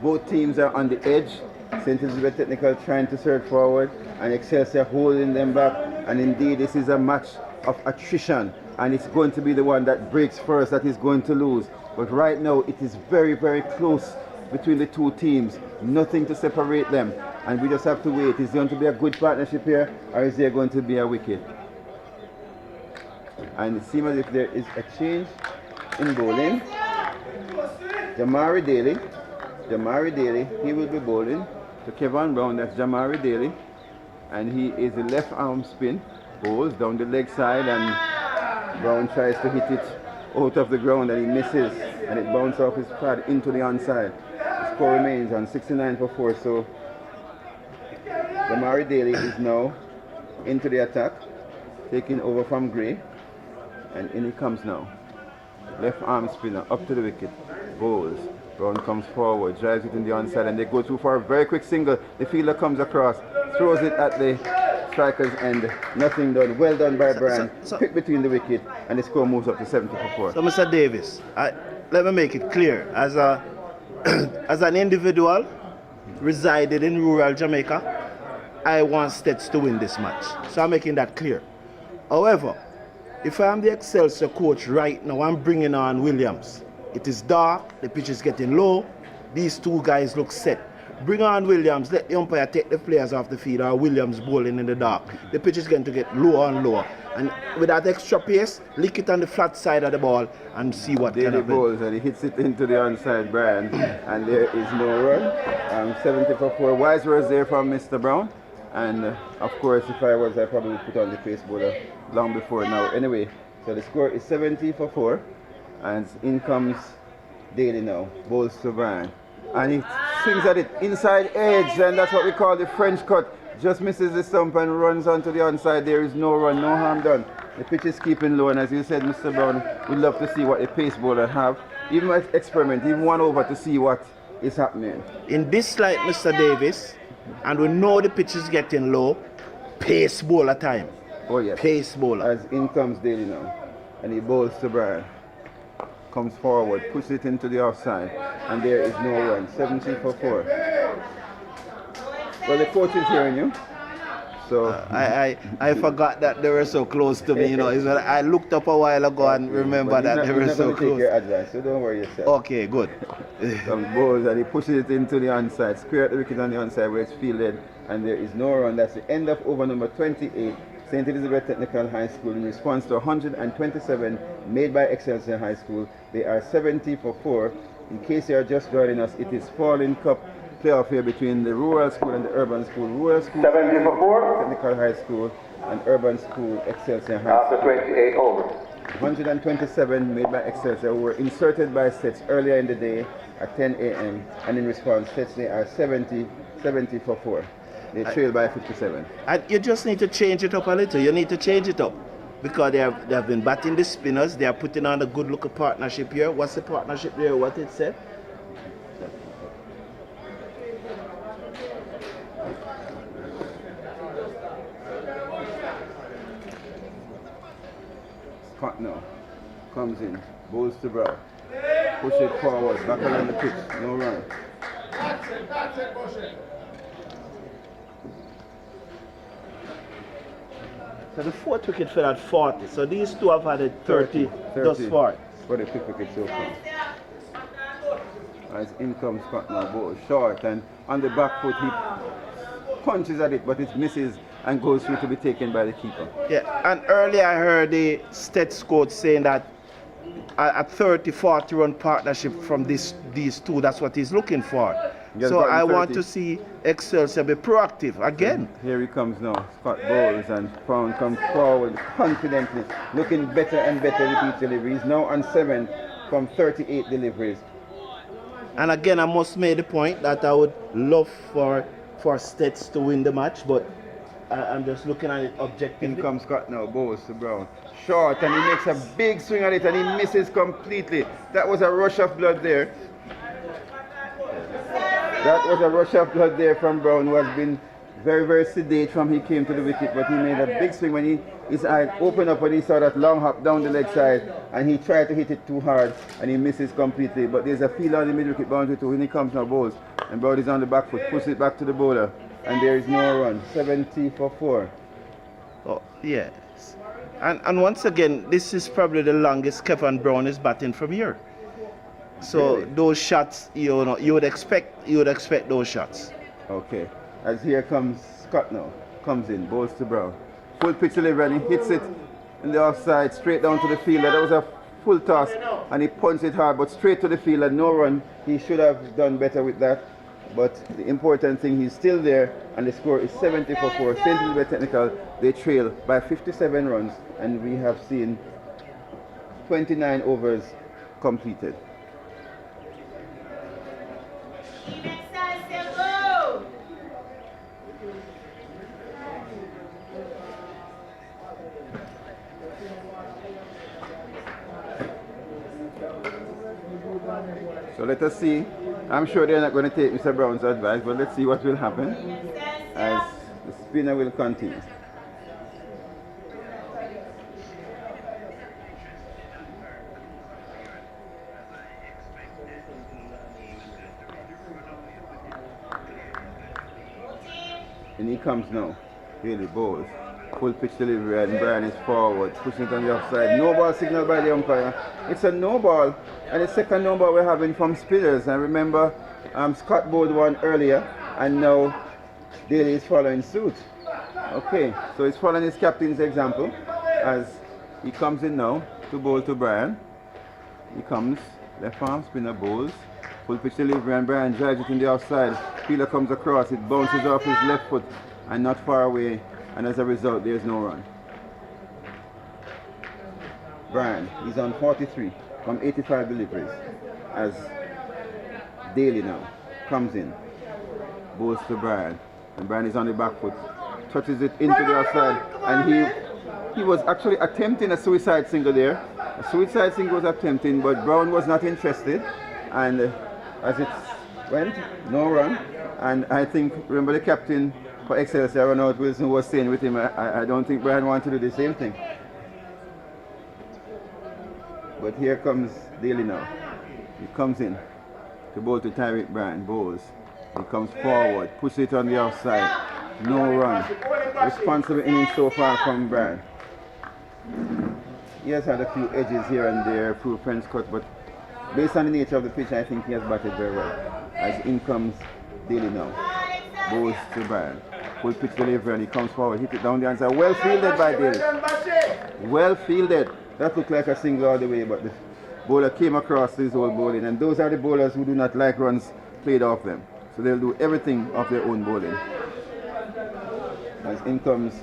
both teams are on the edge. St. Elizabeth Technical trying to surge forward, and Excelsia holding them back. And indeed, this is a match of attrition, and it's going to be the one that breaks first that is going to lose. But right now, it is very, very close between the two teams. Nothing to separate them, and we just have to wait. Is there going to be a good partnership here, or is there going to be a wicket? And it seems as if there is a change in bowling. Jamari Daly, he will be bowling to Kevin Brown. That's Jamari Daly, and he is a left arm spin, bowls down the leg side, and Brown tries to hit it out of the ground, and he misses, and it bounces off his pad into the onside. The score remains on 69 for 4. So Jamari Daly is now into the attack, taking over from Gray, and in he comes now. Left arm spinner up to the wicket, bowls. Brown comes forward, drives it in the onside, and they go through for a very quick single. The fielder comes across, throws it at the striker's end. Nothing done. Well done by Brian. Quick between the wicket, and the score moves up to 70 for 4. So, Mr. Davis, let me make it clear. As an individual resided in rural Jamaica, I want STETHS to win this match. So I'm making that clear. However, if I am the Excelsior coach right now, I'm bringing on Williams. It is dark, the pitch is getting low, these two guys look set. Bring on Williams, let the umpire take the players off the field, or Williams bowling in the dark. The pitch is going to get lower and lower. And with that extra pace, lick it on the flat side of the ball and see what can happen. Bowls, and he hits it into the onside, Brian, and there is no run. 70 for 4. Wise words there from Mr. Brown. And of course, if I was, I probably would put on the pace bowler long before now. Anyway, so the score is 70 for 4. And in comes Daly now, bowls to Brian, and he swings at it inside edge, and that's what we call the French cut. Just misses the stump and runs onto the onside. There is no run, no harm done. The pitch is keeping low, and as you said, Mr. Brown, we'd love to see what the pace bowler have, even experiment, even one over to see what is happening. In this light, Mr. Davis, and we know the pitch is getting low, pace bowler time. Oh yes. Pace bowler. As in comes Daly now. And he bowls to Brian. Comes forward, pushes it into the offside. And there is no run. 17 for 4. Well, the coach is hearing you. So I forgot that they were so close to me, you know. I looked up a while ago and remember that they were so close. Take your advice, so don't worry yourself. Okay, good. Some balls and he pushes it into the onside, square at the wicket on the onside where it's fielded, and there is no run. That's the end of over number 28, St. Elizabeth Technical High School, in response to 127 made by Excelsior High School. They are 70 for 4. In case you are just joining us, it is Spaulding Cup playoff here between the rural school and the urban school. Rural school 70 for 4. Technical High School and urban school Excelsior High School. After 28 overs. 127 made by Excelsior were inserted by STETHS earlier in the day at 10 a.m. and in response STETHS they are 70 for 4. They trail by 57. And you just need to change it up a little. You need to change it up because they have been batting the spinners. They are putting on a good looking partnership here. What's the partnership there? What it said? Scott now comes in, bowls to Brown, push it forward, back along the pitch, no run. That's it, push it. So the fourth wicket fell at 40. So these two have had a 30 thus far. For the fifth wicket so far. As in comes Scott now, ball short, and on the back foot he punches at it, but it misses and goes through to be taken by the keeper. Yeah, and earlier I heard the STETHS coach saying that a 30-40 run partnership from these two, that's what he's looking for. So I want to see Excelsia be proactive again. Here he comes now, Scott bowls and Brown comes forward confidently, looking better and better repeat deliveries. Now on 7 from 38 deliveries. And again, I must make the point that I would love for STETHS to win the match, but I'm just looking at it objectively. In comes Scott now, bowls to Brown. Short, and he makes a big swing at it and he misses completely. That was a rush of blood there. That was a rush of blood there from Brown, who has been very, very sedate from he came to the wicket, but he made a big swing when his eye opened up when he saw that long hop down the leg side, and he tried to hit it too hard and he misses completely. But there's a field on the middle wicket boundary too. When he comes now, bowls, and Brown is on the back foot, pushes it back to the bowler, and there is no run. 70 for 4. Oh, yes. And once again, this is probably the longest Kevin Brown is batting from here. So really? Those shots, you would expect those shots. Okay. As here comes Scott now, comes in, bowls to Brown. Full pitch delivery and he hits it in the offside, straight down to the fielder. That was a full toss and he punched it hard, but straight to the fielder, no run. He should have done better with that. But the important thing, he's still there, and the score is 70 for 4. St. Elizabeth Technical, they trail by 57 runs, and we have seen 29 overs completed. So let us see. I'm sure they're not going to take Mr. Brown's advice, but let's see what will happen as the spinner will continue. And he comes now. Really bowls. Full pitch delivery, and Brian is forward, pushing it on the offside. No ball signal by the umpire. It's a no ball, and the second no ball we're having from spinners. And remember, Scott bowled one earlier, and now Daly is following suit. Okay, so he's following his captain's example as he comes in now to bowl to Brian. He comes, left arm spinner bowls, full pitch delivery, and Brian drives it in the offside. Fielder comes across, it bounces off his left foot and not far away. And as a result, there's no run. Brian, he's on 43 from 85 deliveries. As Daly now comes in, bowls to Brian, and Brian is on the back foot, touches it into the outside, and he was actually attempting a suicide single there. A suicide single was attempting, but Brown was not interested, and as it's went, no run. And I think, remember the captain for Excelsior, Ronald Wilson, was saying with him, I don't think Brian wants to do the same thing. But here comes Daly now. He comes in to bowl to Tyreek Bryan, bowls. He comes forward, pushes it on the offside. No run. Responsible innings so far from Bryan. He has had a few edges here and there through French cut, but based on the nature of the pitch, I think he has batted very well. As in comes Daly now. Bowls to Bryan. Full pitch delivery and he comes forward, hit it down the answer. Well fielded by Daly. Well fielded. That looked like a single all the way, but the bowler came across his whole bowling. And those are the bowlers who do not like runs played off them. So they'll do everything off their own bowling. As in comes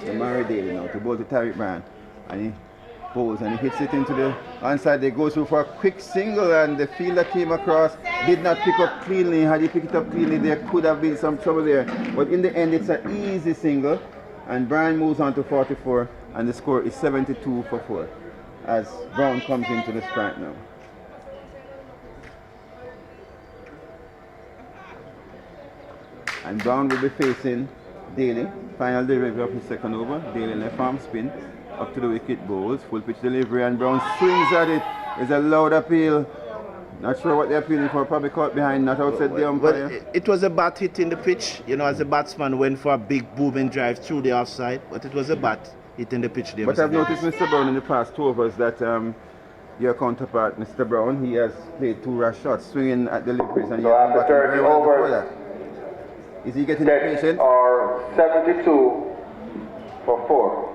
the Murray Daly now to bowl to Tyreek Bryan. And he bowls and he hits it into the onside. They go through for a quick single and the fielder came across, did not pick up cleanly. Had he picked it up cleanly, there could have been some trouble there. But in the end, it's an easy single. And Bryan moves on to 44 and the score is 72 for 4 as Brown comes into the strike now. And Brown will be facing Daly. Final delivery of his second over. Daly left arm spin up to the wicket, bowls. Full pitch delivery and Brown swings at it. It's a loud appeal. Not sure what they're appealing for. Probably caught behind, not outside the umpire. Well, it was a bat hit in the pitch. You know, as the batsman went for a big booming drive through the offside. But it was a bat hit in the pitch there. But I've noticed, Mr. Brown, in the past 2 overs that your counterpart, Mr. Brown, he has played 2 rash shots, swinging at deliveries, and he has been batting very well before that. Is he getting impatient? Or 72 for 4.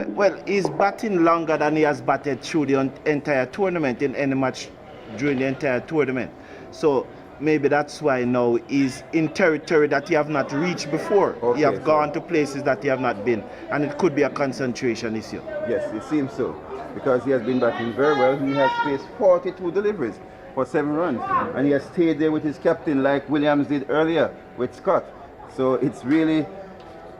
Well, he's batting longer than he has batted through the entire tournament in any match during the entire tournament. So maybe that's why now he's in territory that he have not reached before. Okay, he have gone to places that he have not been, and it could be a concentration issue. Yes, it seems so, because he has been batting very well. He has faced 42 deliveries for 7 runs, and he has stayed there with his captain like Williams did earlier with Scott. So it's really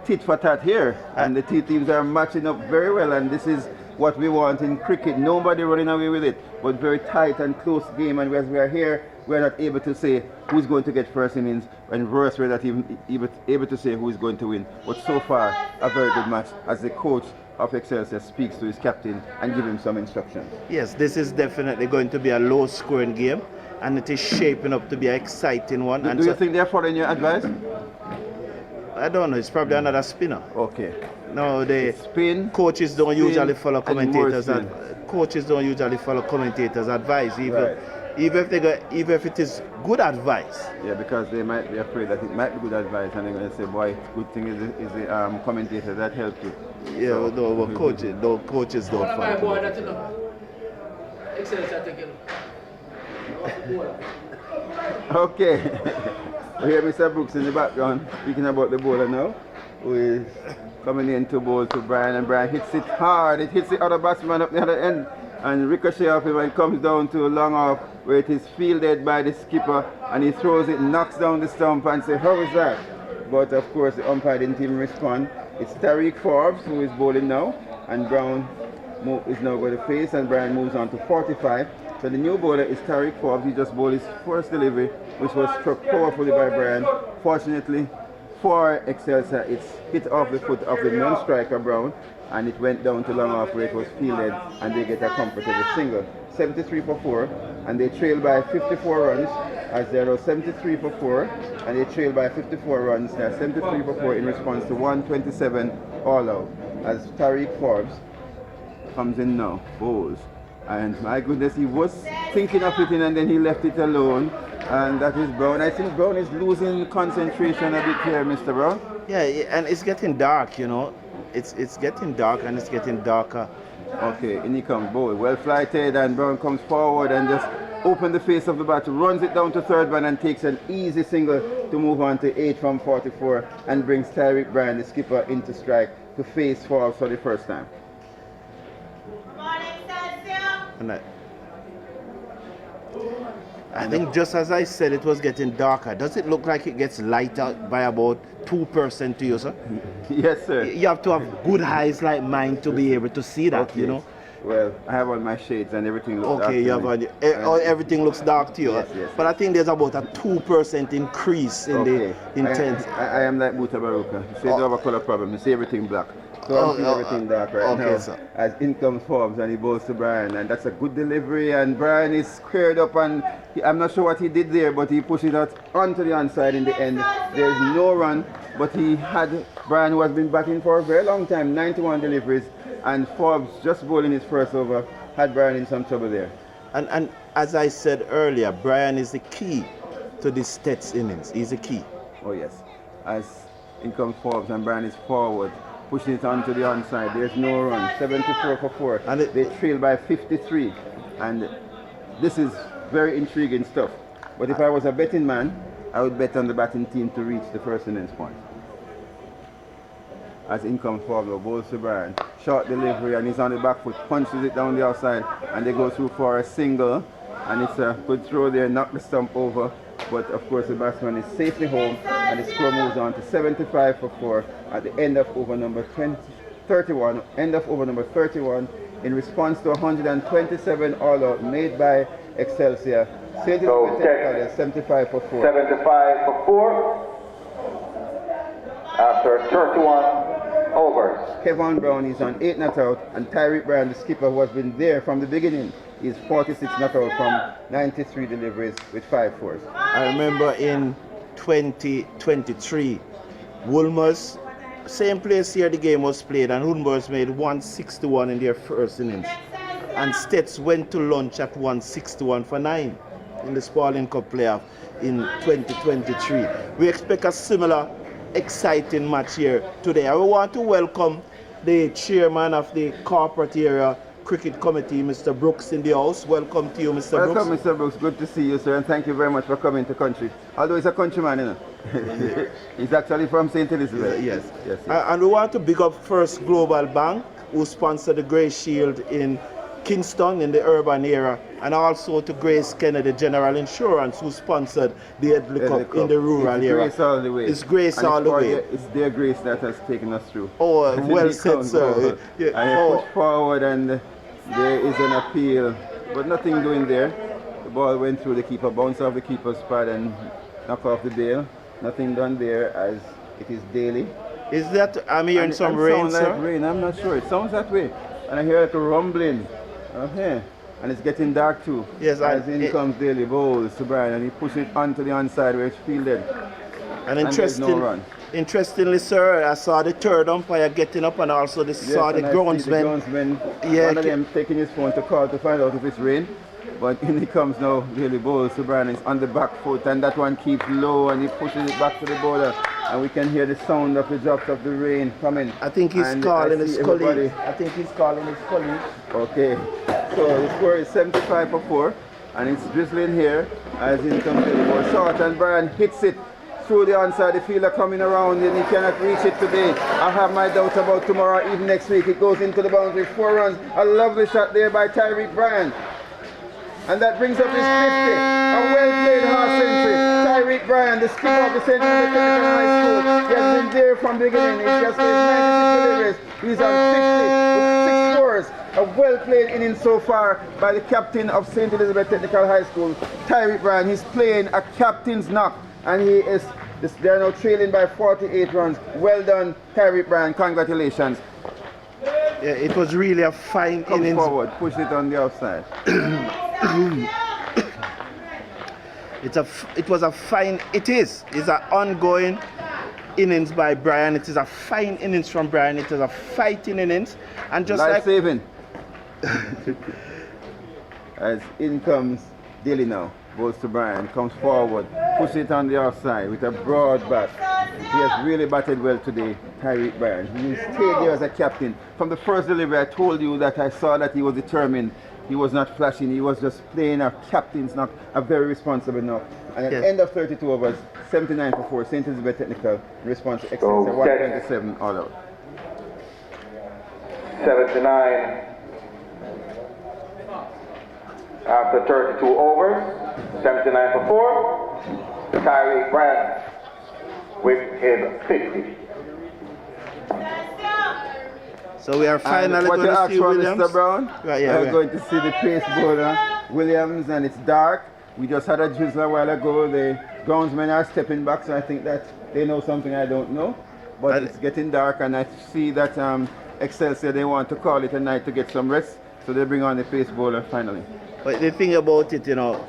tit for tat here, and the 2 teams are matching up very well, and this is what we want in cricket. Nobody running away with it, but very tight and close game. And as we are here, we're not able to say who's going to get first innings, and worse, we're not even able to say who is going to win. But so far, a very good match as the coach of Excelsia speaks to his captain and give him some instructions. Yes, this is definitely going to be a low-scoring game, and it is shaping up to be an exciting one. Do you think they're following your advice? I don't know. It's probably another spinner. Okay. No, the spin. Coaches don't usually follow commentators. Coaches don't usually follow commentators' advice, even right. even if it is good advice. Yeah, because they might be afraid that it might be good advice, and they're going to say, "Boy, good thing is the commentator that helped you." Yeah, so, no, but coaches don't follow. Okay. We hear Mr. Brooks in the background speaking about the bowler now, who is coming in to bowl to Bryan, and Bryan hits it hard. It hits the other batsman up the other end and ricochet off him and comes down to a long off where it is fielded by the skipper, and he throws it, knocks down the stump and says, "How is that?" But of course the umpire didn't even respond. It's Tariq Forbes who is bowling now, and Brown is now going to face, and Bryan moves on to 45. So the new bowler is Tariq Forbes. He just bowled his first delivery, which was struck powerfully by Bryan. Fortunately for Excelsia, it's hit off the foot of the non-striker Brown, and it went down to long off where it was fielded, and they get a comfortable single. 73 for 4, and they trail by 54 runs as they are 73 for 4, and they trail by 54 runs. They are 73 for 4 in response to 127 all out. As Tariq Forbes comes in now, bowls. And my goodness, he was thinking of hitting and then he left it alone. And that is Brown. I think Brown is losing concentration a bit here, Mr. Brown. Yeah, and it's getting dark, you know. It's getting dark and it's getting darker. Okay, in he comes, bowl. Well flighted, and Brown comes forward and just opens the face of the bat, runs it down to third man and takes an easy single to move on to 8 from 44 and brings Tyreek Bryan, the skipper, into strike to face Forbes for the first time. And I think just as I said, it was getting darker. Does it look like it gets lighter by about 2% to you, sir? Yes, sir. You have to have good eyes like mine to be able to see that, okay. You know. Well, I have on my shades and everything looks dark. Okay, you have on, everything looks dark to you. Yes, yes. But I think there's about a 2% increase in the intensity. I am like Buta Baruka. You say you have a color problem. You see everything black. So I'm seeing everything dark right now. Sir. As in comes Forbes and he bowls to Brian, and that's a good delivery. And Brian is squared up, and I'm not sure what he did there, but he pushed it out onto the onside in the end. There's no run, but he had Brian, who has been batting for a very long time, 91 deliveries, and Forbes just bowling his first over had Brian in some trouble there. And as I said earlier, Brian is the key to the STETHS innings. He's the key. Oh yes. As in comes Forbes and Brian is forward, pushing it onto the onside. There's no run. 74 for 4. And they trail by 53. And this is very intriguing stuff. But if I was a betting man, I would bet on the batting team to reach the first innings point. As in comes Forbes, bowls to Brian. Short delivery, and he's on the back foot, punches it down the outside, and they go through for a single. And it's a good throw there, knock the stump over. But of course the batsman is safely home, and the score moves on to 75 for 4 at the end of over number 31. End of over number 31 in response to 127 all out made by Excelsia. So 75 for 4. 75 for 4 after 31 overs. Kevin Brown is on 8 not out, and Tyreek Brown, the skipper who has been there from the beginning, is 46 not out from 93 deliveries with 5 fours. I remember in 2023, Woolmer's, same place here the game was played, and Woolmer's made 161 in their first innings. And STETHS went to lunch at 161 for 9 in the Spaulding Cup playoff in 2023. We expect a similar exciting match here today. I want to welcome the chairman of the corporate area cricket committee, Mr. Brooks, in the house. Welcome to you, Mr. Brooks. Welcome, Mr. Brooks. Good to see you, sir, and thank you very much for coming to country. Although he's a countryman, you know. He's actually from St. Elizabeth. Yes. Yes. And we want to big up First Global Bank, who sponsored the Grey Shield in Kingston in the urban area, and also to Grace Kennedy General Insurance, who sponsored the Headley Cup in the rural area. Grace all the way. It's Grace all the way. It's their grace that has taken us through. Oh, well said, sir. Yeah. And they push forward, and there is an appeal, but nothing doing there. The ball went through the keeper, bounced off the keeper's pad and knock off the bail. Nothing done there, as it is daily. Is that, I'm hearing some rain, sir? Like rain, I'm not sure. It sounds that way. And I hear like a rumbling. Okay. And it's getting dark too. Yes, as in comes Daily bowls to Brian, and he pushes it onto the onside where it's fielded. And interestingly, sir, I saw the third umpire getting up, and also saw the groundsman. Yeah, one of them taking his phone to call to find out if it's rain. But in he comes now, Daily bowls to Brian. It's on the back foot, and that one keeps low, and he pushes it back to the border. And we can hear the sound of the drops of the rain coming. I think he's calling his colleague. Okay. So the score is 75 for 4, and it's drizzling here as in comes the ball short, and Brian hits it through the onside. The fielder coming around, and he cannot reach it today. I have my doubts about tomorrow, even next week. It goes into the boundary, 4 runs. A lovely shot there by Tyreek Bryan. And that brings up his 50. A well-played half century. Tyreek Bryan, the skipper of the St. Louis Technical High School. He has been there from the beginning. He just made 96 deliveries. He's on 50 with 6 scores. A well-played inning so far by the captain of St. Elizabeth Technical High School, Tyreek Bryan. He's playing a captain's knock, and he is. They're now trailing by 48 runs. Well done, Tyreek Bryan. Congratulations. Yeah, it was really a fine inning. Come forward, push it on the outside. It's an ongoing innings by Brian. It is a fine innings from Brian. It is a fighting innings, and just life saving. As in comes Dilly now, goes to Brian, comes forward, push it on the outside with a broad bat. He has really batted well today, Tyreek Bryan. He stayed there as a captain. From the first delivery, I told you that I saw that he was determined. He was not flashing, he was just playing a captain's knock, a very responsible knock. And at the end of 32 overs, 79 for 4, St. Elizabeth Technical in response to Excelsia, 127 all out. 79 after 32 overs, 79 for 4, Tyreek Bryan with his 50. So we are finally what going you to asked see for, Williams. Mr. Brown? Right, yeah, We're going to see the pace bowler Williams, and it's dark. We just had a drizzle a while ago. The groundsmen are stepping back, so I think that they know something I don't know. But it's getting dark, and I see that Excelsia, they want to call it a night to get some rest, so they bring on the pace bowler finally. But the thing about it, you know,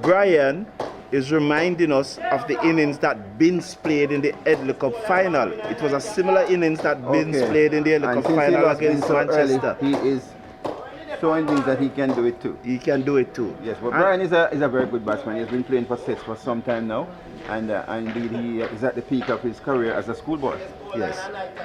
Brian is reminding us of the innings that Binns played in the Headley Cup final. It was a similar innings that Binns played in the Headley Cup final against Manchester. He is showing things that he can do it too. He can do it too. Yes, but Brian is a very good batsman. He's been playing for sets for some time now, and indeed he is at the peak of his career as a schoolboy. Yes,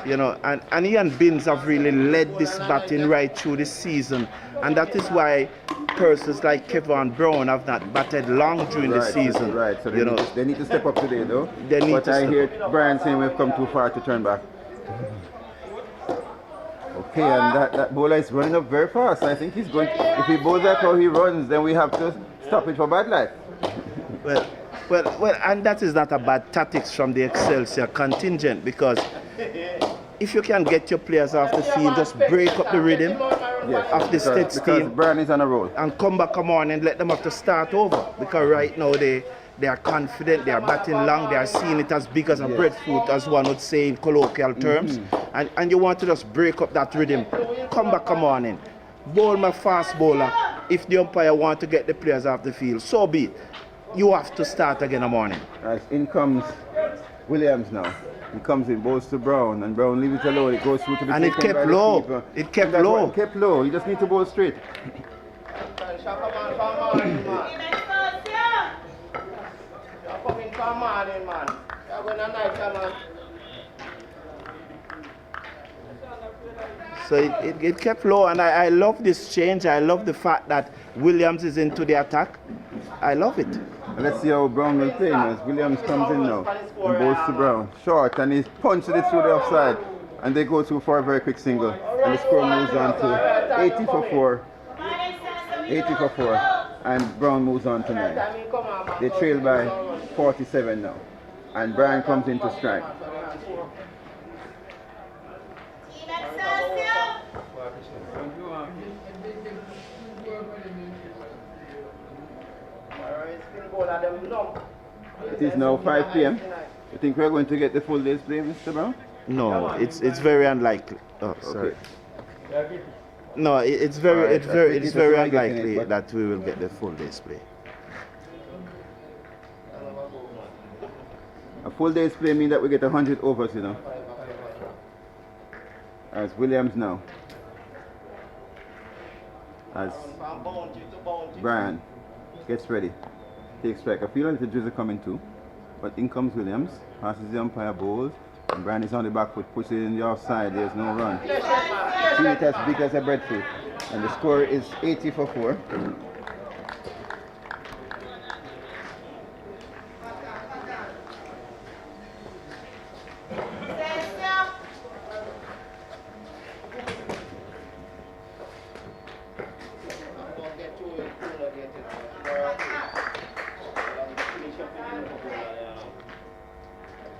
you know, and he and Binns have really led this batting right through the season, and that is why persons like Kevin Brown have not batted long during the season. Right, so they need to step up today though. But I hear Brian saying we've come too far to turn back. Okay, and that bowler is running up very fast. I think he's going if he bowls like how he runs, then we have to stop it for bad life. Well, and that is not a bad tactics from the Excelsior contingent, because if you can get your players off the field, just break up the rhythm of the STETHS team. Because Brian is on a roll. And come back on and let them have to start over. Because right now they are confident, they are batting long, they are seeing it as big as a breadfruit, as one would say in colloquial terms. And you want to just break up that rhythm. Come back on in. Bowl my fast bowler. If the umpire want to get the players off the field, so be it. You have to start again in the morning. Right, in comes Williams now. He comes in, bowls to Brown, and Brown leaves it alone. It goes through to the and it kept low. It kept low. It kept low. You just need to bowl straight. So it kept low, and I love this change. I love the fact that Williams is into the attack. I love it. Let's see how Brown will play as Williams comes in now and bowls to Brown. Short, and he's punched it through the offside, and they go through for a very quick single, and the score moves on to 80 for 4. 80 for 4, and Brown moves on to 9. They trail by 47 now, and Brian comes in to strike. It is now 5 p.m. You think we're going to get the full day's play, Mr. Brown? No, it's very unlikely. Oh, sorry. No, it's very unlikely that we will get the full day's play. A full day's play means that we get 100 overs, you know. As Williams now. As Brian gets ready. Takes strike. I feel like the drizzle coming too. But in comes Williams. Passes the umpire, bowls. And Brian is on the back foot, pushes it in the offside. There's no run. See it as big as a breadfruit. And the score is 80 for 4.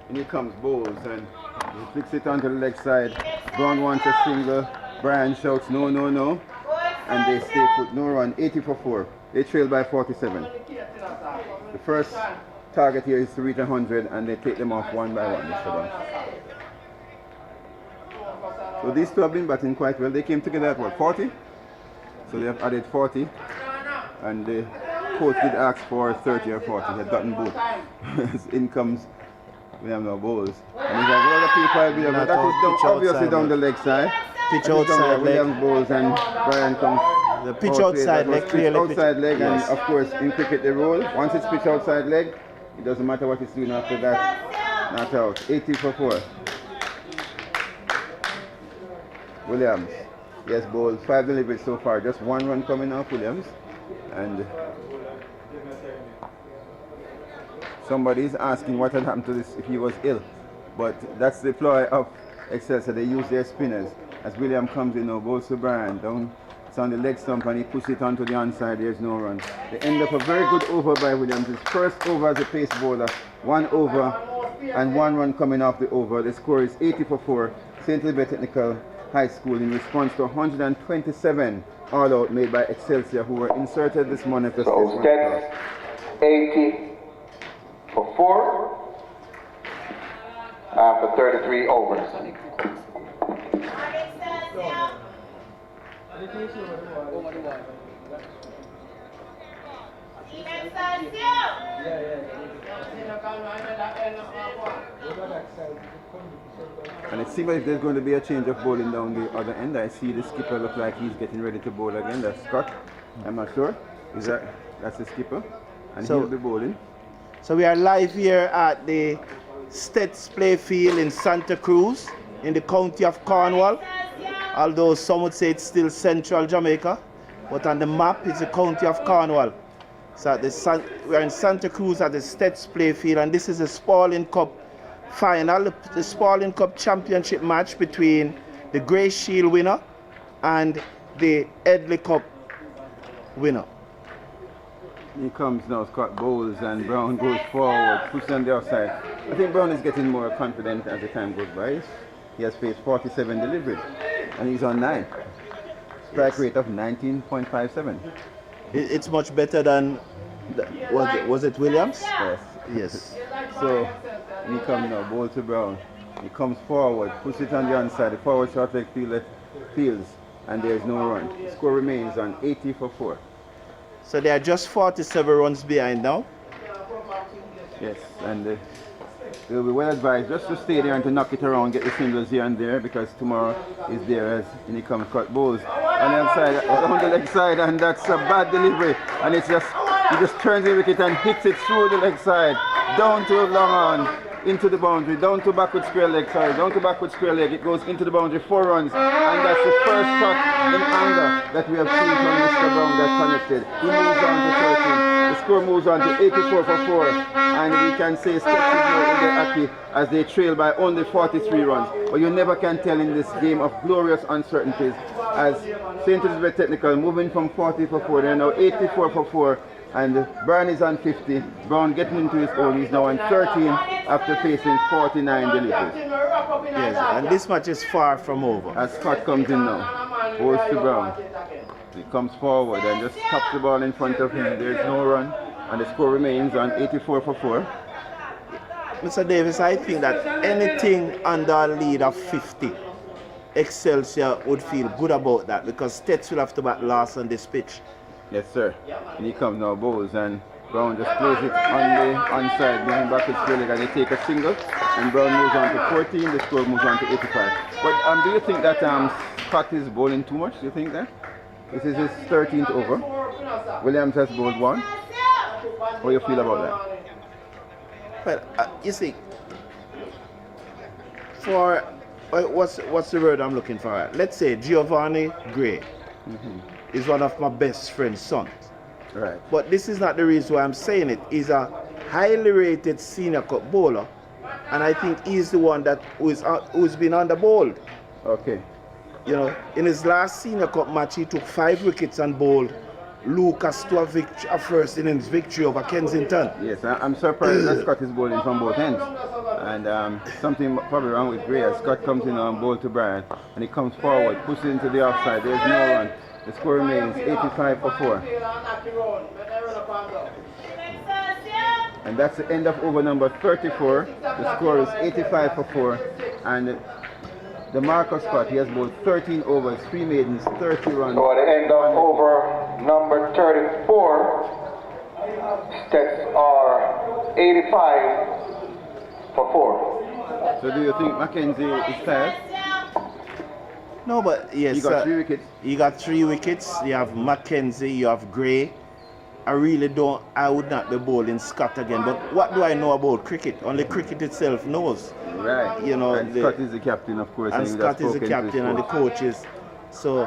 And here comes bowls, and he flicks it onto the leg side. Brown wants a single. Brian shouts no, no, no, and they stay put, no run. 80 for 4. They trail by 47. The first target here is to reach 100, and they take them off one by one, Mr. Brown. So these two have been batting quite well. They came together at what, 40? So they have added 40, and the coach did ask for 30 or 40. He had gotten both. In comes we have no bowls. And there's a lot of people, but that was obviously down the leg side. Pitch outside leg. Williams bowls and Brian comes. The pitch outside leg, clearly. Outside leg, and of course in cricket they roll. Once it's pitch outside leg, it doesn't matter what it's doing after that. Not out. 80 for 4. Williams. Yes, bowls. 5 deliveries so far. Just 1 run coming off Williams. And somebody's asking what had happened to this if he was ill. But that's the ploy of Excelsia. They use their spinners. As William comes in now, bowls to Brian. Down, it's on the leg stump and he pushes it onto the onside. There's no run. They end up a very good over by Williams. His first over as a pace bowler. 1 over and 1 run coming off the over. The score is 80 for 4. St. Libert Technical High School in response to 127 all-out made by Excelsia, who were inserted this morning to So STETHS 80 for 4 after 33 overs. And it seems like there's going to be a change of bowling down the other end. I see the skipper look like he's getting ready to bowl again. That's Scott. I'm not sure. That's the skipper? And So- he'll be bowling. So we are live here at the STETHS Playfield in Santa Cruz in the county of Cornwall. Although some would say it's still central Jamaica, but on the map it's the county of Cornwall. So at we're in Santa Cruz at the STETHS Playfield, and this is the Spaulding Cup final, the Spaulding Cup championship match between the Grey Shield winner and the Headley Cup winner. He comes now, Scott bowls, and Brown goes forward, puts on the outside. I think Brown is getting more confident as the time goes by. He has faced 47 deliveries, and he's on 9. Strike rate of 19.57. It's much better than, was it Williams? Yes. Yes. So he comes now, bowl to Brown. He comes forward, puts it on the onside. The forward short leg fields, and there is no run. The score remains on 80 for 4. So they are just 47 runs behind now. Yes, and they'll be well advised just to stay there and to knock it around, get the singles here and there, because tomorrow is there as in he comes cut bowls on the outside, on the leg side, and that's a bad delivery, and it's just he just turns the wicket and hits it through the leg side, down to long on, into the boundary, down to backward square leg, down to backward square leg. It goes into the boundary, 4 runs, and that's the first shot in anger that we have seen from Mr. Brown that connected. He moves on to 13. The score moves on to 84 for 4, and we can say STETHS is now in the happy as they trail by only 43 runs. But you never can tell in this game of glorious uncertainties, as St. Elizabeth Technical moving from 40 for 4, they're now 84 for 4. And Brown is on 50. Brown getting into his own. He's now on 13 after facing 49 deliveries. Yes, and this match is far from over. As Scott comes in now, goes to Brown. He comes forward and just taps the ball in front of him. There's no run, and the score remains on 84 for 4. Mr. Davis, I think that anything under a lead of 50, Excelsia would feel good about that, because STETHS will have to bat last on this pitch. Yes, sir. And he comes now, bowls, and Brown just plays it on the onside behind backward square leg, and they take a single, and Brown moves on to 14, the score moves on to 85. But do you think that Scott is bowling too much? Do you think that? This is his 13th over. Williams has bowled 1. What do you feel about that? Well, you see, for what's the word I'm looking for? Let's say Giovanni Gray is one of my best friend's sons. Right. But this is not the reason why I'm saying it. He's a highly rated senior cup bowler, and I think he's the one that who's been underbowled. Okay. You know, in his last senior cup match, he took 5 wickets and bowled Lucas to a first innings victory over Kensington. Yes, I'm surprised that Scott is bowling from both ends. And something probably wrong with Gray as Scott comes in on bowl to Brian, and he comes forward, pushes into the offside. There's no run. The score remains 85 for 4. And that's the end of over number 34. The score is 85 for 4. And the mark of Scott, he has bowled 13 overs, 3 maidens, 30 runs. So at the end of over number 34, STETHS are 85 for 4. So do you think Mackenzie is tired? No, but yes, He got 3 wickets. You got 3 wickets. You have Mackenzie, you have Gray. I would not be bowling Scott again. But what do I know about cricket? Only cricket itself knows. Right. You know, and Scott is the captain, of course. And Scott is the captain and the coaches. So,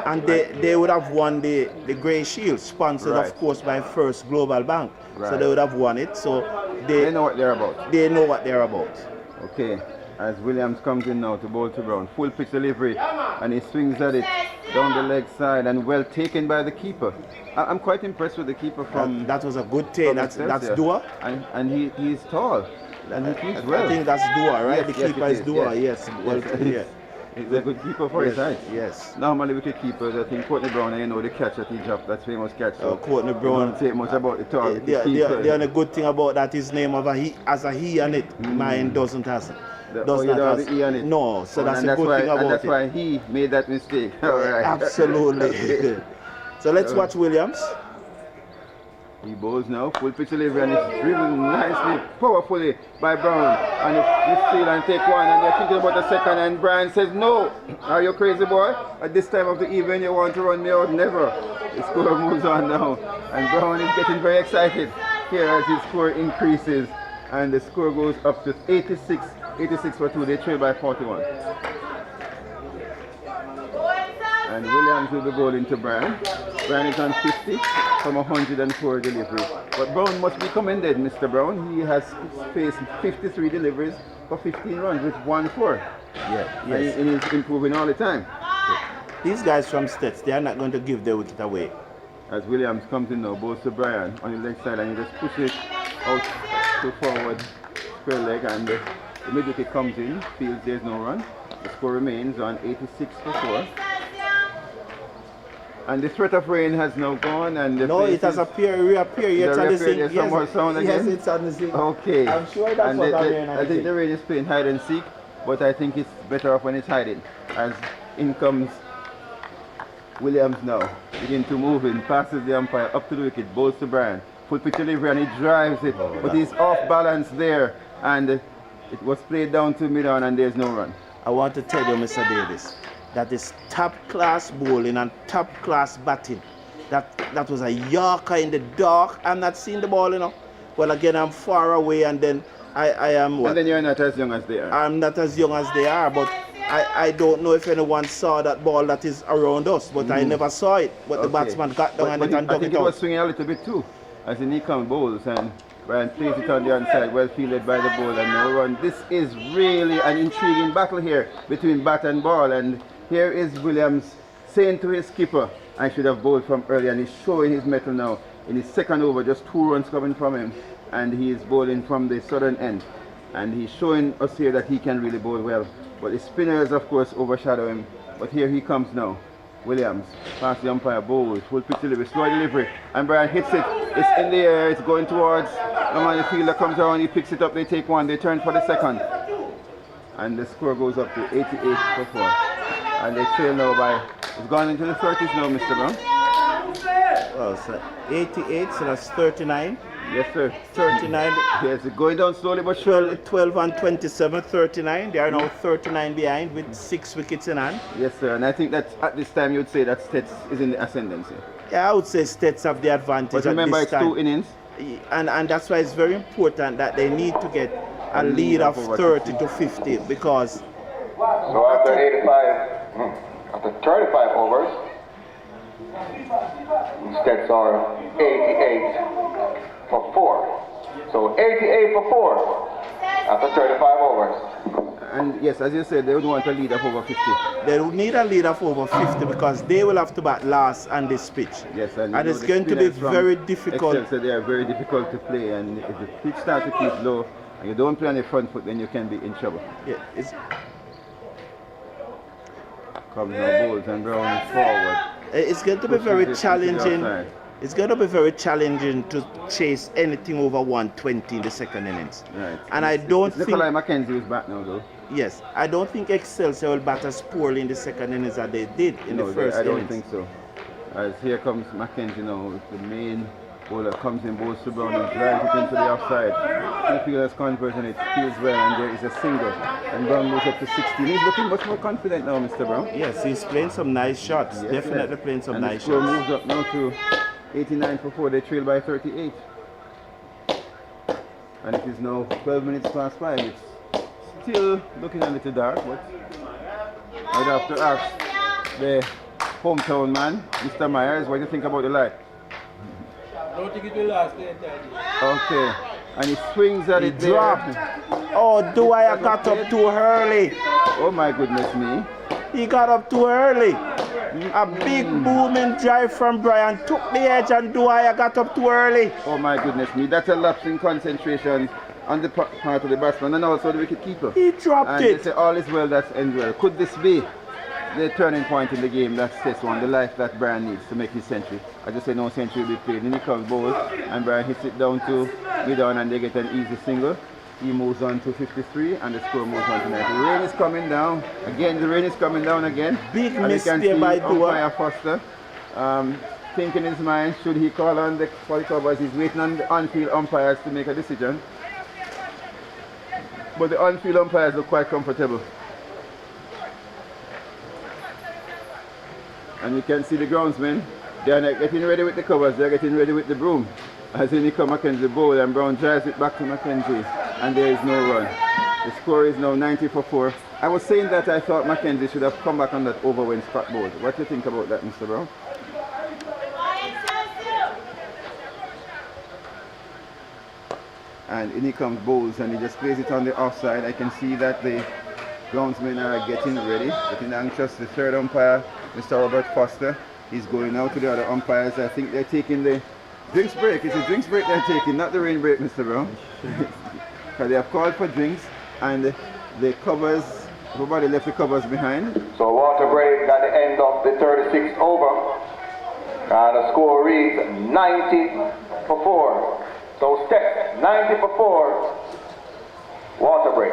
and they would have won the Grey Shield, sponsored, of course, by First Global Bank. Right. So they would have won it. So they know what they're about. They know what they're about. Okay. As Williams comes in now to bowl to Brown, full pitch delivery, and he swings at it down the leg side, and well taken by the keeper. I'm quite impressed with the keeper from. That was a good take. That's Dua, and he's tall, and he keeps well. I think that's Dua, right? Yes, the keeper is Dua. Yes. Well, yes. He's a good keeper for his height. Yes. Normally wicket keepers, I think Courtney Brown, you know the catch that he dropped, that's famous catch. So Courtney Brown. Don't say much about the target. The only good thing about that is name of as a he on it. Mine doesn't have it. Does not have the E on it? No, so that's a good thing about it. And that's why he made that mistake. All right. Absolutely. So let's watch Williams. He bowls now, full pitch delivery, and it's driven nicely, powerfully by Brown. And you steal and take one, and you're thinking about the second, and Brian says, no, are you crazy, boy? At this time of the evening, you want to run me out? Never. The score moves on now, and Brown is getting very excited here as his score increases, and the score goes up to 86 for 2. They trail by 41. And Williams will be bowling to Brian. Brian is on 50 from 104 deliveries. But Brown must be commended, Mr. Brown. He has faced 53 deliveries for 15 runs with 1-4. Yeah, yes. And he's improving all the time. These guys from STETHS, they are not going to give their wicket away. As Williams comes in now, bowls to Brian on the leg side, and he just pushes it out to forward square leg, and the mid wicket comes in, feels there's no run. The score remains on 86 for 4. And the threat of rain has now gone, and the no, it has reappeared. Yes, on the zinc. Yes, it's on the zinc. Okay. I'm sure that's what I think the rain is playing hide and seek, but I think it's better off when it's hiding. As in comes Williams now, begin to move in, passes the umpire up to the wicket, bowls to Brian, full pitch delivery, and he drives it, but he's off balance there, and it was played down to mid-on, and there's no run. I want to tell you, Mr. Davis, that is top-class bowling and top-class batting. That was a Yorker in the dark. I'm not seeing the ball, you know. Well, again, I'm far away, and then I am what? And then you're not as young as they are. I'm not as young as they are, but I don't know if anyone saw that ball that is around us, but I never saw it. But the batsman got down and dug it out. I think he was swinging a little bit too, as in he comes bowls, and Brian plays it on the inside, well fielded by the bowler, and no run. This is really an intriguing battle here between bat and ball, and here is Williams saying to his skipper, I should have bowled from early, and he's showing his mettle now. In his second over, just 2 runs coming from him, and he is bowling from the southern end. And he's showing us here that he can really bowl well. But the spinners, of course, overshadow him. But here he comes now. Williams, past the umpire, bowls, full pitch delivery, slow delivery, and Brian hits it. It's in the air, it's going towards the man, the fielder comes around, he picks it up, they take one, they turn for the second. And the score goes up to 88 for 4. And they trail now by, it's gone into the 30s now, Mr. Brown. Well, so 88, so that's 39. Yes, sir. 39. Yes, it's going down slowly but surely. 12 and 27, 39. They are now 39 behind with 6 wickets in hand. Yes, sir. And I think that at this time you'd say that STETHS is in the ascendancy. Yeah, I would say STETHS have the advantage. But remember, at this it's time. 2 innings. And that's why it's very important that they need to get a lead of 30 to 50, because so after 35 overs, STETHS are 88 for 4. So 88 for 4 after 35 overs. And yes, as you said, they would want a lead of over 50. They would need a lead of over 50 because they will have to bat last on this pitch. Yes, and it's going to be very difficult. Excelsia, they are very difficult to play, and if the pitch starts to keep low and you don't play on the front foot, then you can be in trouble. Yeah, comes now, bowls and Brown is forward. It's going to be very challenging. It's going to be very challenging to chase anything over 120 in the second innings. Right. And I don't think Nikolai McKenzie is back now, though. Yes, I don't think Excelsia will bat as poorly in the second innings as they did in the first innings. I don't think so. As here comes McKenzie now, the main bowler comes in, bowls to Brown and drives it into the offside. Two fielders convert and it feels well, and there is a single. And Brown moves up to 16. He's looking much more confident now, Mr. Brown. Yes, he's playing some nice shots. Yes, definitely playing some nice shots. And the score moves up now to 89 for 4. They trail by 38. And it is now 12 minutes past 5. It's still looking a little dark, but I'd have to ask the hometown man, Mr. Myers, what do you think about the light? I don't think it will last the entire day. Okay. And he swings at it there. Dropped. Oh, Dwyer got up too early. Oh my goodness me. He got up too early. A big booming drive from Brian took the edge and Dwyer got up too early. Oh my goodness me. That's a lapse in concentration on the part of the batsman and also the wicket keeper. He dropped and it. They say all is well that ends well. Could this be the turning point in the game that STETHS won, the life that Brian needs to make his century? I just say no century will be played. Then he comes bowl and Brian hits it down to mid-on and they get an easy single. He moves on to 53 and the score moves on to 90. The rain is coming down. Again, the rain is coming down again. Big and miss there by Dua. Umpire Foster thinking in his mind, should he call on the covers? He's waiting on the on-field umpires to make a decision. But the on-field umpires look quite comfortable. And you can see the groundsmen, they are not getting ready with the covers, they are getting ready with the broom. As in come Mackenzie bowl and Brown drives it back to Mackenzie and there is no run. The score is now 90 for 4. I was saying that I thought Mackenzie should have come back on that over when Scott bowled. What do you think about that, Mr. Brown? And in he comes bowls and he just plays it on the offside. I can see that the groundsmen are getting ready, getting anxious. The third umpire, Mr. Robert Foster, is going out to the other umpires. I think they're taking the drinks break. It's a drinks break they're taking, not the rain break, Mr. Brown. Because they have called for drinks and the covers, everybody left the covers behind. So water break at the end of the 36th over. And the score reads 90 for 4. So STETHS 90 for 4. Water break.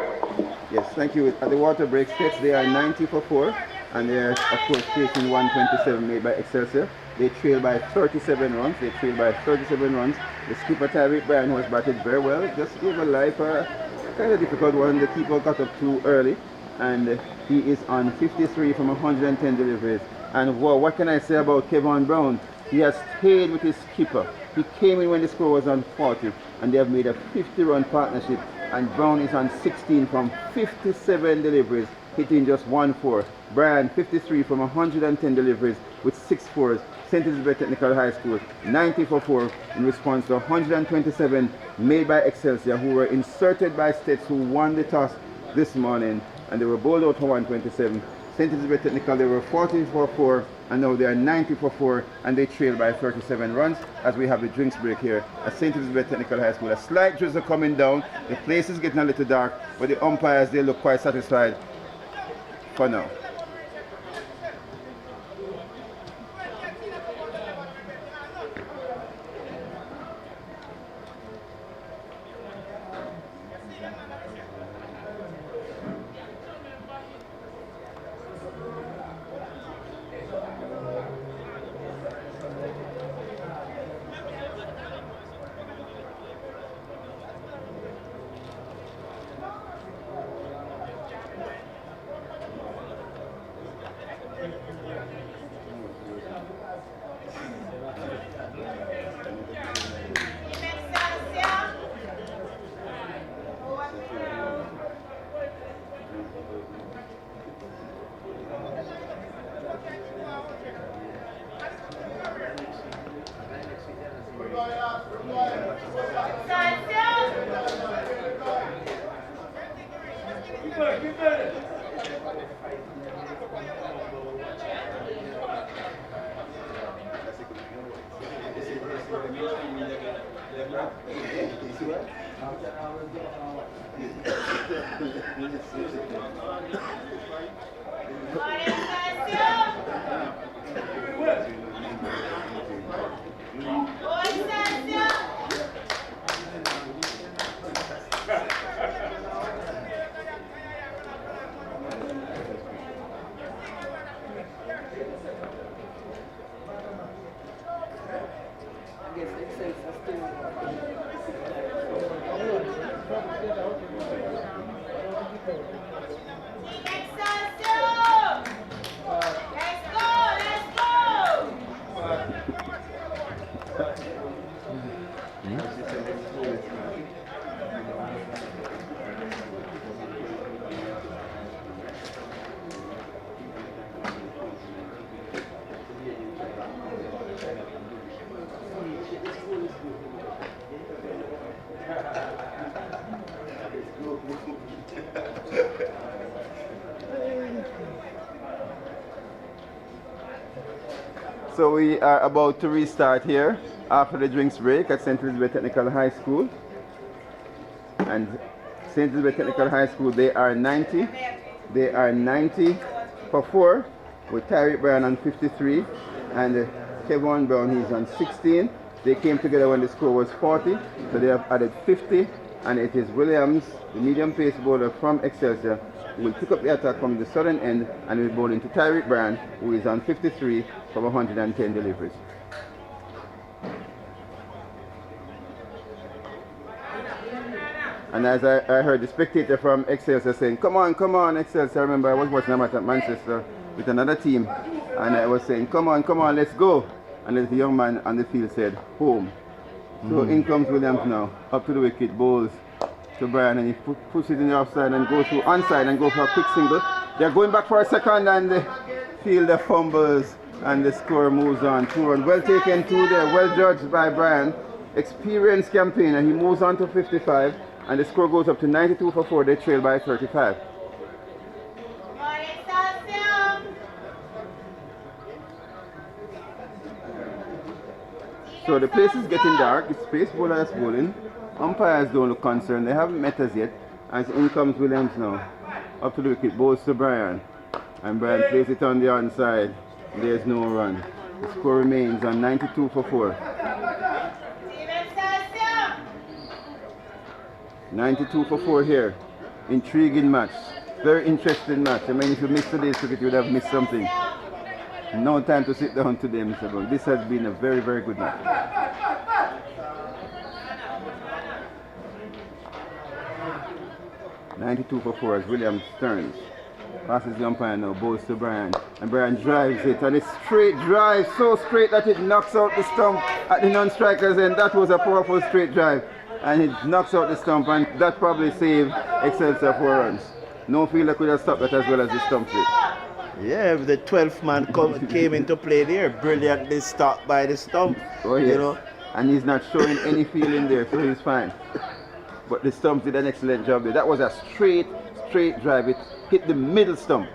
Yes, thank you. At the water break, STETHS, they are 90 for 4. And they are, of course, facing 127 made by Excelsior. They trail by 37 runs. They trail by 37 runs. The skipper Tyreek Bryan, who has batted very well, just gave a life a kind of difficult one. The keeper got up too early. And he is on 53 from 110 deliveries. And wow, what can I say about Kevin Brown? He has stayed with his skipper. He came in when the score was on 40. And they have made a 50-run partnership. And Brown is on 16 from 57 deliveries, hitting just 1-4. Brian, 53 from 110 deliveries with 6 fours. St. Elizabeth Technical High School, 90 for 4 in response to 127 made by Excelsia, who were inserted by STETHS, who won the toss this morning. And they were bowled out for 127. St. Elizabeth Technical, they were 40 for 4, and now they are 90 for 4, and they trail by 37 runs as we have the drinks break here at St. Elizabeth Technical High School. A slight drizzle coming down. The place is getting a little dark, but the umpires, they look quite satisfied for now. So we are about to restart here after the drinks break at St. Elizabeth Technical High School. And St. Elizabeth Technical High School, they are 90. They are 90 for 4 with Tyreek Brown on 53 and Kevin Brown, he's on 16. They came together when the score was 40, so they have added 50, and it is Williams, the medium pace bowler from Excelsia, who will pick up the attack from the southern end and will bowl into Tyreek Brown, who is on 53 from 110 deliveries. And as I heard the spectator from Excelsior saying, come on, Excelsior. I remember I was watching a match at Manchester with another team, and I was saying, come on, let's go. And the young man on the field said, home. So in comes Williams now, up to the wicket, bowls to Brian, and he pushes it in the offside and goes to onside and goes for a quick single. They're going back for a second, and the fielder fumbles, and the score moves on. 2 runs. Well taken, 2 there, well judged by Brian. Experienced campaigner, he moves on to 55. And the score goes up to 92 for 4. They trail by 35. So the place is getting dark. It's pace bowlers bowling. Umpires don't look concerned. They haven't met us yet. As in comes Williams now. Up to the wicket. Bowls to Brian. And Brian plays it on the onside. There's no run. The score remains on 92 for 4. 92 for 4 here. Intriguing match. Very interesting match. I mean, if you missed today's cricket, you would have missed something. No time to sit down today, Mr. Brown. This has been a very, very good match. 92 for 4 as Williams turns. Passes the umpire now, bowls to Brian. And Brian drives it, and it's straight drive, so straight that it knocks out the stump at the non-strikers end. That was a powerful straight drive. And it knocks out the stump, and that probably saved Excelsior 4 runs. No fielder could have stopped that as well as the stump did. Yeah, the 12th man came into play there, brilliantly stopped by the stump. Oh yes, you know? And he's not showing any feeling there, so he's fine. But the stump did an excellent job there. That was a straight drive. It hit the middle stump.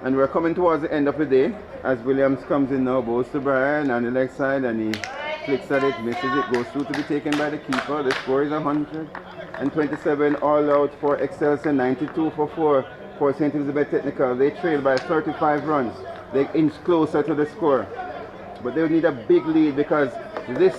And we're coming towards the end of the day as Williams comes in now, bowls to Brian on the leg side, and he flicks at it, misses it, goes through to be taken by the keeper. The score is 127 all out for Excelsior, 92 for 4 for St. Elizabeth Technical. They trail by 35 runs. They inch closer to the score. But they'll need a big lead because this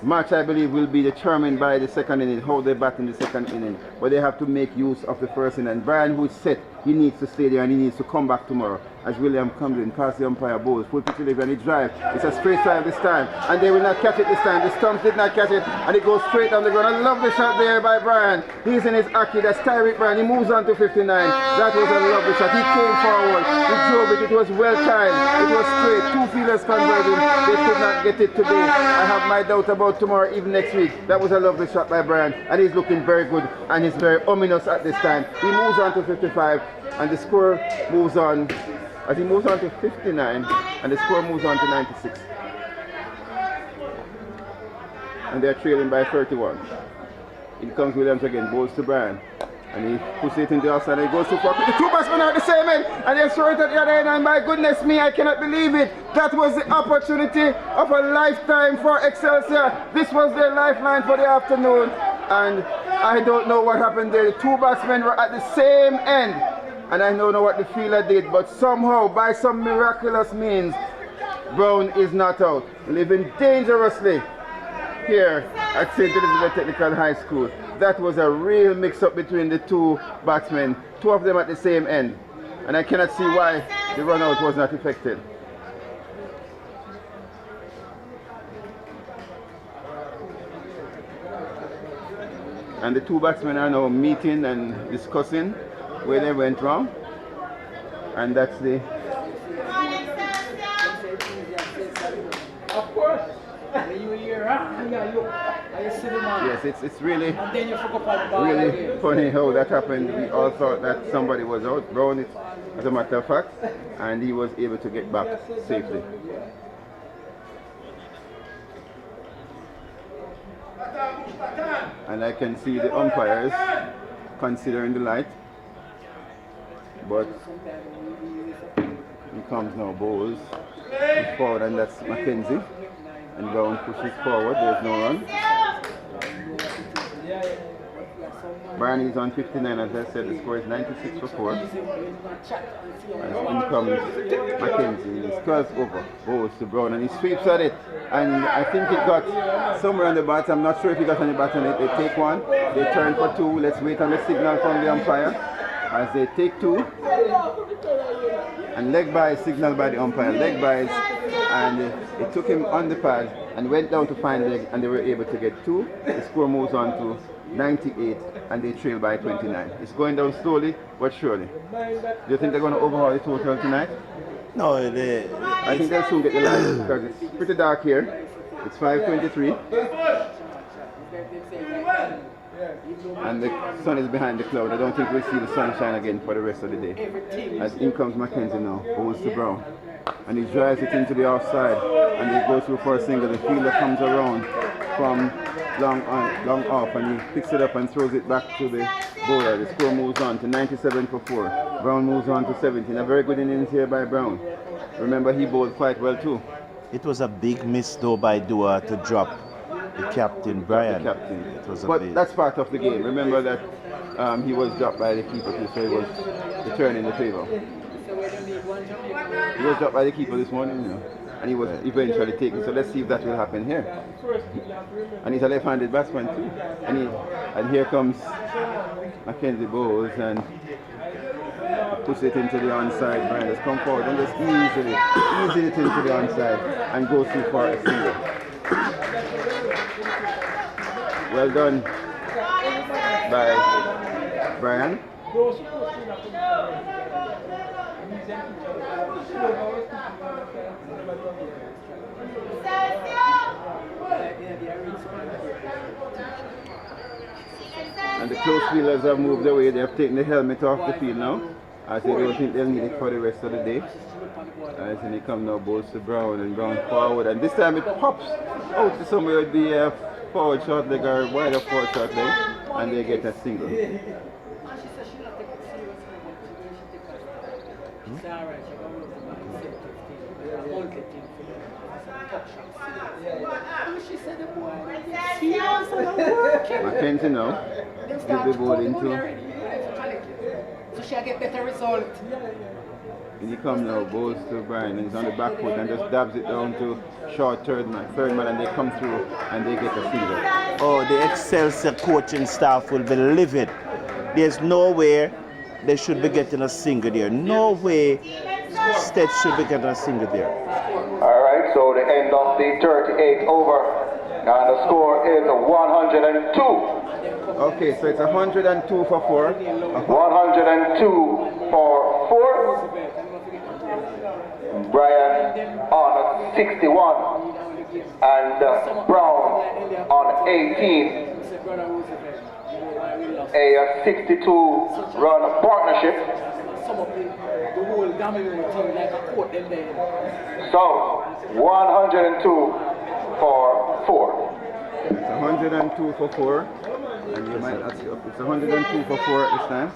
match, I believe, will be determined by the second inning, how they bat in the second inning. But they have to make use of the first inning. Brian, who is set, he needs to stay there and he needs to come back tomorrow. As William comes in, past the umpire, bowls, full pitch delivery, and he drives. It's a straight drive this time, and they will not catch it this time. The stumps did not catch it, and it goes straight down the ground. I love the shot there by Brian. He's in his Aki, that's Tyreek Brown. He moves on to 59. That was a lovely shot. He came forward, he drove it, it was well timed, it was straight. 2 fielders converted. They could not get it today. I have my doubt about tomorrow, even next week. That was a lovely shot by Brian, and he's looking very good, and he's very ominous at this time. He moves on to 55, and the score moves on. As he moves on to 59, and the score moves on to 96. And they're trailing by 31. In comes Williams again, bowls to Brian. And he pushes it in the outside and he goes too far. The 2 batsmen are at the same end, and they throw it at the other end, and my goodness me, I cannot believe it. That was the opportunity of a lifetime for Excelsior. This was their lifeline for the afternoon. And I don't know what happened there. The 2 batsmen were at the same end. And I don't know what the fielder did, but somehow, by some miraculous means, Brown is not out. Living dangerously here at St. Elizabeth Technical High School. That was a real mix-up between the 2 batsmen, 2 of them at the same end. And I cannot see why the run-out was not effected. And the 2 batsmen are now meeting and discussing where they went wrong, and that's the. Of course. You hear, Yes, it's really, and then you forgot about the ball really again. funny how that happened. We all thought that somebody was out. Brown, it, as a matter of fact, and he was able to get back safely. And I can see the umpires considering the light. But he comes now, bowls, push forward, and that's Mackenzie. And Brown pushes forward, there's no run. Brian is on 59, as I said. The score is 96 for 4. As in comes Mackenzie. He's 12 over. Goes to Brown and he sweeps at it. And I think it got somewhere on the bat. I'm not sure if he got on the bat on it. They take one. They turn for 2. Let's wait on the signal from the umpire. As they take 2. And leg by signal by the umpire. Leg buys. And it took him on the pad and went down to find leg, and they were able to get 2. The score moves on to 98 and they trail by 29. It's going down slowly but surely. Do you think they're going to overhaul the total tonight? No, I think they'll soon get the line because it's pretty dark here. It's 5:23 and the sun is behind the cloud. I don't think we'll see the sunshine again for the rest of the day. As in comes Mackenzie now, holds to Brown. And he drives it into the offside and he goes through for a single. The fielder comes around from long off and he picks it up and throws it back to the bowler. The score moves on to 97 for 4. Brown moves on to 17. A very good innings here by Brown. Remember, he bowled quite well too. It was a big miss though by Dua to drop the captain, Brian. The captain. It was but that's part of the game. Remember that he was dropped by the keeper too, so he was returning the favour. He was dropped by the keeper this morning, you know, and he was eventually taken. So let's see if that will happen here. And he's a left-handed batsman too. And here comes Mackenzie bowls and puts it into the onside. Brian has come forward and just easily it into the onside and goes through for a single. Well done by Brian. And the close fielders have moved away. They have taken the helmet off the field now, as they don't think they'll need it for the rest of the day. As he comes now, bowls to Brown and Brown forward, and this time it pops out to somewhere with the forward short leg or wider forward short leg, and they get a single. Mackenzie now give the ball into. So she'll get better result. And he comes now, bowls to Brian, and he's on the back foot and just dabs it down to short third man, and they come through and they get a single. Oh, the Excelsior coaching staff will be livid. There's no way they should be getting a single there. No way STETHS should be getting a single there. Alright, so the end of the 38th over. And the score is 102. Okay, so it's 102 for 4. 102 for 4. Brian on 61 and Brown on 18. A 62 run partnership. So 102 for 4. It's 102 for 4. And you might ask, it's 102 for 4 at this time.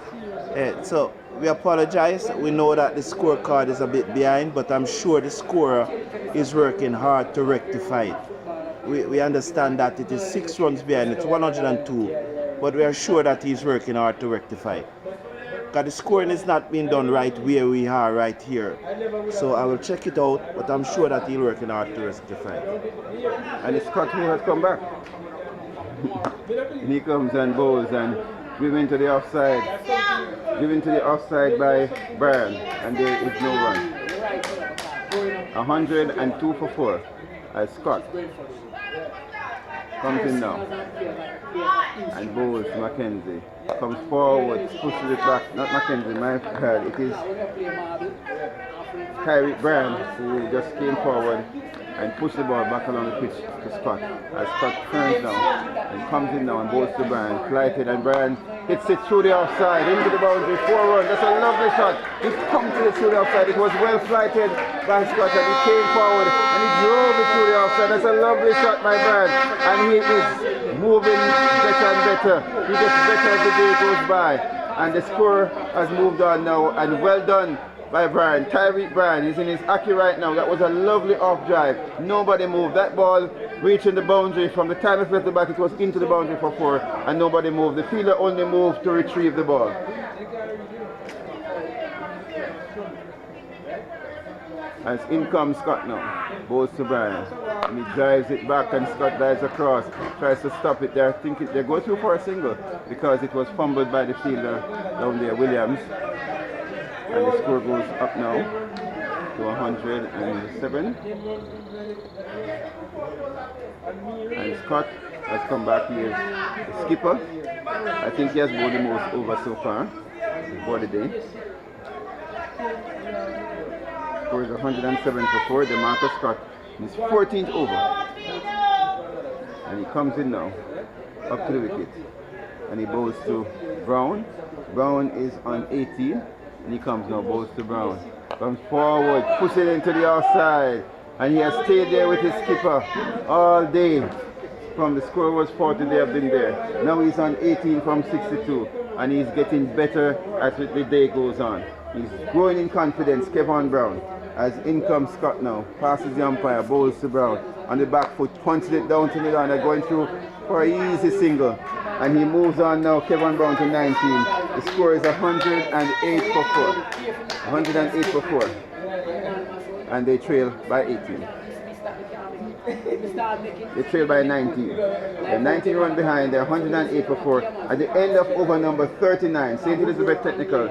So we apologize. We know that the scorecard is a bit behind, but I'm sure the scorer is working hard to rectify it. We understand that it is 6 runs behind. It's 102, but we are sure that he's working hard to rectify it. Because the scoring is not being done right where we are right here. So I will check it out, but I'm sure that he's working hard to rectify it. And it's Scott who has come back. He comes and bowls and driven to the offside. Driven to the offside by Brian, and there is no run. 102 for 4 as Scott comes in now and bowls Mackenzie. Comes forward, pushes it back. Not Mackenzie, my bad. It is Kyrie Brian who just came forward and pushed the ball back along the pitch to Scott. As Scott turns down and comes in now and bowls to Brian. Flighted, and Brian hits it through the offside into the boundary. 4 runs. That's a lovely shot. It comes to the through the offside. It was well flighted by Scott and he came forward and he drove it through the offside. That's a lovely shot by Brian. And he is moving better and better. He gets better as the day goes by. And the score has moved on now, and well done by Brian. Tyreek Brian is in his Aki right now. That was a lovely off drive. Nobody moved. That ball reaching the boundary. From the time it left the bat, it was into the boundary for 4 and nobody moved. The fielder only moved to retrieve the ball. As in comes Scott now, goes to Brian, and he drives it back and Scott dives across, tries to stop it. They're thinking they go through for a single because it was fumbled by the fielder down there, Williams. And the score goes up now to 107. And Scott has come back. He is the skipper. I think he has bowled the most over so far for the day. Score is 107 for 4. The Marcus Scott is 14th over. And he comes in now, up to the wicket. And he bowls to Brown. Brown is on 18. And he comes now, bowls to Brown. Comes forward, puts it into the outside. And he has stayed there with his skipper all day. From the score was 40, they have been there. Now he's on 18 from 62. And he's getting better as the day goes on. He's growing in confidence, Kevon Brown. As in comes Scott now, passes the umpire, bowls to Brown. On the back foot, punches it down to the line, going through for an easy single. And he moves on now, Kevon Brown to 19. The score is 108 for 4. 108 for 4. And they trail by 18. They trail by 19. They're 19 run behind, they're 108 for 4. At the end of over number 39, St. Elizabeth Technical,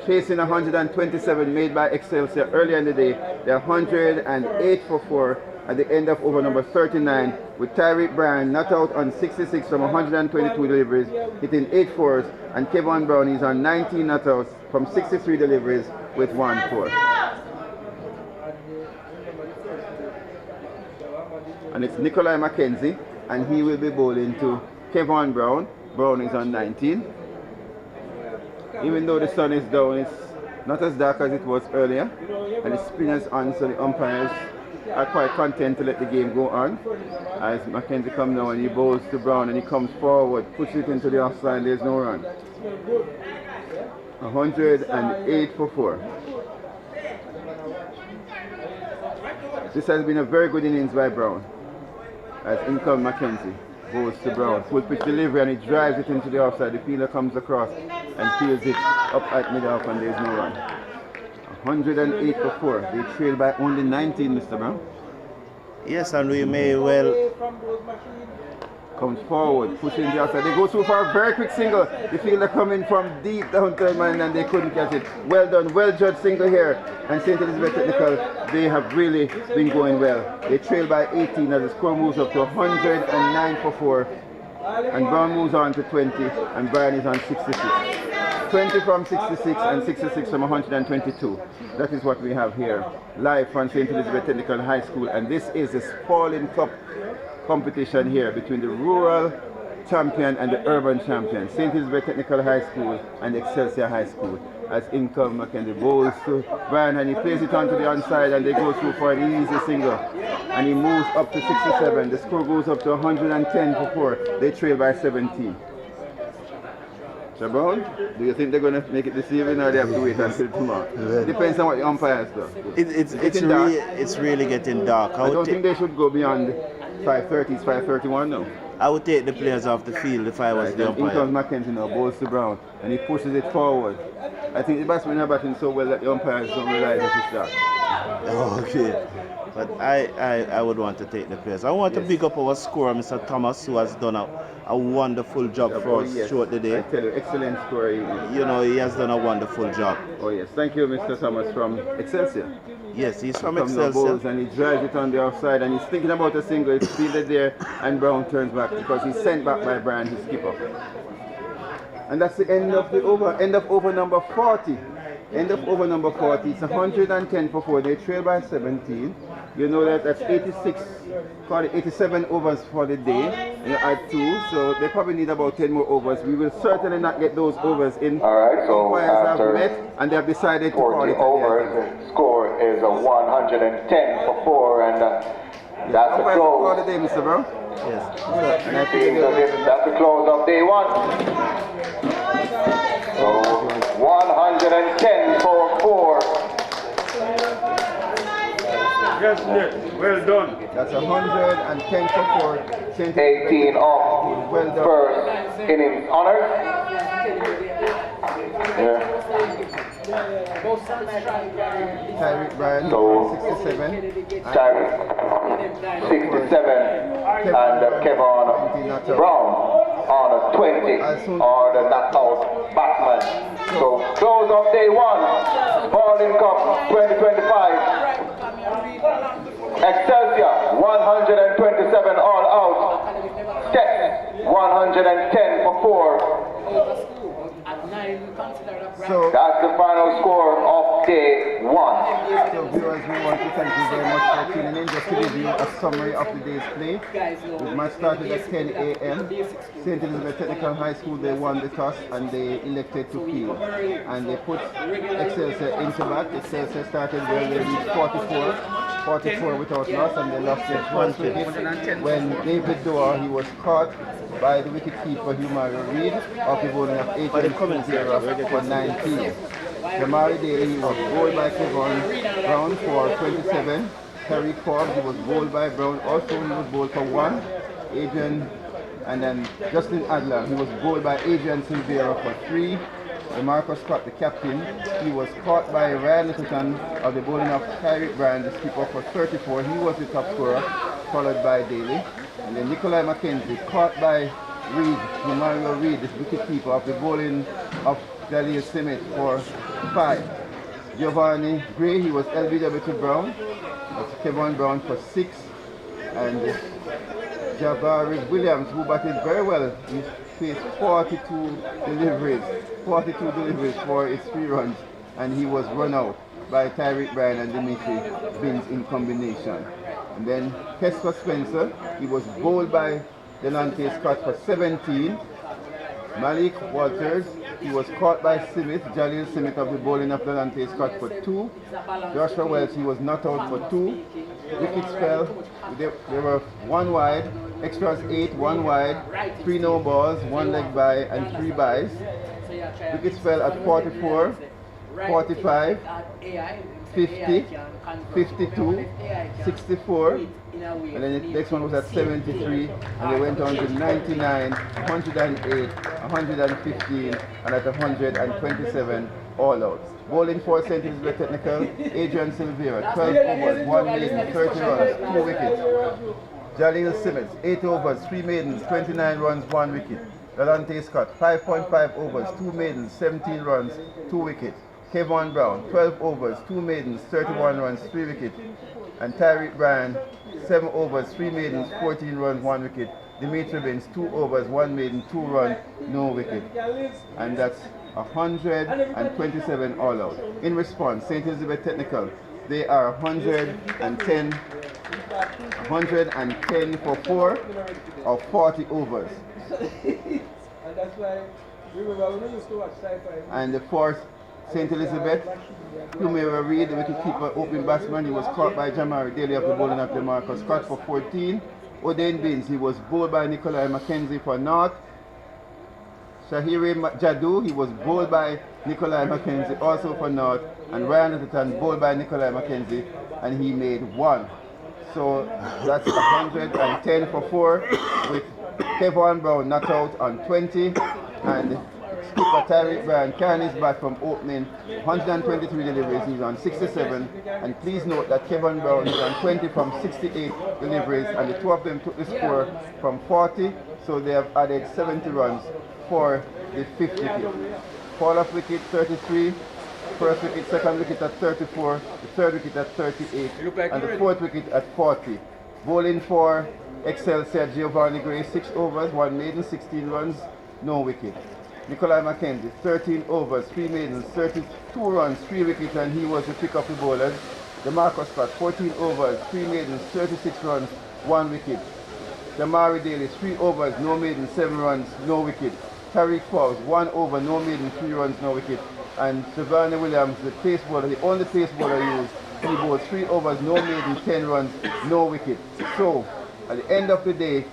chasing 127 made by Excelsia earlier in the day. They're 108 for 4 at the end of over number 39, with Tyreek Bryan not out on 66 from 122 deliveries, hitting 8 fours, and Kevon Brown is on 19 not outs from 63 deliveries with 1 4. And it's Nikolai McKenzie, and he will be bowling to Kevon Brown. Brown is on 19. Even though the sun is down, it's not as dark as it was earlier, and the spinners on, so the umpires are quite content to let the game go on. As McKenzie comes now and he bowls to Brown and he comes forward, pushes it into the offside, there's no run. 108 for 4. This has been a very good innings by Brown. As in comes McKenzie. Goes to Brown, full pitch delivery, and he drives it into the offside. The fielder comes across and fields it up at mid-off, and there's no run. 108 for 4. They trail by only 19, Mr. Brown. Yes, and we may well. Comes forward, pushing the outside. They go through for a very quick single. The fielder coming from deep down to the man, and they couldn't catch it. Well done, well judged single here. And St. Elizabeth Technical, they have really been going well. They trail by 18 as the score moves up to 109 for 4. And Brown moves on to 20, and Brian is on 66. 20 from 66 and 66 from 122. That is what we have here, live from St. Elizabeth Technical High School. And this is the Spaulding Cup competition here between the rural champion and the urban champion, St. Elizabeth Technical High School and Excelsior High School. As in comes McKenzie, bowls to Brian, and he plays it onto the onside, and they go through for an easy single. And he moves up to 67. The score goes up to 110 for 4. They trail by 17. So Brown, do you think they're going to make it this evening, or they have to wait until tomorrow? It depends on what the umpires do. It's really getting dark. I don't think they should go beyond 5:30. It's 5:31 now. I would take the players off the field if I was the umpire. In comes McKenzie now, bowls to Brown, and he pushes it forward. I think the batsmen are batting so well that the umpires don't realize that it's dark. Okay. But I would want to take the players. I want to pick up our scorer, Mr. Thomas, who has done a wonderful job for us throughout the day. I tell you, excellent scorer. You know, he has done a wonderful job. Oh yes, thank you, Mr. Thomas from Excelsia. Yes, he's from Excelsia. And he drives it on the offside, and he's thinking about a single. It's fielded there, and Brown turns back because he's sent back by Brian, his skipper. And that's the end of the over. End of over number 40. End of over number 40. It's 110 for 4. They trail by 17. You know that's 86, call it 87 overs for the day. You add 2, so they probably need about 10 more overs. We will certainly not get those overs in. All right, so umpires after have met and they have decided to call it overs, the score is 110 for 4, and that's the close. Call the day, Mr. Brown. Yes. That's the close of day 1. So 110 for 4. Yes, yes. Well done. That's 110 for 4. St. 18 off. Well done. First innings honors. Yeah. Tyreek Bryan, So, 67. Tyreek, 67. And Kevon Brown on 20 are the knockout batsmen. So close of day 1, Spaulding Cup 2025. Excelsia 127 all out. STETHS 110 for 4. So that's the final score of day 1. So viewers, we want to thank you very much for tuning in. Just to give you a summary of the day's play. The match started at 10 a.m. St. Elizabeth Technical High School, they won the toss and they elected to field. And they put Excelsia into bat. Excelsia started well, they reached 44 without loss, and they lost their first wicket when David Doerr, he was caught by the wicketkeeper Humario Reid of the bowling of 18 for 19. Jamari Daly was bowled by Kevon Brown for 27. Terry Cobb, he was bowled by Brown. Also, he was bowled for 1. Adrian, and then Justin Adler, he was bowled by Adrian Silvera for 3. Marcus Scott, the captain, he was caught by Ryan Littleton of the bowling of Tyreek Bryan, the skipper, for 34. He was the top scorer, followed by Daly. And then Nikolai McKenzie, caught by Reid, Mario Reid, the wicketkeeper, of the bowling of Jaleel Simmet for 5. Giovanni Gray, he was LBW to Brown. That's Kevon Brown for 6. And Jabari Williams, who batted very well, he faced 42 deliveries for his 3 runs, and he was run out by Tyreek Bryan and Dimitri Binns in combination. And then Kesper Spencer, he was bowled by Delante Scott for 17. Malik Walters, he was caught by Jaleel Simmet of the bowling of Delante Scott for 2. Joshua Wells, he was not out for 2. Wickets fell, there were 1 wide, extras 8, 1 wide, 3 no balls, 1 leg by and 3 byes. Wickets fell at 44, 45, 50, 52, 64, and then the next one was at 73, and they went on to 99, 108, 115, and at 127 all out. Bowling for St. Elizabeth Technical, Adrian Silvera, 12 overs, 1 maiden, 30 runs, 2 wickets. Jaleel Simmons, 8 overs, 3 maidens, 29 runs, 1 wicket. Delante Scott, 5.5 overs, 2 maidens, 17 runs, 2 wickets. Kevon Brown, 12 overs, 2 maidens, 31 runs, 3 wickets. And Tyreek Bryan, 7 overs, 3 maidens, 14 runs, 1 wicket. Dimitri Binns, 2 overs, 1 maiden, 2 runs, no wicket. And that's 127 all out. In response, St. Elizabeth Technical, they are 110 for 4 of 40 overs. And that's why we used to watch sci-fi. And the fourth, St. Elizabeth, Humario Reid, the wicketkeeper, opening batsman, he was caught by Jamari Daly of the bowling of DeMarcus Scott for 14. Odain Binns, he was bowled by Nikolai McKenzie for North. Shahiri Jadu, he was bowled by Nikolai McKenzie also for North. And Ryan Littleton bowled by Nikolai McKenzie, and he made 1. So that's 110 for 4 with Kevon Brown not out on 20, and skipper Tyreek Bryan carrying his bat from opening, 123 deliveries, he's on 67. And please note that Kevon Brown is on 20 from 68 deliveries, and the 2 of them took the score from 40, so they have added 70 runs for the 50th wicket. Fall off wicket 33, first wicket, second wicket at 34, the third wicket at 38, and the fourth wicket at 40. Bowling for Excelsia, Giovanni Gray, 6 overs, 1 maiden, 16 runs, no wicket. Nikolai McKenzie, 13 overs, 3 maidens, 32 runs, 3 wickets, and he was the pick of the bowlers. DeMarcus Scott, 14 overs, 3 maidens, 36 runs, 1 wicket. Jamari Daly, 3 overs, no maidens, 7 runs, no wicket. Tariq Fowles, 1 over, no maiden, 3 runs, no wicket. And Giovanni Williams, the pace bowler, the only pace bowler used, he bowled 3 overs, no maiden, 10 runs, no wicket. So, at the end of the day,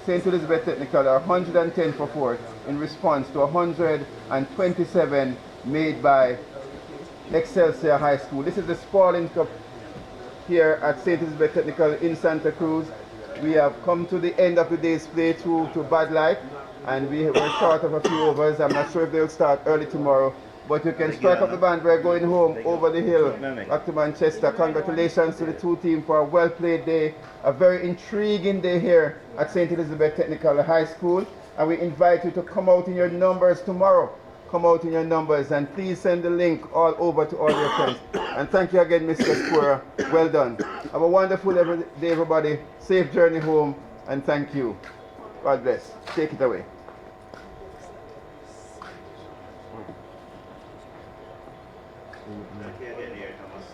St. Elizabeth Technical are 110 for 4 in response to 127 made by Excelsior High School. This is the Spaulding Cup here at St. Elizabeth Technical in Santa Cruz. We have come to the end of the day's play to bad light, and we were short of a few overs. I'm not sure if they'll start early tomorrow, but you can strike up the band. We're going home over the hill back to Manchester. Congratulations to the two teams for a well-played day, a very intriguing day here at St. Elizabeth Technical High School, and we invite you to come out in your numbers tomorrow. Come out in your numbers, and please send the link all over to all your friends. And thank you again, Mr. Spura. Well done. Have a wonderful day, everybody. Safe journey home, and thank you. God bless. Take it away. Thank you again here, Thomas.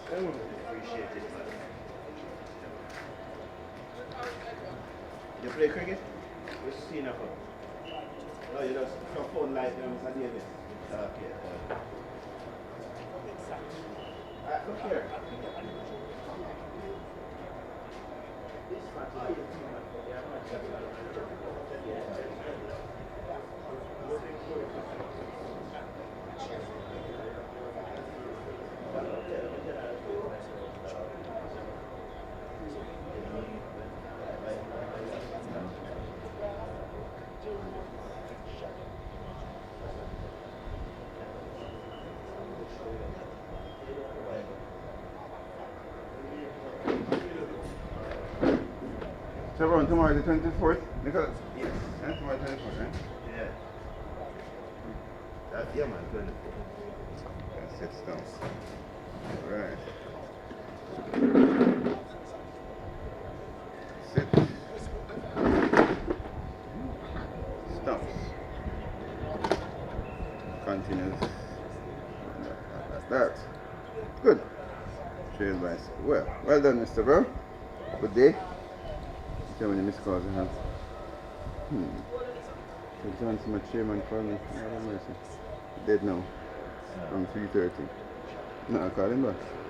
Appreciate it, man. You play cricket? What's the scene of it? No, you just your phone light, Mr. Davis. Okay. Look here. So around tomorrow is the 24th? Because Yes. and tomorrow 24th, right? Yeah. Yeah, man, 24. That's it, stumps. Alright. Sit. Stumps. Continues. That. Good. Trail bicycle. Well done, Mr. Bro. Good day. See how many missed calls I have. So Johnson, my chairman, called me. Dead now. From 3:30. No, I called him back.